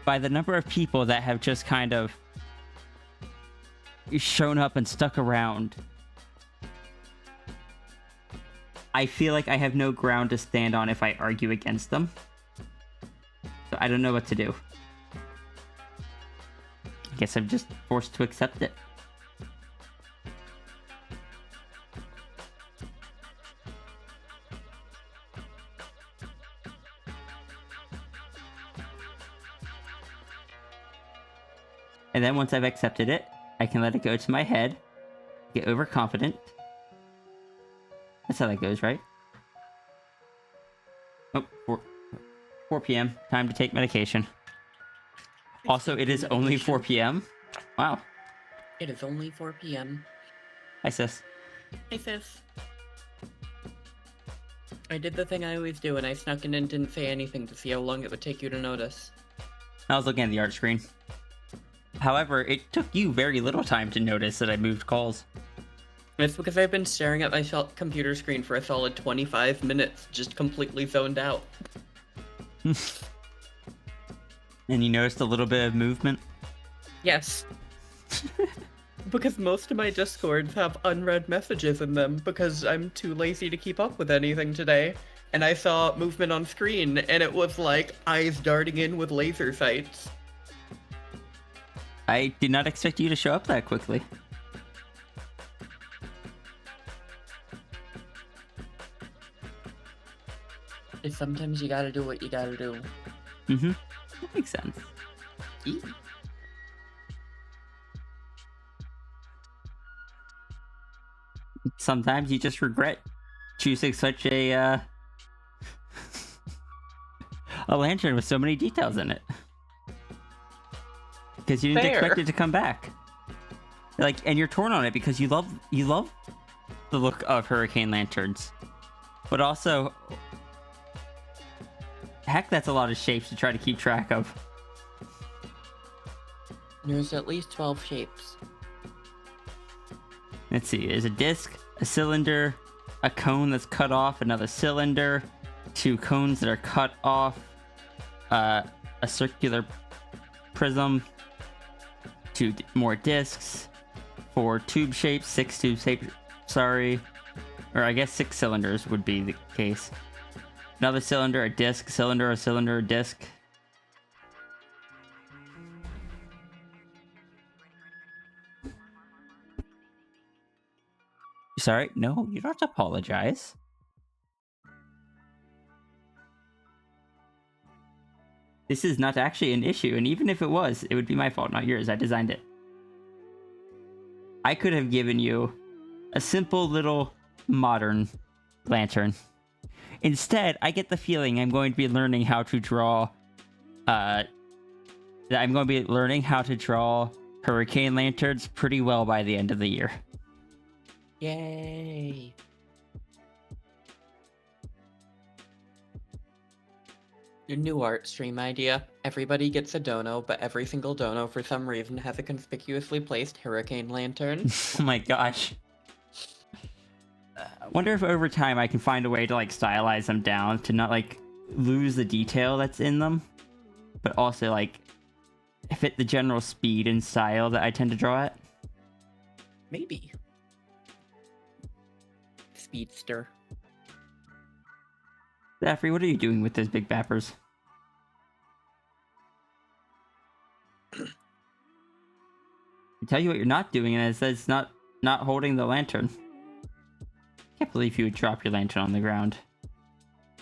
by the number of people that have just kind of shown up and stuck around, I feel like I have no ground to stand on if I argue against them. So I don't know what to do. I guess I'm just forced to accept it. And then once I've accepted it, I can let it go to my head, get overconfident. That's how that goes, right? Oh, 4 p.m. Time to take medication. Also, it is only 4 p.m. Wow. It is only 4 p.m. Hi, sis. Hey, sis. I did the thing I always do, and I snuck in and didn't say anything to see how long it would take you to notice. I was looking at the art screen. However, it took you very little time to notice that I moved calls. It's because I've been staring at my computer screen for a solid 25 minutes, just completely zoned out. And you noticed a little bit of movement? Yes. Because most of my Discords have unread messages in them because I'm too lazy to keep up with anything today. And I saw movement on screen, and it was like eyes darting in with laser sights. I did not expect you to show up that quickly. Sometimes you gotta do what you gotta do. Mm-hmm. That makes sense. Eee. Sometimes you just regret choosing such a a lantern with so many details in it. Because you didn't Fair. expect it to come back. Like, and you're torn on it because you love the look of hurricane lanterns. But also, heck, that's a lot of shapes to try to keep track of. There's at least 12 shapes. Let's see, there's a disc, a cylinder, a cone that's cut off, another cylinder, 2 cones that are cut off, a circular prism, 2 more discs, 4 tube shapes, 6 tube shapes, sorry. Or I guess 6 cylinders would be the case. Another cylinder, a disc, cylinder, a cylinder, a disc. Sorry? No, you don't have to apologize. This is not actually an issue, and even if it was, it would be my fault, not yours. I designed it. I could have given you a simple little modern lantern. Instead, I get the feeling I'm going to be learning how to draw hurricane lanterns pretty well by the end of the year. Yay! Your new art stream idea. Everybody gets a dono, but every single dono for some reason has a conspicuously placed hurricane lantern. Oh my gosh. I wonder if over time I can find a way to like stylize them down to not like lose the detail that's in them, but also like fit the general speed and style that I tend to draw at. Maybe. Speedster. Zaffrey, what are you doing with those big bappers? I tell you what you're not doing, and it says not holding the lantern. Can't believe you would drop your lantern on the ground.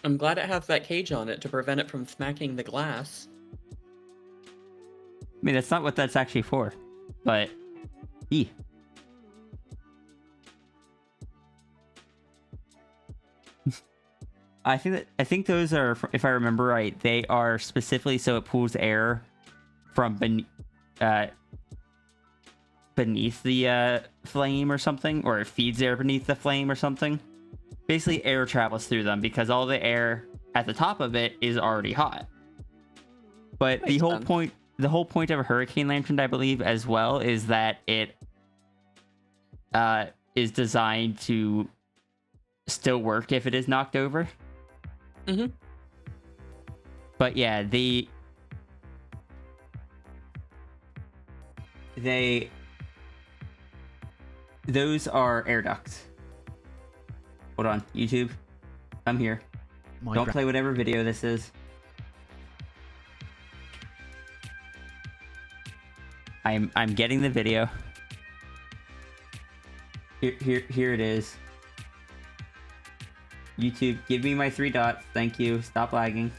I'm glad it has that cage on it to prevent it from smacking the glass. I mean, that's not what that's actually for, but I think those are, if I remember right, they are specifically so it pulls air from beneath the flame or something, or it feeds air beneath the flame or something. Basically, air travels through them because all the air at the top of it is already hot. But the whole point of a hurricane lantern, I believe, as well, is that it is designed to still work if it is knocked over. Mhm. But yeah, those are air ducts. Hold on, YouTube. I'm here. Don't play whatever video this is. I'm getting the video. Here it is. YouTube, give me my 3 dots. Thank you. Stop lagging.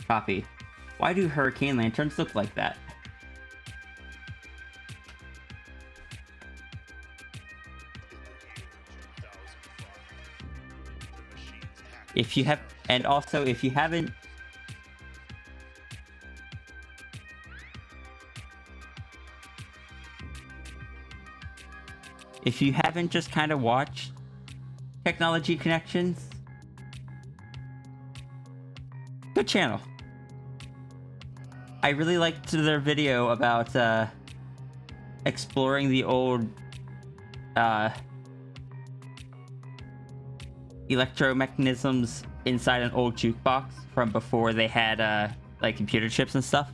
Copy. Why do hurricane lanterns look like that? If you have, and also if you haven't, just kind of watched Technology Connections, good channel. I really liked their video about exploring the old electromechanisms inside an old jukebox from before they had like computer chips and stuff.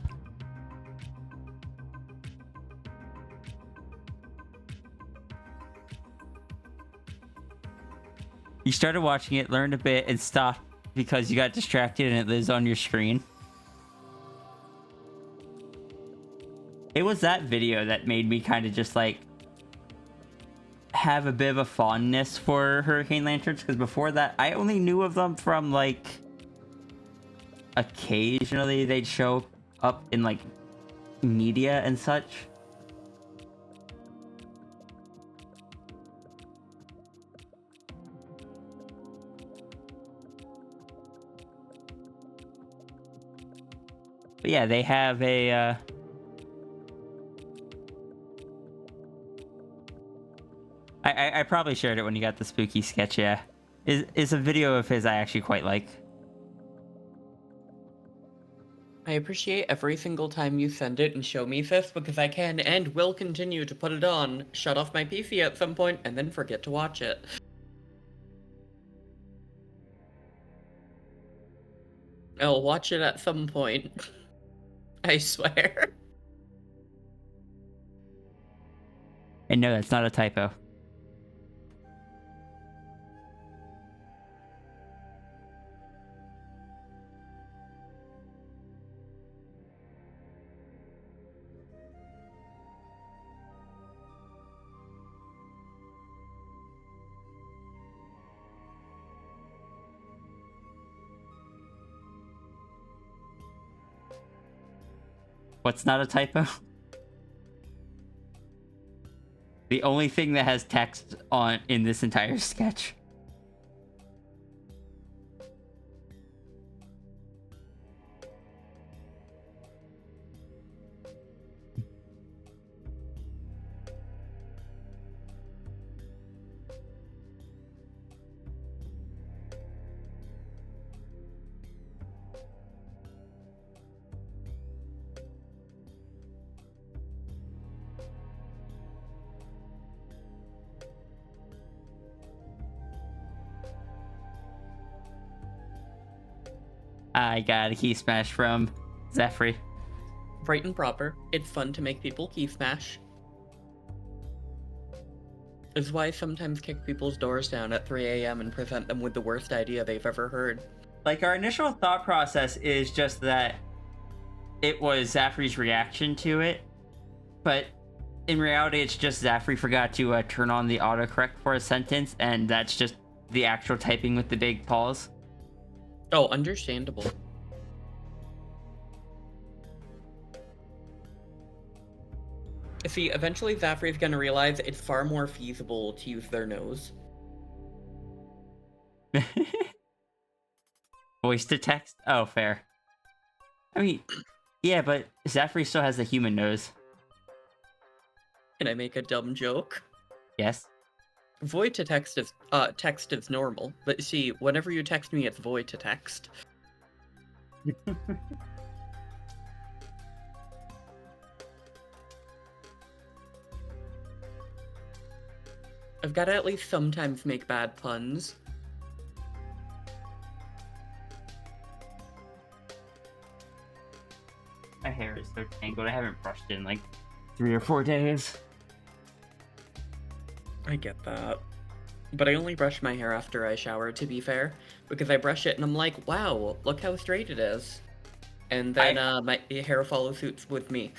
You started watching it, learned a bit, and stopped because you got distracted and it lives on your screen. It was that video that made me kind of just like have a bit of a fondness for hurricane lanterns, because before that I only knew of them from like occasionally they'd show up in like media and such. But yeah, they have a I probably shared it when you got the spooky sketch, yeah. Is a video of his I actually quite like. I appreciate every single time you send it and show me this, because I can and will continue to put it on, shut off my PC at some point, and then forget to watch it. I'll watch it at some point. I swear. And no, that's not a typo. What's not a typo? The only thing that has text on in this entire sketch. I got a key smash from Zephyr. Right and proper. It's fun to make people key smash. Is why I sometimes kick people's doors down at 3 a.m. and present them with the worst idea they've ever heard. Like, our initial thought process is just that it was Zafri's reaction to it, but in reality, it's just Zafri forgot to turn on the autocorrect for a sentence, and that's just the actual typing with the big pause. Oh, understandable. See, eventually Zafri's gonna realize it's far more feasible to use their nose. Voice to text? Oh, fair. I mean, yeah, but Zafri still has a human nose. Can I make a dumb joke? Yes. Void to text is normal, but see, whenever you text me, it's void to text. I, I've got to at least sometimes make bad puns. My hair is so tangled. I haven't brushed it in like 3 or 4 days. I get that. But I only brush my hair after I shower, to be fair, because I brush it and I'm like, wow, look how straight it is. And then my hair follows suit with me.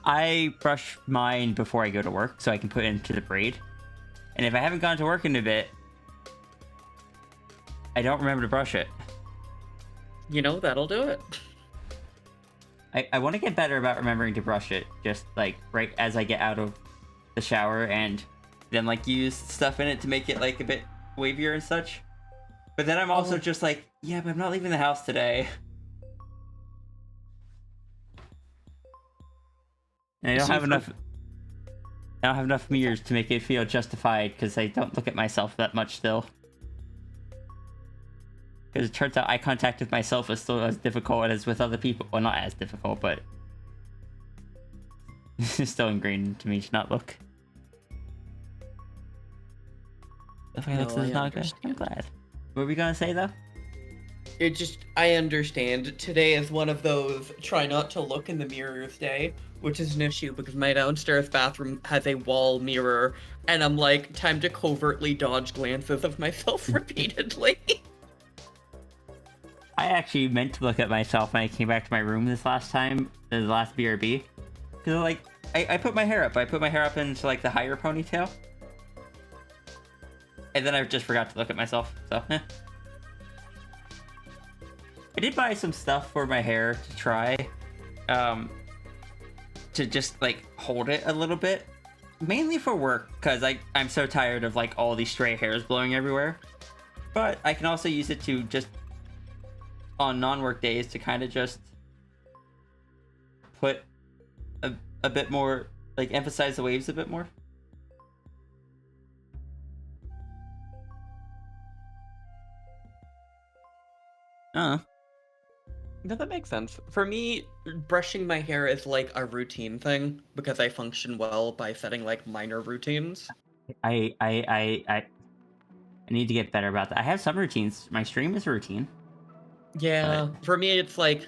I brush mine before I go to work so I can put it into the braid. And if I haven't gone to work in a bit, I don't remember to brush it. You know, that'll do it. I want to get better about remembering to brush it, just like right as I get out of the shower, and then like use stuff in it to make it like a bit wavier and such. But then I'm also just like, yeah, but I'm not leaving the house today. And I don't have enough mirrors to make it feel justified, because I don't look at myself that much still. Because it turns out eye contact with myself is still as difficult as with other people. Well, not as difficult, but it's still ingrained into me to not look. If I look, No, it's I not good. I'm understand. glad. What were we gonna say though? I understand. Today is one of those try not to look in the mirrors day, which is an issue because my downstairs bathroom has a wall mirror, and I'm like, time to covertly dodge glances of myself repeatedly. I actually meant to look at myself when I came back to my room this last time, the last BRB. Because, like, I put my hair up. I put my hair up into, like, the higher ponytail. And then I just forgot to look at myself, so, I did buy some stuff for my hair to try. To just, like, hold it a little bit. Mainly for work, because I'm so tired of, like, all these stray hairs blowing everywhere. But I can also use it to just on non-work days to kind of just put a bit more, like, emphasize the waves a bit more. No, that makes sense. For me, brushing my hair is like a routine thing because I function well by setting like minor routines. I need to get better about that. I have some routines. My stream is a routine. Yeah, for me it's like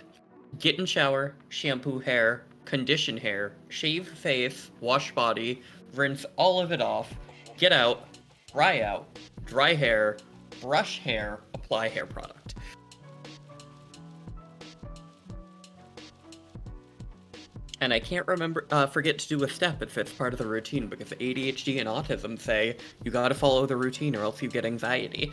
get in shower, shampoo hair, condition hair, shave face, wash body, rinse all of it off, get out, dry hair, brush hair, apply hair product. And I can't forget to do a step if it's part of the routine because ADHD and autism say you gotta follow the routine or else you get anxiety.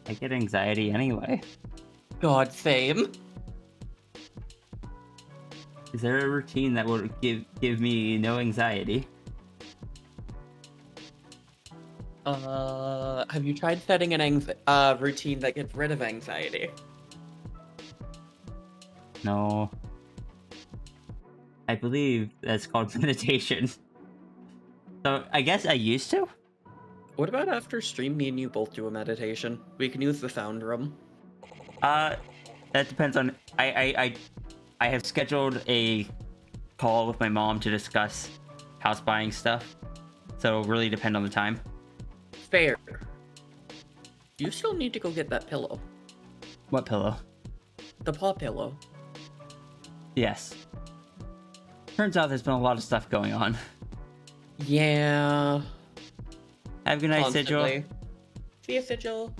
I get anxiety anyway. God, same. Is there a routine that would give me no anxiety? Have you tried setting an routine that gets rid of anxiety? No. I believe that's called meditation. So I guess I used to? What about after stream, me and you both do a meditation? We can use the sound room. That depends on... I have scheduled a call with my mom to discuss house buying stuff. So it'll really depend on the time. Fair. You still need to go get that pillow. What pillow? The paw pillow. Yes. Turns out there's been a lot of stuff going on. Yeah. Have a good night, Sigil. Constantly. See you, Sigil.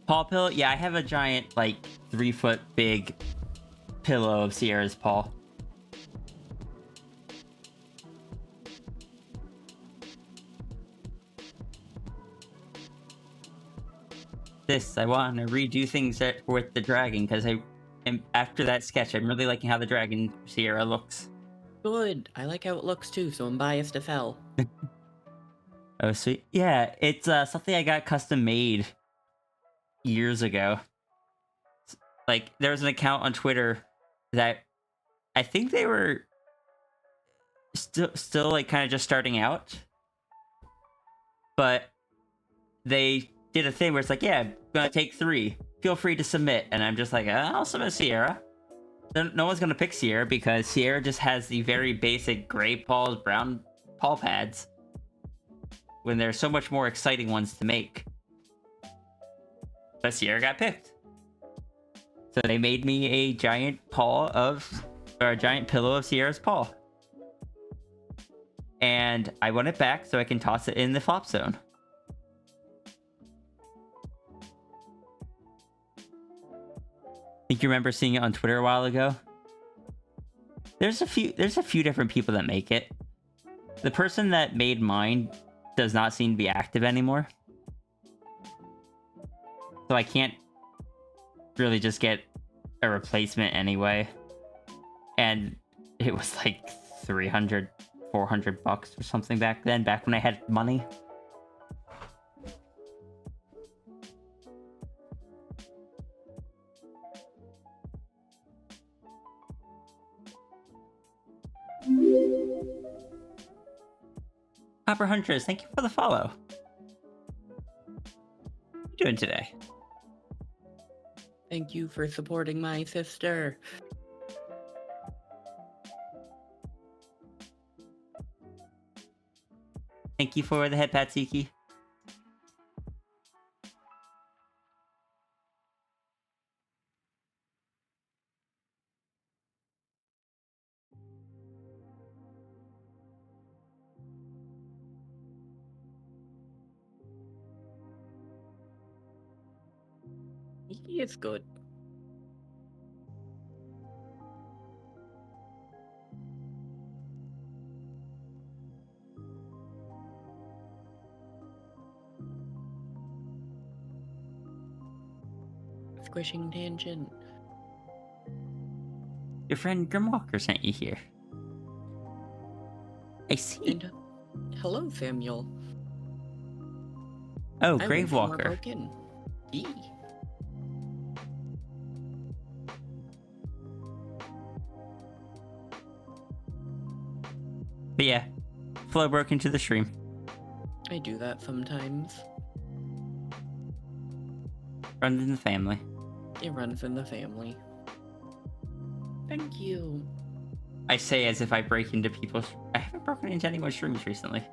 Paw pillow? Yeah, I have a giant, like, 3-foot big pillow of Sierra's paw. I want to redo things with the dragon, because after that sketch, I'm really liking how the dragon Sierra looks. Good. I like how it looks too, so I'm biased as hell. Oh, sweet. Yeah, it's something I got custom made years ago. Like, there was an account on Twitter that I think they were still like kind of just starting out. but they did a thing where it's like, yeah, I'm gonna take 3. Feel free to submit. And I'm just like, I'll submit Sierra. No one's gonna pick Sierra because Sierra just has the very basic gray paws, brown paw pads, when there's so much more exciting ones to make. But Sierra got picked. So they made me a giant a giant pillow of Sierra's paw. And I want it back so I can toss it in the flop zone. Think you remember seeing it on Twitter a while ago? There's a few different people that make it. The person that made mine does not seem to be active anymore. So I can't really just get a replacement anyway. And it was like 300, 400 bucks or something back then, back when I had money. Copper Huntress, thank you for the follow. What are you doing today? Thank you for supporting my sister. Thank you for the head pat, Siki. He is good. Squishing tangent. Your friend Grimwalker sent you here. I see. And hello, Samuel. Oh, I went from our Gravewalker. broken. Eee. But yeah, Flo broke into the stream. I do that sometimes. Runs in the family. It runs in the family. Thank you. I say as if I break into people's... I haven't broken into anyone's streams recently.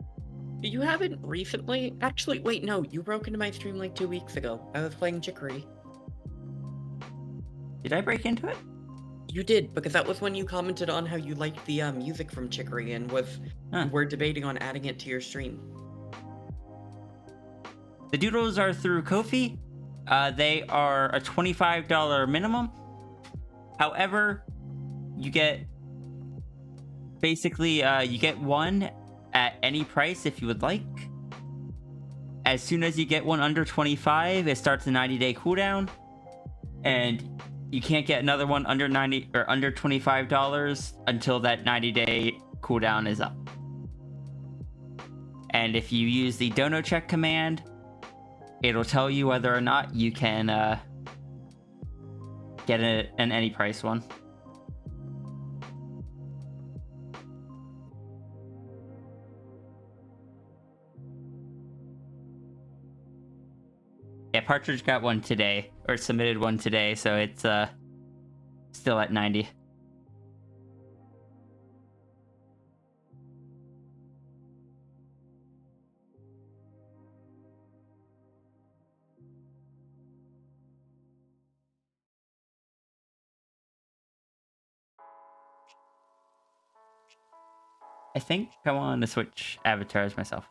You haven't recently? Actually, wait, no. You broke into my stream like 2 weeks ago. I was playing Chicory. Did I break into it? You did, because that was when you commented on how you liked the music from Chicory and were debating on adding it to your stream. The Doodles are through Ko-fi. They are a $25 minimum. However, you get... Basically, you get one at any price if you would like. As soon as you get one under 25, it starts a 90-day cooldown. And you can't get another one under 90 or under $25 until that 90-day cooldown is up. And if you use the dono check command, it'll tell you whether or not you can get an any price one. Yeah, Partridge got one today, or submitted one today, so it's still at 90. I think I want to switch avatars myself.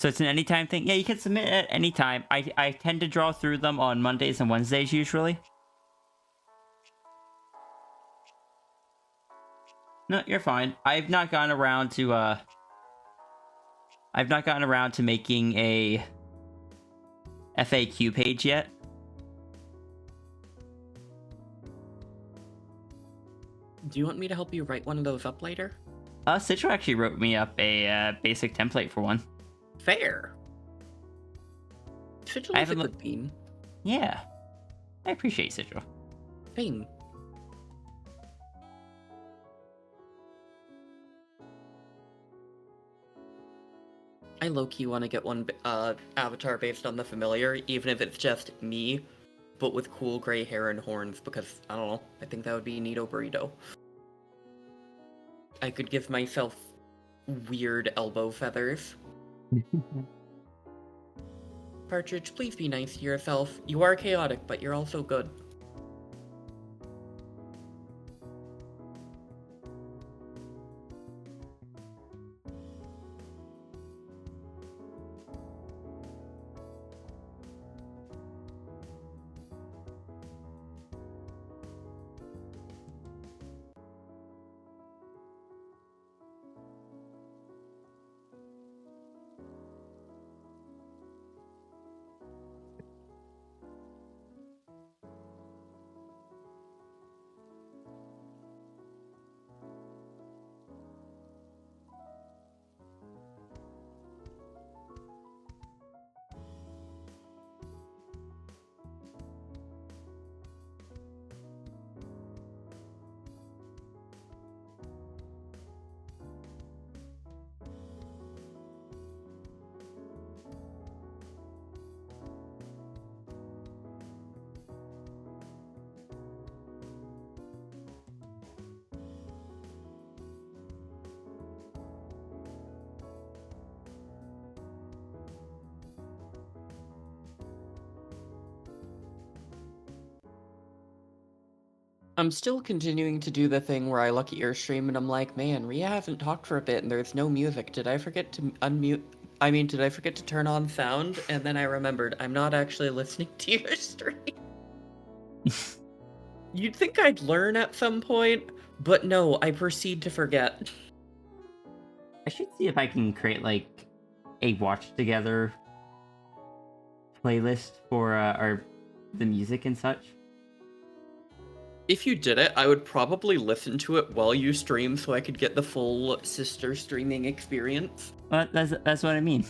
So it's an anytime thing? Yeah, you can submit at any time. I tend to draw through them on Mondays and Wednesdays usually. No, you're fine. I've not gotten around to making a FAQ page yet. Do you want me to help you write one of those up later? Citro actually wrote me up a basic template for one. Fair. Sigil is a good bean. Yeah. I appreciate Sigil. Same. I low-key want to get one avatar based on the familiar, even if it's just me, but with cool gray hair and horns, because, I don't know, I think that would be neato burrito. I could give myself weird elbow feathers. Partridge, please be nice to yourself. You are chaotic, but you're also good. I'm still continuing to do the thing where I look at your stream and I'm like, man, Ria hasn't talked for a bit and there's no music. Did I forget to unmute? I mean, did I forget to turn on sound? And then I remembered I'm not actually listening to your stream. You'd think I'd learn at some point, but no, I proceed to forget. I should see if I can create like a watch together playlist for the music and such. If you did it, I would probably listen to it while you stream so I could get the full sister streaming experience. Well, that's what I mean.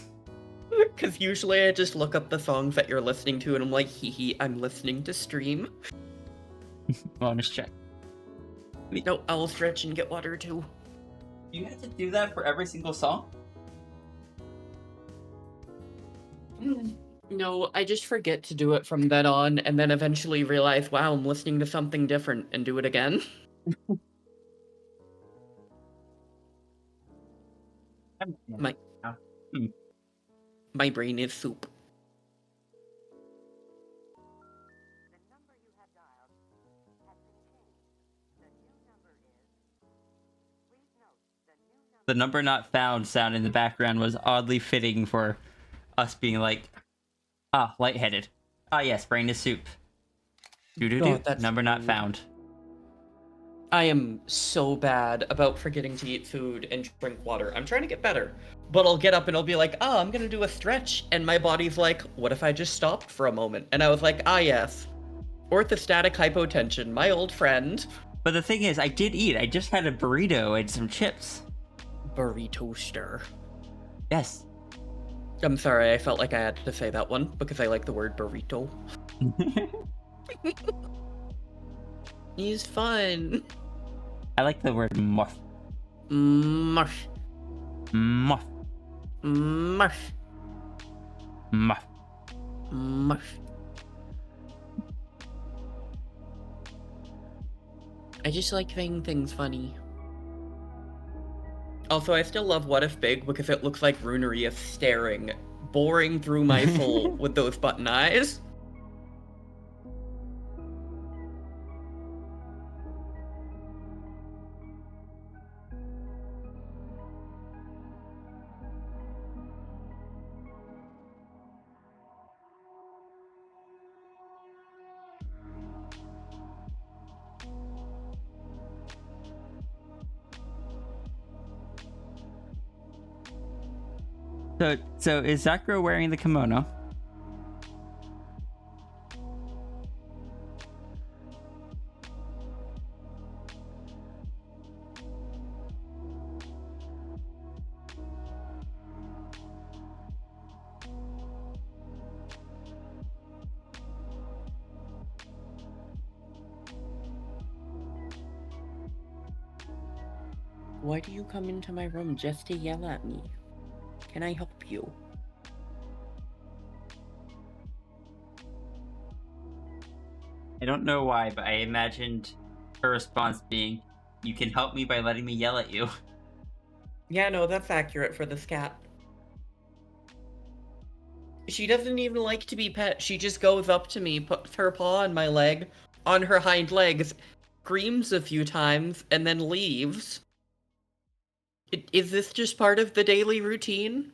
Because usually I just look up the songs that you're listening to and I'm like, hee hee, I'm listening to stream. Bonus check. No, I'll stretch and get water too. You have to do that for every single song? No, I just forget to do it from then on, and then eventually realize, wow, I'm listening to something different, and do it again. My brain is soup. The number not found sound in the background was oddly fitting for us being like, lightheaded. Yes, brain is soup. Doo-doo-doo, number not found. I am so bad about forgetting to eat food and drink water. I'm trying to get better. But I'll get up and I'll be like, I'm gonna do a stretch. And my body's like, what if I just stopped for a moment? And I was like, yes. Orthostatic hypotension, my old friend. But the thing is, I did eat. I just had a burrito and some chips. Burrito stir. Yes. I'm sorry, I felt like I had to say that one because I like the word burrito. He's fun. I like the word muff. Mush. Muff. Mush. Muff. Mush. I just like saying things funny. Also, I still love What If Big because it looks like Runery is staring, boring through my soul with those button eyes. So is Sakura wearing the kimono? Why do you come into my room just to yell at me? Can I help you? you. I don't know why, but I imagined her response being, "You can help me by letting me yell at you." Yeah, no, that's accurate for this cat. She doesn't even like to be pet. She just goes up to me, puts her paw on my leg, on her hind legs, screams a few times, and then leaves. Is this just part of the daily routine?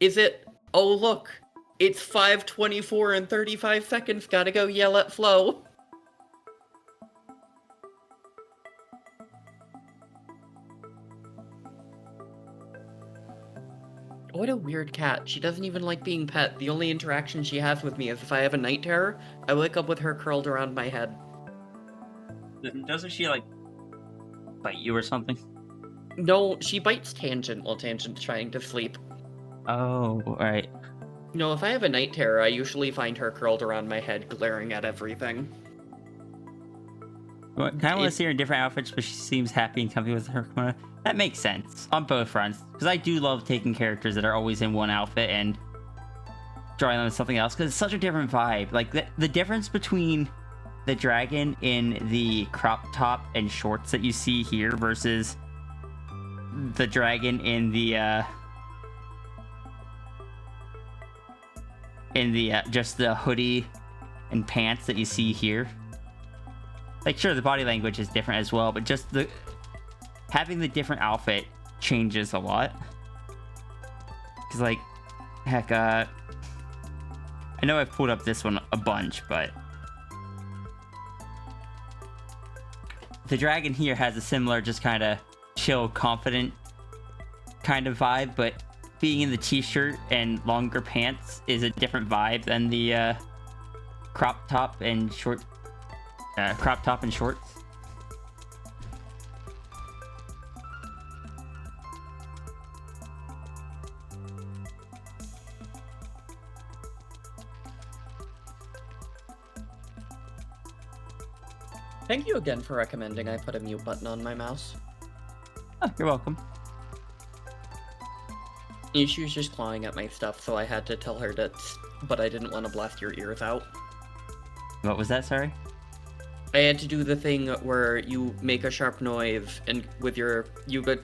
Is it, oh look, it's 5:24 and 35 seconds, gotta go yell at Flo. What a weird cat. She doesn't even like being pet. The only interaction she has with me is if I have a night terror, I wake up with her curled around my head. Doesn't she, like, bite you or something? No, she bites Tangent while Tangent's trying to sleep. Oh, alright. No, if I have a night terror, I usually find her curled around my head, glaring at everything. Well, kind of want to see her in different outfits, but she seems happy and comfy with her kimono. That makes sense on both fronts, because I do love taking characters that are always in one outfit and drawing them as something else, because it's such a different vibe. Like, the difference between the dragon in the crop top and shorts that you see here versus the dragon in the just the hoodie and pants that you see here. Like, sure, the body language is different as well, but just having the different outfit changes a lot. Because, like, heck, I know I've pulled up this one a bunch, but the dragon here has a similar, just kind of chill, confident kind of vibe, but being in the t-shirt and longer pants is a different vibe than the crop top and shorts. Thank you again for recommending I put a mute button on my mouse. Oh, you're welcome. She was just clawing at my stuff, so I had to tell her that, but I didn't want to blast your ears out. What was that, sorry? I had to do the thing where you make a sharp noise, and with your, you go,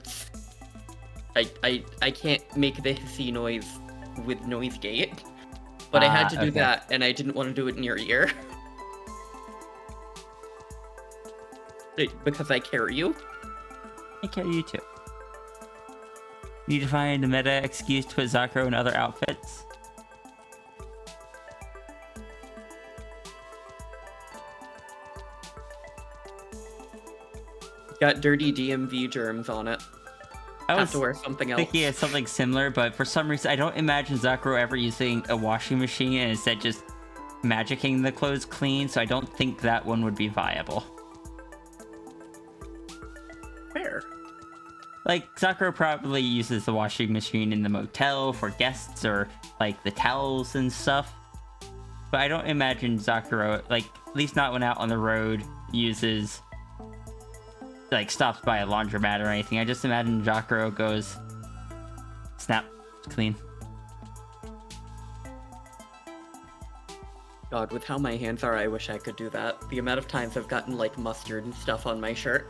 I can't make the hissy noise with noise gate, but I had to do okay. that, and I didn't want to do it in your ear. Because I carry you. I carry you too. You need to find a meta excuse to put Zakro in other outfits. Got dirty DMV germs on it. I Have was to wear something else. thinking of something similar, but for some reason I don't imagine Zakro ever using a washing machine and instead just magicking the clothes clean, so I don't think that one would be viable. Fair. Like, Zakro probably uses the washing machine in the motel for guests or, like, the towels and stuff. But I don't imagine Zakro, like, at least not when out on the road, uses, like, stops by a laundromat or anything. I just imagine Zakro goes, snap, clean. God, with how my hands are, I wish I could do that. The amount of times I've gotten, like, mustard and stuff on my shirt.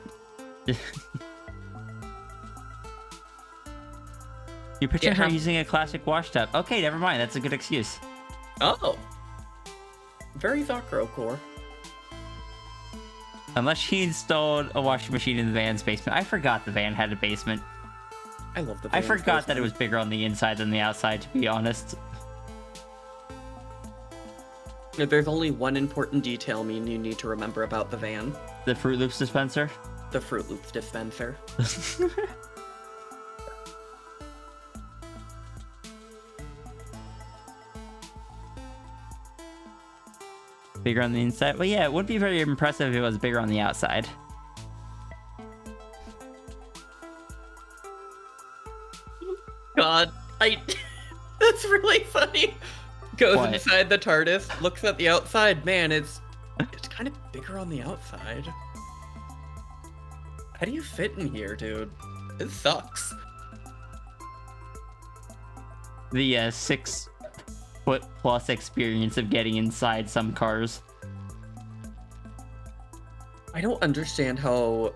You picture her Yeah. using a classic wash tub. Okay, never mind. That's a good excuse. Oh! Very Zakro core. Unless she installed a washing machine in the van's basement. I forgot the van had a basement. I love the I Vans forgot that it was basement. bigger on the inside than the outside, to be honest. There's only one important detail you need to remember about the van. The Fruit Loops dispenser. The Fruit Loops dispenser. Bigger on the inside. Well, yeah, it would be very impressive if it was bigger on the outside. God, that's really funny. Goes What? inside the TARDIS, looks at the outside. Man, it's kind of bigger on the outside. How do you fit in here, dude? This sucks. the 6-foot plus experience of getting inside some cars. I don't understand how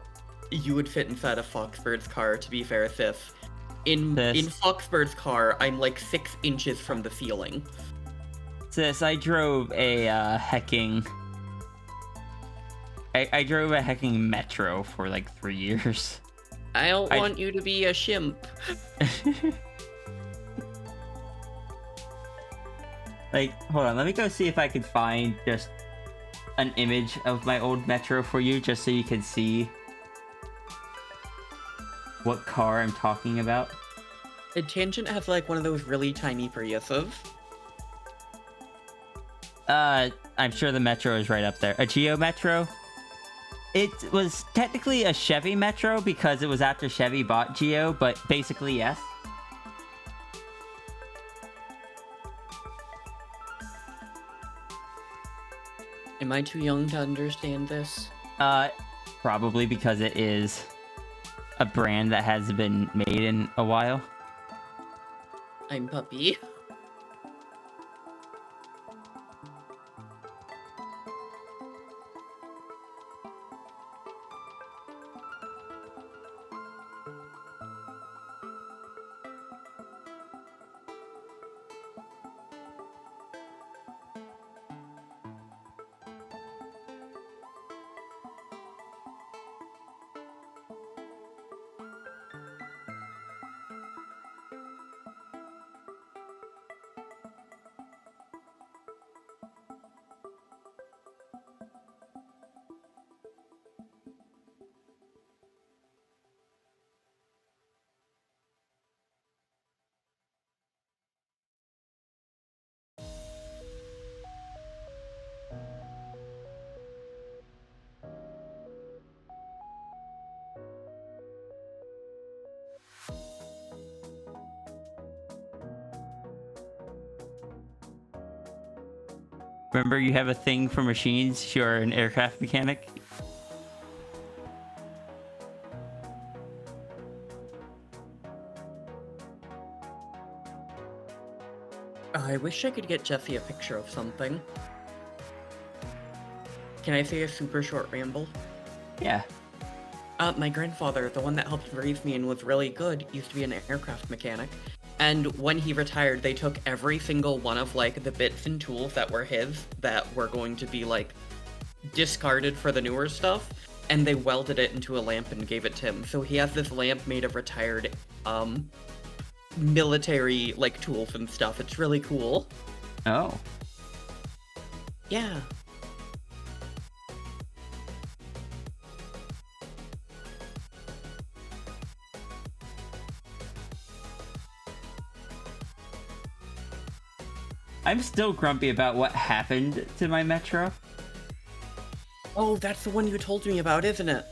you would fit inside a Foxbird's car, to be fair, Sis. In Foxbird's car, I'm like 6 inches from the ceiling. Sis, I drove a hecking... I drove a hecking Metro for like 3 years. I don't want you to be a shimp. Like, hold on, let me go see if I can find just an image of my old Metro for you, just so you can see what car I'm talking about. The Tangent has like one of those really tiny Priuses. I'm sure the Metro is right up there. A Geo Metro? It was technically a Chevy Metro because it was after Chevy bought Geo, but basically yes. Am I too young to understand this? Probably because it is a brand that has been made in a while. I'm Puppy. Remember, you have a thing for machines. You're an aircraft mechanic. I wish I could get Jesse a picture of something. Can I say a super short ramble? Yeah. My grandfather, the one that helped raise me and was really good, used to be an aircraft mechanic. And when he retired, they took every single one of, like, the bits and tools that were his, that were going to be, like, discarded for the newer stuff, and they welded it into a lamp and gave it to him. So he has this lamp made of retired, military, like, tools and stuff. It's really cool. Oh. Yeah. I'm still grumpy about what happened to my Metro. Oh, that's the one you told me about, isn't it?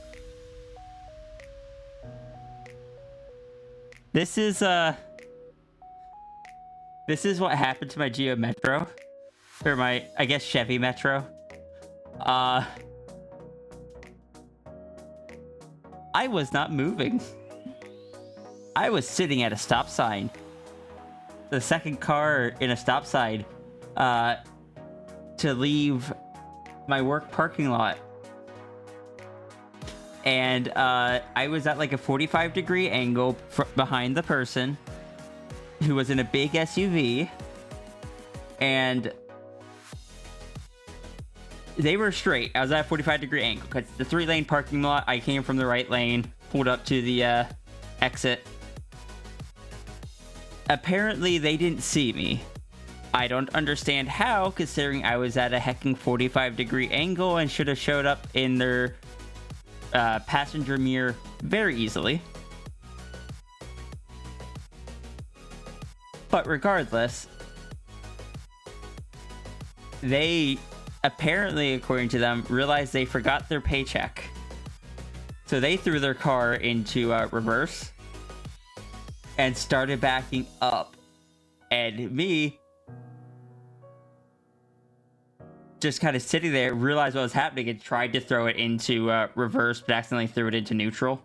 This is what happened to my Geo Metro. Or my, I guess, Chevy Metro. I was not moving. I was sitting at a stop sign. The second car in a stop sign to leave my work parking lot. And I was at like a 45-degree angle behind the person who was in a big SUV. And they were straight. I was at a 45-degree angle because the 3-lane parking lot. I came from the right lane, pulled up to the exit. Apparently, they didn't see me. I don't understand how, considering I was at a hecking 45-degree angle and should have showed up in their passenger mirror very easily. But regardless, they apparently, according to them, realized they forgot their paycheck. So they threw their car into reverse and started backing up. And me, just kind of sitting there, realized what was happening and tried to throw it into reverse, but accidentally threw it into neutral.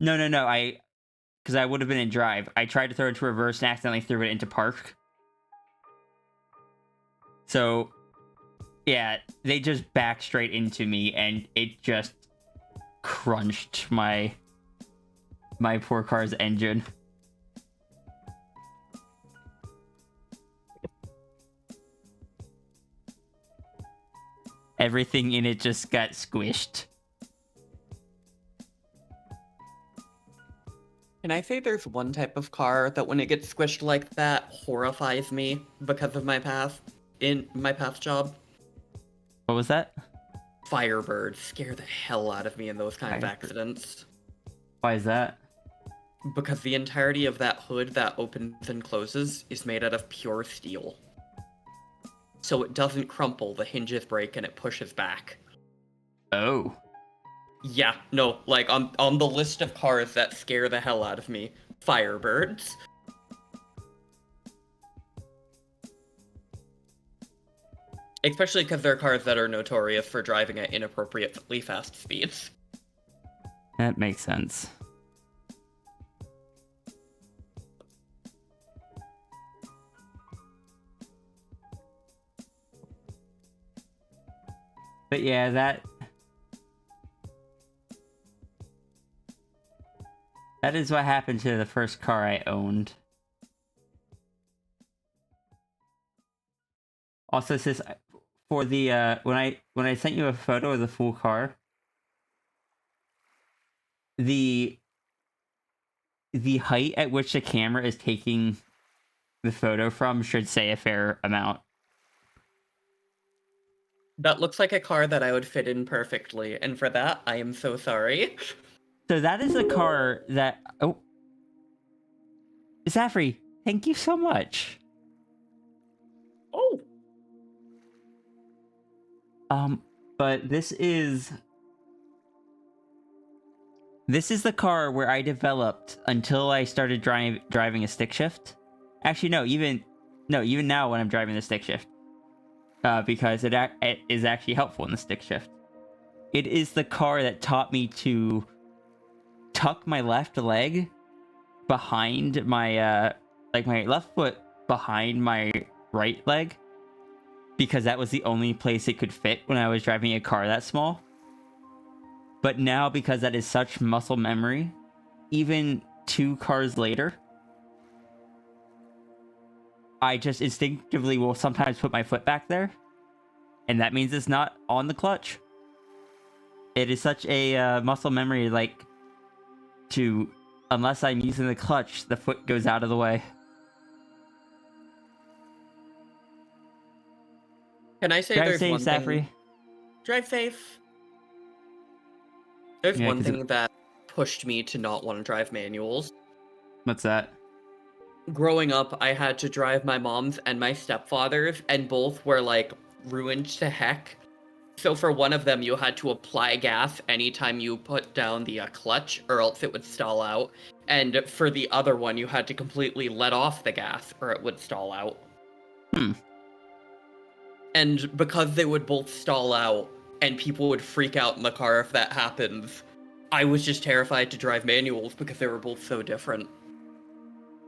No, because because I would have been in drive. I tried to throw it to reverse and accidentally threw it into park. So, yeah, they just backed straight into me, and it just crunched my poor car's engine. Everything in it just got squished. Can I say there's one type of car that when it gets squished like that horrifies me because of my past job? What was that? Firebirds scare the hell out of me in those kind of Firebird. accidents. Why is that? Because the entirety of that hood that opens and closes is made out of pure steel. So it doesn't crumple, the hinges break, and it pushes back. Oh. Yeah, no, like, on the list of cars that scare the hell out of me, Firebirds. Especially because they're cars that are notorious for driving at inappropriately fast speeds. That makes sense. But yeah, that is what happened to the first car I owned. Also, sis, for the when I sent you a photo of the full car, the height at which the camera is taking the photo from should say a fair amount. That looks like a car that I would fit in perfectly, and for that, I am so sorry. So that is a car that... Oh. Zafri, thank you so much. Oh! But this is the car where I developed until I started driving a stick shift. Actually, even now when I'm driving the stick shift. Because it is actually helpful in the stick shift. It is the car that taught me to tuck my left leg behind my my left foot behind my right leg, because that was the only place it could fit when I was driving a car that small. But now, because that is such muscle memory, even 2 cars later, I just instinctively will sometimes put my foot back there, and that means it's not on the clutch. It is such a muscle memory, like, to, unless I'm using the clutch, the foot goes out of the way. Can I say Drive there's safe, one Zafri. thing... Drive safe. There's Yeah, one 'cause thing that pushed me to not want to drive manuals. What's that? Growing up, I had to drive my mom's and my stepfather's, and both were, like, ruined to heck. So for one of them, you had to apply gas anytime you put down the clutch, or else it would stall out. And for the other one, you had to completely let off the gas, or it would stall out. And because they would both stall out, and people would freak out in the car if that happens, I was just terrified to drive manuals because they were both so different.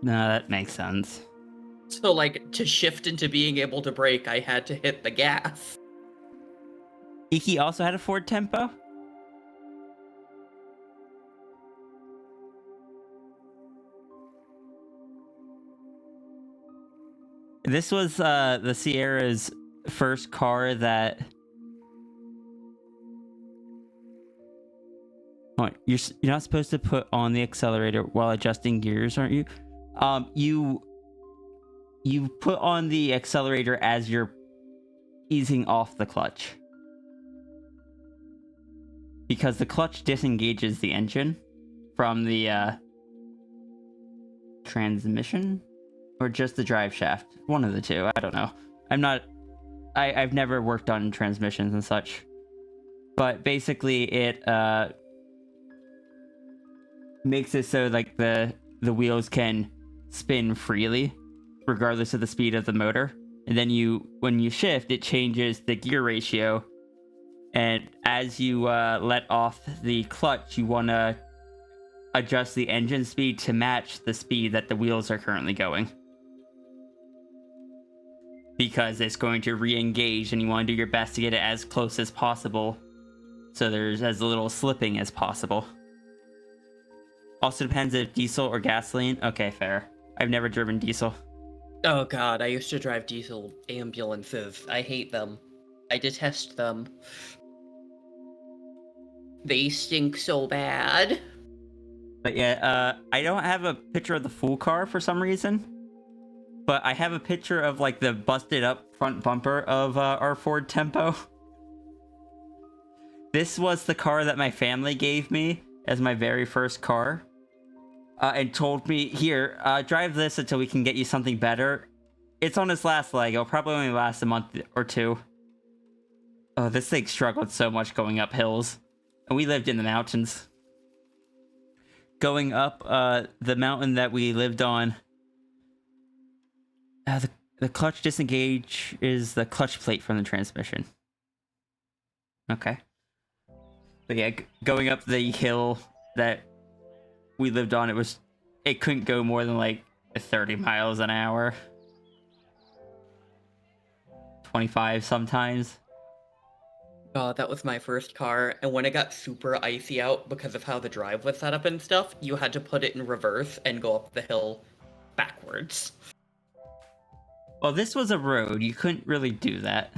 No, that makes sense. So, like, to shift into being able to brake, I had to hit the gas. Iki also had a Ford Tempo? This was the Sierra's first car that... Oh, you're not supposed to put on the accelerator while adjusting gears, aren't you? You put on the accelerator as you're easing off the clutch. Because the clutch disengages the engine from the transmission? Or just the drive shaft? One of the two, I don't know. I've never worked on transmissions and such. But basically it makes it so like the wheels can spin freely regardless of the speed of the motor, and then when you shift, it changes the gear ratio, and as you let off the clutch, you want to adjust the engine speed to match the speed that the wheels are currently going. Because it's going to re-engage, and you want to do your best to get it as close as possible, so there's as little slipping as possible. Also depends if diesel or gasoline. Okay, fair. I've never driven diesel. Oh god, I used to drive diesel ambulances. I hate them. I detest them. They stink so bad. But yeah, I don't have a picture of the full car for some reason. But I have a picture of, like, the busted up front bumper of our Ford Tempo. This was the car that my family gave me as my very first car. And told me, here, drive this until we can get you something better. It's on its last leg. It'll probably only last a month or two. Oh, this thing struggled so much going up hills. And we lived in the mountains. Going up the mountain that we lived on, the clutch disengage is the clutch plate from the transmission. Okay. But yeah, going up the hill that we lived on, it couldn't go more than like 30 miles an hour. 25 sometimes. God, that was my first car, and when it got super icy out because of how the drive was set up and stuff, you had to put it in reverse and go up the hill backwards. Well, this was a road. You couldn't really do that.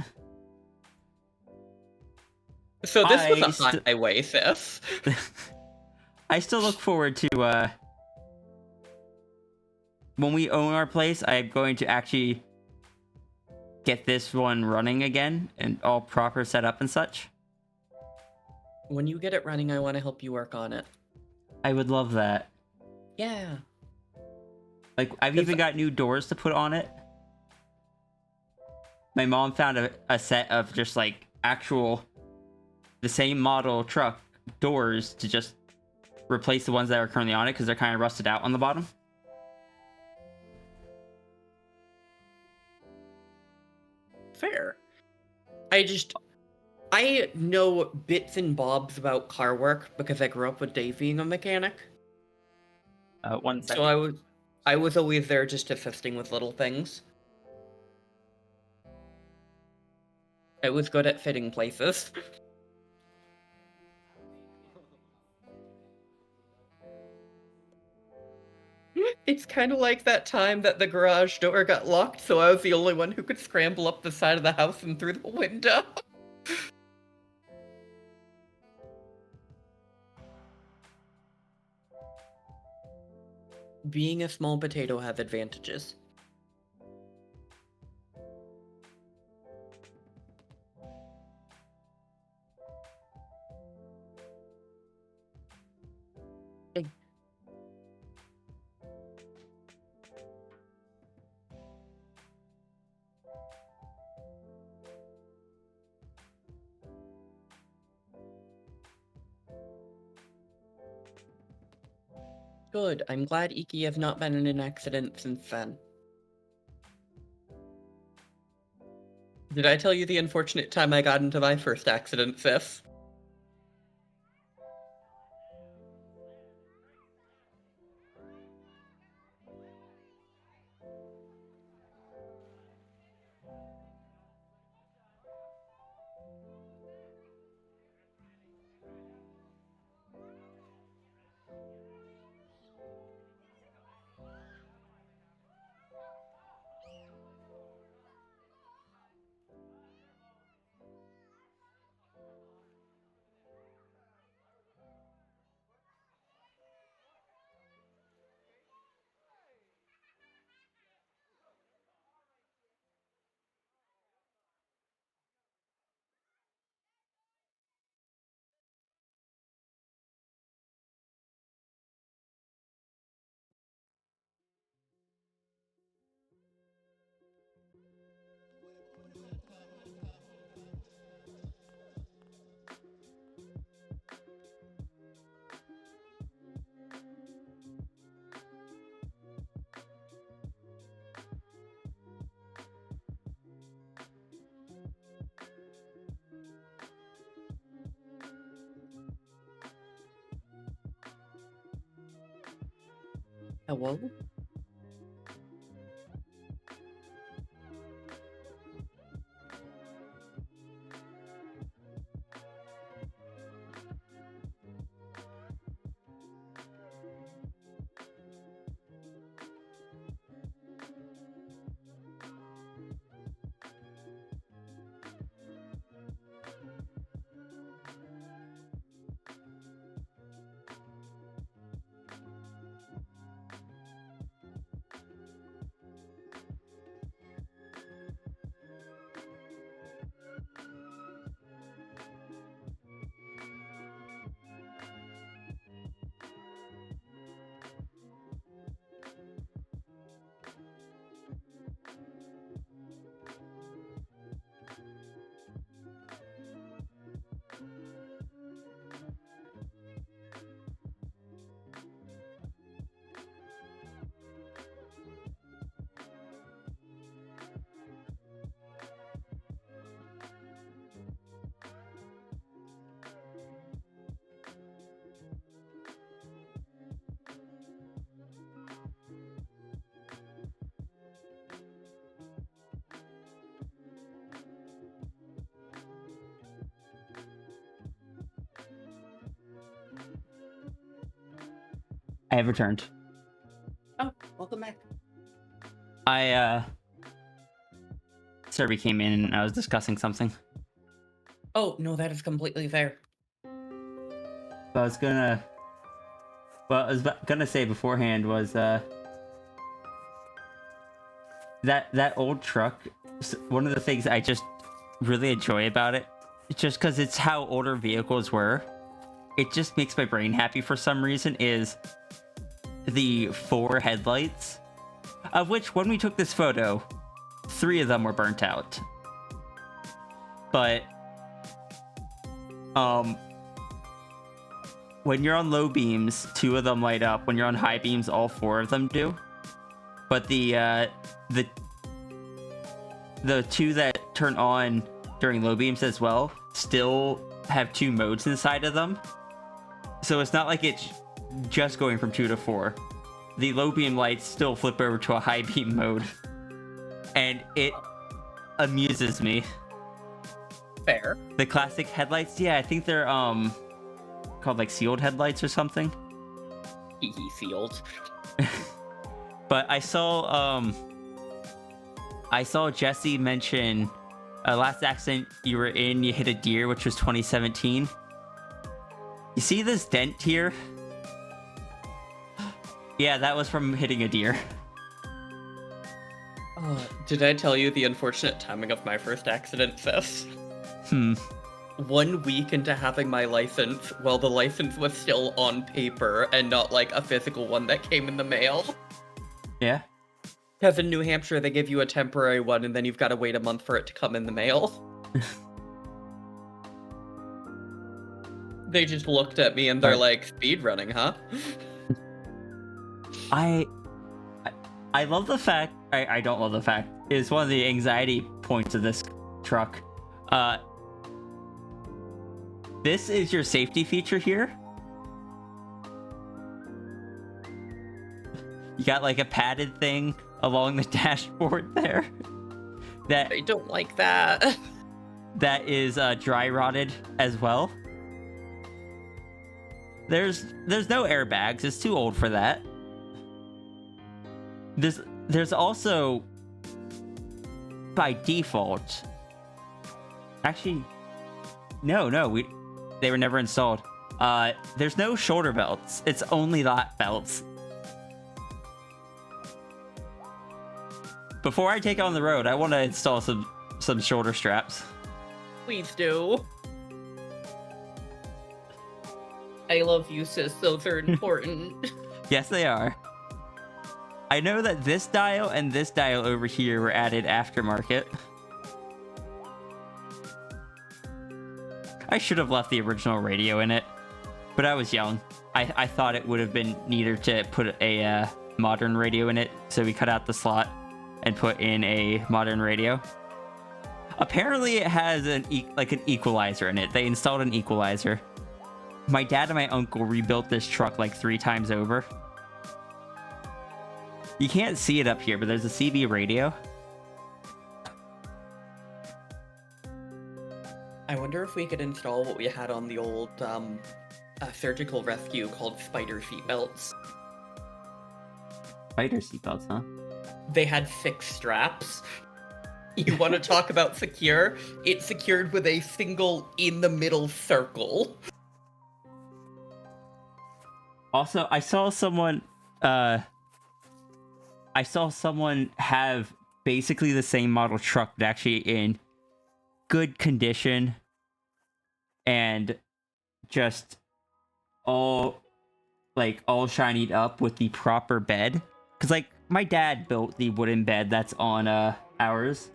So this was a highway, sis. I still look forward to, when we own our place, I'm going to actually get this one running again and all proper set up and such. When you get it running, I want to help you work on it. I would love that. Yeah. Like, I've even got new doors to put on it. My mom found a set of just, like, actual, the same model truck doors to just replace the ones that are currently on it because they're kind of rusted out on the bottom. Fair. I know bits and bobs about car work because I grew up with Dave being a mechanic. 1 second. So I was always there just assisting with little things. I was good at fitting places. It's kind of like that time that the garage door got locked, so I was the only one who could scramble up the side of the house and through the window. Being a small potato has advantages. Good. I'm glad Iki has not been in an accident since then. Did I tell you the unfortunate time I got into my first accident, sis? Hello? I have returned. Oh, welcome back. Serby came in and I was discussing something. Oh, no, that is completely fair. But what I was gonna say beforehand was that old truck. One of the things I just really enjoy about it, just because it's how older vehicles were, it just makes my brain happy for some reason. Is the 4 headlights, of which when we took this photo, 3 of them were burnt out. But when you're on low beams, 2 of them light up. When you're on high beams, all 4 of them do. But the 2 that turn on during low beams as well still have 2 modes inside of them. So it's not like it's just going from 2 to 4. The low beam lights still flip over to a high beam mode. And it amuses me. Fair. The classic headlights, yeah, I think they're called like sealed headlights or something. Hee sealed. But I saw Jesse mention last accident you were in, you hit a deer, which was 2017. You see this dent here? Yeah, that was from hitting a deer. Did I tell you the unfortunate timing of my first accident, Sis? 1 week into having my license, well, the license was still on paper and not like a physical one that came in the mail. Yeah. Because in New Hampshire, they give you a temporary one and then you've got to wait a month for it to come in the mail. They just looked at me and they're like, speed running, huh? I love the fact, I don't love the fact, is one of the anxiety points of this truck. This is your safety feature here. You got like a padded thing along the dashboard there. That I don't like that. That is dry rotted as well. There's no airbags. It's too old for that. There's also, by default, actually, no, they were never installed. There's no shoulder belts. It's only lap belts. Before I take on the road, I want to install some shoulder straps. Please do. I love you, sis. Those are important. Yes, they are. I know that this dial and this dial over here were added aftermarket. I should have left the original radio in it, but I was young. I thought it would have been neater to put a modern radio in it, so we cut out the slot and put in a modern radio. Apparently it has an equalizer in it. They installed an equalizer. My dad and my uncle rebuilt this truck like 3 times over. You can't see it up here, but there's a CB radio. I wonder if we could install what we had on the old surgical rescue called spider seatbelts. Spider seatbelts, huh? They had 6 straps. You want to talk about secure? It's secured with a single in-the-middle circle. Also, I saw someone have basically the same model truck, but actually in good condition and just all shinied up with the proper bed. Because, like, my dad built the wooden bed that's on ours.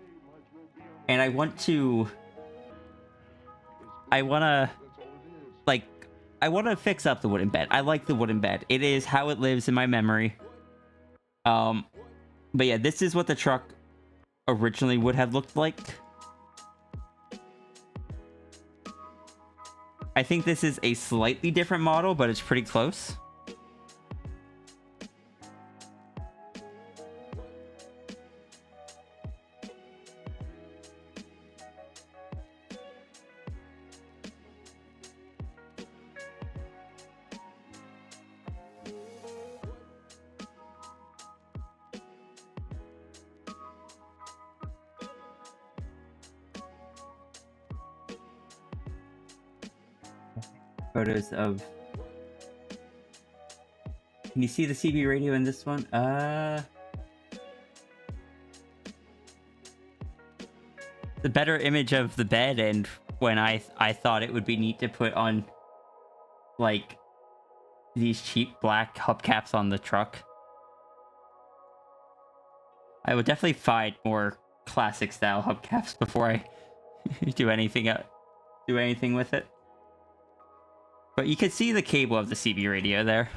And I want to fix up the wooden bed. I like the wooden bed. It is how it lives in my memory. But yeah, this is what the truck originally would have looked like. I think this is a slightly different model, but it's pretty close. Photos of... Can you see the CB radio in this one? The better image of the bed, and when I thought it would be neat to put on, like, these cheap black hubcaps on the truck. I would definitely find more classic style hubcaps before I do anything with it. But you can see the cable of the CB radio there.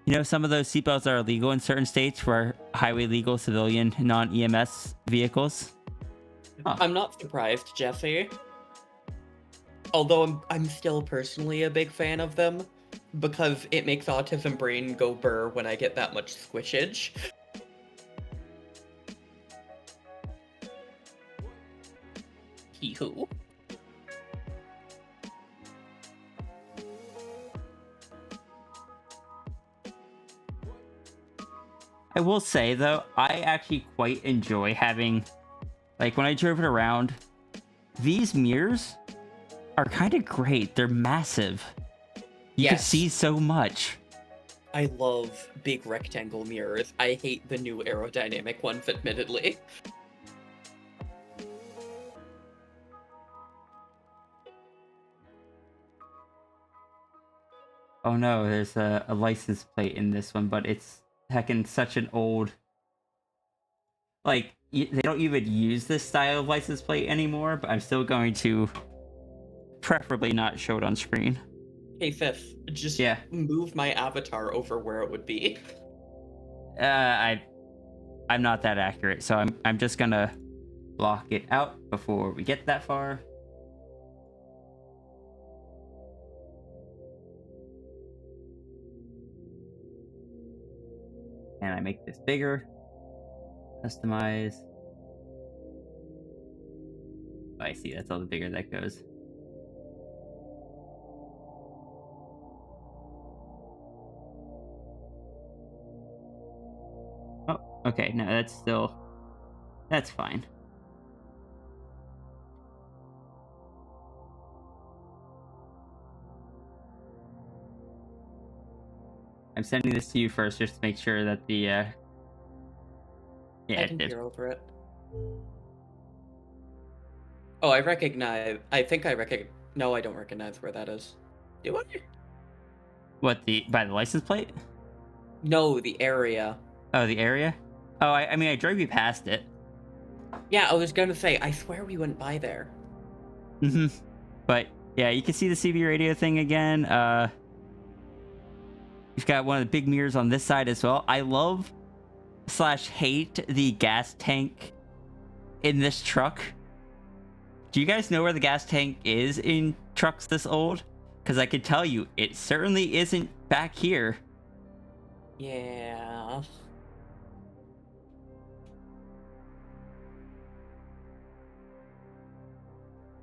You know, some of those seatbelts are illegal in certain states for highway legal civilian non-EMS vehicles. Huh. I'm not surprised, Jesse. Although I'm still personally a big fan of them, because it makes autism brain go burr when I get that much squishage. Hee-hoo. I will say, though, I actually quite enjoy having, like, when I drove it around, these mirrors are kind of great. They're massive. You can see so much. I love big rectangle mirrors. I hate the new aerodynamic ones, admittedly. Oh no, there's a license plate in this one, but it's heckin' such an old... Like, they don't even use this style of license plate anymore, but I'm still going to preferably not show it on screen. Hey, Fifth, just move my avatar over where it would be. I'm not that accurate, so I'm just gonna block it out before we get that far. And I make this bigger. Customize. Oh, I see, that's all the bigger that goes. Oh, okay, no, that's fine. I'm sending this to you first just to make sure that the, yeah, I can hear over it. Oh, I don't recognize where that is. Do I? What, by the license plate? No, the area. Oh, the area? Oh, I mean, I drove you past it. Yeah, I was gonna say, I swear we went by there. Mm-hmm. But, yeah, you can see the CB radio thing again. You've got one of the big mirrors on this side as well. I love / hate the gas tank in this truck. Do you guys know where the gas tank is in trucks this old? Because I could tell you, it certainly isn't back here. Yeah.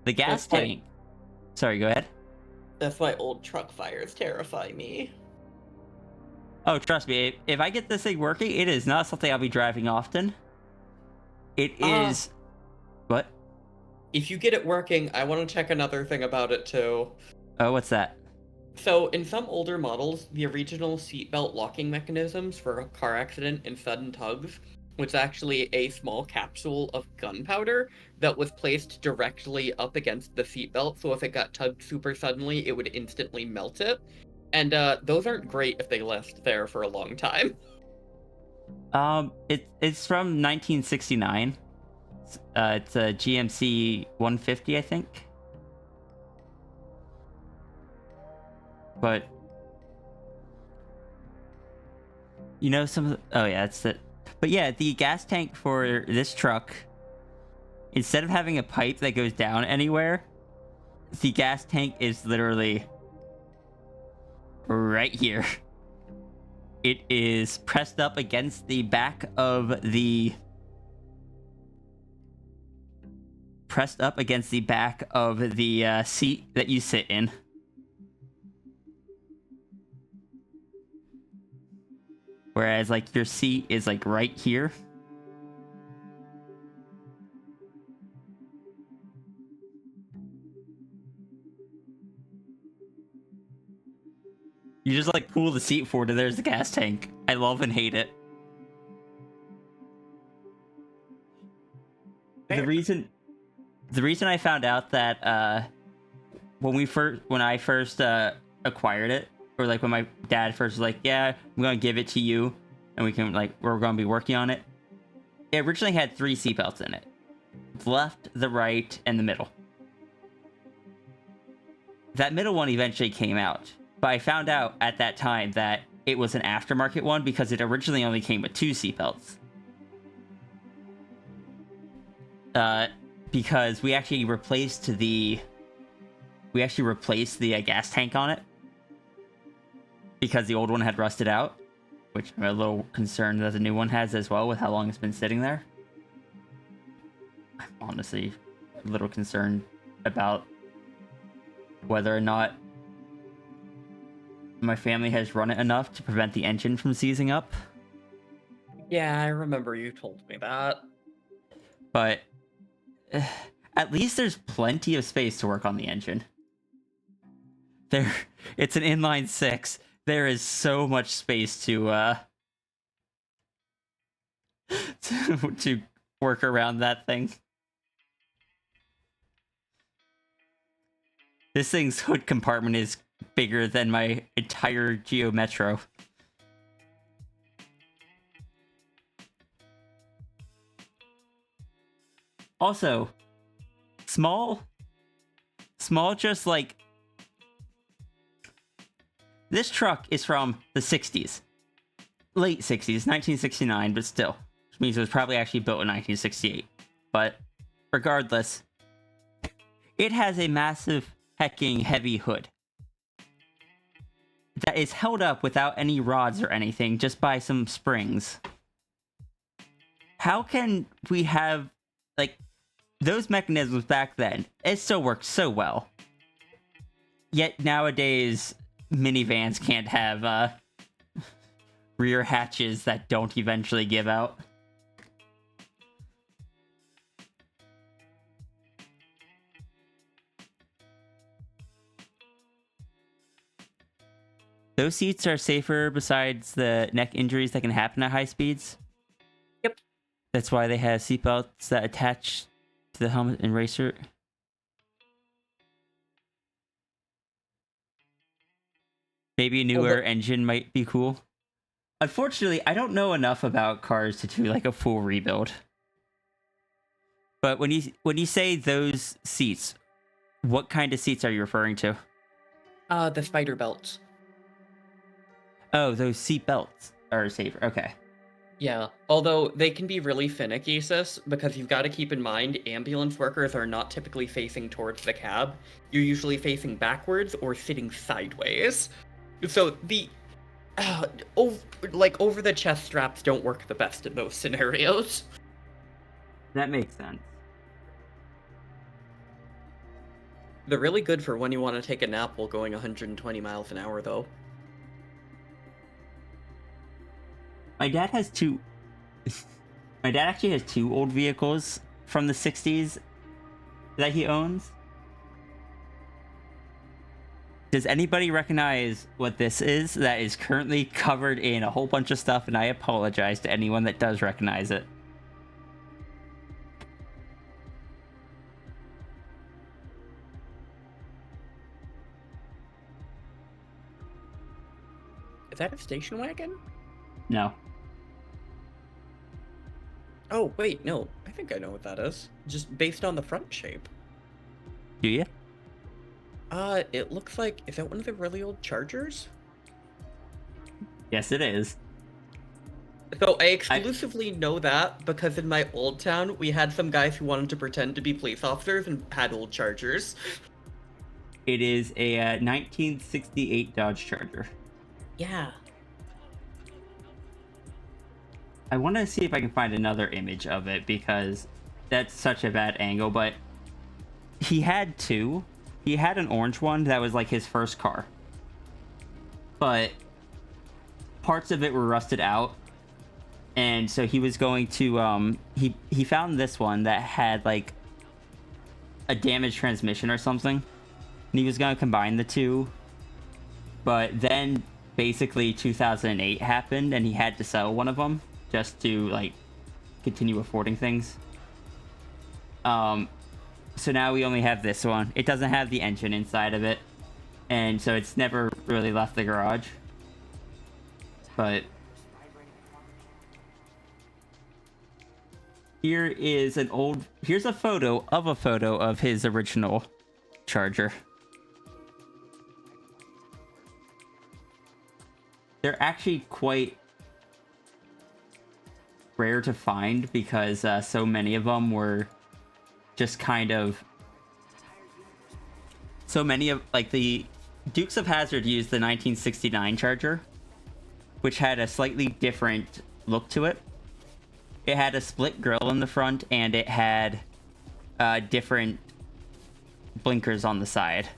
The gas That's why- tank. Sorry, go ahead. That's why old truck fires terrify me. Oh, trust me, if I get this thing working, it is not something I'll be driving often. It is. What? If you get it working, I want to check another thing about it too. Oh, what's that? So, in some older models, the original seatbelt locking mechanisms for a car accident and sudden tugs was actually a small capsule of gunpowder that was placed directly up against the seatbelt, so if it got tugged super suddenly, it would instantly melt it. And those aren't great if they last there for a long time. It's from 1969. It's a GMC 150, I think. But you know some of the, oh yeah, that's it. But yeah, the gas tank for this truck, instead of having a pipe that goes down anywhere, the gas tank is literally right here. It is pressed up against the back of the seat that you sit in. Whereas, like, your seat is, like, right here. You just, like, pull the seat forward and there's the gas tank. I love and hate it. The reason I found out that, when I first acquired it, or, like, when my dad first was like, yeah, I'm gonna give it to you, and we're gonna be working on it. It originally had 3 seatbelts in it. The left, the right, and the middle. That middle one eventually came out, but I found out at that time that it was an aftermarket one because it originally only came with 2 seatbelts. Because we actually replaced the gas tank on it because the old one had rusted out, which I'm a little concerned that the new one has as well with how long it's been sitting there. I'm honestly a little concerned about whether or not my family has run it enough to prevent the engine from seizing up. Yeah, I remember you told me that. But at least there's plenty of space to work on the engine. It's an inline 6. There is so much space to to work around that thing. This thing's hood compartment is bigger than my entire Geo Metro. Also, small, just like... This truck is from the 60s. Late 60s, 1969, but still. Which means it was probably actually built in 1968. But regardless, it has a massive, hecking heavy hood that is held up without any rods or anything, just by some springs. How can we have, like, those mechanisms back then? It still worked so well. Yet nowadays, minivans can't have rear hatches that don't eventually give out. Those seats are safer besides the neck injuries that can happen at high speeds. Yep. That's why they have seatbelts that attach to the helmet and racer. Maybe a newer engine might be cool. Unfortunately, I don't know enough about cars to do like a full rebuild. But when you say those seats, what kind of seats are you referring to? The spider belts. Oh, those seat belts are safer. Okay. Yeah, although they can be really finicky, sis, because you've got to keep in mind ambulance workers are not typically facing towards the cab. You're usually facing backwards or sitting sideways. So over, like over the chest straps don't work the best in those scenarios. That makes sense. They're really good for when you want to take a nap while going 120 miles an hour, though. My dad has two. My dad actually has two old vehicles from the 60s that he owns. Does anybody recognize what this is that is currently covered in a whole bunch of stuff? And I apologize to anyone that does recognize it. Is that a station wagon? No. Oh, wait, no. I think I know what that is. Just based on the front shape. Do you? It looks like... Is that one of the really old Chargers? Yes, it is. So I exclusively know that because in my old town, we had some guys who wanted to pretend to be police officers and had old Chargers. It is a 1968 Dodge Charger. Yeah. I want to see if I can find another image of it because that's such a bad angle, but he had two. He had an orange one that was like his first car. But parts of it were rusted out. And so he was going to he found this one that had like a damaged transmission or something. And he was going to combine the two. But then basically 2008 happened and he had to sell one of them just to like continue affording things. So now we only have this one. It doesn't have the engine inside of it, and so it's never really left the garage. But here's a photo of his original Charger. They're actually quite rare to find because so many of them were just kind of... So many of... Like, the Dukes of Hazzard used the 1969 Charger, which had a slightly different look to it. It had a split grille in the front, and it had different blinkers on the side.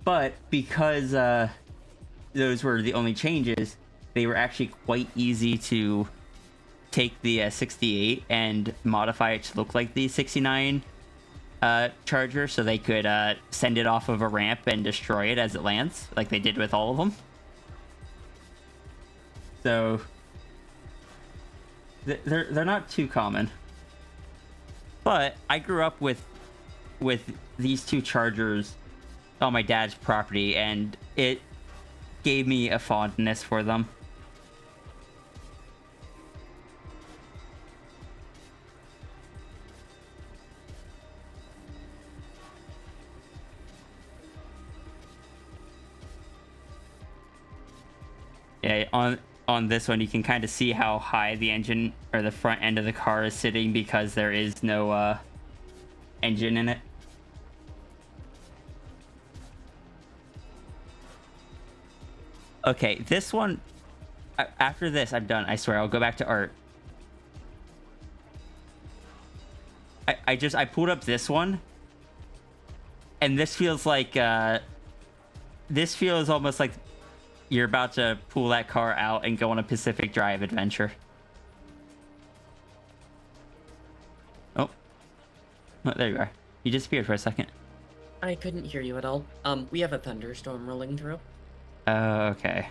But because those were the only changes, they were actually quite easy to take the 68 and modify it to look like the 69 Charger, so they could send it off of a ramp and destroy it as it lands, like they did with all of them. So they're not too common. But I grew up with these two Chargers on my dad's property, and it gave me a fondness for them. Yeah, on this one, you can kind of see how high the engine or the front end of the car is sitting because there is no engine in it. Okay, this one, after this, I'm done. I swear, I'll go back to art. I pulled up this one, and this feels like, this feels almost like you're about to pull that car out and go on a Pacific Drive adventure. Oh, there you are. You disappeared for a second. I couldn't hear you at all. We have a thunderstorm rolling through. Okay.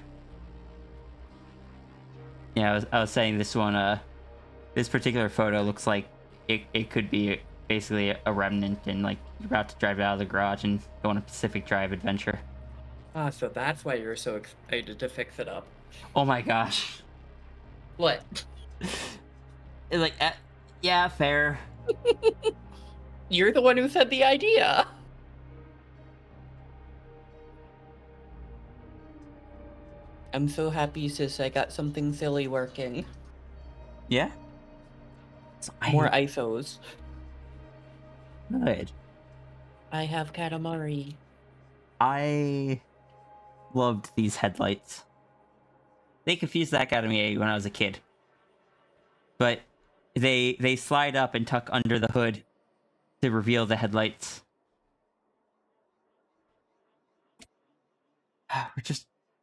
Yeah, I was saying this one, this particular photo looks like it could be basically a remnant, and like you're about to drive it out of the garage and go on a Pacific Drive adventure. Ah, so that's why you're so excited to fix it up. Oh my gosh. What? Like, yeah, fair. You're the one who said the idea. I'm so happy, sis. I got something silly working. Yeah? More ISOs. Good. I have Katamari. I loved these headlights. They confused the heck out of me when I was a kid. But they slide up and tuck under the hood to reveal the headlights.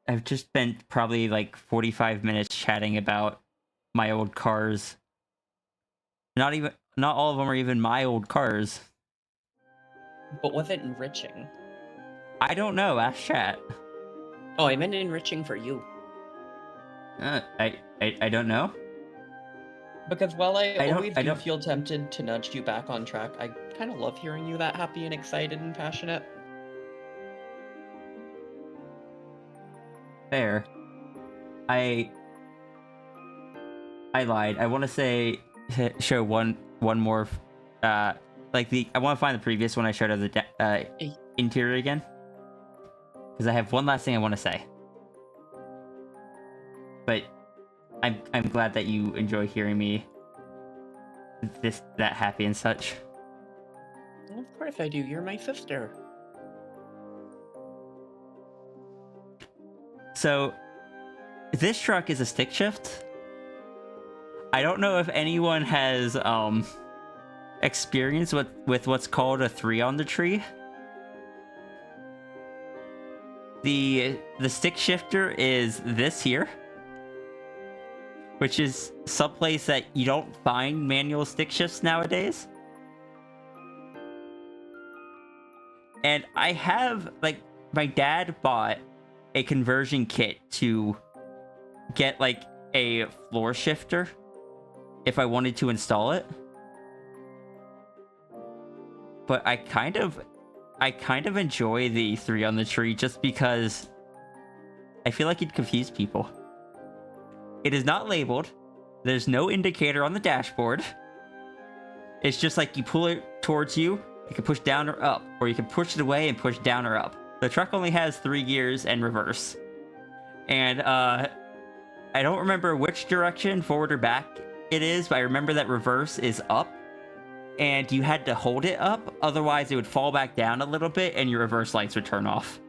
I've just spent probably like 45 minutes chatting about my old cars. Not all of them are even my old cars. But was it enriching? I don't know. Ask chat. Oh, I meant enriching for you. I don't know. Because while I I always do don't- feel tempted to nudge you back on track, I kind of love hearing you that happy and excited and passionate. Fair. I lied. I want to say show one more. I want to find the previous one I showed of the interior again, because I have one last thing I want to say. But I'm glad that you enjoy hearing me that happy and such. Well, of course I do. You're my sister. So this truck is a stick shift. I don't know if anyone has experience with what's called a 3 on the tree. The stick shifter is this here, which is someplace that you don't find manual stick shifts nowadays. And I have, like, my dad bought a conversion kit to get, like, a floor shifter if I wanted to install it. But I kind of enjoy the 3 on the tree just because I feel like it'd confuse people. It is not labeled. There's no indicator on the dashboard. It's just like you pull it towards you, you can push down or up, or you can push it away and push down or up. The truck only has 3 gears and reverse. And I don't remember which direction, forward or back it is, but I remember that reverse is up. And you had to hold it up, otherwise it would fall back down a little bit and your reverse lights would turn off.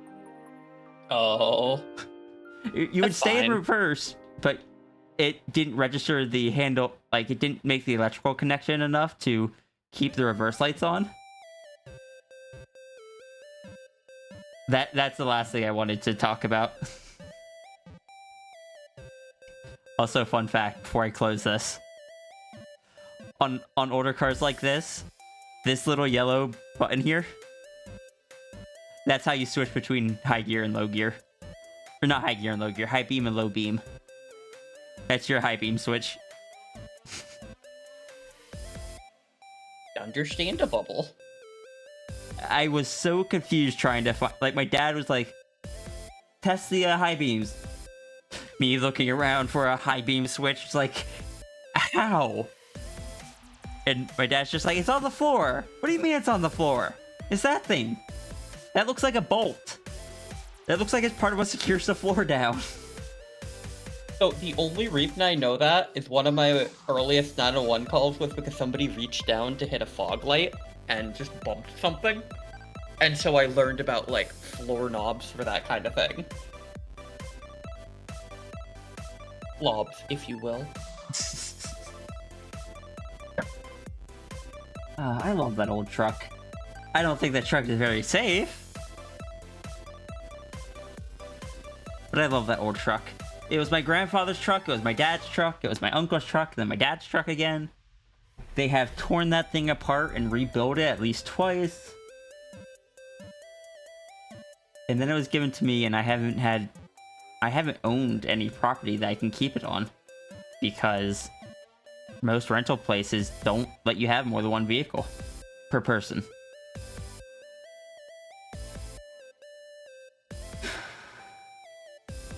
Oh. You would That's stay in fine. reverse, but it didn't register the handle, like it didn't make the electrical connection enough to keep the reverse lights on. That's the last thing I wanted to talk about. Also, fun fact before I close this. On older cars like this little yellow button here, that's how you switch between high gear and low gear. Or not high gear and low gear, high beam and low beam. That's your high beam switch. Understandable. I was so confused trying to find, like, my dad was like, test the high beams. Me looking around for a high beam switch, it's like, how? And my dad's just like, it's on the floor. What do you mean it's on the floor? It's that thing. That looks like a bolt. That looks like it's part of what secures the floor down. So the only reason I know that is one of my earliest 901 calls was because somebody reached down to hit a fog light and just bumped something. And so I learned about, like, floor knobs for that kind of thing. Lobs, if you will. I love that old truck. I don't think that truck is very safe. But I love that old truck. It was my grandfather's truck, it was my dad's truck, it was my uncle's truck, then my dad's truck again. They have torn that thing apart and rebuilt it at least twice. And then it was given to me, and I haven't owned any property that I can keep it on. Because most rental places don't let you have more than one vehicle per person.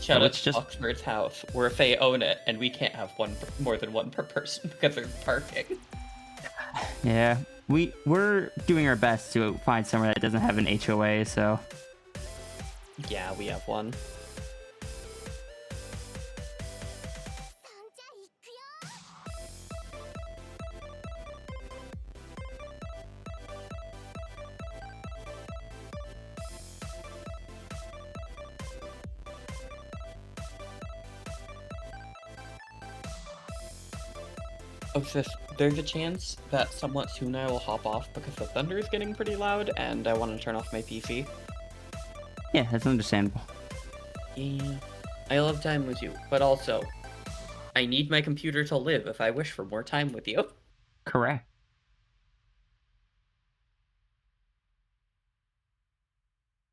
Shout So out it's to just- Oxford's house, where if they own it, and we can't have more than one per person because there's parking. Yeah, we're doing our best to find somewhere that doesn't have an HOA, so... Yeah, we have one. Oh, sis, there's a chance that somewhat soon I will hop off because the thunder is getting pretty loud and I want to turn off my PC. Yeah, that's understandable. Yeah. I love time with you, but also, I need my computer to live if I wish for more time with you. Correct.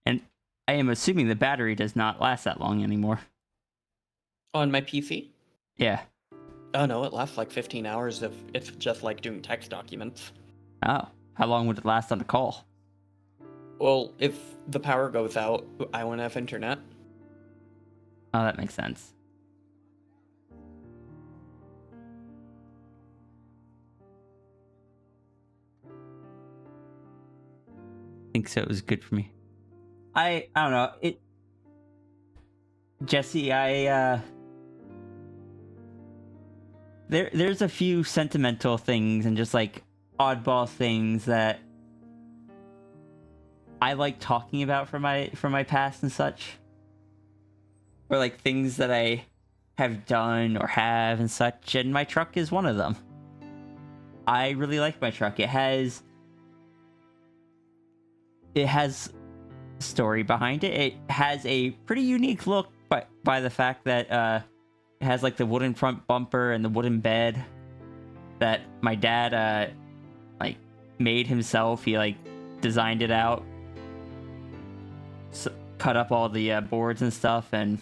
And I am assuming the battery does not last that long anymore. On my PC? Yeah. Oh no, it lasts like 15 hours if it's just like doing text documents. Oh, how long would it last on a call? Well, if the power goes out, I won't have internet. Oh, that makes sense. I think so. It was good for me. I don't know. Jesse, there's a few sentimental things and just like oddball things that I like talking about from my past and such. Or like things that I have done or have and such, and my truck is one of them. I really like my truck. It has story behind it. It has a pretty unique look by the fact that it has like the wooden front bumper and the wooden bed that my dad like made himself. He like designed it out, cut up all the boards and stuff, and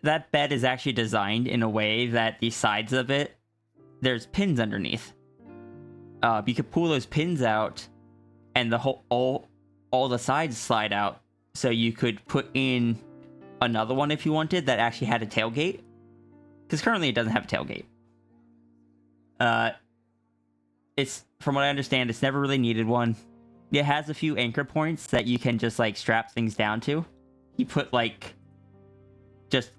that bed is actually designed in a way that the sides of it, there's pins underneath. You could pull those pins out and the whole all the sides slide out, so you could put in another one if you wanted that actually had a tailgate, because currently it doesn't have a tailgate. It's, from what I understand, it's never really needed one. It has a few anchor points that you can just like strap things down to. You put like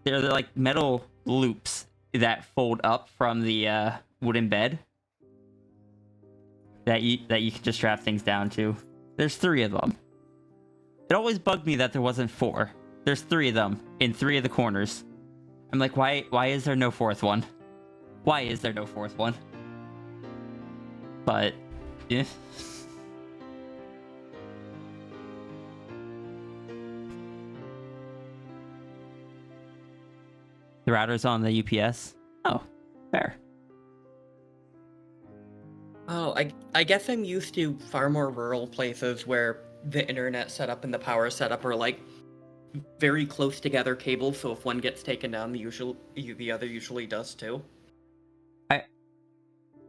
they're like metal loops that fold up from the wooden bed that you can just strap things down to. There's 3 of them. It always bugged me that there wasn't 4. There's 3 of them in 3 of the corners. I'm like, why is there no 4th one? Why is there no 4th one? But yeah. The router's on the UPS. Oh, fair. Oh, I guess I'm used to far more rural places where the internet setup and the power setup are like very close together cables, so if one gets taken down, the other usually does too.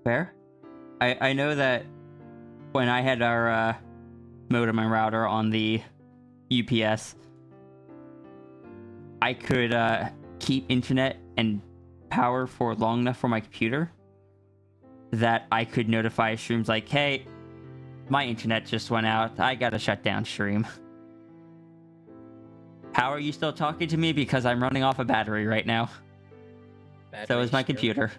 Fair. I know that when I had our modem and router on the UPS, I could keep internet and power for long enough for my computer that I could notify streams like, hey, my internet just went out. I gotta shut down stream. How are you still talking to me? Because I'm running off a battery right now. So is my computer.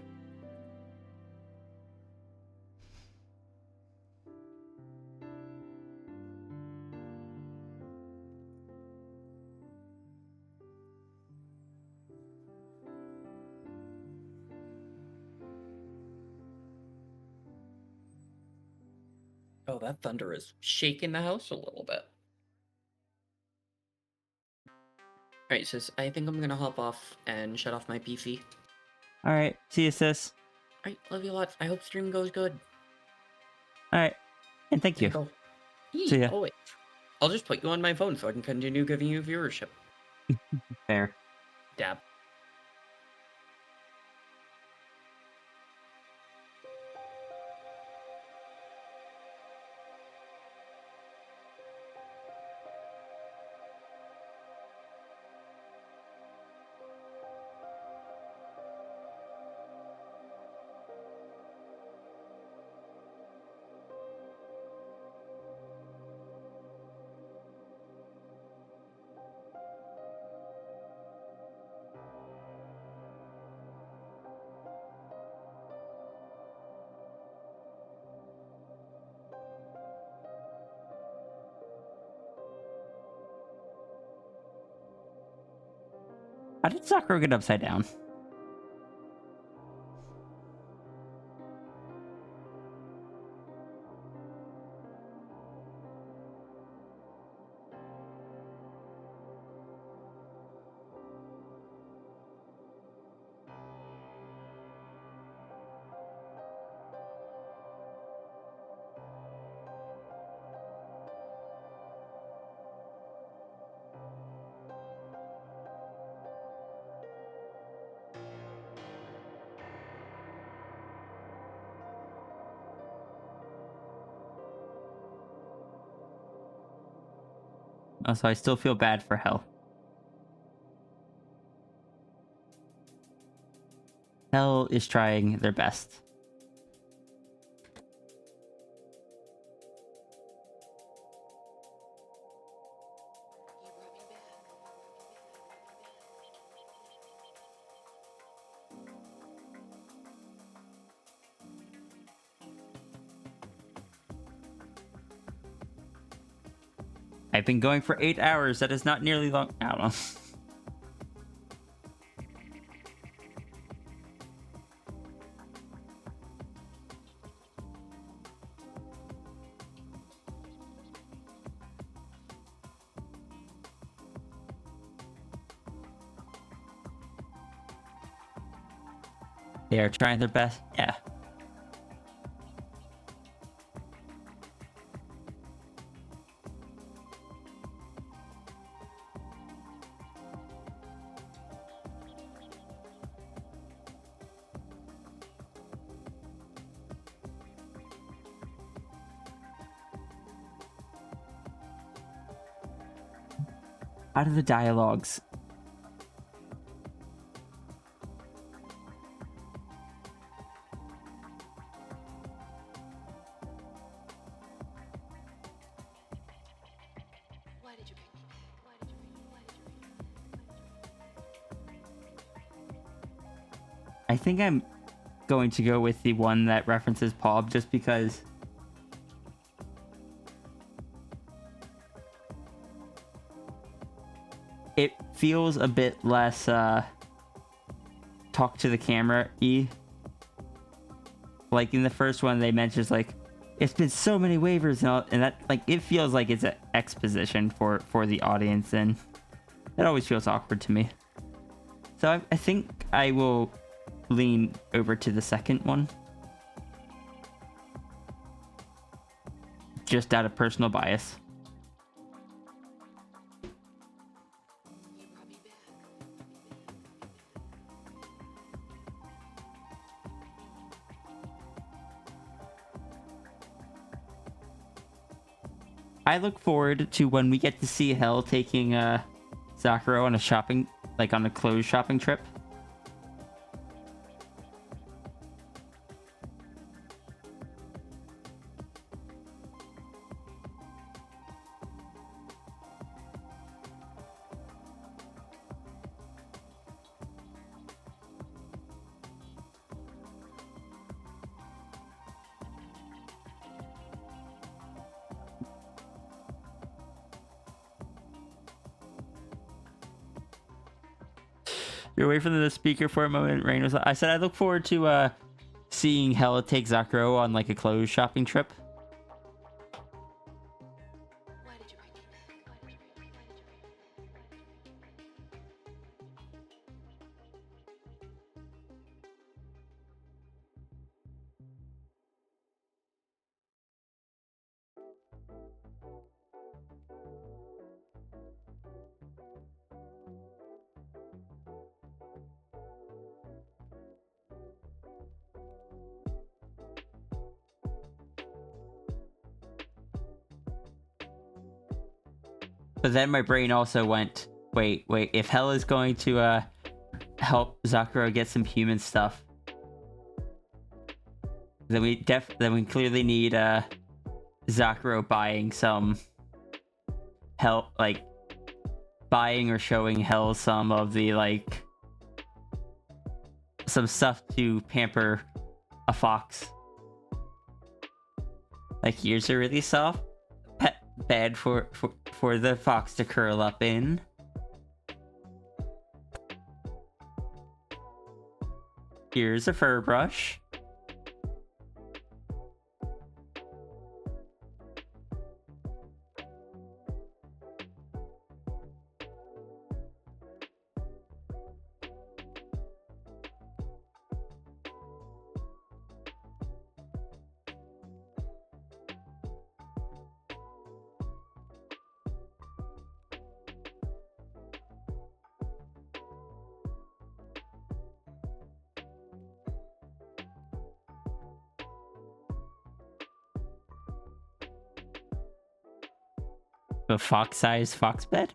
Oh, that thunder is shaking the house a little bit. Alright, sis, I think I'm gonna hop off and shut off my PC. Alright, see you, sis. Alright, love you lots. I hope stream goes good. Alright, and thank you. Go. See ya. Oh, wait. I'll just put you on my phone so I can continue giving you viewership. Fair. Dab. How did Sakura get upside down? Also, I still feel bad for Hell. Hell is trying their best. I've been going for 8 hours. That is not nearly long. I don't know. They are trying their best. Yeah. Out of the dialogues. Why did you bring me back? Why did you bring me? Why did you bring me? I think I'm going to go with the one that references Pob just because it feels a bit less talk to the camera-y. Like in the first one, they mentions like it's been so many waivers and all, and that like it feels like it's an exposition for the audience, and that always feels awkward to me. So I think I will lean over to the second one, just out of personal bias. You brought me back. I look forward to when we get to see Hell taking Sakura on a shopping, like on a clothes shopping trip. You're away from the speaker for a moment. Rain was. I said I look forward to seeing Hella take Zakuro on like a clothes shopping trip. Why did you bring me back? Why did you bring me? Why did you bring But then my brain also went, wait. If Hella's going to help Zakuro get some human stuff, then we clearly need Zakuro buying some help, like buying or showing Hell some of the like some stuff to pamper a fox. Like here's a really soft pet bed for the fox to curl up in. Here's a fur brush. A fox-sized fox bed?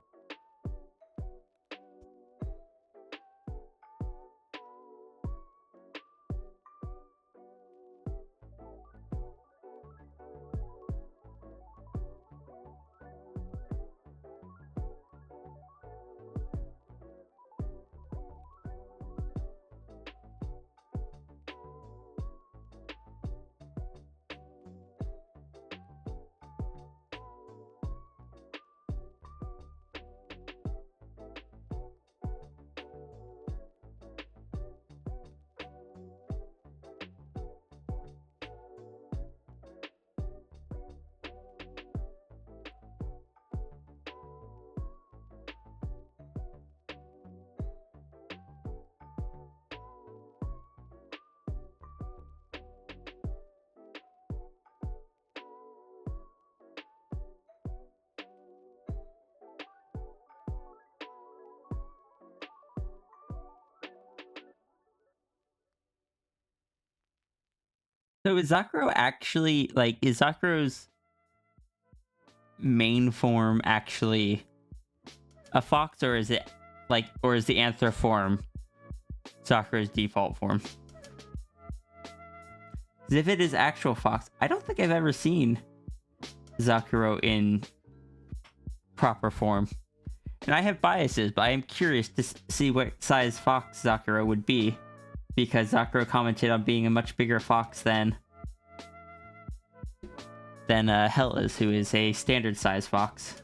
So is Zakuro actually, like, is Zakuro's main form actually a fox, or is it, like, or is the Anthro form Zakuro's default form? 'Cause if it is actual fox, I don't think I've ever seen Zakuro in proper form. And I have biases, but I am curious to see what size fox Zakuro would be, because Zakuro commented on being a much bigger fox than Hella's, who is a standard size fox.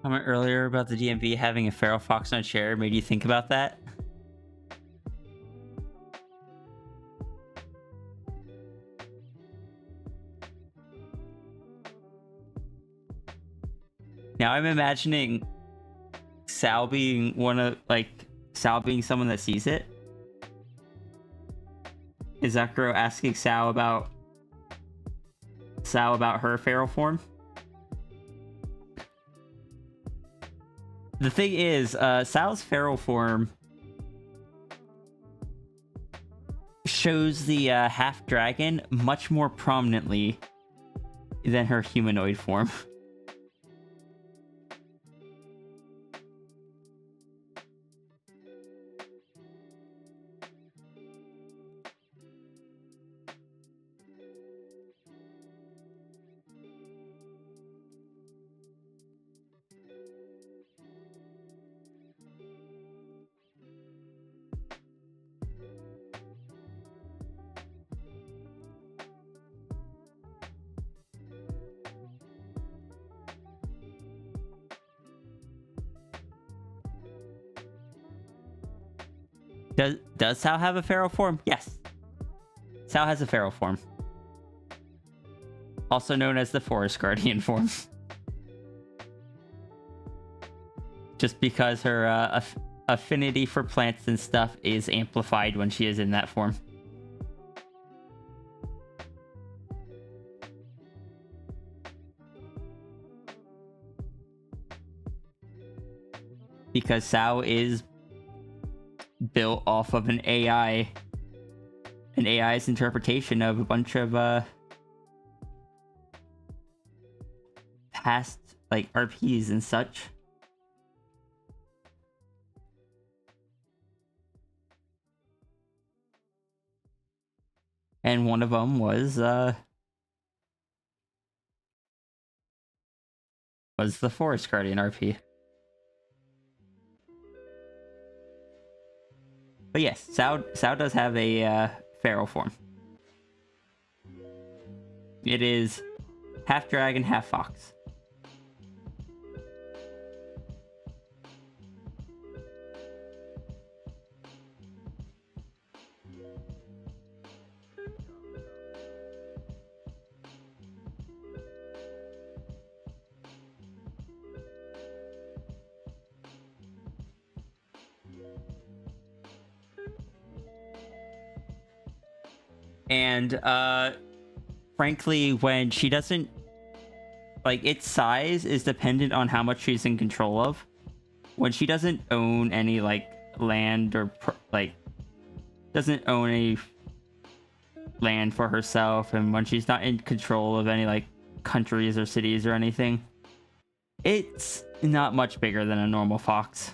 Comment earlier about the DMV having a feral fox on a chair made you think about that? Now I'm imagining Sal being Sal being someone that sees it. Is Zakuro asking Sal about her feral form? The thing is, Sal's feral form shows the half dragon much more prominently than her humanoid form. Does Sao have a feral form? Yes. Sao has a feral form. Also known as the Forest Guardian form. Just because her affinity for plants and stuff is amplified when she is in that form. Because Sao is built off of an AI's interpretation of a bunch of past like RPs and such. And one of them was the Forest Guardian RP. But yes, Sao does have a feral form. It is half dragon, half fox. And frankly, when she doesn't like, its size is dependent on how much she's in control of. When she doesn't own any like land or doesn't own any land for herself, and when she's not in control of any like countries or cities or anything, it's not much bigger than a normal fox.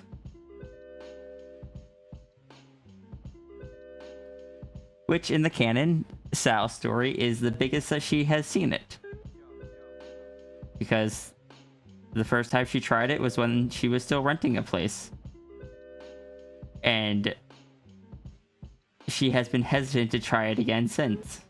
Which in the canon, Sao's story is the biggest that she has seen it. Because the first time she tried it was when she was still renting a place. And she has been hesitant to try it again since.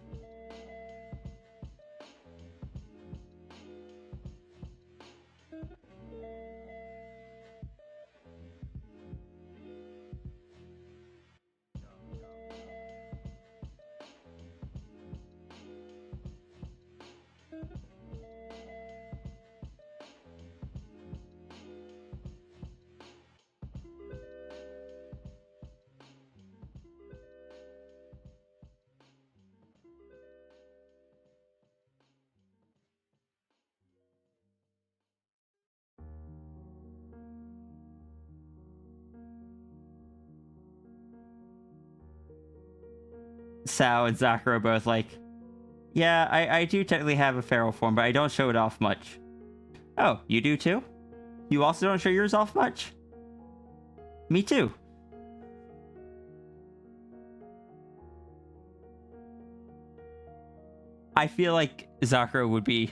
Sao and Zakura are both like, yeah, I do technically have a feral form, but I don't show it off much. Oh, you do too? You also don't show yours off much? Me too. I feel like Zakura would be...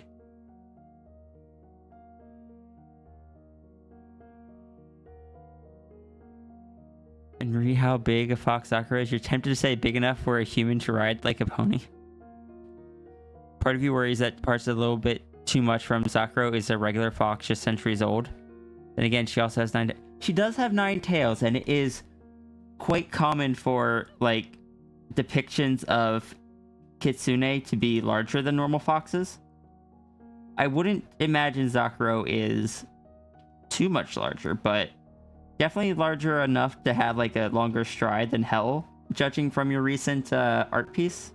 And read how big a fox Sakura is. You're tempted to say big enough for a human to ride like a pony. Part of you worries that parts a little bit too much from Sakura is a regular fox just centuries old. Then again, she also has 9... She does have 9 tails, and it is quite common for, like, depictions of Kitsune to be larger than normal foxes. I wouldn't imagine Zakuro is too much larger, but definitely larger enough to have like a longer stride than Hell, judging from your recent art piece.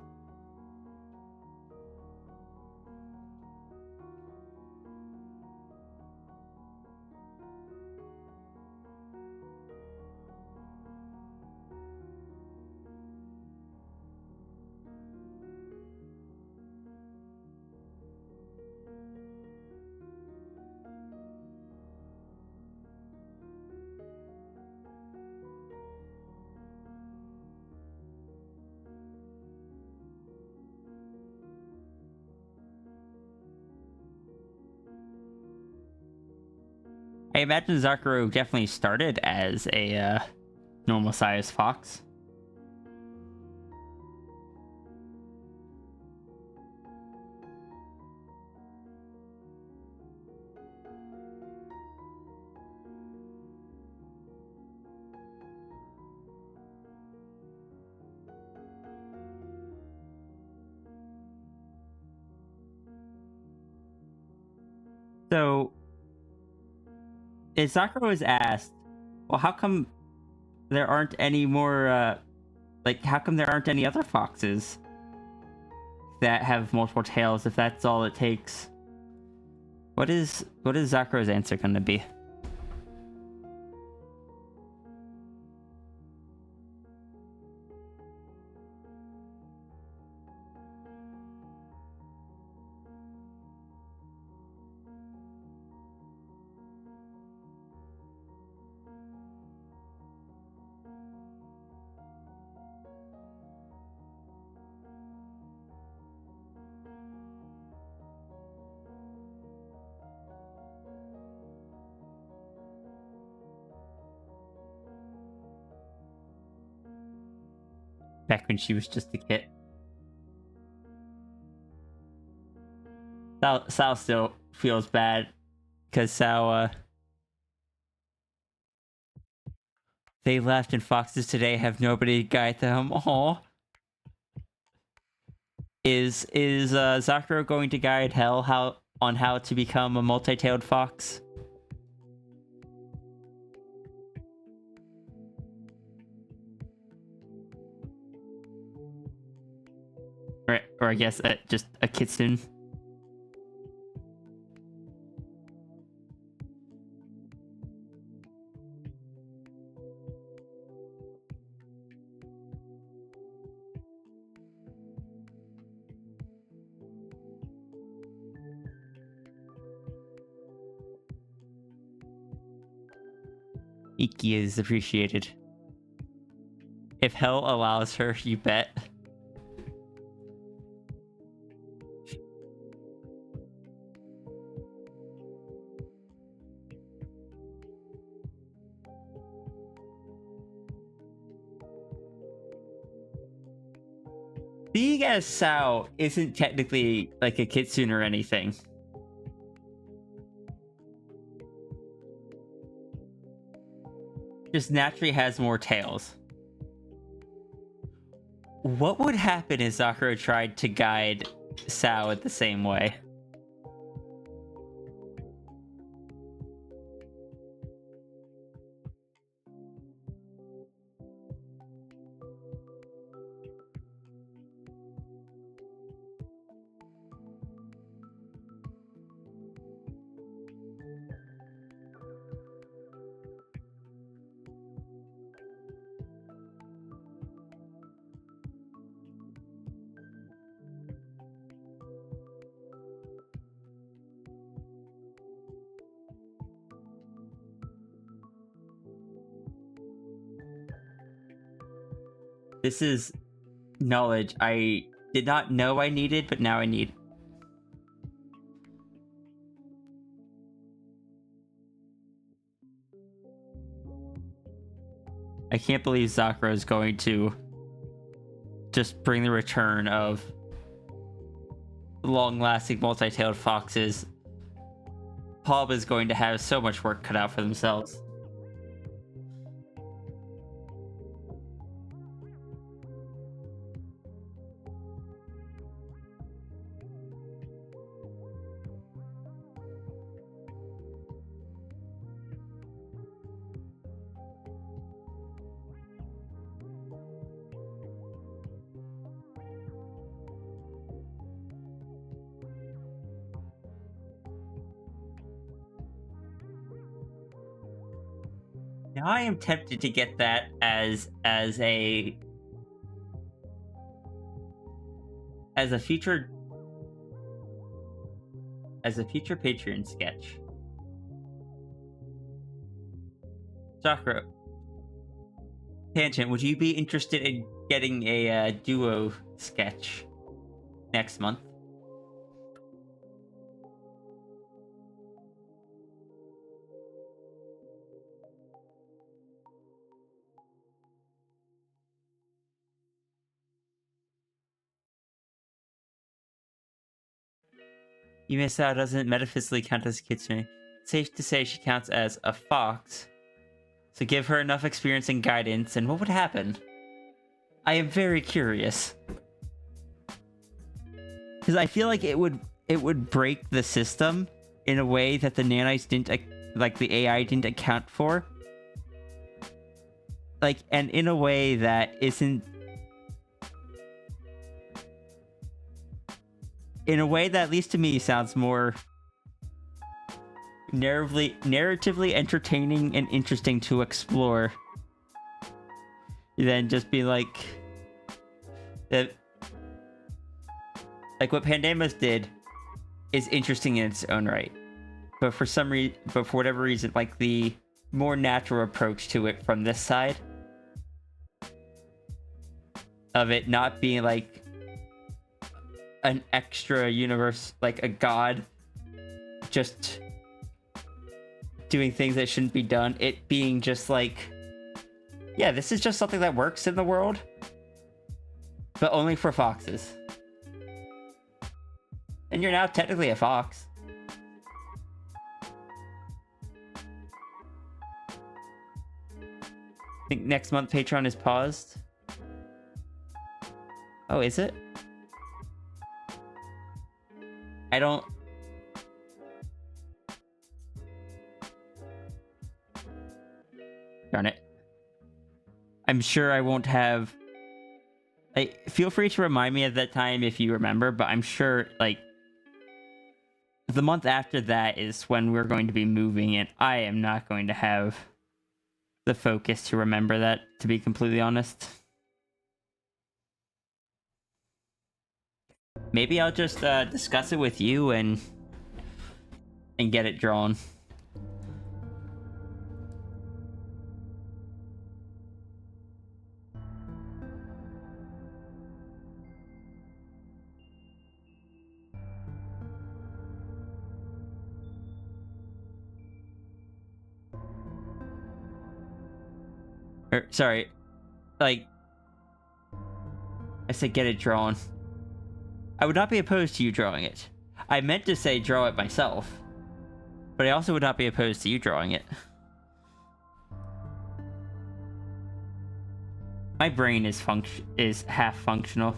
I imagine Zakuro definitely started as a normal sized fox. So, Sakura was asked, well, how come there aren't any more, how come there aren't any other foxes that have multiple tails if that's all it takes? What is Sakura's answer gonna be? Back when she was just a kid. Sal still feels bad because Sal, they left and foxes today have nobody to guide them. Aw. Is Sakura going to guide Hell on how to become a multi-tailed fox? Or I guess just a kitsune. Iki is appreciated. If Hell allows her, you bet. Being as Sao isn't technically like a kitsune or anything. Just naturally has more tails. What would happen if Sakura tried to guide Sao in the same way? This is knowledge I did not know I needed, but now I need. I can't believe Sakura is going to just bring the return of long-lasting multi-tailed foxes. Paul is going to have so much work cut out for themselves. Now I am tempted to get that as a future Patreon sketch. Sakura, Tangent, would you be interested in getting a duo sketch next month? Yumisao doesn't metaphysically count as a kitsune. It's safe to say she counts as a fox. So give her enough experience and guidance, and what would happen? I am very curious. Because I feel like it would break the system in a way that the nanites didn't, like the AI didn't account for. Like, and in a way that isn't, in a way that at least to me sounds more narratively entertaining and interesting to explore than just be like that. Like what Pandamus did is interesting in its own right, but for whatever reason, like the more natural approach to it from this side of it not being like an extra universe, like a god just doing things that shouldn't be done, it being just like, yeah, this is just something that works in the world, but only for foxes. And you're now technically a fox. I think next month Patreon is paused. Oh, is it? I don't... Darn it. I'm sure I won't have... Like, feel free to remind me at that time if you remember, but I'm sure, like... The month after that is when we're going to be moving, and I am not going to have the focus to remember that, to be completely honest. Maybe I'll just discuss it with you and get it drawn. Sorry, like, I said get it drawn. I would not be opposed to you drawing it. I meant to say draw it myself, but I also would not be opposed to you drawing it. My brain is half functional.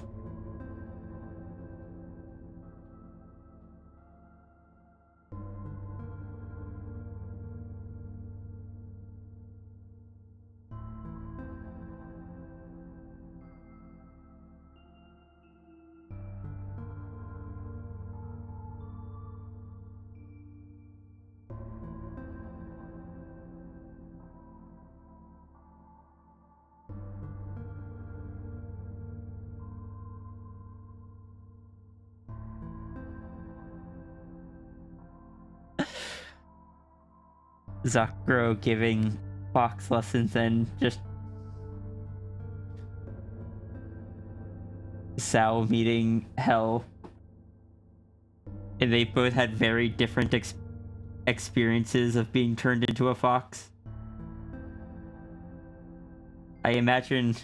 Zakro giving Fox lessons and just Sal meeting Hell. And they both had very different experiences of being turned into a fox. I imagine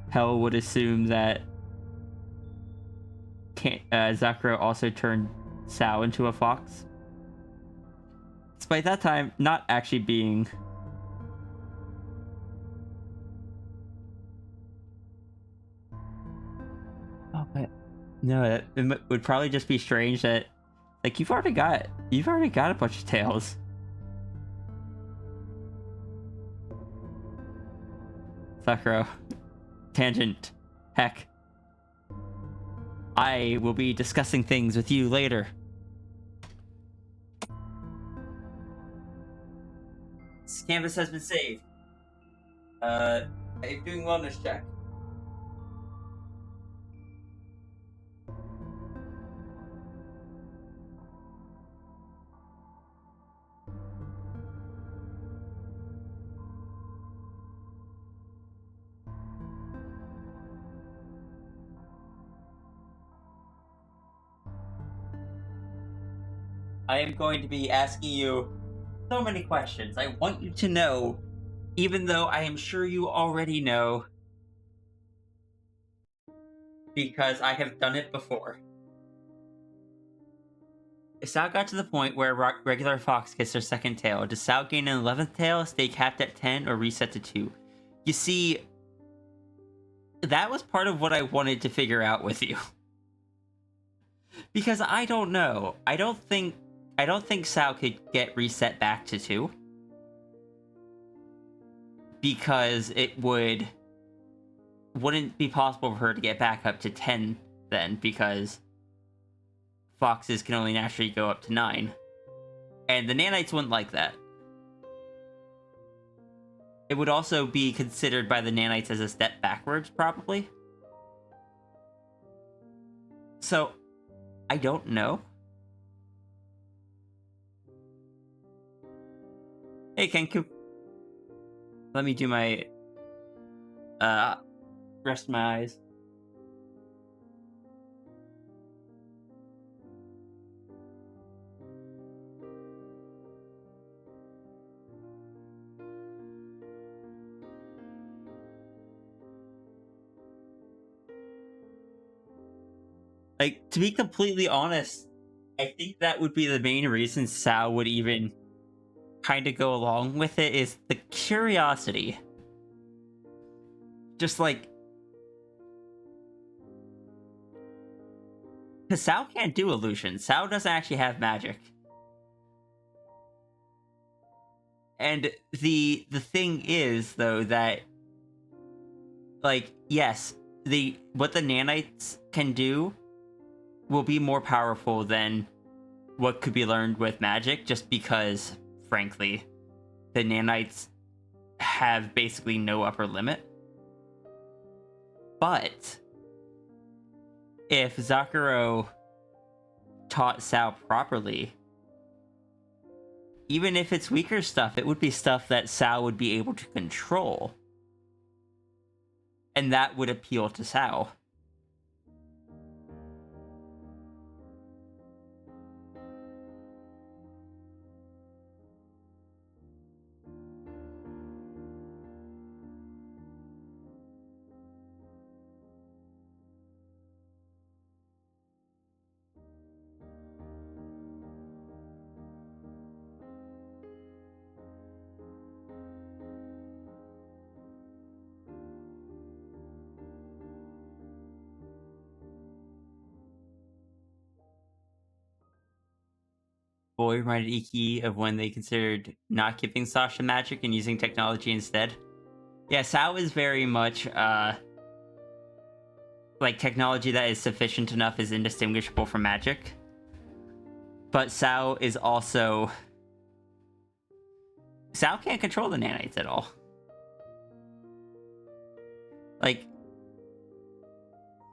Hell would assume that Zakro also turned Sal into a fox. Despite that time not actually being... Oh, but no, it would probably just be strange that, like, you've already got a bunch of tails. Sakura. Tangent. Heck. I will be discussing things with you later. This canvas has been saved. I'm doing wellness check. I am going to be asking you so many questions. I want you to know, even though I am sure you already know, because I have done it before. If Sal got to the point where a regular fox gets their second tail, does Sal gain an 11th tail, stay capped at 10, or reset to 2? You see, that was part of what I wanted to figure out with you. Because I don't know. I don't think Sao could get reset back to 2. Because it wouldn't be possible for her to get back up to 10 then, because foxes can only naturally go up to 9. And the nanites wouldn't like that. It would also be considered by the nanites as a step backwards, probably. So, I don't know. Hey, Kenku. Let me do my... rest my eyes. Like, to be completely honest, I think that would be the main reason Sao would even kind of go along with it, is the curiosity. Just like... Because Sao can't do illusions. Sao doesn't actually have magic. And the thing is, though, that... Like, yes, what the nanites can do will be more powerful than what could be learned with magic, just because, frankly, the nanites have basically no upper limit. But if Zakuro taught Sao properly, even if it's weaker stuff, it would be stuff that Sao would be able to control. And that would appeal to Sao. Boy reminded Iki of when they considered not giving Sasha magic and using technology instead. Yeah, Sao is very much, like, technology that is sufficient enough is indistinguishable from magic. But Sao is also... Sao can't control the nanites at all. Like,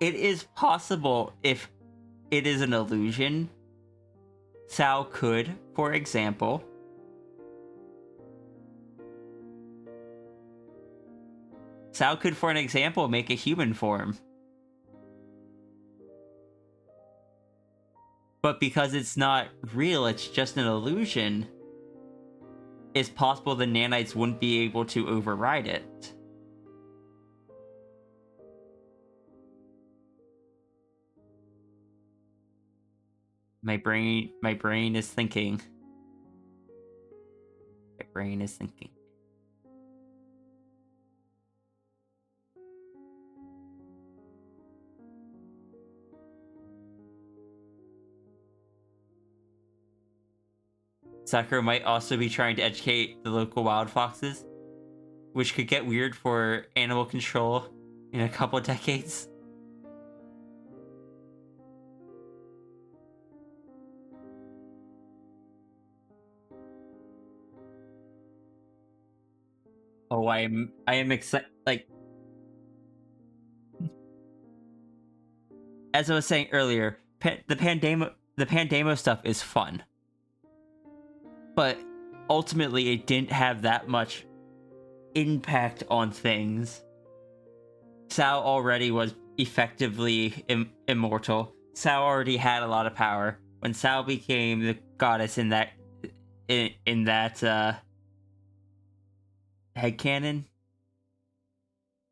it is possible if it is an illusion... Sao could, for example, make a human form. But because it's not real, it's just an illusion, it's possible the nanites wouldn't be able to override it. My brain is thinking. My brain is thinking. Sakura might also be trying to educate the local wild foxes, which could get weird for animal control in a couple of decades. Oh, I am excited. Like, as I was saying earlier, the Pandemo stuff is fun, but ultimately it didn't have that much impact on things. Sao already was effectively immortal. Sao already had a lot of power. When Sao became the goddess in that headcanon,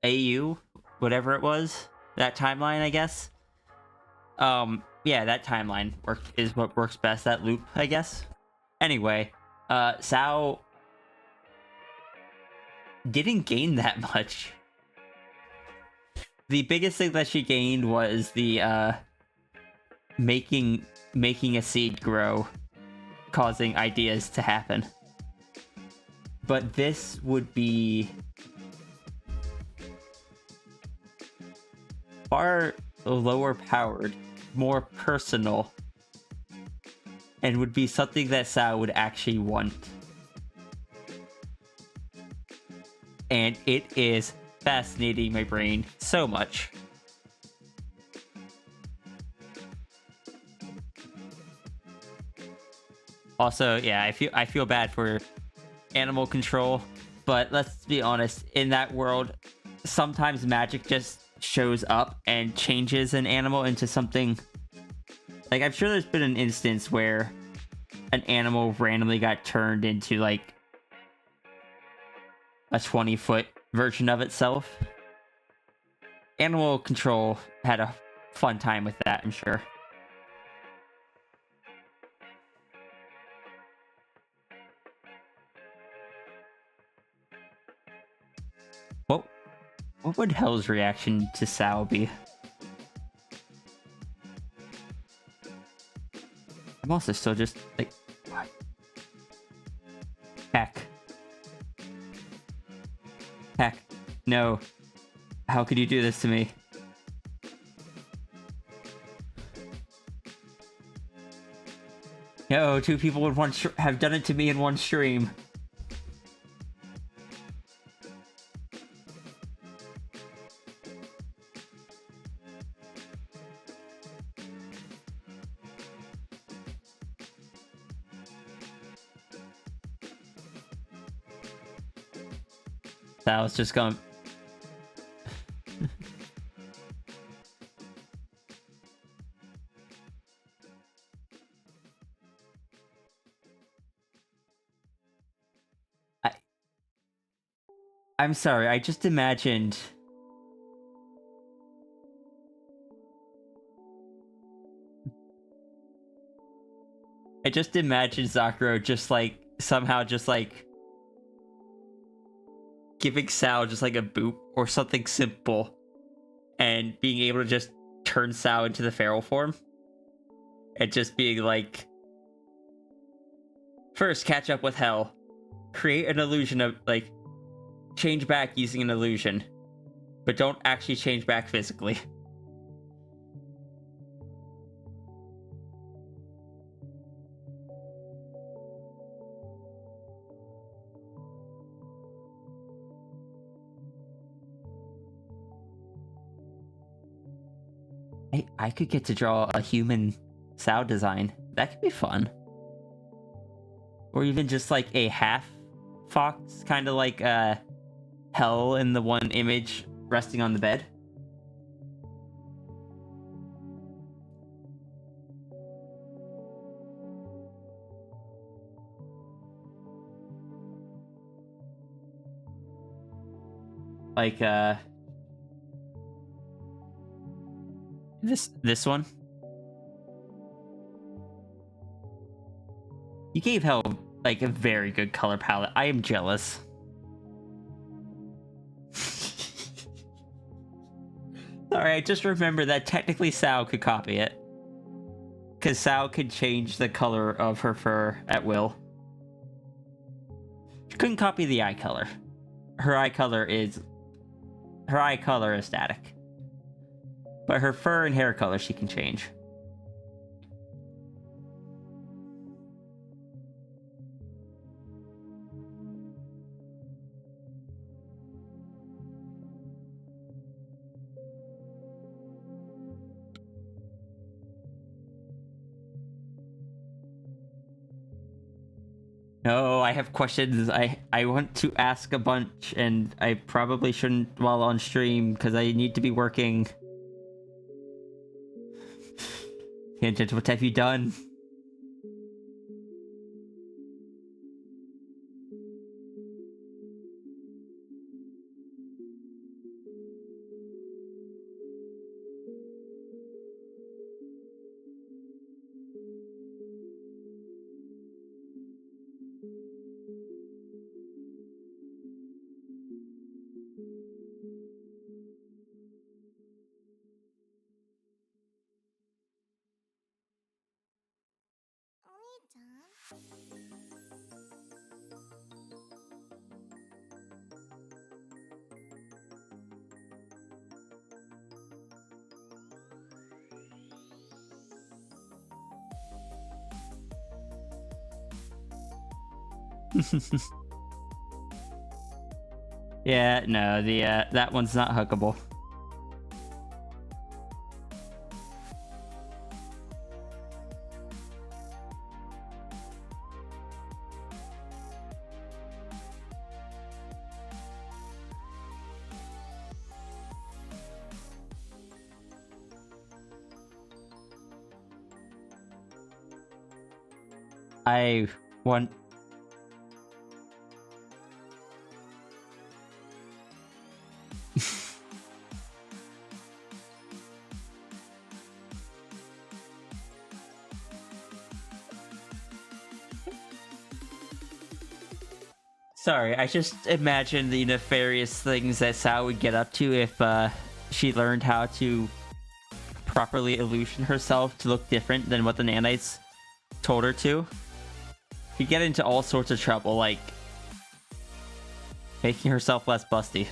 AU, whatever it was, that timeline, I guess. Yeah, that timeline is what works best. That loop, I guess. Anyway, Sao didn't gain that much. The biggest thing that she gained was the making a seed grow, causing ideas to happen. But this would be far lower powered, more personal, and would be something that Sao would actually want. And it is fascinating my brain so much. Also, yeah, I feel bad for animal control, but let's be honest, in that world, sometimes magic just shows up and changes an animal into something. Like, I'm sure there's been an instance where an animal randomly got turned into, like, a 20-foot version of itself. Animal control had a fun time with that, I'm sure. What would Hell's reaction to Sao be? I'm also still just like, what? Heck. Heck. No. How could you do this to me? No, two people would have done it to me in one stream. That was just going. I'm sorry, I just imagined. I just imagined Zakuro just like somehow just like giving Sao just like a boop or something simple and being able to just turn Sao into the feral form and just being like, first catch up with Hell, create an illusion of like change back using an illusion, but don't actually change back physically. I could get to draw a human Sao design. That could be fun. Or even just like a half fox, kind of like Hell in the one image resting on the bed. Like this one. You gave Hell like a very good color palette. I am jealous. Sorry, I just remember that technically Sao could copy it. Because Sao could change the color of her fur at will. She couldn't copy the eye color. Her eye color is static. But her fur and hair color she can change. No, I have questions. I want to ask a bunch, and I probably shouldn't while on stream because I need to be working. Tangent, what have you done? Yeah, no, the that one's not huggable. I want. Sorry, I just imagine the nefarious things that Sao would get up to if she learned how to properly illusion herself to look different than what the nanites told her to. She'd get into all sorts of trouble, like making herself less busty.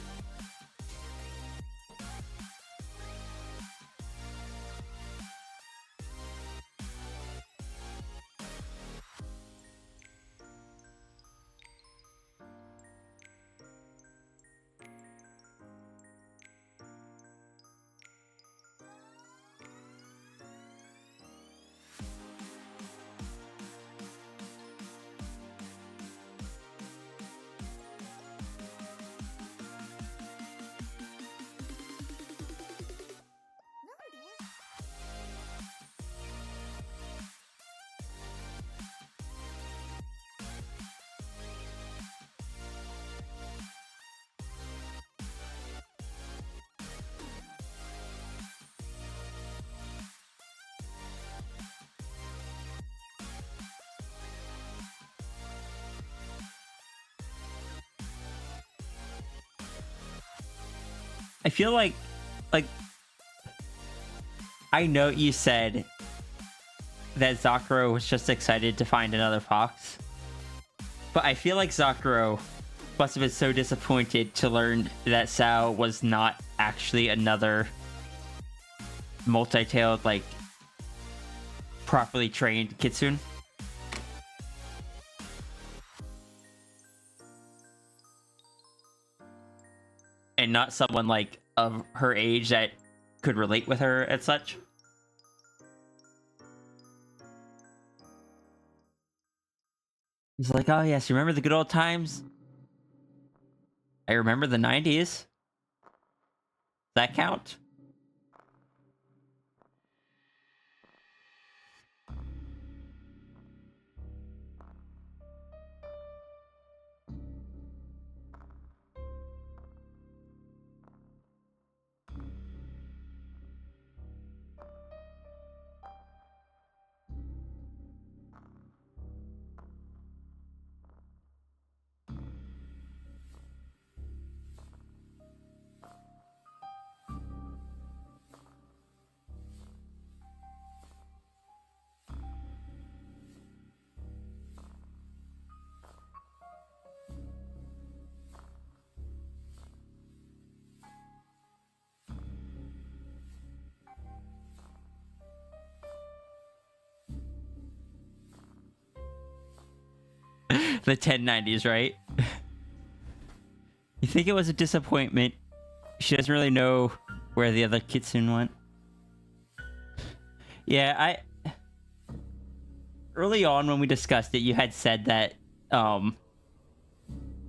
I feel like I know you said that Zakuro was just excited to find another fox, but I feel like Zakuro must have been so disappointed to learn that Sao was not actually another multi-tailed, like, properly trained kitsune. And not someone, like, of her age that could relate with her and such. He's like, oh yes, you remember the good old times? I remember the 90s. Does that count? The 1090s, right? You think it was a disappointment? She doesn't really know where the other kitsune went. Yeah, early on when we discussed it, you had said that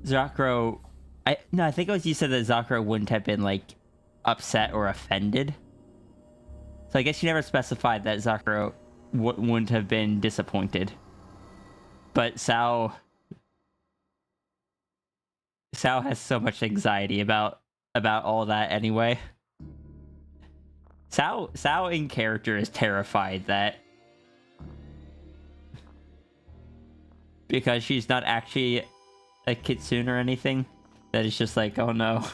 Zakuro, I think it was you said that Zakuro wouldn't have been like upset or offended. So I guess you never specified that Zakuro wouldn't have been disappointed. But Sao has so much anxiety about all that anyway. Sao in character is terrified that because she's not actually a kitsune or anything, that it's just like, oh no.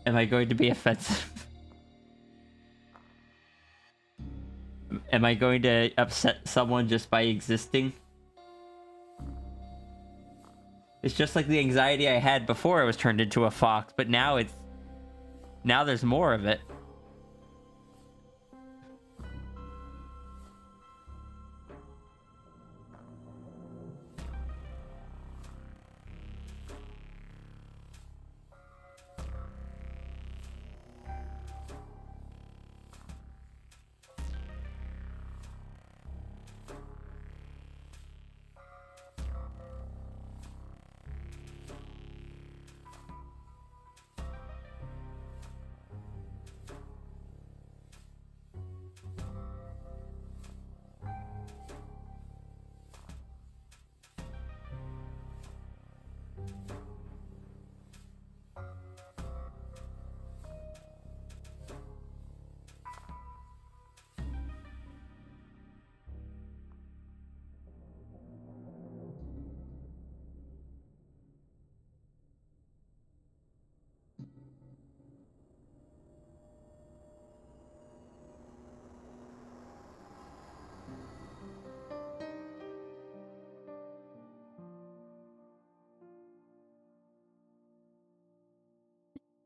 Am I going to be offensive? Am I going to upset someone just by existing? It's just like the anxiety I had before I was turned into a fox, but now there's more of it.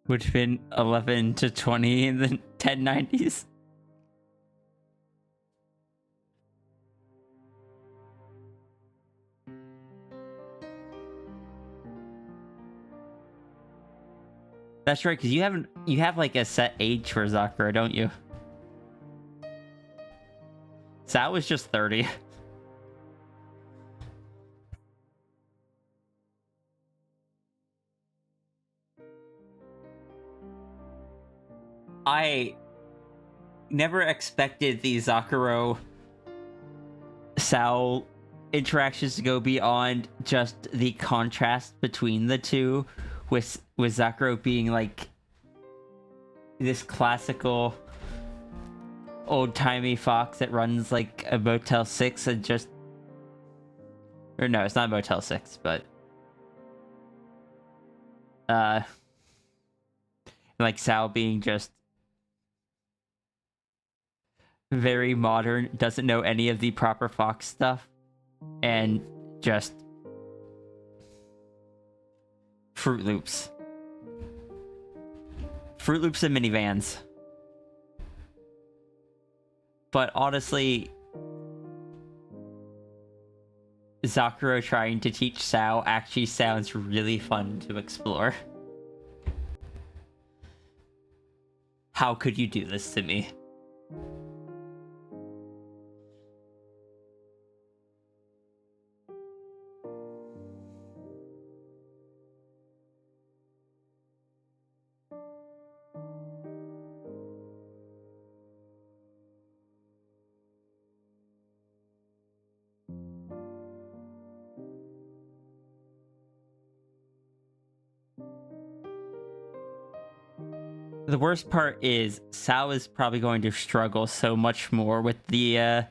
Which have been 11 to 20 in the 1090s. That's right, because you have like a set age for Sakura, don't you? Sal was just 30. I never expected the Zakuro Sal interactions to go beyond just the contrast between the two, with Zakuro being like this classical old-timey fox that runs like a Motel 6 and just, or no, it's not Motel 6, but like Sal being just very modern, doesn't know any of the proper fox stuff, and just Fruit Loops and minivans. But honestly, Zakuro trying to teach Sao actually sounds really fun to explore. How could you do this to me? The worst part is Sao is probably going to struggle so much more with the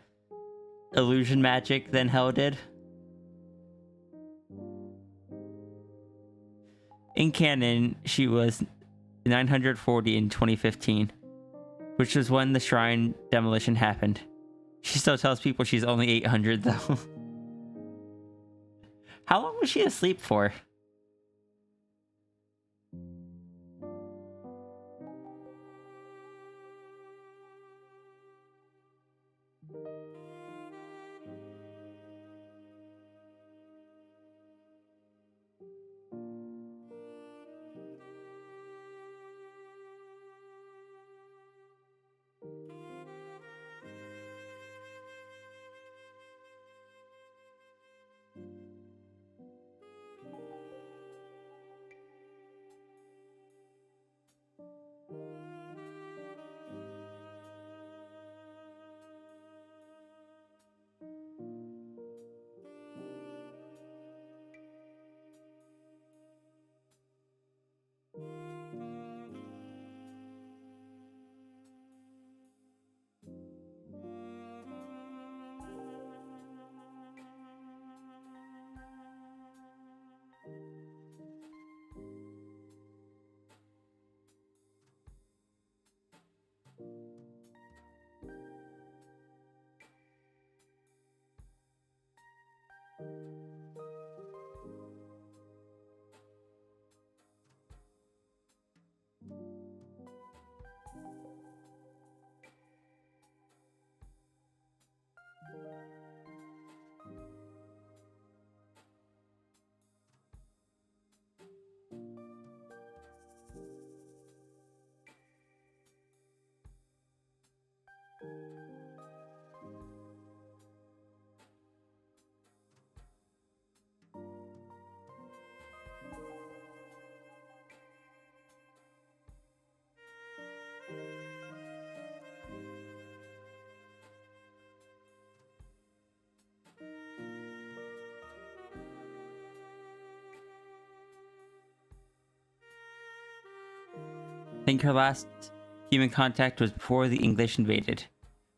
illusion magic than Hell did. In canon, she was 940 in 2015, which was when the shrine demolition happened. She still tells people she's only 800 though. How long was she asleep for? think her last human contact was before the English invaded.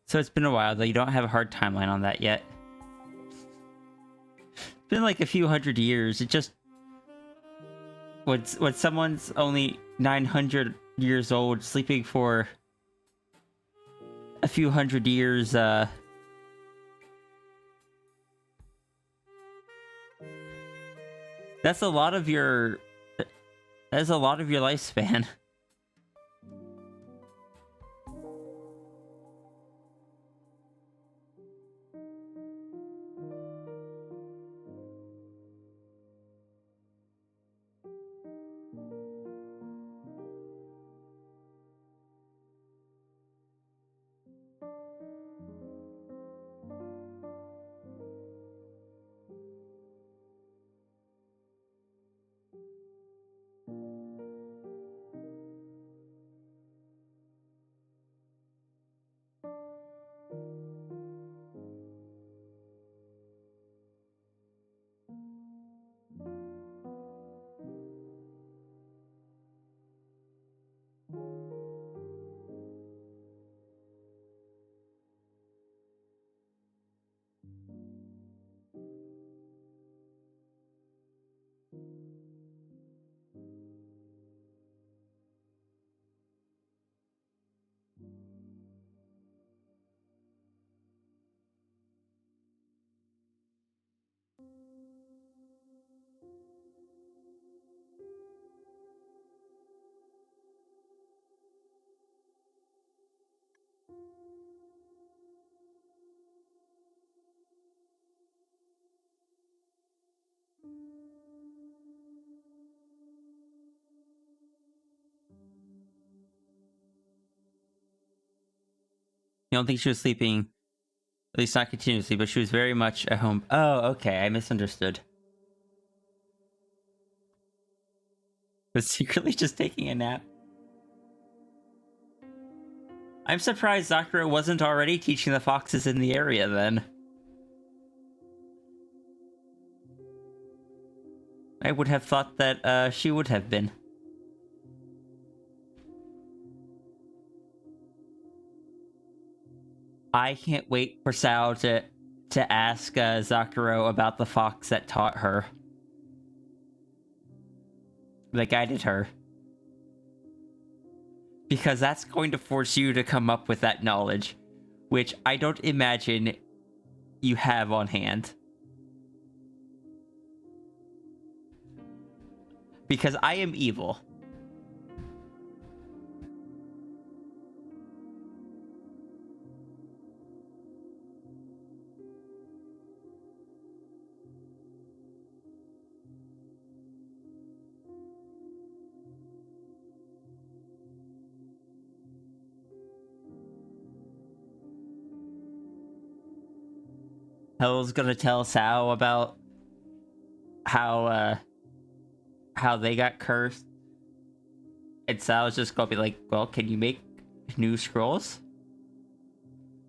So it's been a while, though you don't have a hard timeline on that yet. It's been like a few hundred years. It just... When someone's only 900 years old, sleeping for a few hundred years, that's a lot of your... That's a lot of your lifespan. You don't think she was sleeping, at least not continuously, but she was very much at home. Oh, okay, I misunderstood. Was secretly just taking a nap. I'm surprised Sakura wasn't already teaching the foxes in the area then. I would have thought that she would have been. I can't wait for Sao to ask Zakuro about the fox that taught her. That guided her. Because that's going to force you to come up with that knowledge, which I don't imagine you have on hand. Because I am evil. Hell's gonna tell Sao about how they got cursed. And Sao's just gonna be like, well, can you make new scrolls?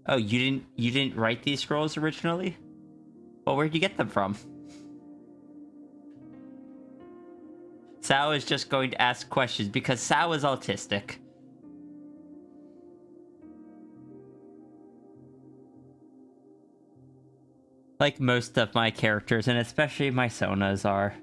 Oh, you didn't write these scrolls originally? Well, where'd you get them from? Sao is just going to ask questions because Sao is autistic. Like most of my characters, and especially my Sonas are.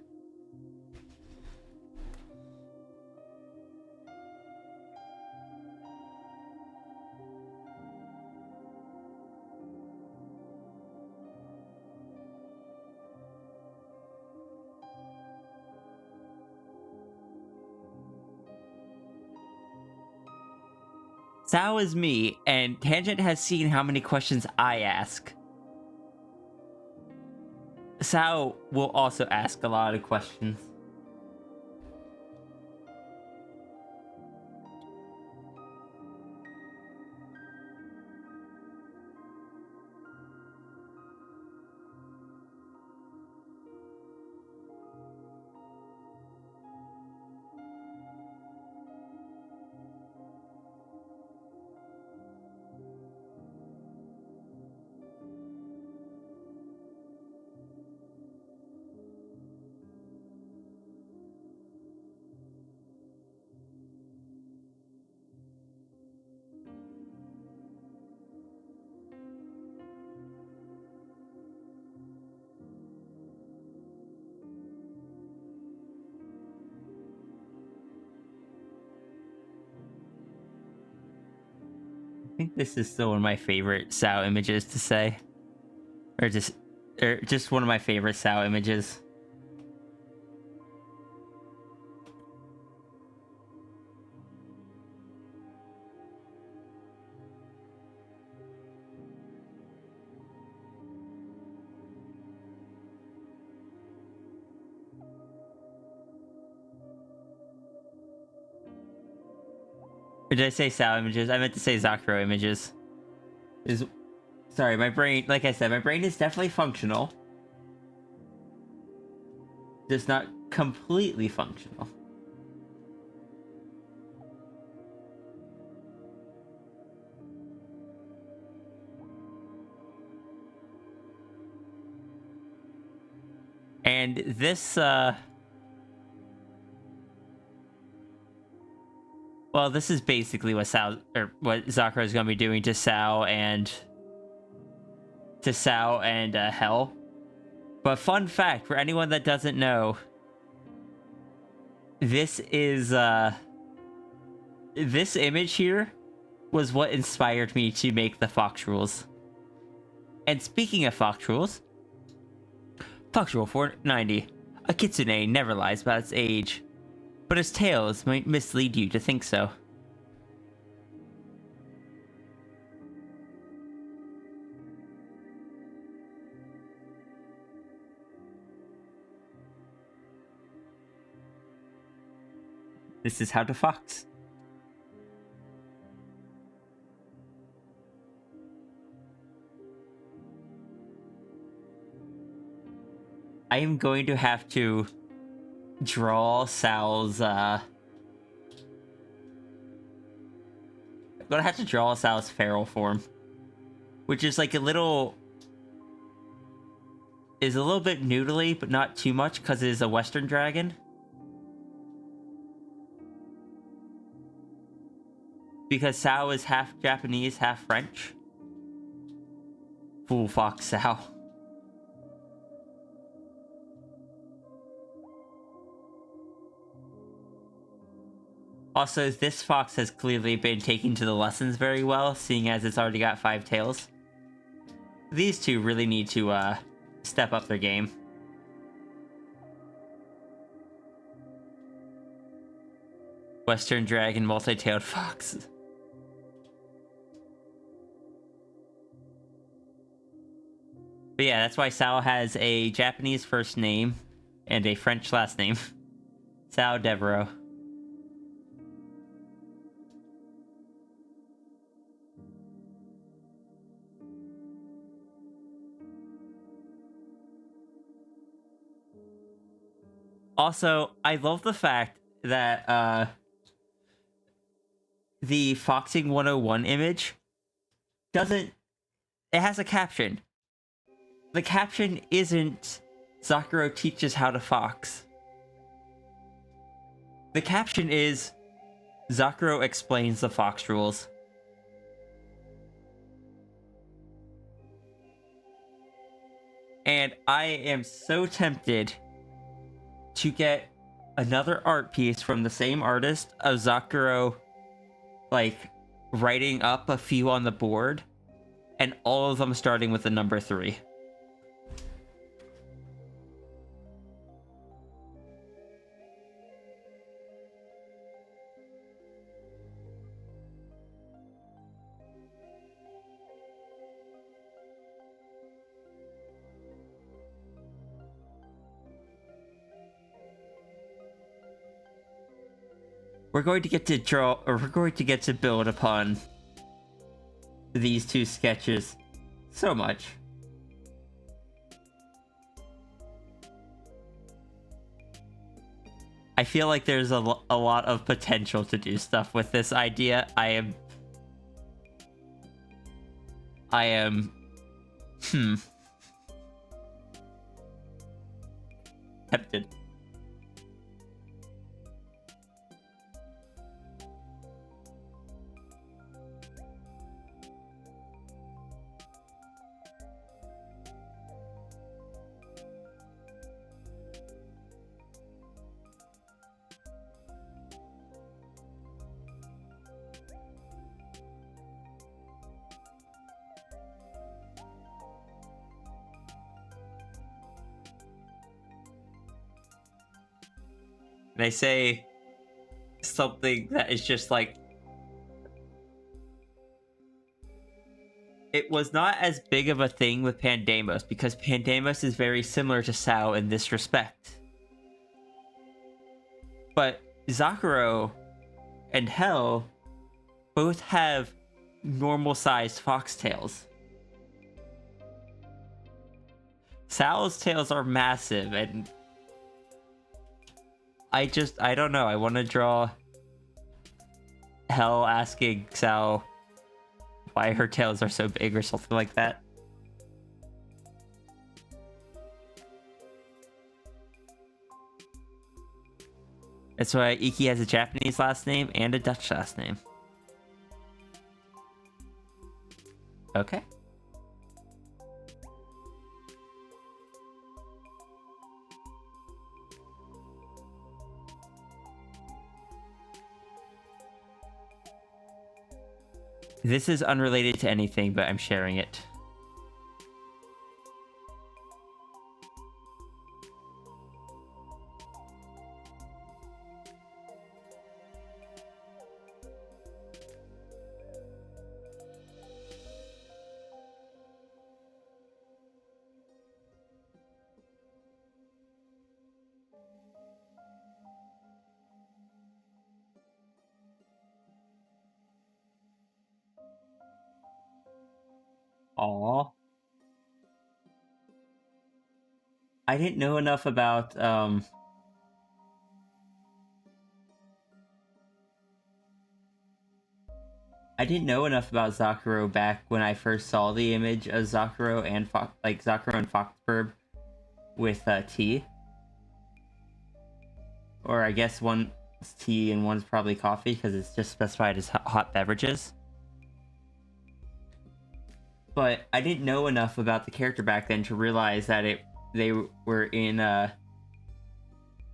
Sao is me, and Tangent has seen how many questions I ask. Sao will also ask a lot of questions. think this is still one of my favorite Sao images to say. Or just one of my favorite Sao images. Or did I say Sao images? I meant to say Zakuro images. Sorry, my brain, like I said, my brain is definitely functional. Just not completely functional. And this, well, this is basically what Zakuro is going to be doing to Sao and Hell. But fun fact for anyone that doesn't know, this image here was what inspired me to make the Fox rules. And speaking of Fox rules, Fox rule 490: a kitsune never lies about its age, but its tails might mislead you to think so. This is how to fox. I am going to have to draw Sal's, I'm gonna have to draw Sal's feral form. Which is like a little bit noodly, but not too much, because it is a Western dragon. Because Sao is half Japanese, half French. Fool fox Sao. Also, this fox has clearly been taken to the lessons very well, seeing as it's already got 5 tails. These two really need to step up their game. Western dragon, multi-tailed fox. But yeah, that's why Sao has a Japanese first name and a French last name. Sao Devereaux. Also, I love the fact that the Foxing 101 image it has a caption. The caption isn't Zakuro teaches how to fox. The caption is Zakuro explains the fox rules. And I am so tempted to get another art piece from the same artist of Zakuro, like, writing up a few on the board, and all of them starting with the number 3. We're going to get to build upon these two sketches so much. I feel like there's a lot of potential to do stuff with this idea. I am tempted. And I say something that is just like, it was not as big of a thing with Pandemos because Pandemos is very similar to Sao in this respect. But Zakuro and Hell both have normal sized foxtails. Sao's tails are massive, and I don't know. I want to draw Hell asking Sao why her tails are so big or something like that. That's why Iki has a Japanese last name and a Dutch last name. Okay. This is unrelated to anything, but I'm sharing it. Aw. I didn't know enough about Zakuro back when I first saw the image of Zakuro and Zakuro and Foxburb with tea. Or I guess one's tea and one's probably coffee because it's just specified as hot beverages. But I didn't know enough about the character back then to realize that they were in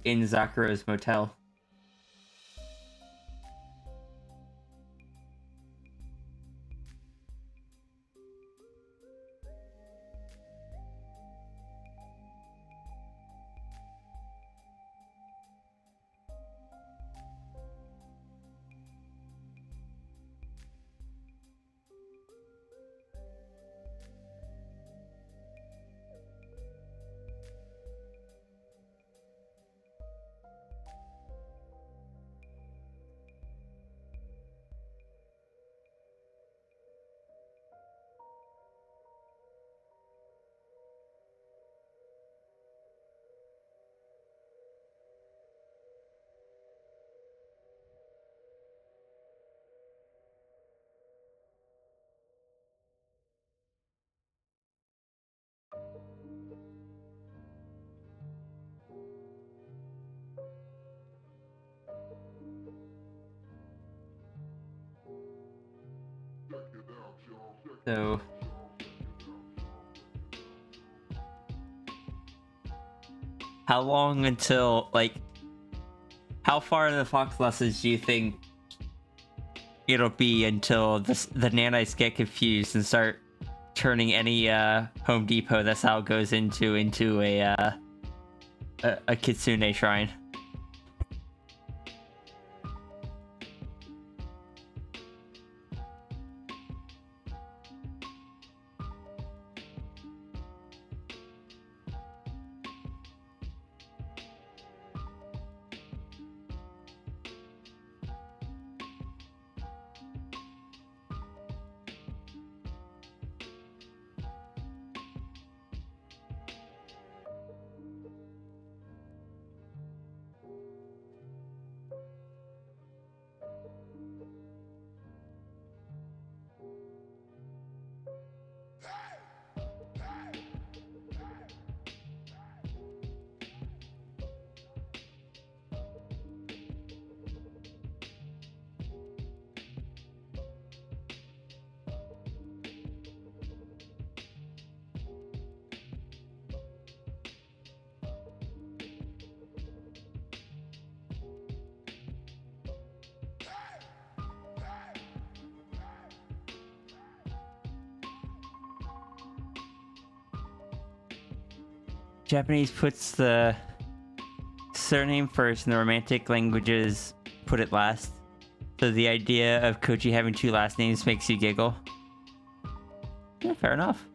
Zakuro's motel. So how long until, like, how far in the Fox lessons do you think it'll be until the nanites get confused and start turning any Home Depot that's how it goes into a Kitsune shrine? Japanese puts the surname first and the romantic languages put it last. So the idea of Koji having 2 last names makes you giggle. Yeah, fair enough.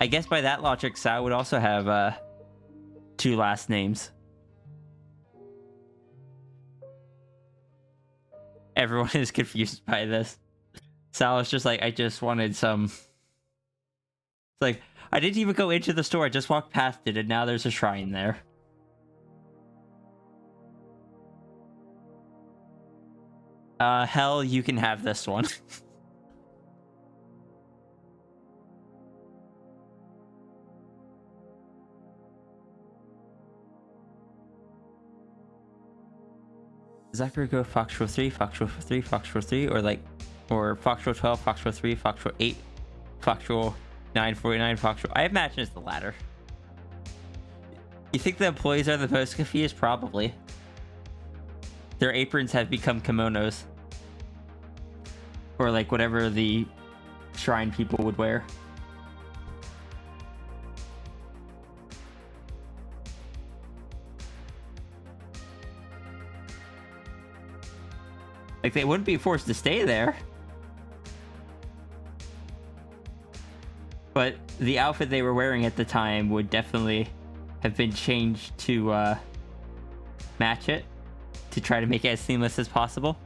I guess by that logic, Sao would also have 2 last names. Everyone is confused by this. Sal is just like, I just wanted some... It's like, I didn't even go into the store, I just walked past it, and now there's a shrine there. Hell, you can have this one. Zakura go Foxtrot 3, Foxtrot 3, Foxtrot 3, or Foxtrot 12, Foxtrot 3, Foxtrot 8, Foxtrot 949, Foxtrot... I imagine it's the latter. You think the employees are the most confused? Probably. Their aprons have become kimonos. Or like whatever the shrine people would wear. Like, they wouldn't be forced to stay there. But the outfit they were wearing at the time would definitely have been changed to match it. To try to make it as seamless as possible.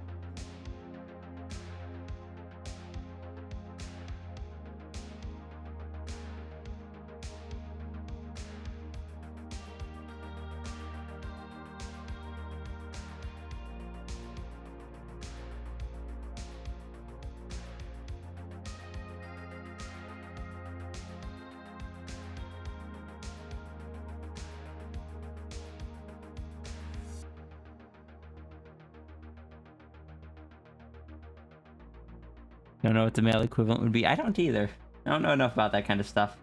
Don't know what the male equivalent would be. I don't either. I don't know enough about that kind of stuff.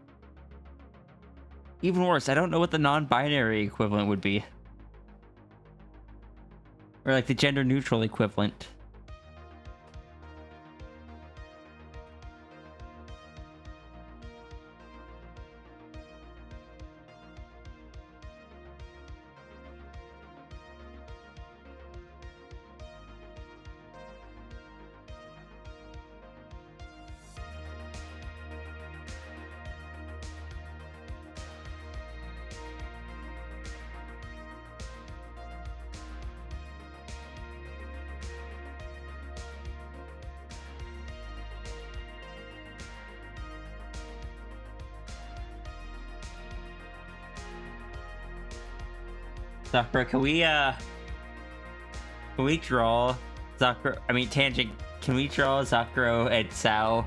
Even worse, I don't know what the non-binary equivalent would be. Or like the gender-neutral equivalent. Sakura, can we draw Sakura? I mean, Tangent. Can we draw Sakura and Sao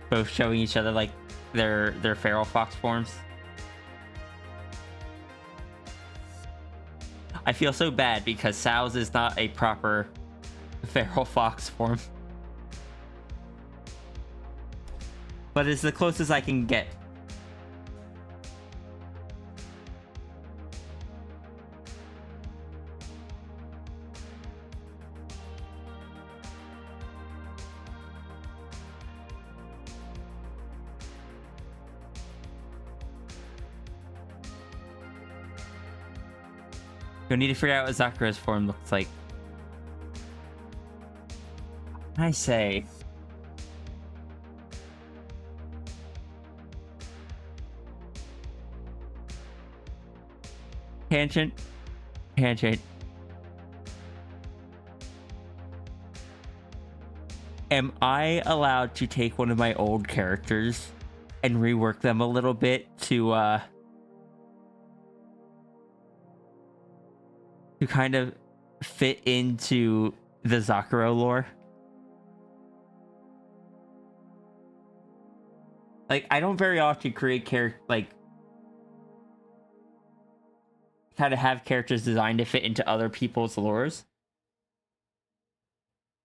both showing each other like their feral fox forms? I feel so bad because Sao's is not a proper feral fox form, but it's the closest I can get. You'll need to figure out what Sakura's form looks like. I say. Tangent. Tangent. Am I allowed to take one of my old characters and rework them a little bit to kind of fit into the Sakura lore? Like, I don't very often create kind of have characters designed to fit into other people's lores.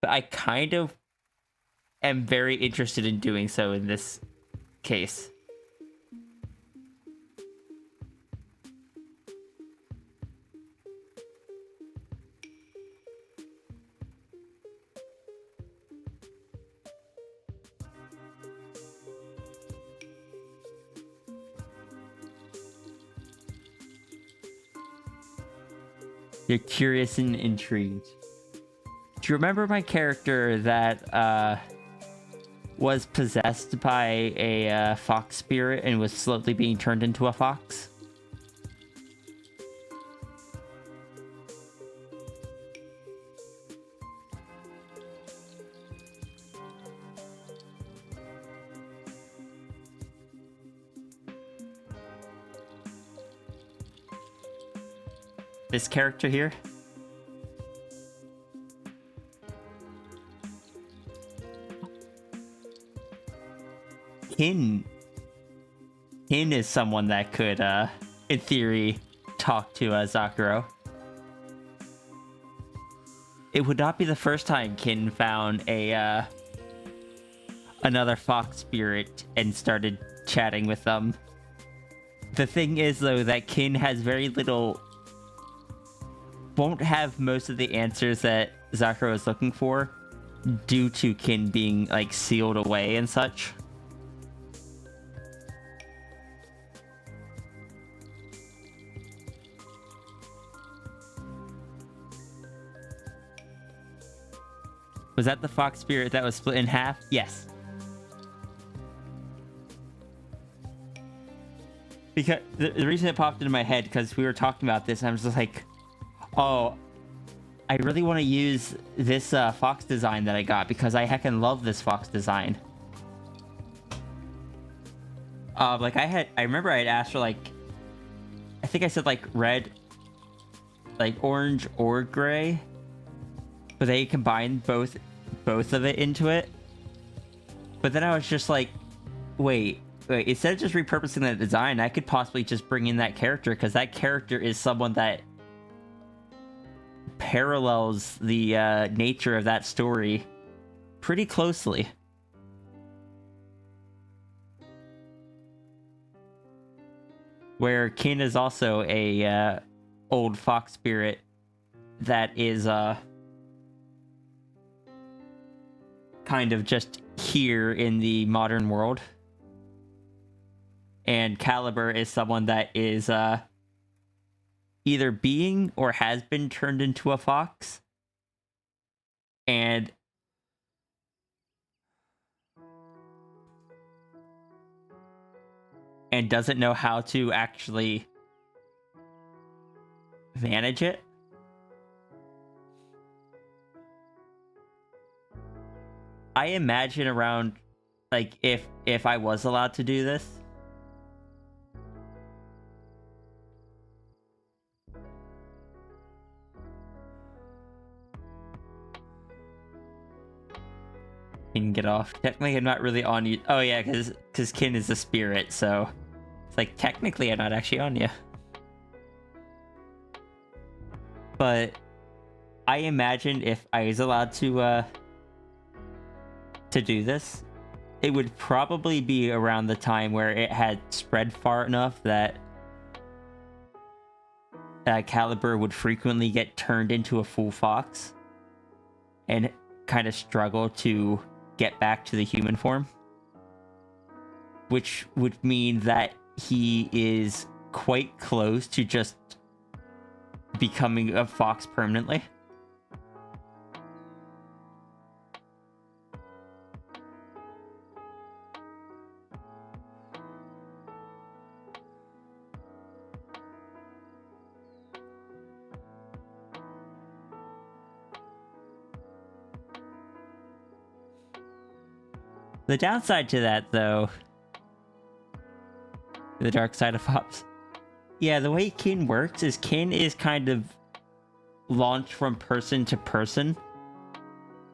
But I kind of am very interested in doing so in this case. You're curious and intrigued. Do you remember my character that was possessed by a fox spirit and was slowly being turned into a fox? This character here? Kin is someone that could, in theory, talk to Zakuro. It would not be the first time Kin found a another fox spirit and started chatting with them. The thing is, though, that Kin has very little... won't have most of the answers that Zakuro is looking for due to Kin being, like, sealed away and such. Was that the fox spirit that was split in half? Yes. Because the reason it popped into my head, because we were talking about this, and I was just like, oh, I really want to use this fox design that I got, because I heckin' love this fox design. Like I remember I had asked for, like, I think I said like red, like orange or gray, but they combined both of it into it. But then I was just like, wait, instead of just repurposing that design, I could possibly just bring in that character, because that character is someone that parallels the nature of that story pretty closely. Where Kin is also a old fox spirit that is kind of just here in the modern world. And Caliber is someone that is either being or has been turned into a fox. And doesn't know how to actually manage it. I imagine around, like, if I was allowed to do this, can get off. Technically, I'm not really on you. Oh yeah, because Kin is a spirit, so it's like technically I'm not actually on you. But I imagine if I was allowed to do this, it would probably be around the time where it had spread far enough that Caliber would frequently get turned into a full fox and kind of struggle to get back to the human form, which would mean that he is quite close to just becoming a fox permanently. The downside to that, though, the dark side of Hops. Yeah, the way Kin works is Kin is kind of launched from person to person.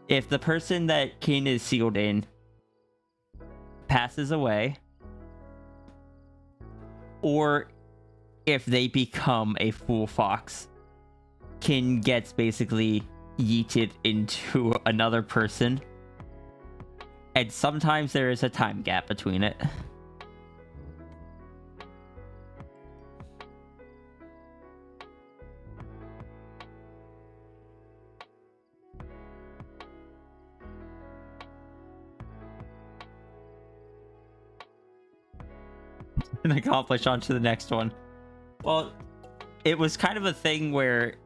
If the person that Kin is sealed in passes away, or if they become a full fox, Kin gets basically yeeted into another person. And sometimes there is a time gap between it. And accomplish on to the next one. Well, it was kind of a thing where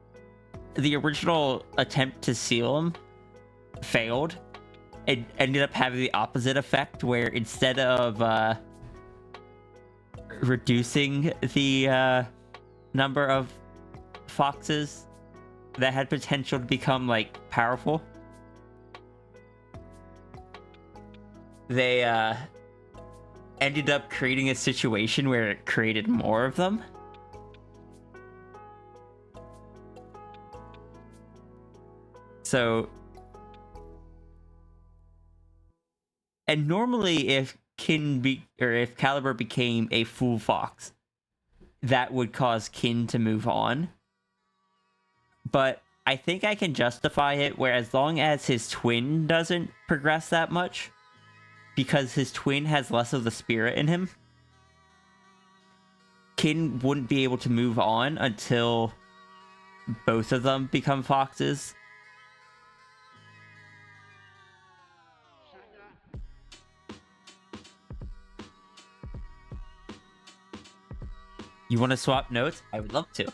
the original attempt to seal him failed. It ended up having the opposite effect, where instead of reducing the number of foxes that had potential to become like powerful, they ended up creating a situation where it created more of them. So, and normally if if Caliber became a full fox, that would cause Kin to move on. But I think I can justify it where as long as his twin doesn't progress that much, because his twin has less of the spirit in him, Kin wouldn't be able to move on until both of them become foxes. You want to swap notes? I would love to.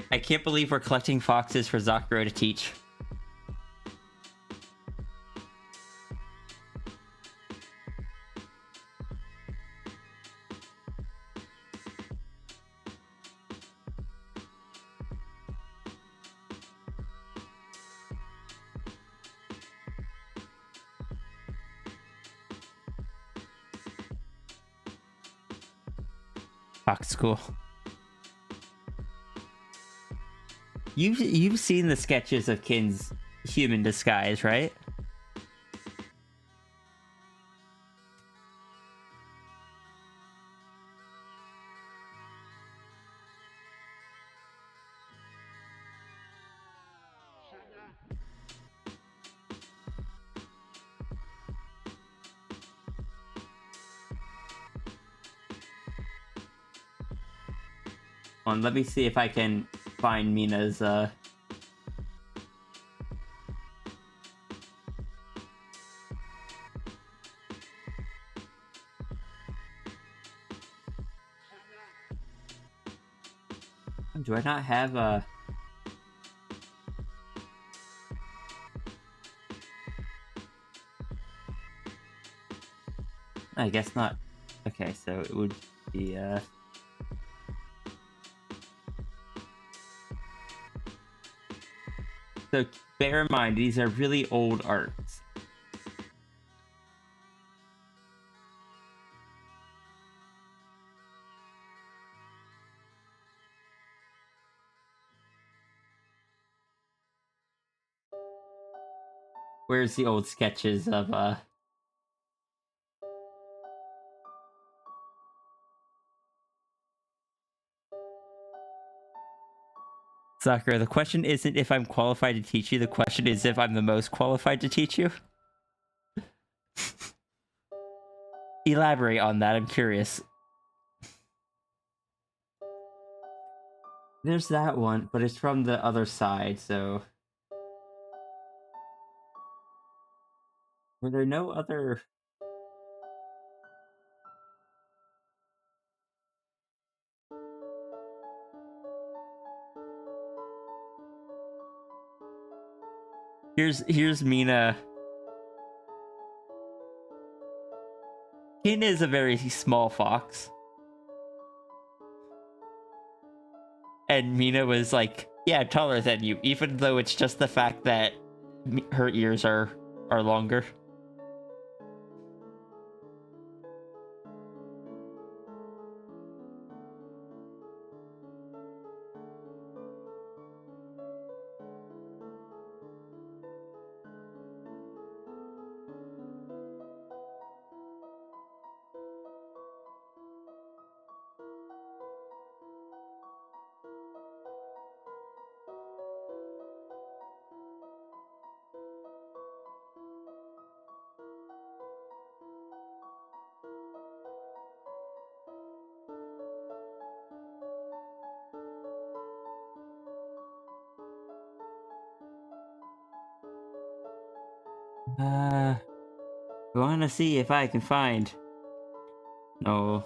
I can't believe we're collecting foxes for Zakuro to teach. Fox school. You've seen the sketches of Kin's human disguise, right? Let me see if I can find Mina's do I not have a I guess not. Okay, so it would be so bear in mind, these are really old arts. Where's the old sketches of Sakura, the question isn't if I'm qualified to teach you, the question is if I'm the most qualified to teach you. Elaborate on that, I'm curious. There's that one, but it's from the other side, so... Were there no other... Here's Mina. Kin is a very small fox. And Mina was like, yeah, taller than you, even though it's just the fact that her ears are longer. I want to see if I can find... No.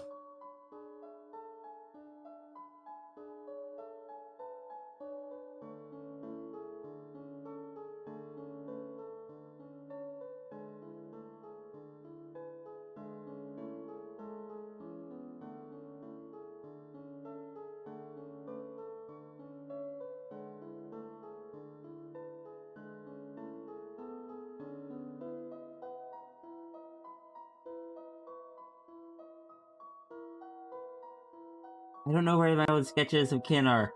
I don't know where my old sketches of Kin are.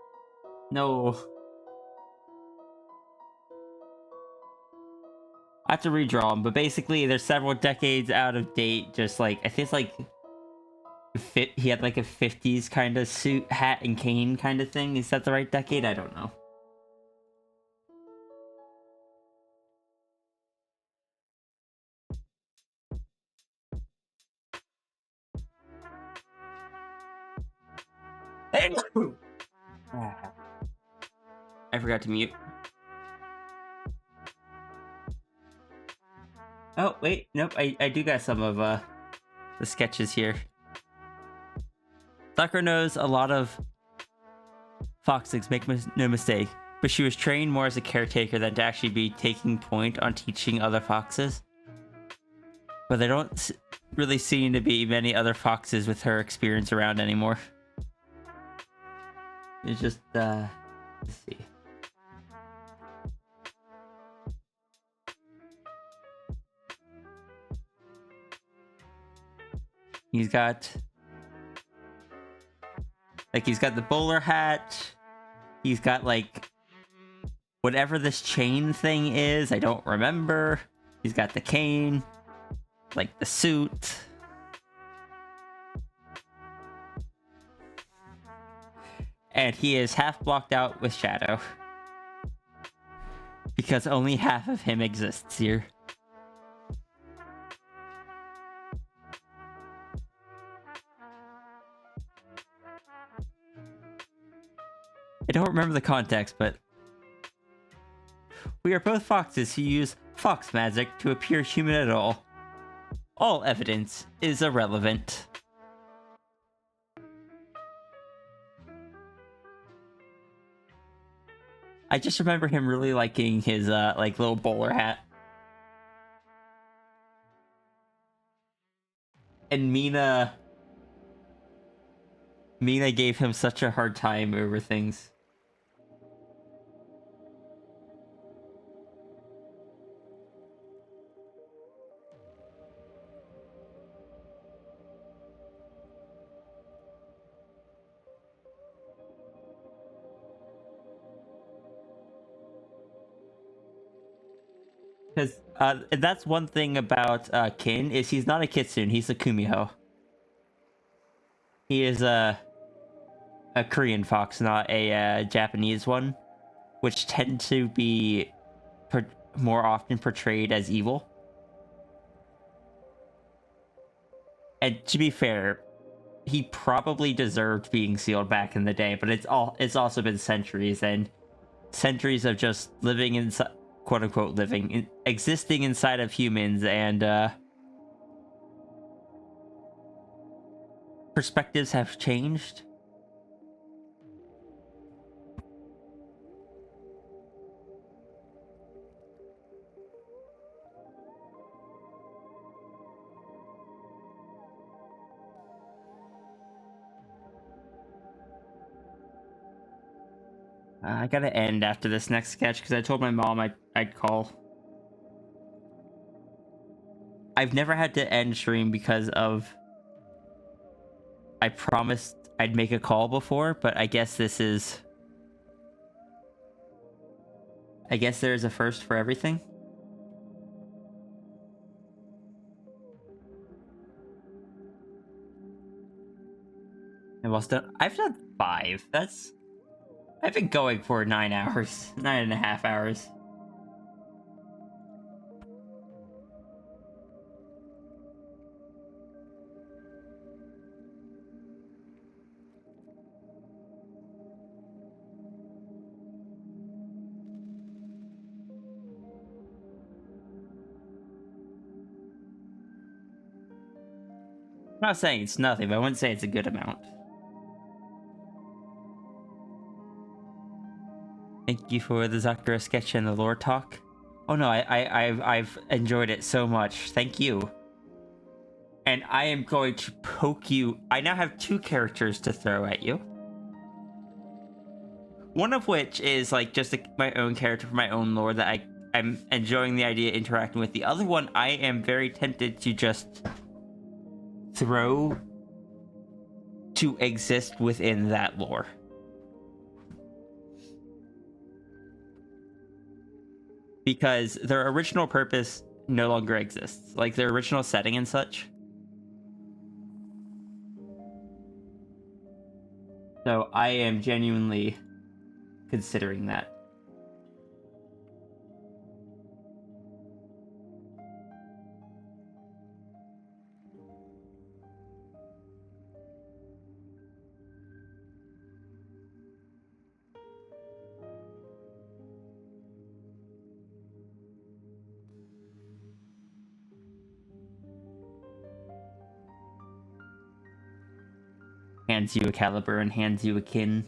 No. I have to redraw them, but basically they're several decades out of date. Just like, I think it's like he had like a 50s kind of suit, hat, and cane kind of thing. Is that the right decade? I don't know. I forgot to mute. Oh, wait. Nope, I do got some of the sketches here. Sakura knows a lot of foxes, make no mistake, but she was trained more as a caretaker than to actually be taking point on teaching other foxes. But there don't really seem to be many other foxes with her experience around anymore. It's just, let's see. He's got the bowler hat. He's got, like, whatever this chain thing is. I don't remember. He's got the cane. Like, the suit. And he is half blocked out with shadow. Because only half of him exists here. I don't remember the context, but we are both foxes who use fox magic to appear human at all. All evidence is irrelevant. I just remember him really liking his like little bowler hat. And Mina gave him such a hard time over things. Because that's one thing about Kin, is he's not a kitsune, he's a kumiho. He is a Korean fox, not a Japanese one, which tend to be more often portrayed as evil. And to be fair, he probably deserved being sealed back in the day, but it's also been centuries, and centuries of just living inside, quote unquote existing inside of humans, and perspectives have changed. I gotta end after this next sketch because I told my mom I'd call. I've never had to end stream because of... I promised I'd make a call before, but I guess this is... I guess there's a first for everything. And I've done 5. I've been going for 9 hours. 9.5 hours. I'm not saying it's nothing, but I wouldn't say it's a good amount. Thank you for the Sakura sketch and the lore talk. Oh no, I've enjoyed it so much. Thank you. And I am going to poke you. I now have 2 characters to throw at you. One of which is like just my own character for my own lore that I'm enjoying the idea of interacting with. The other one, I am very tempted to just throw to exist within that lore. Because their original purpose no longer exists. Like their original setting and such. So I am genuinely considering that. Hands you a caliber and hands you a kin.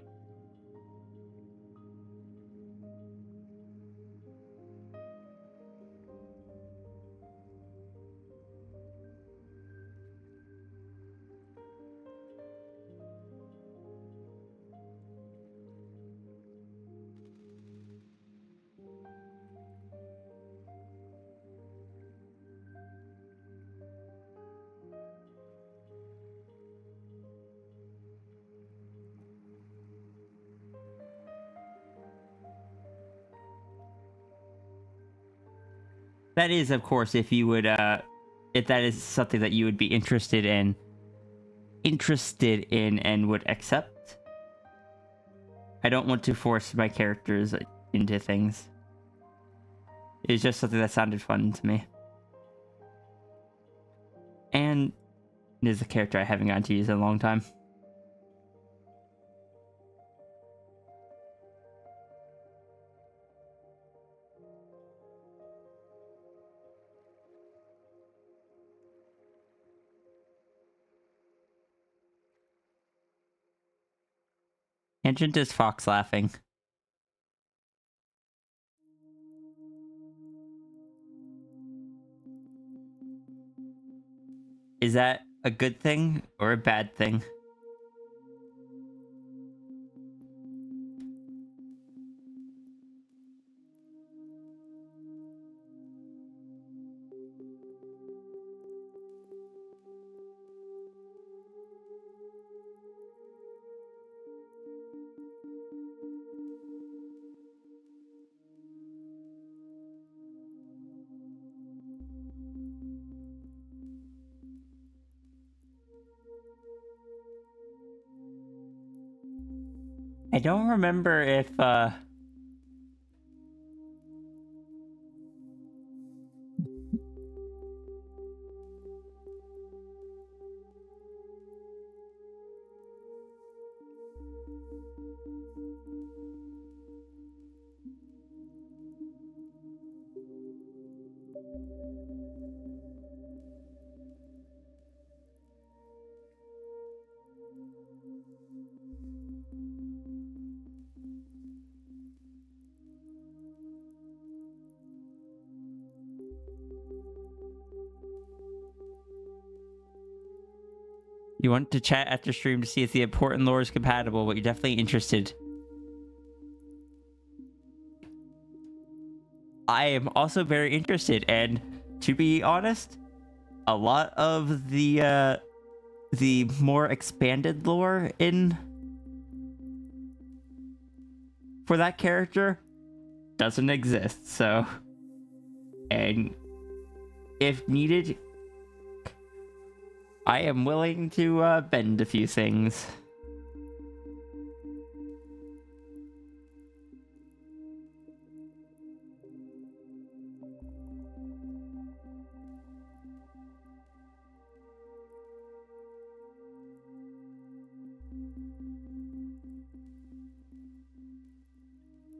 That is, of course, if you would, if that is something that you would be interested in and would accept. I don't want to force my characters into things. It's just something that sounded fun to me. And it is a character I haven't gotten to use in a long time. Tangent is Fox laughing. Is that a good thing or a bad thing? I don't remember if, you want to chat after stream to see if the important lore is compatible, but you're definitely interested. I am also very interested, and to be honest, a lot of the more expanded lore for that character doesn't exist, so, and if needed, I am willing to bend a few things.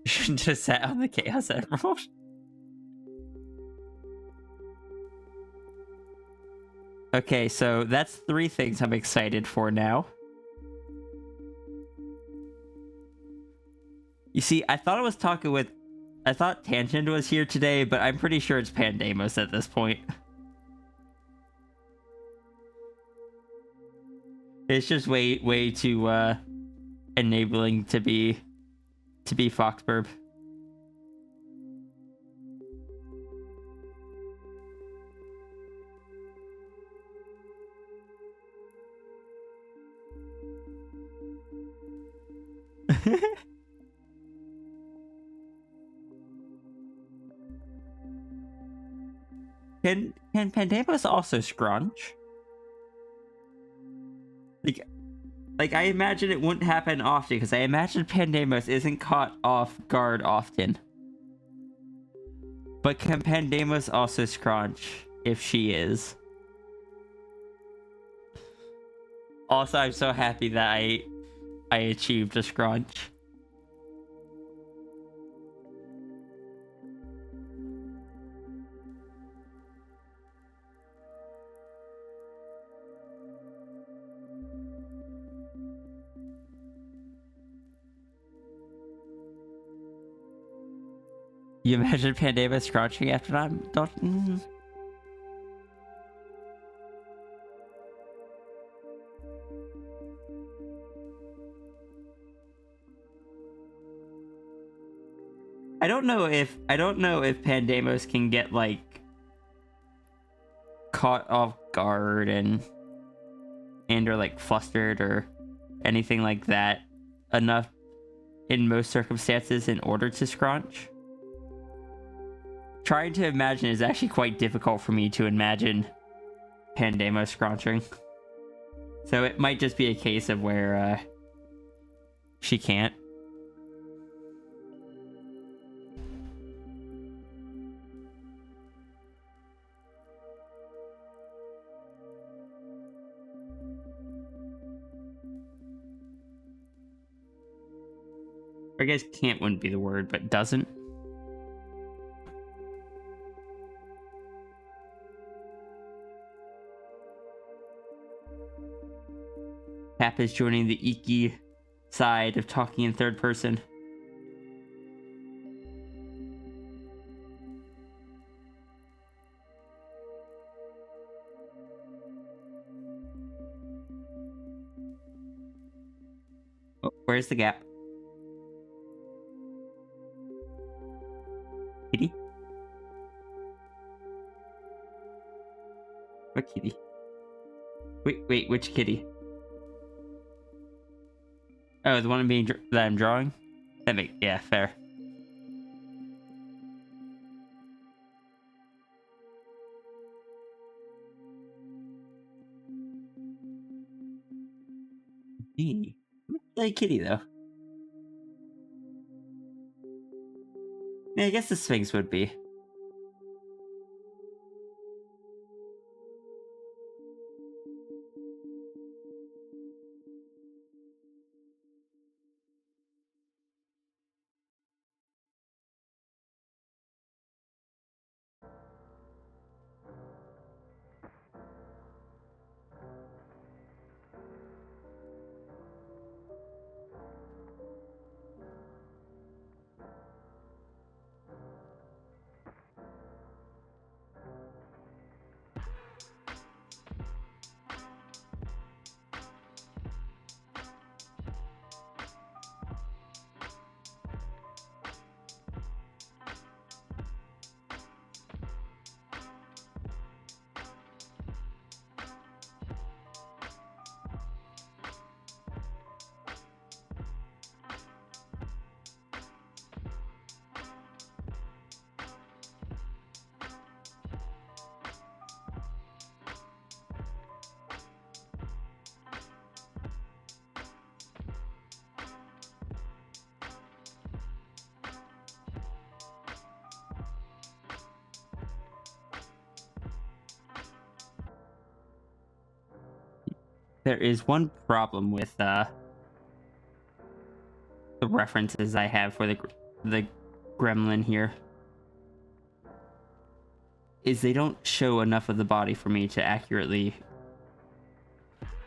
Shouldn't have sat on the Chaos Emerald. Okay, so that's 3 things I'm excited for now. You see, I thought Tangent was here today, but I'm pretty sure it's Pandemos at this point. It's just way too enabling to be Foxburb. Can Pandemos also scrunch? Like I imagine it wouldn't happen often because I imagine Pandemos isn't caught off guard often. But can Pandemos also scrunch if she is? Also, I'm so happy that I achieved a scrunch. You imagine Pandemos scrunching after that? Don't. I don't know if Pandemos can get like caught off guard and or like flustered or anything like that enough in most circumstances in order to scrunch. Trying to imagine is actually quite difficult for me to imagine Pandemos scrunching. So it might just be a case of where she can't. I guess can't wouldn't be the word, but doesn't. Cap is joining the Iki side of talking in third person. Oh, where's the gap? Kitty? What kitty? Wait, which kitty? Oh, the one that I'm drawing? Yeah, fair. Kitty. Like kitty though. Yeah, I guess the Sphinx would be. There is one problem with the references I have for the gremlin here. Is they don't show enough of the body for me to accurately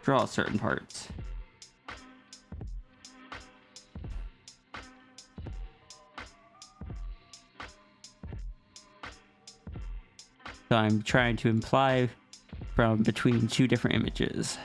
draw certain parts. So I'm trying to imply from between two different images.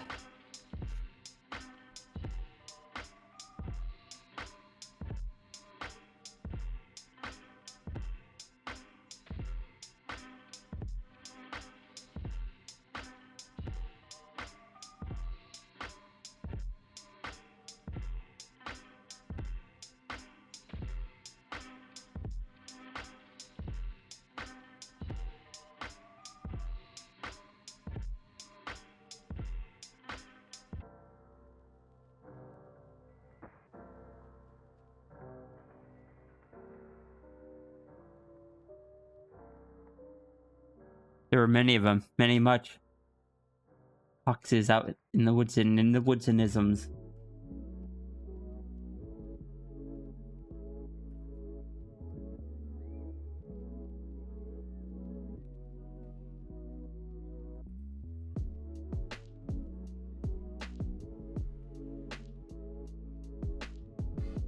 There were many of them, many much. Foxes out in the woods and in the woodsonisms.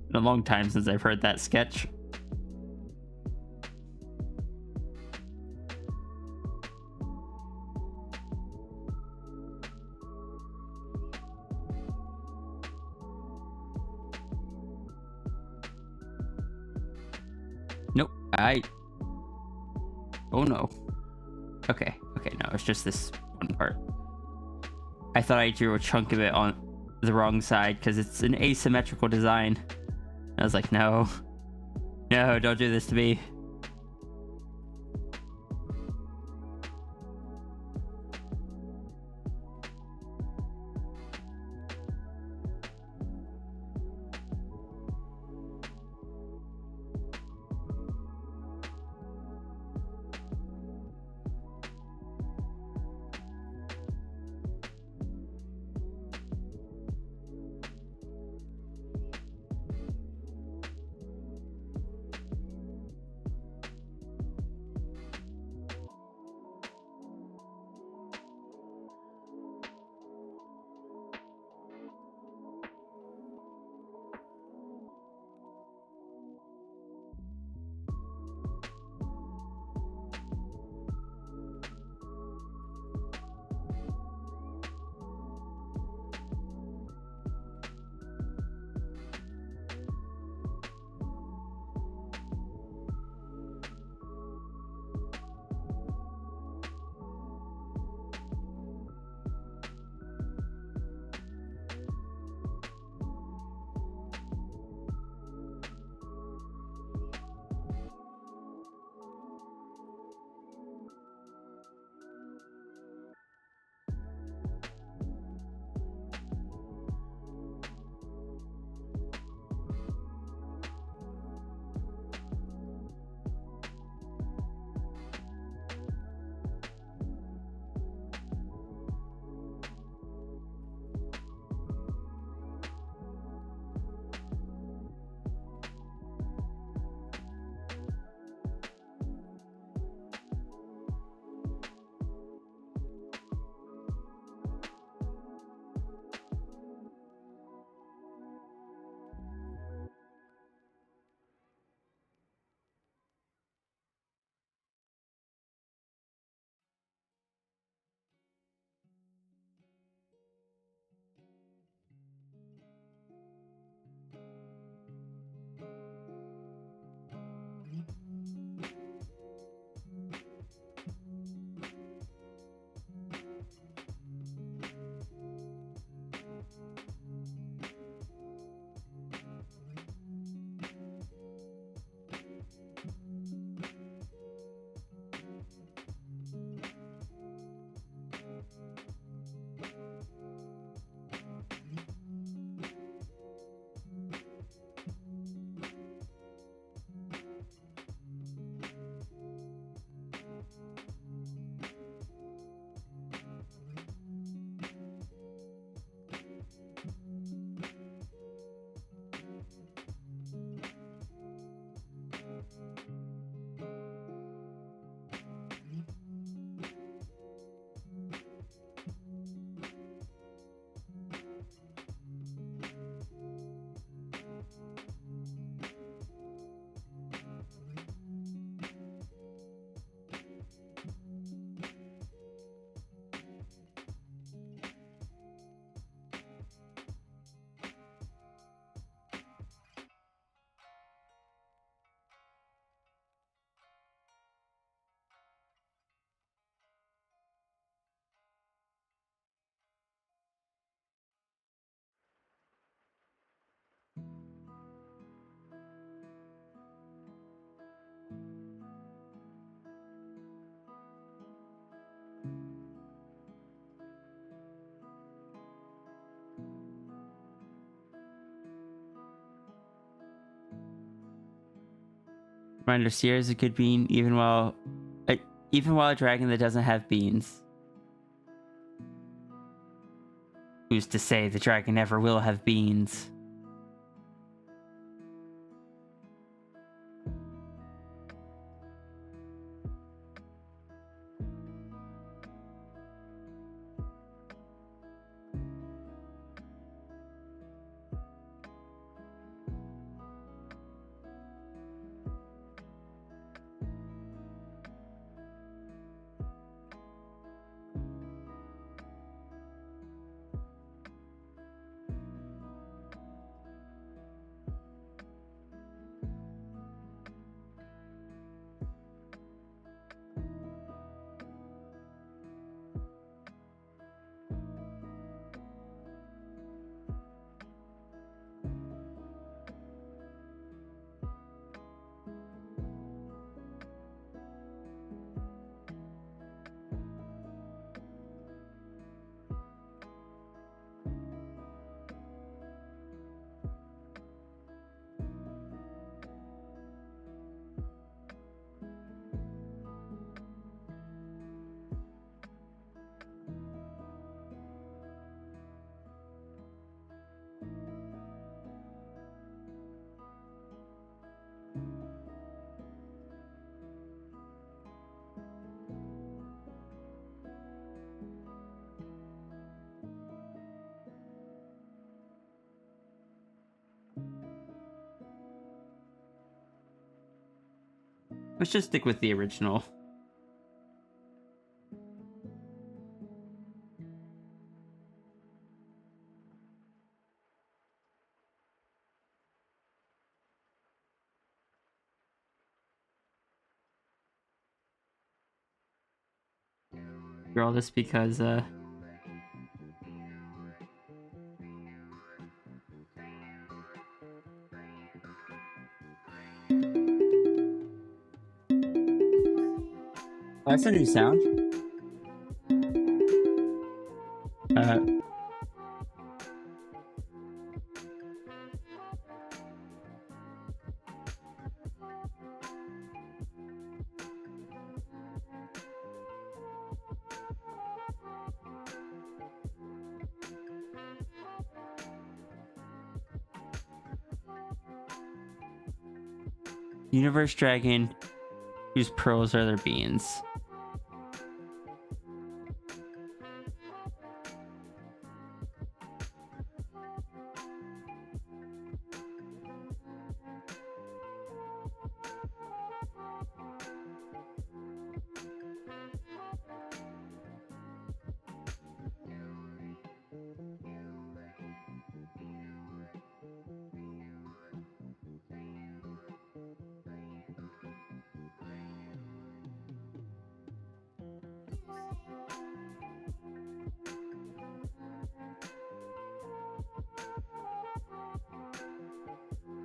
Been a long time since I've heard that sketch. Nope. Oh no. Okay. Okay, no, it's just this one part. I thought I drew a chunk of it on the wrong side because it's an asymmetrical design. I was like, no. No, don't do this to me. Reminder, Sierra's a good bean, even while Even while a dragon that doesn't have beans. Who's to say the dragon never will have beans? Let's just stick with the original. You're all this because, that's a new sound. Universe dragon whose pearls are their beans.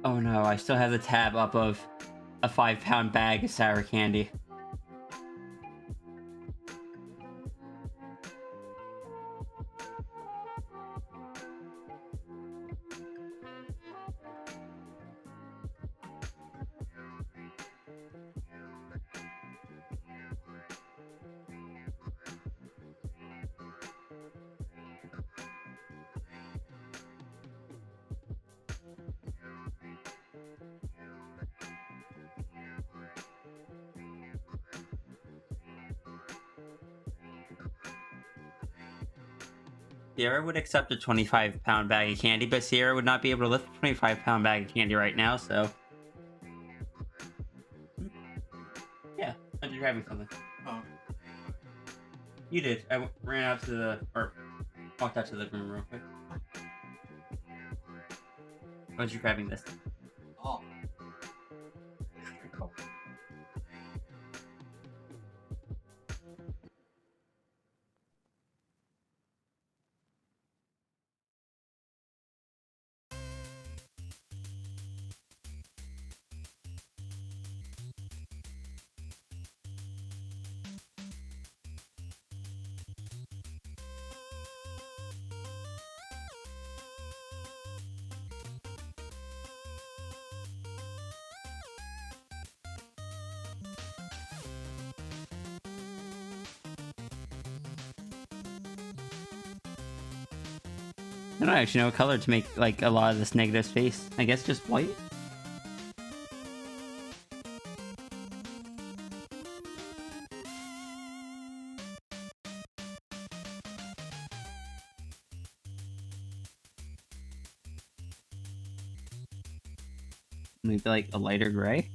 Oh no, I still have the tab up of a 5-pound bag of sour candy. Sierra would accept a 25-pound bag of candy, but Sierra would not be able to lift a 25-pound bag of candy right now, so... Yeah, I'm just grabbing something. Oh. You did. I ran out to the... or walked out to the room real quick. I was just grabbing this. Oh. I don't actually know what color to make like a lot of this negative space. I guess just white. Maybe like a lighter gray.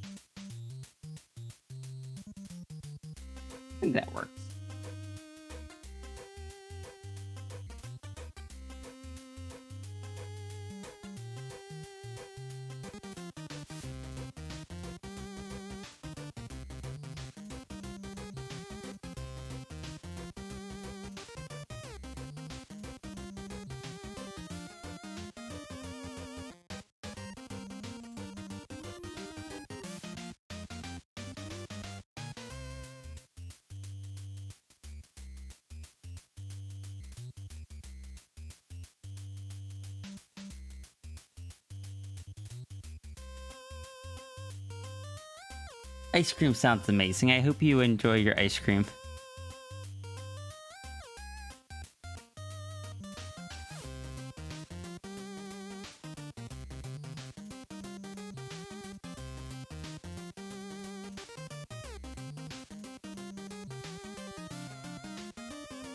I think that works. Ice cream sounds amazing. I hope you enjoy your ice cream.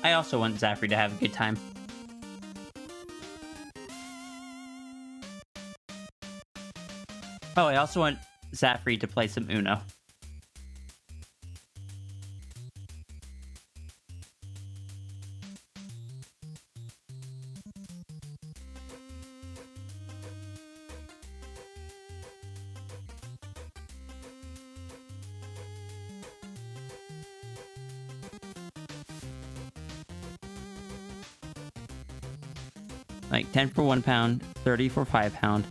I also want Zafri to have a good time. Oh, I also want Zafri to play some Uno. Like 10 for 1 pound, 30 for 5 pound,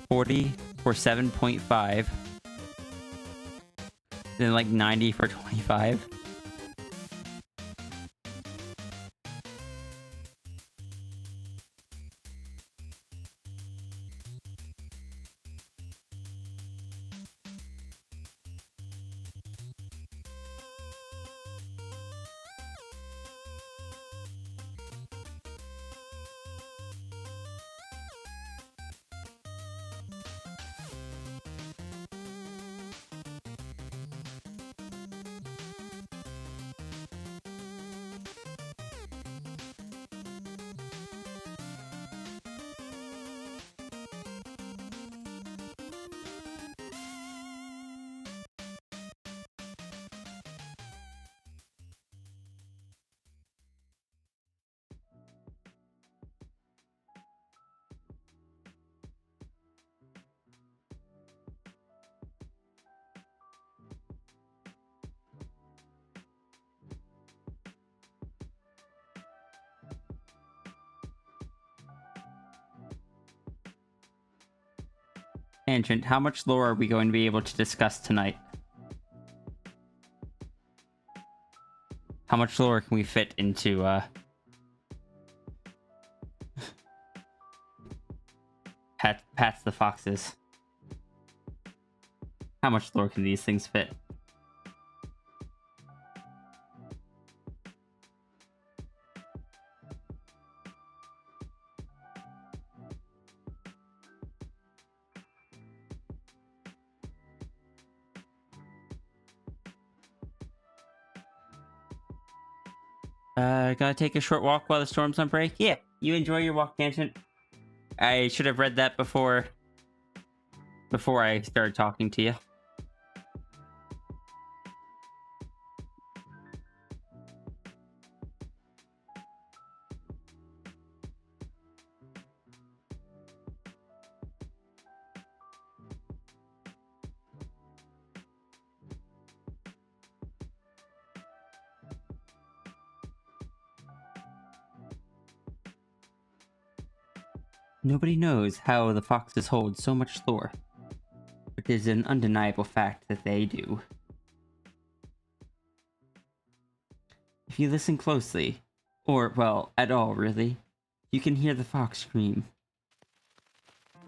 40 for 7.5, then like 90 for 25. Tangent, how much lore are we going to be able to discuss tonight? How much lore can we fit into, Pats the Foxes? How much lore can these things fit? Gotta take a short walk while the storm's on break? Yeah, you enjoy your walk, Tangent. I should have read that before I started talking to you. Nobody knows how the foxes hold so much lore, but it is an undeniable fact that they do. If you listen closely, or, well, at all really, you can hear the fox scream.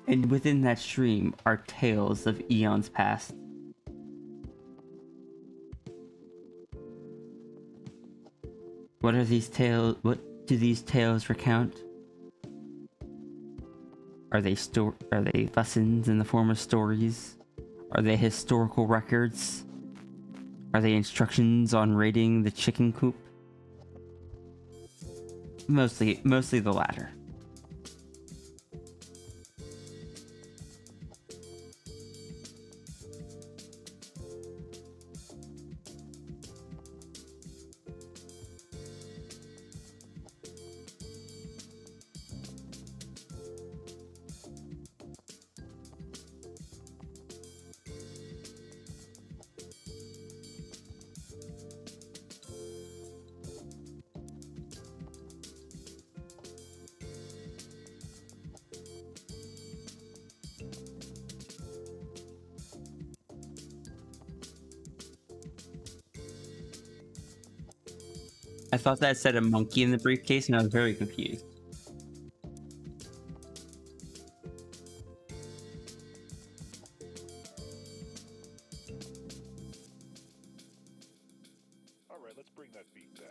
And within that stream are tales of eons past. What are these tales? do these tales recount? Are they lessons in the form of stories? Are they historical records? Are they instructions on raiding the chicken coop? Mostly the latter. I thought that said a monkey in the briefcase, and I was very confused. All right, let's bring that beat back.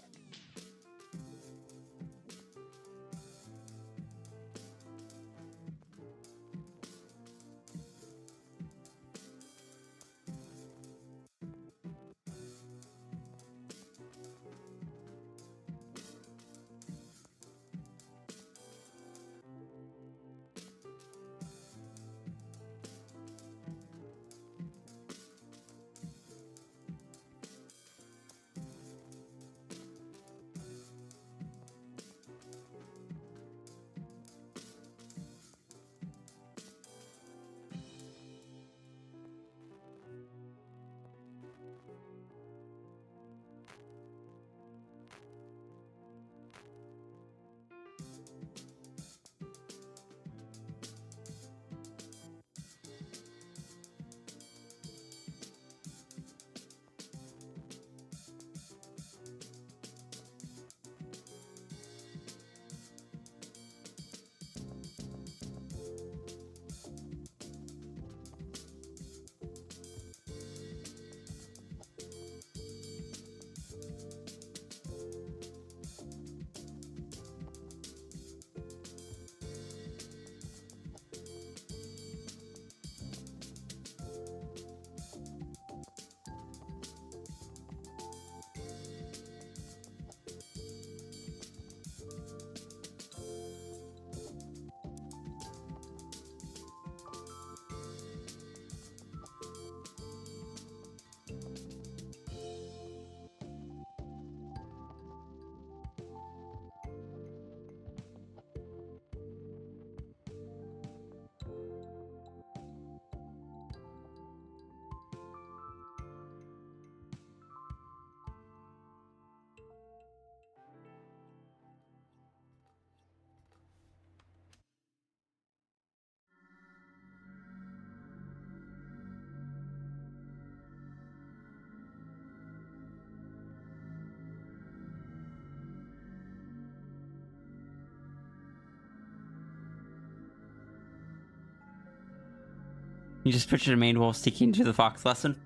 You just pictured a maned wolf sticking to the fox lesson.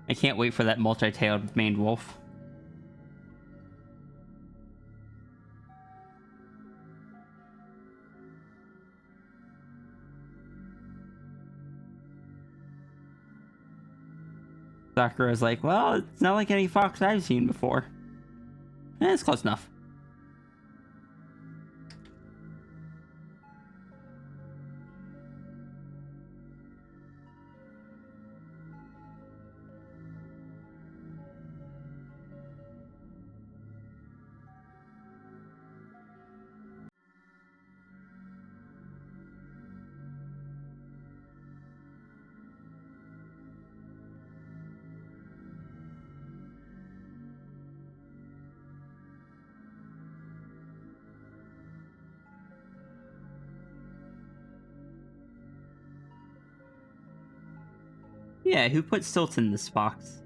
I can't wait for that multi-tailed maned wolf. Sakura's like, well, it's not like any fox I've seen before. It's close enough. Yeah, who put stilts in this box?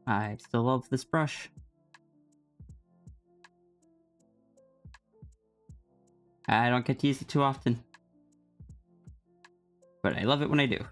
I still love this brush. I don't get to use it too often, but I love it when I do.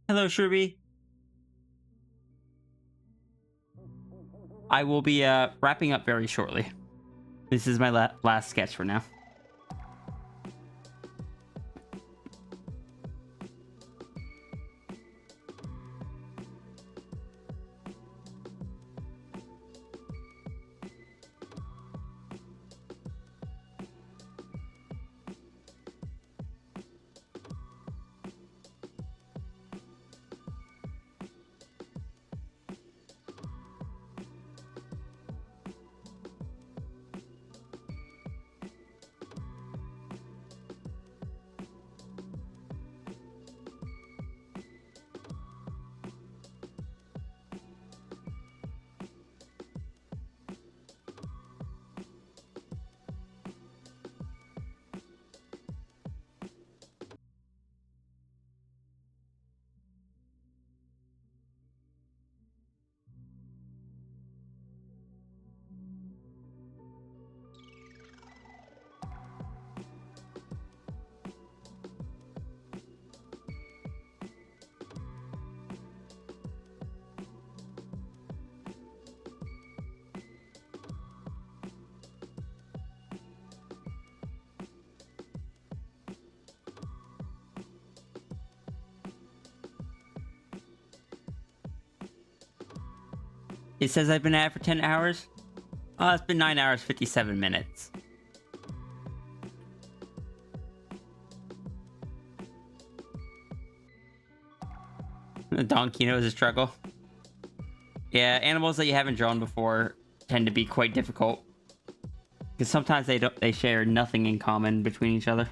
Hello, Sherby. I will be wrapping up very shortly. This is my last sketch for now. It says I've been at it for 10 hours. Oh, it's been 9 hours, 57 minutes. The donkey knows a struggle. Yeah, animals that you haven't drawn before tend to be quite difficult. Because sometimes they share nothing in common between each other.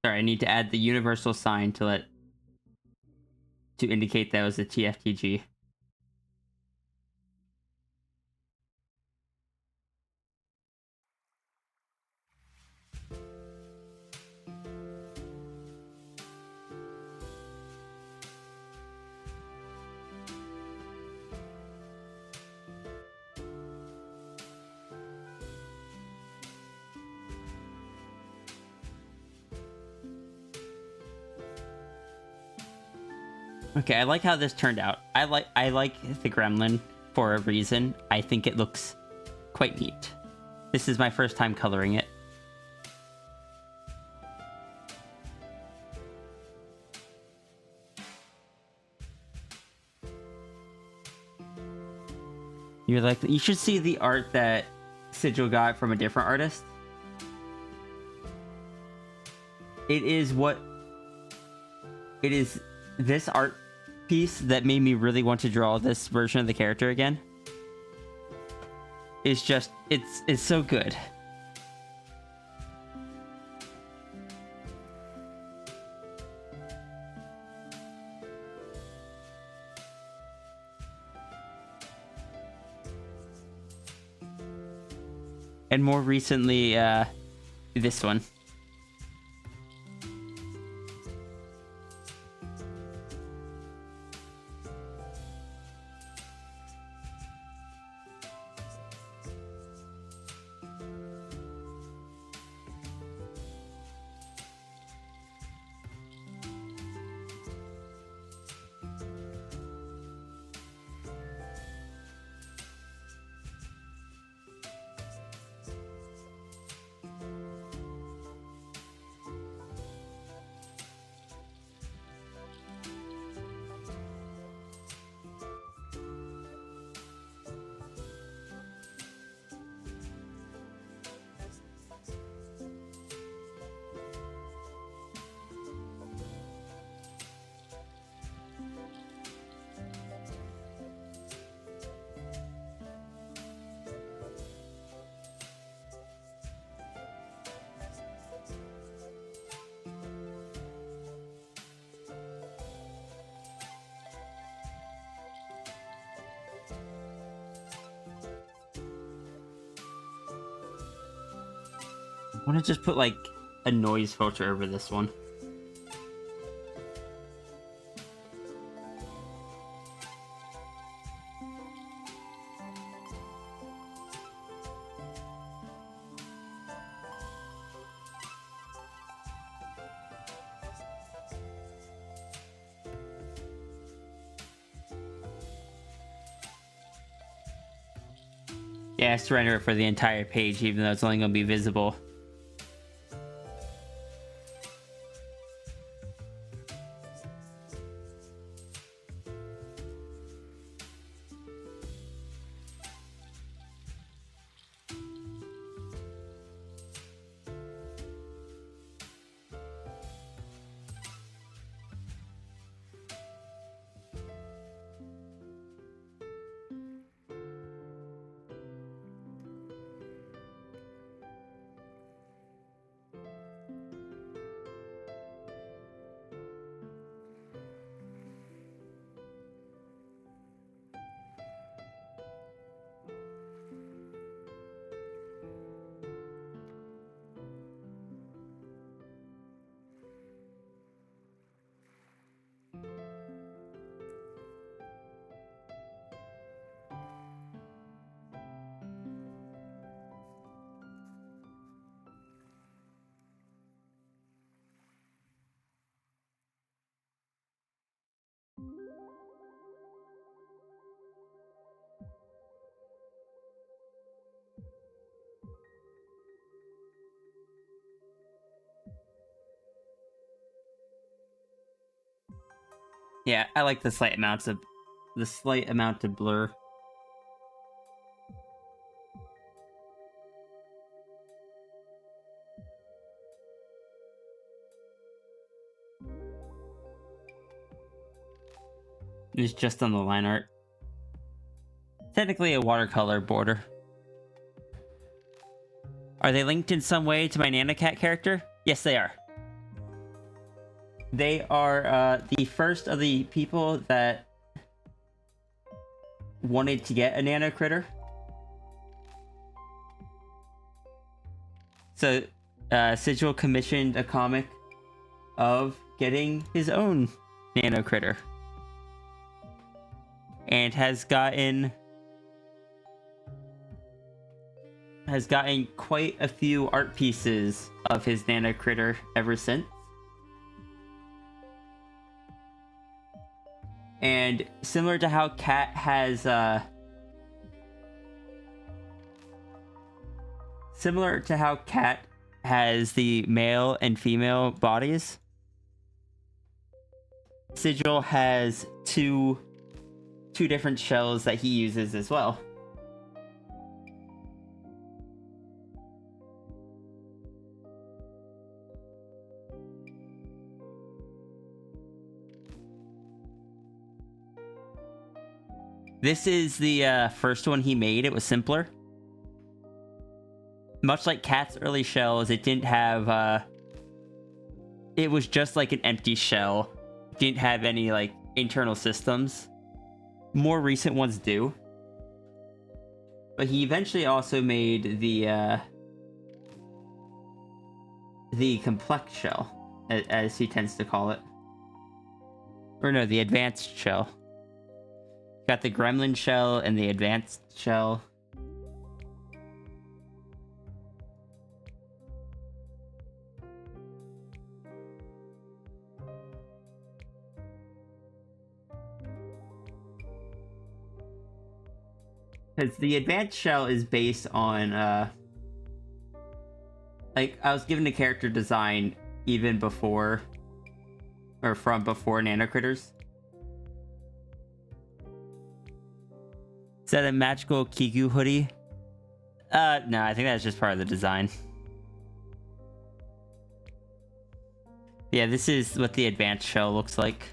Sorry, I need to add the universal sign to indicate that was a TFTG. Okay, I like how this turned out. I like the gremlin for a reason. I think it looks quite neat. This is my first time coloring it. You should see the art that Sigil got from a different artist. It is this art piece that made me really want to draw this version of the character again. It's so good. And more recently, this one. want to just put like a noise filter over this one. Yeah, I have to render it for the entire page, even though it's only going to be visible. Yeah, I like the slight amount of blur. It's just on the line art. Technically a watercolor border. Are they linked in some way to my Nanocat character? Yes, they are. They are the first of the people that wanted to get a Nano Critter. So, Sigil commissioned a comic of getting his own Nano Critter. And has gotten quite a few art pieces of his Nano Critter ever since. And similar to how Cat has the male and female bodies, Sigil has two different shells that he uses as well. This is the first one he made. It was simpler. Much like Cat's early shells, it didn't have... it was just like an empty shell. Didn't have any like internal systems. More recent ones do. But he eventually also made the complex shell, as he tends to call it. Or no, the advanced shell. Got the gremlin shell and the advanced shell. Because the advanced shell is based on, like, I was given a character design even before, or from before Nano Critters. Is that a magical Kiku hoodie? No, I think that's just part of the design. Yeah, this is what the advanced shell looks like.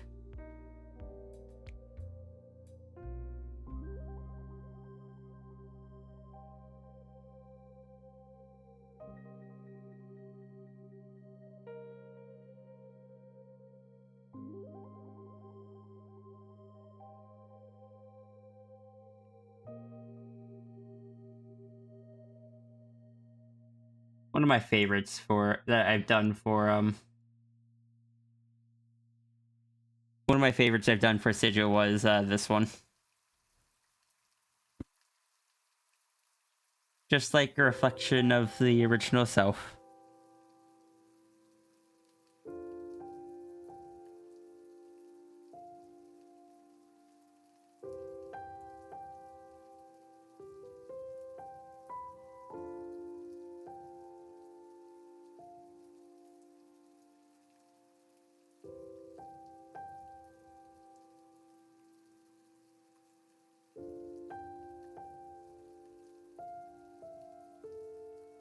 One of my favorites that I've done for one of my favorites I've done for Sigil was this one. Just like a reflection of the original self.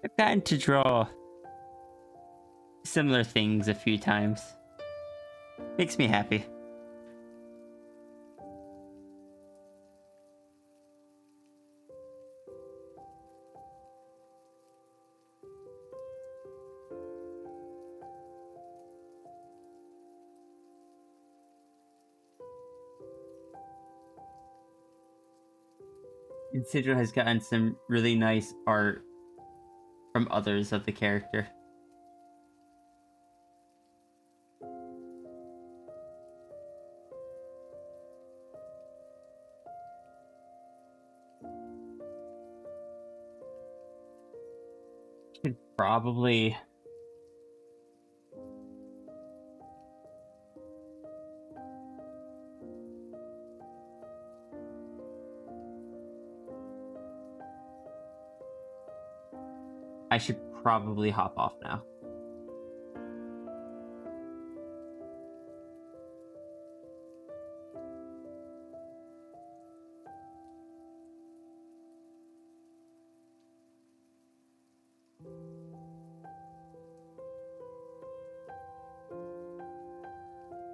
I've gotten to draw similar things a few times. Makes me happy. And Sigil has gotten some really nice art from others of the character. Should probably hop off now.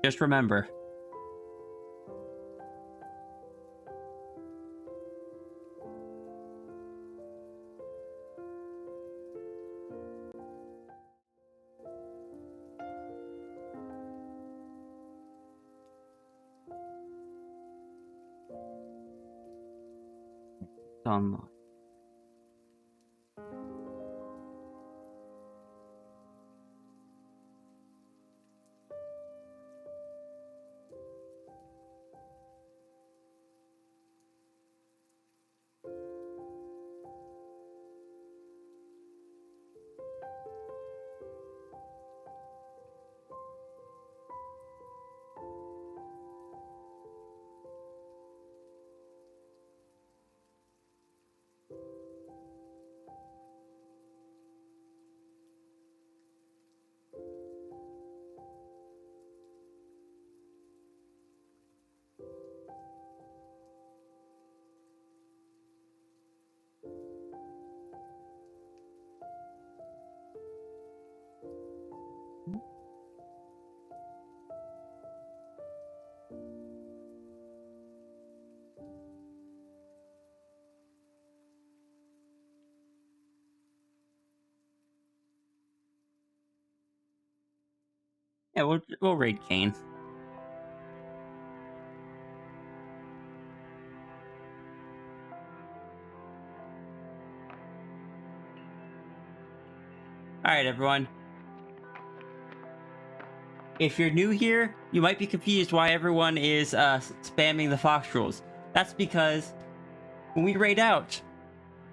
Just remember, online. Yeah, we'll raid Kane. Alright, everyone. If you're new here, you might be confused why everyone is spamming the Fox rules. That's because when we raid out,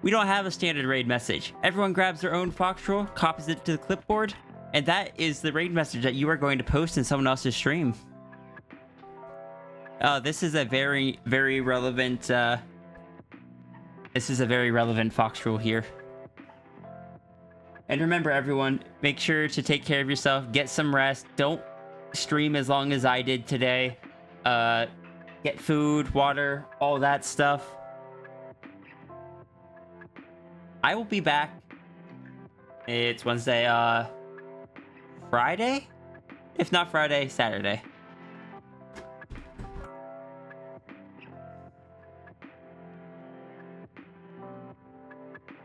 we don't have a standard raid message. Everyone grabs their own Fox rule, copies it to the clipboard, and that is the raid message that you are going to post in someone else's stream. This is a very, very relevant Fox rule here. And remember, everyone, make sure to take care of yourself, get some rest, don't stream as long as I did today. Get food, water, all that stuff. I will be back. It's Wednesday, Friday? If not Friday, Saturday.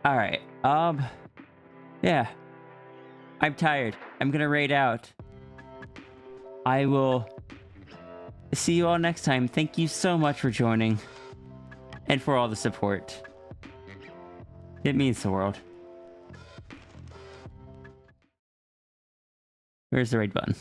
Alright, yeah. I'm tired. I'm gonna raid out. I will see you all next time. Thank you so much for joining. And for all the support. It means the world. Where's the right button?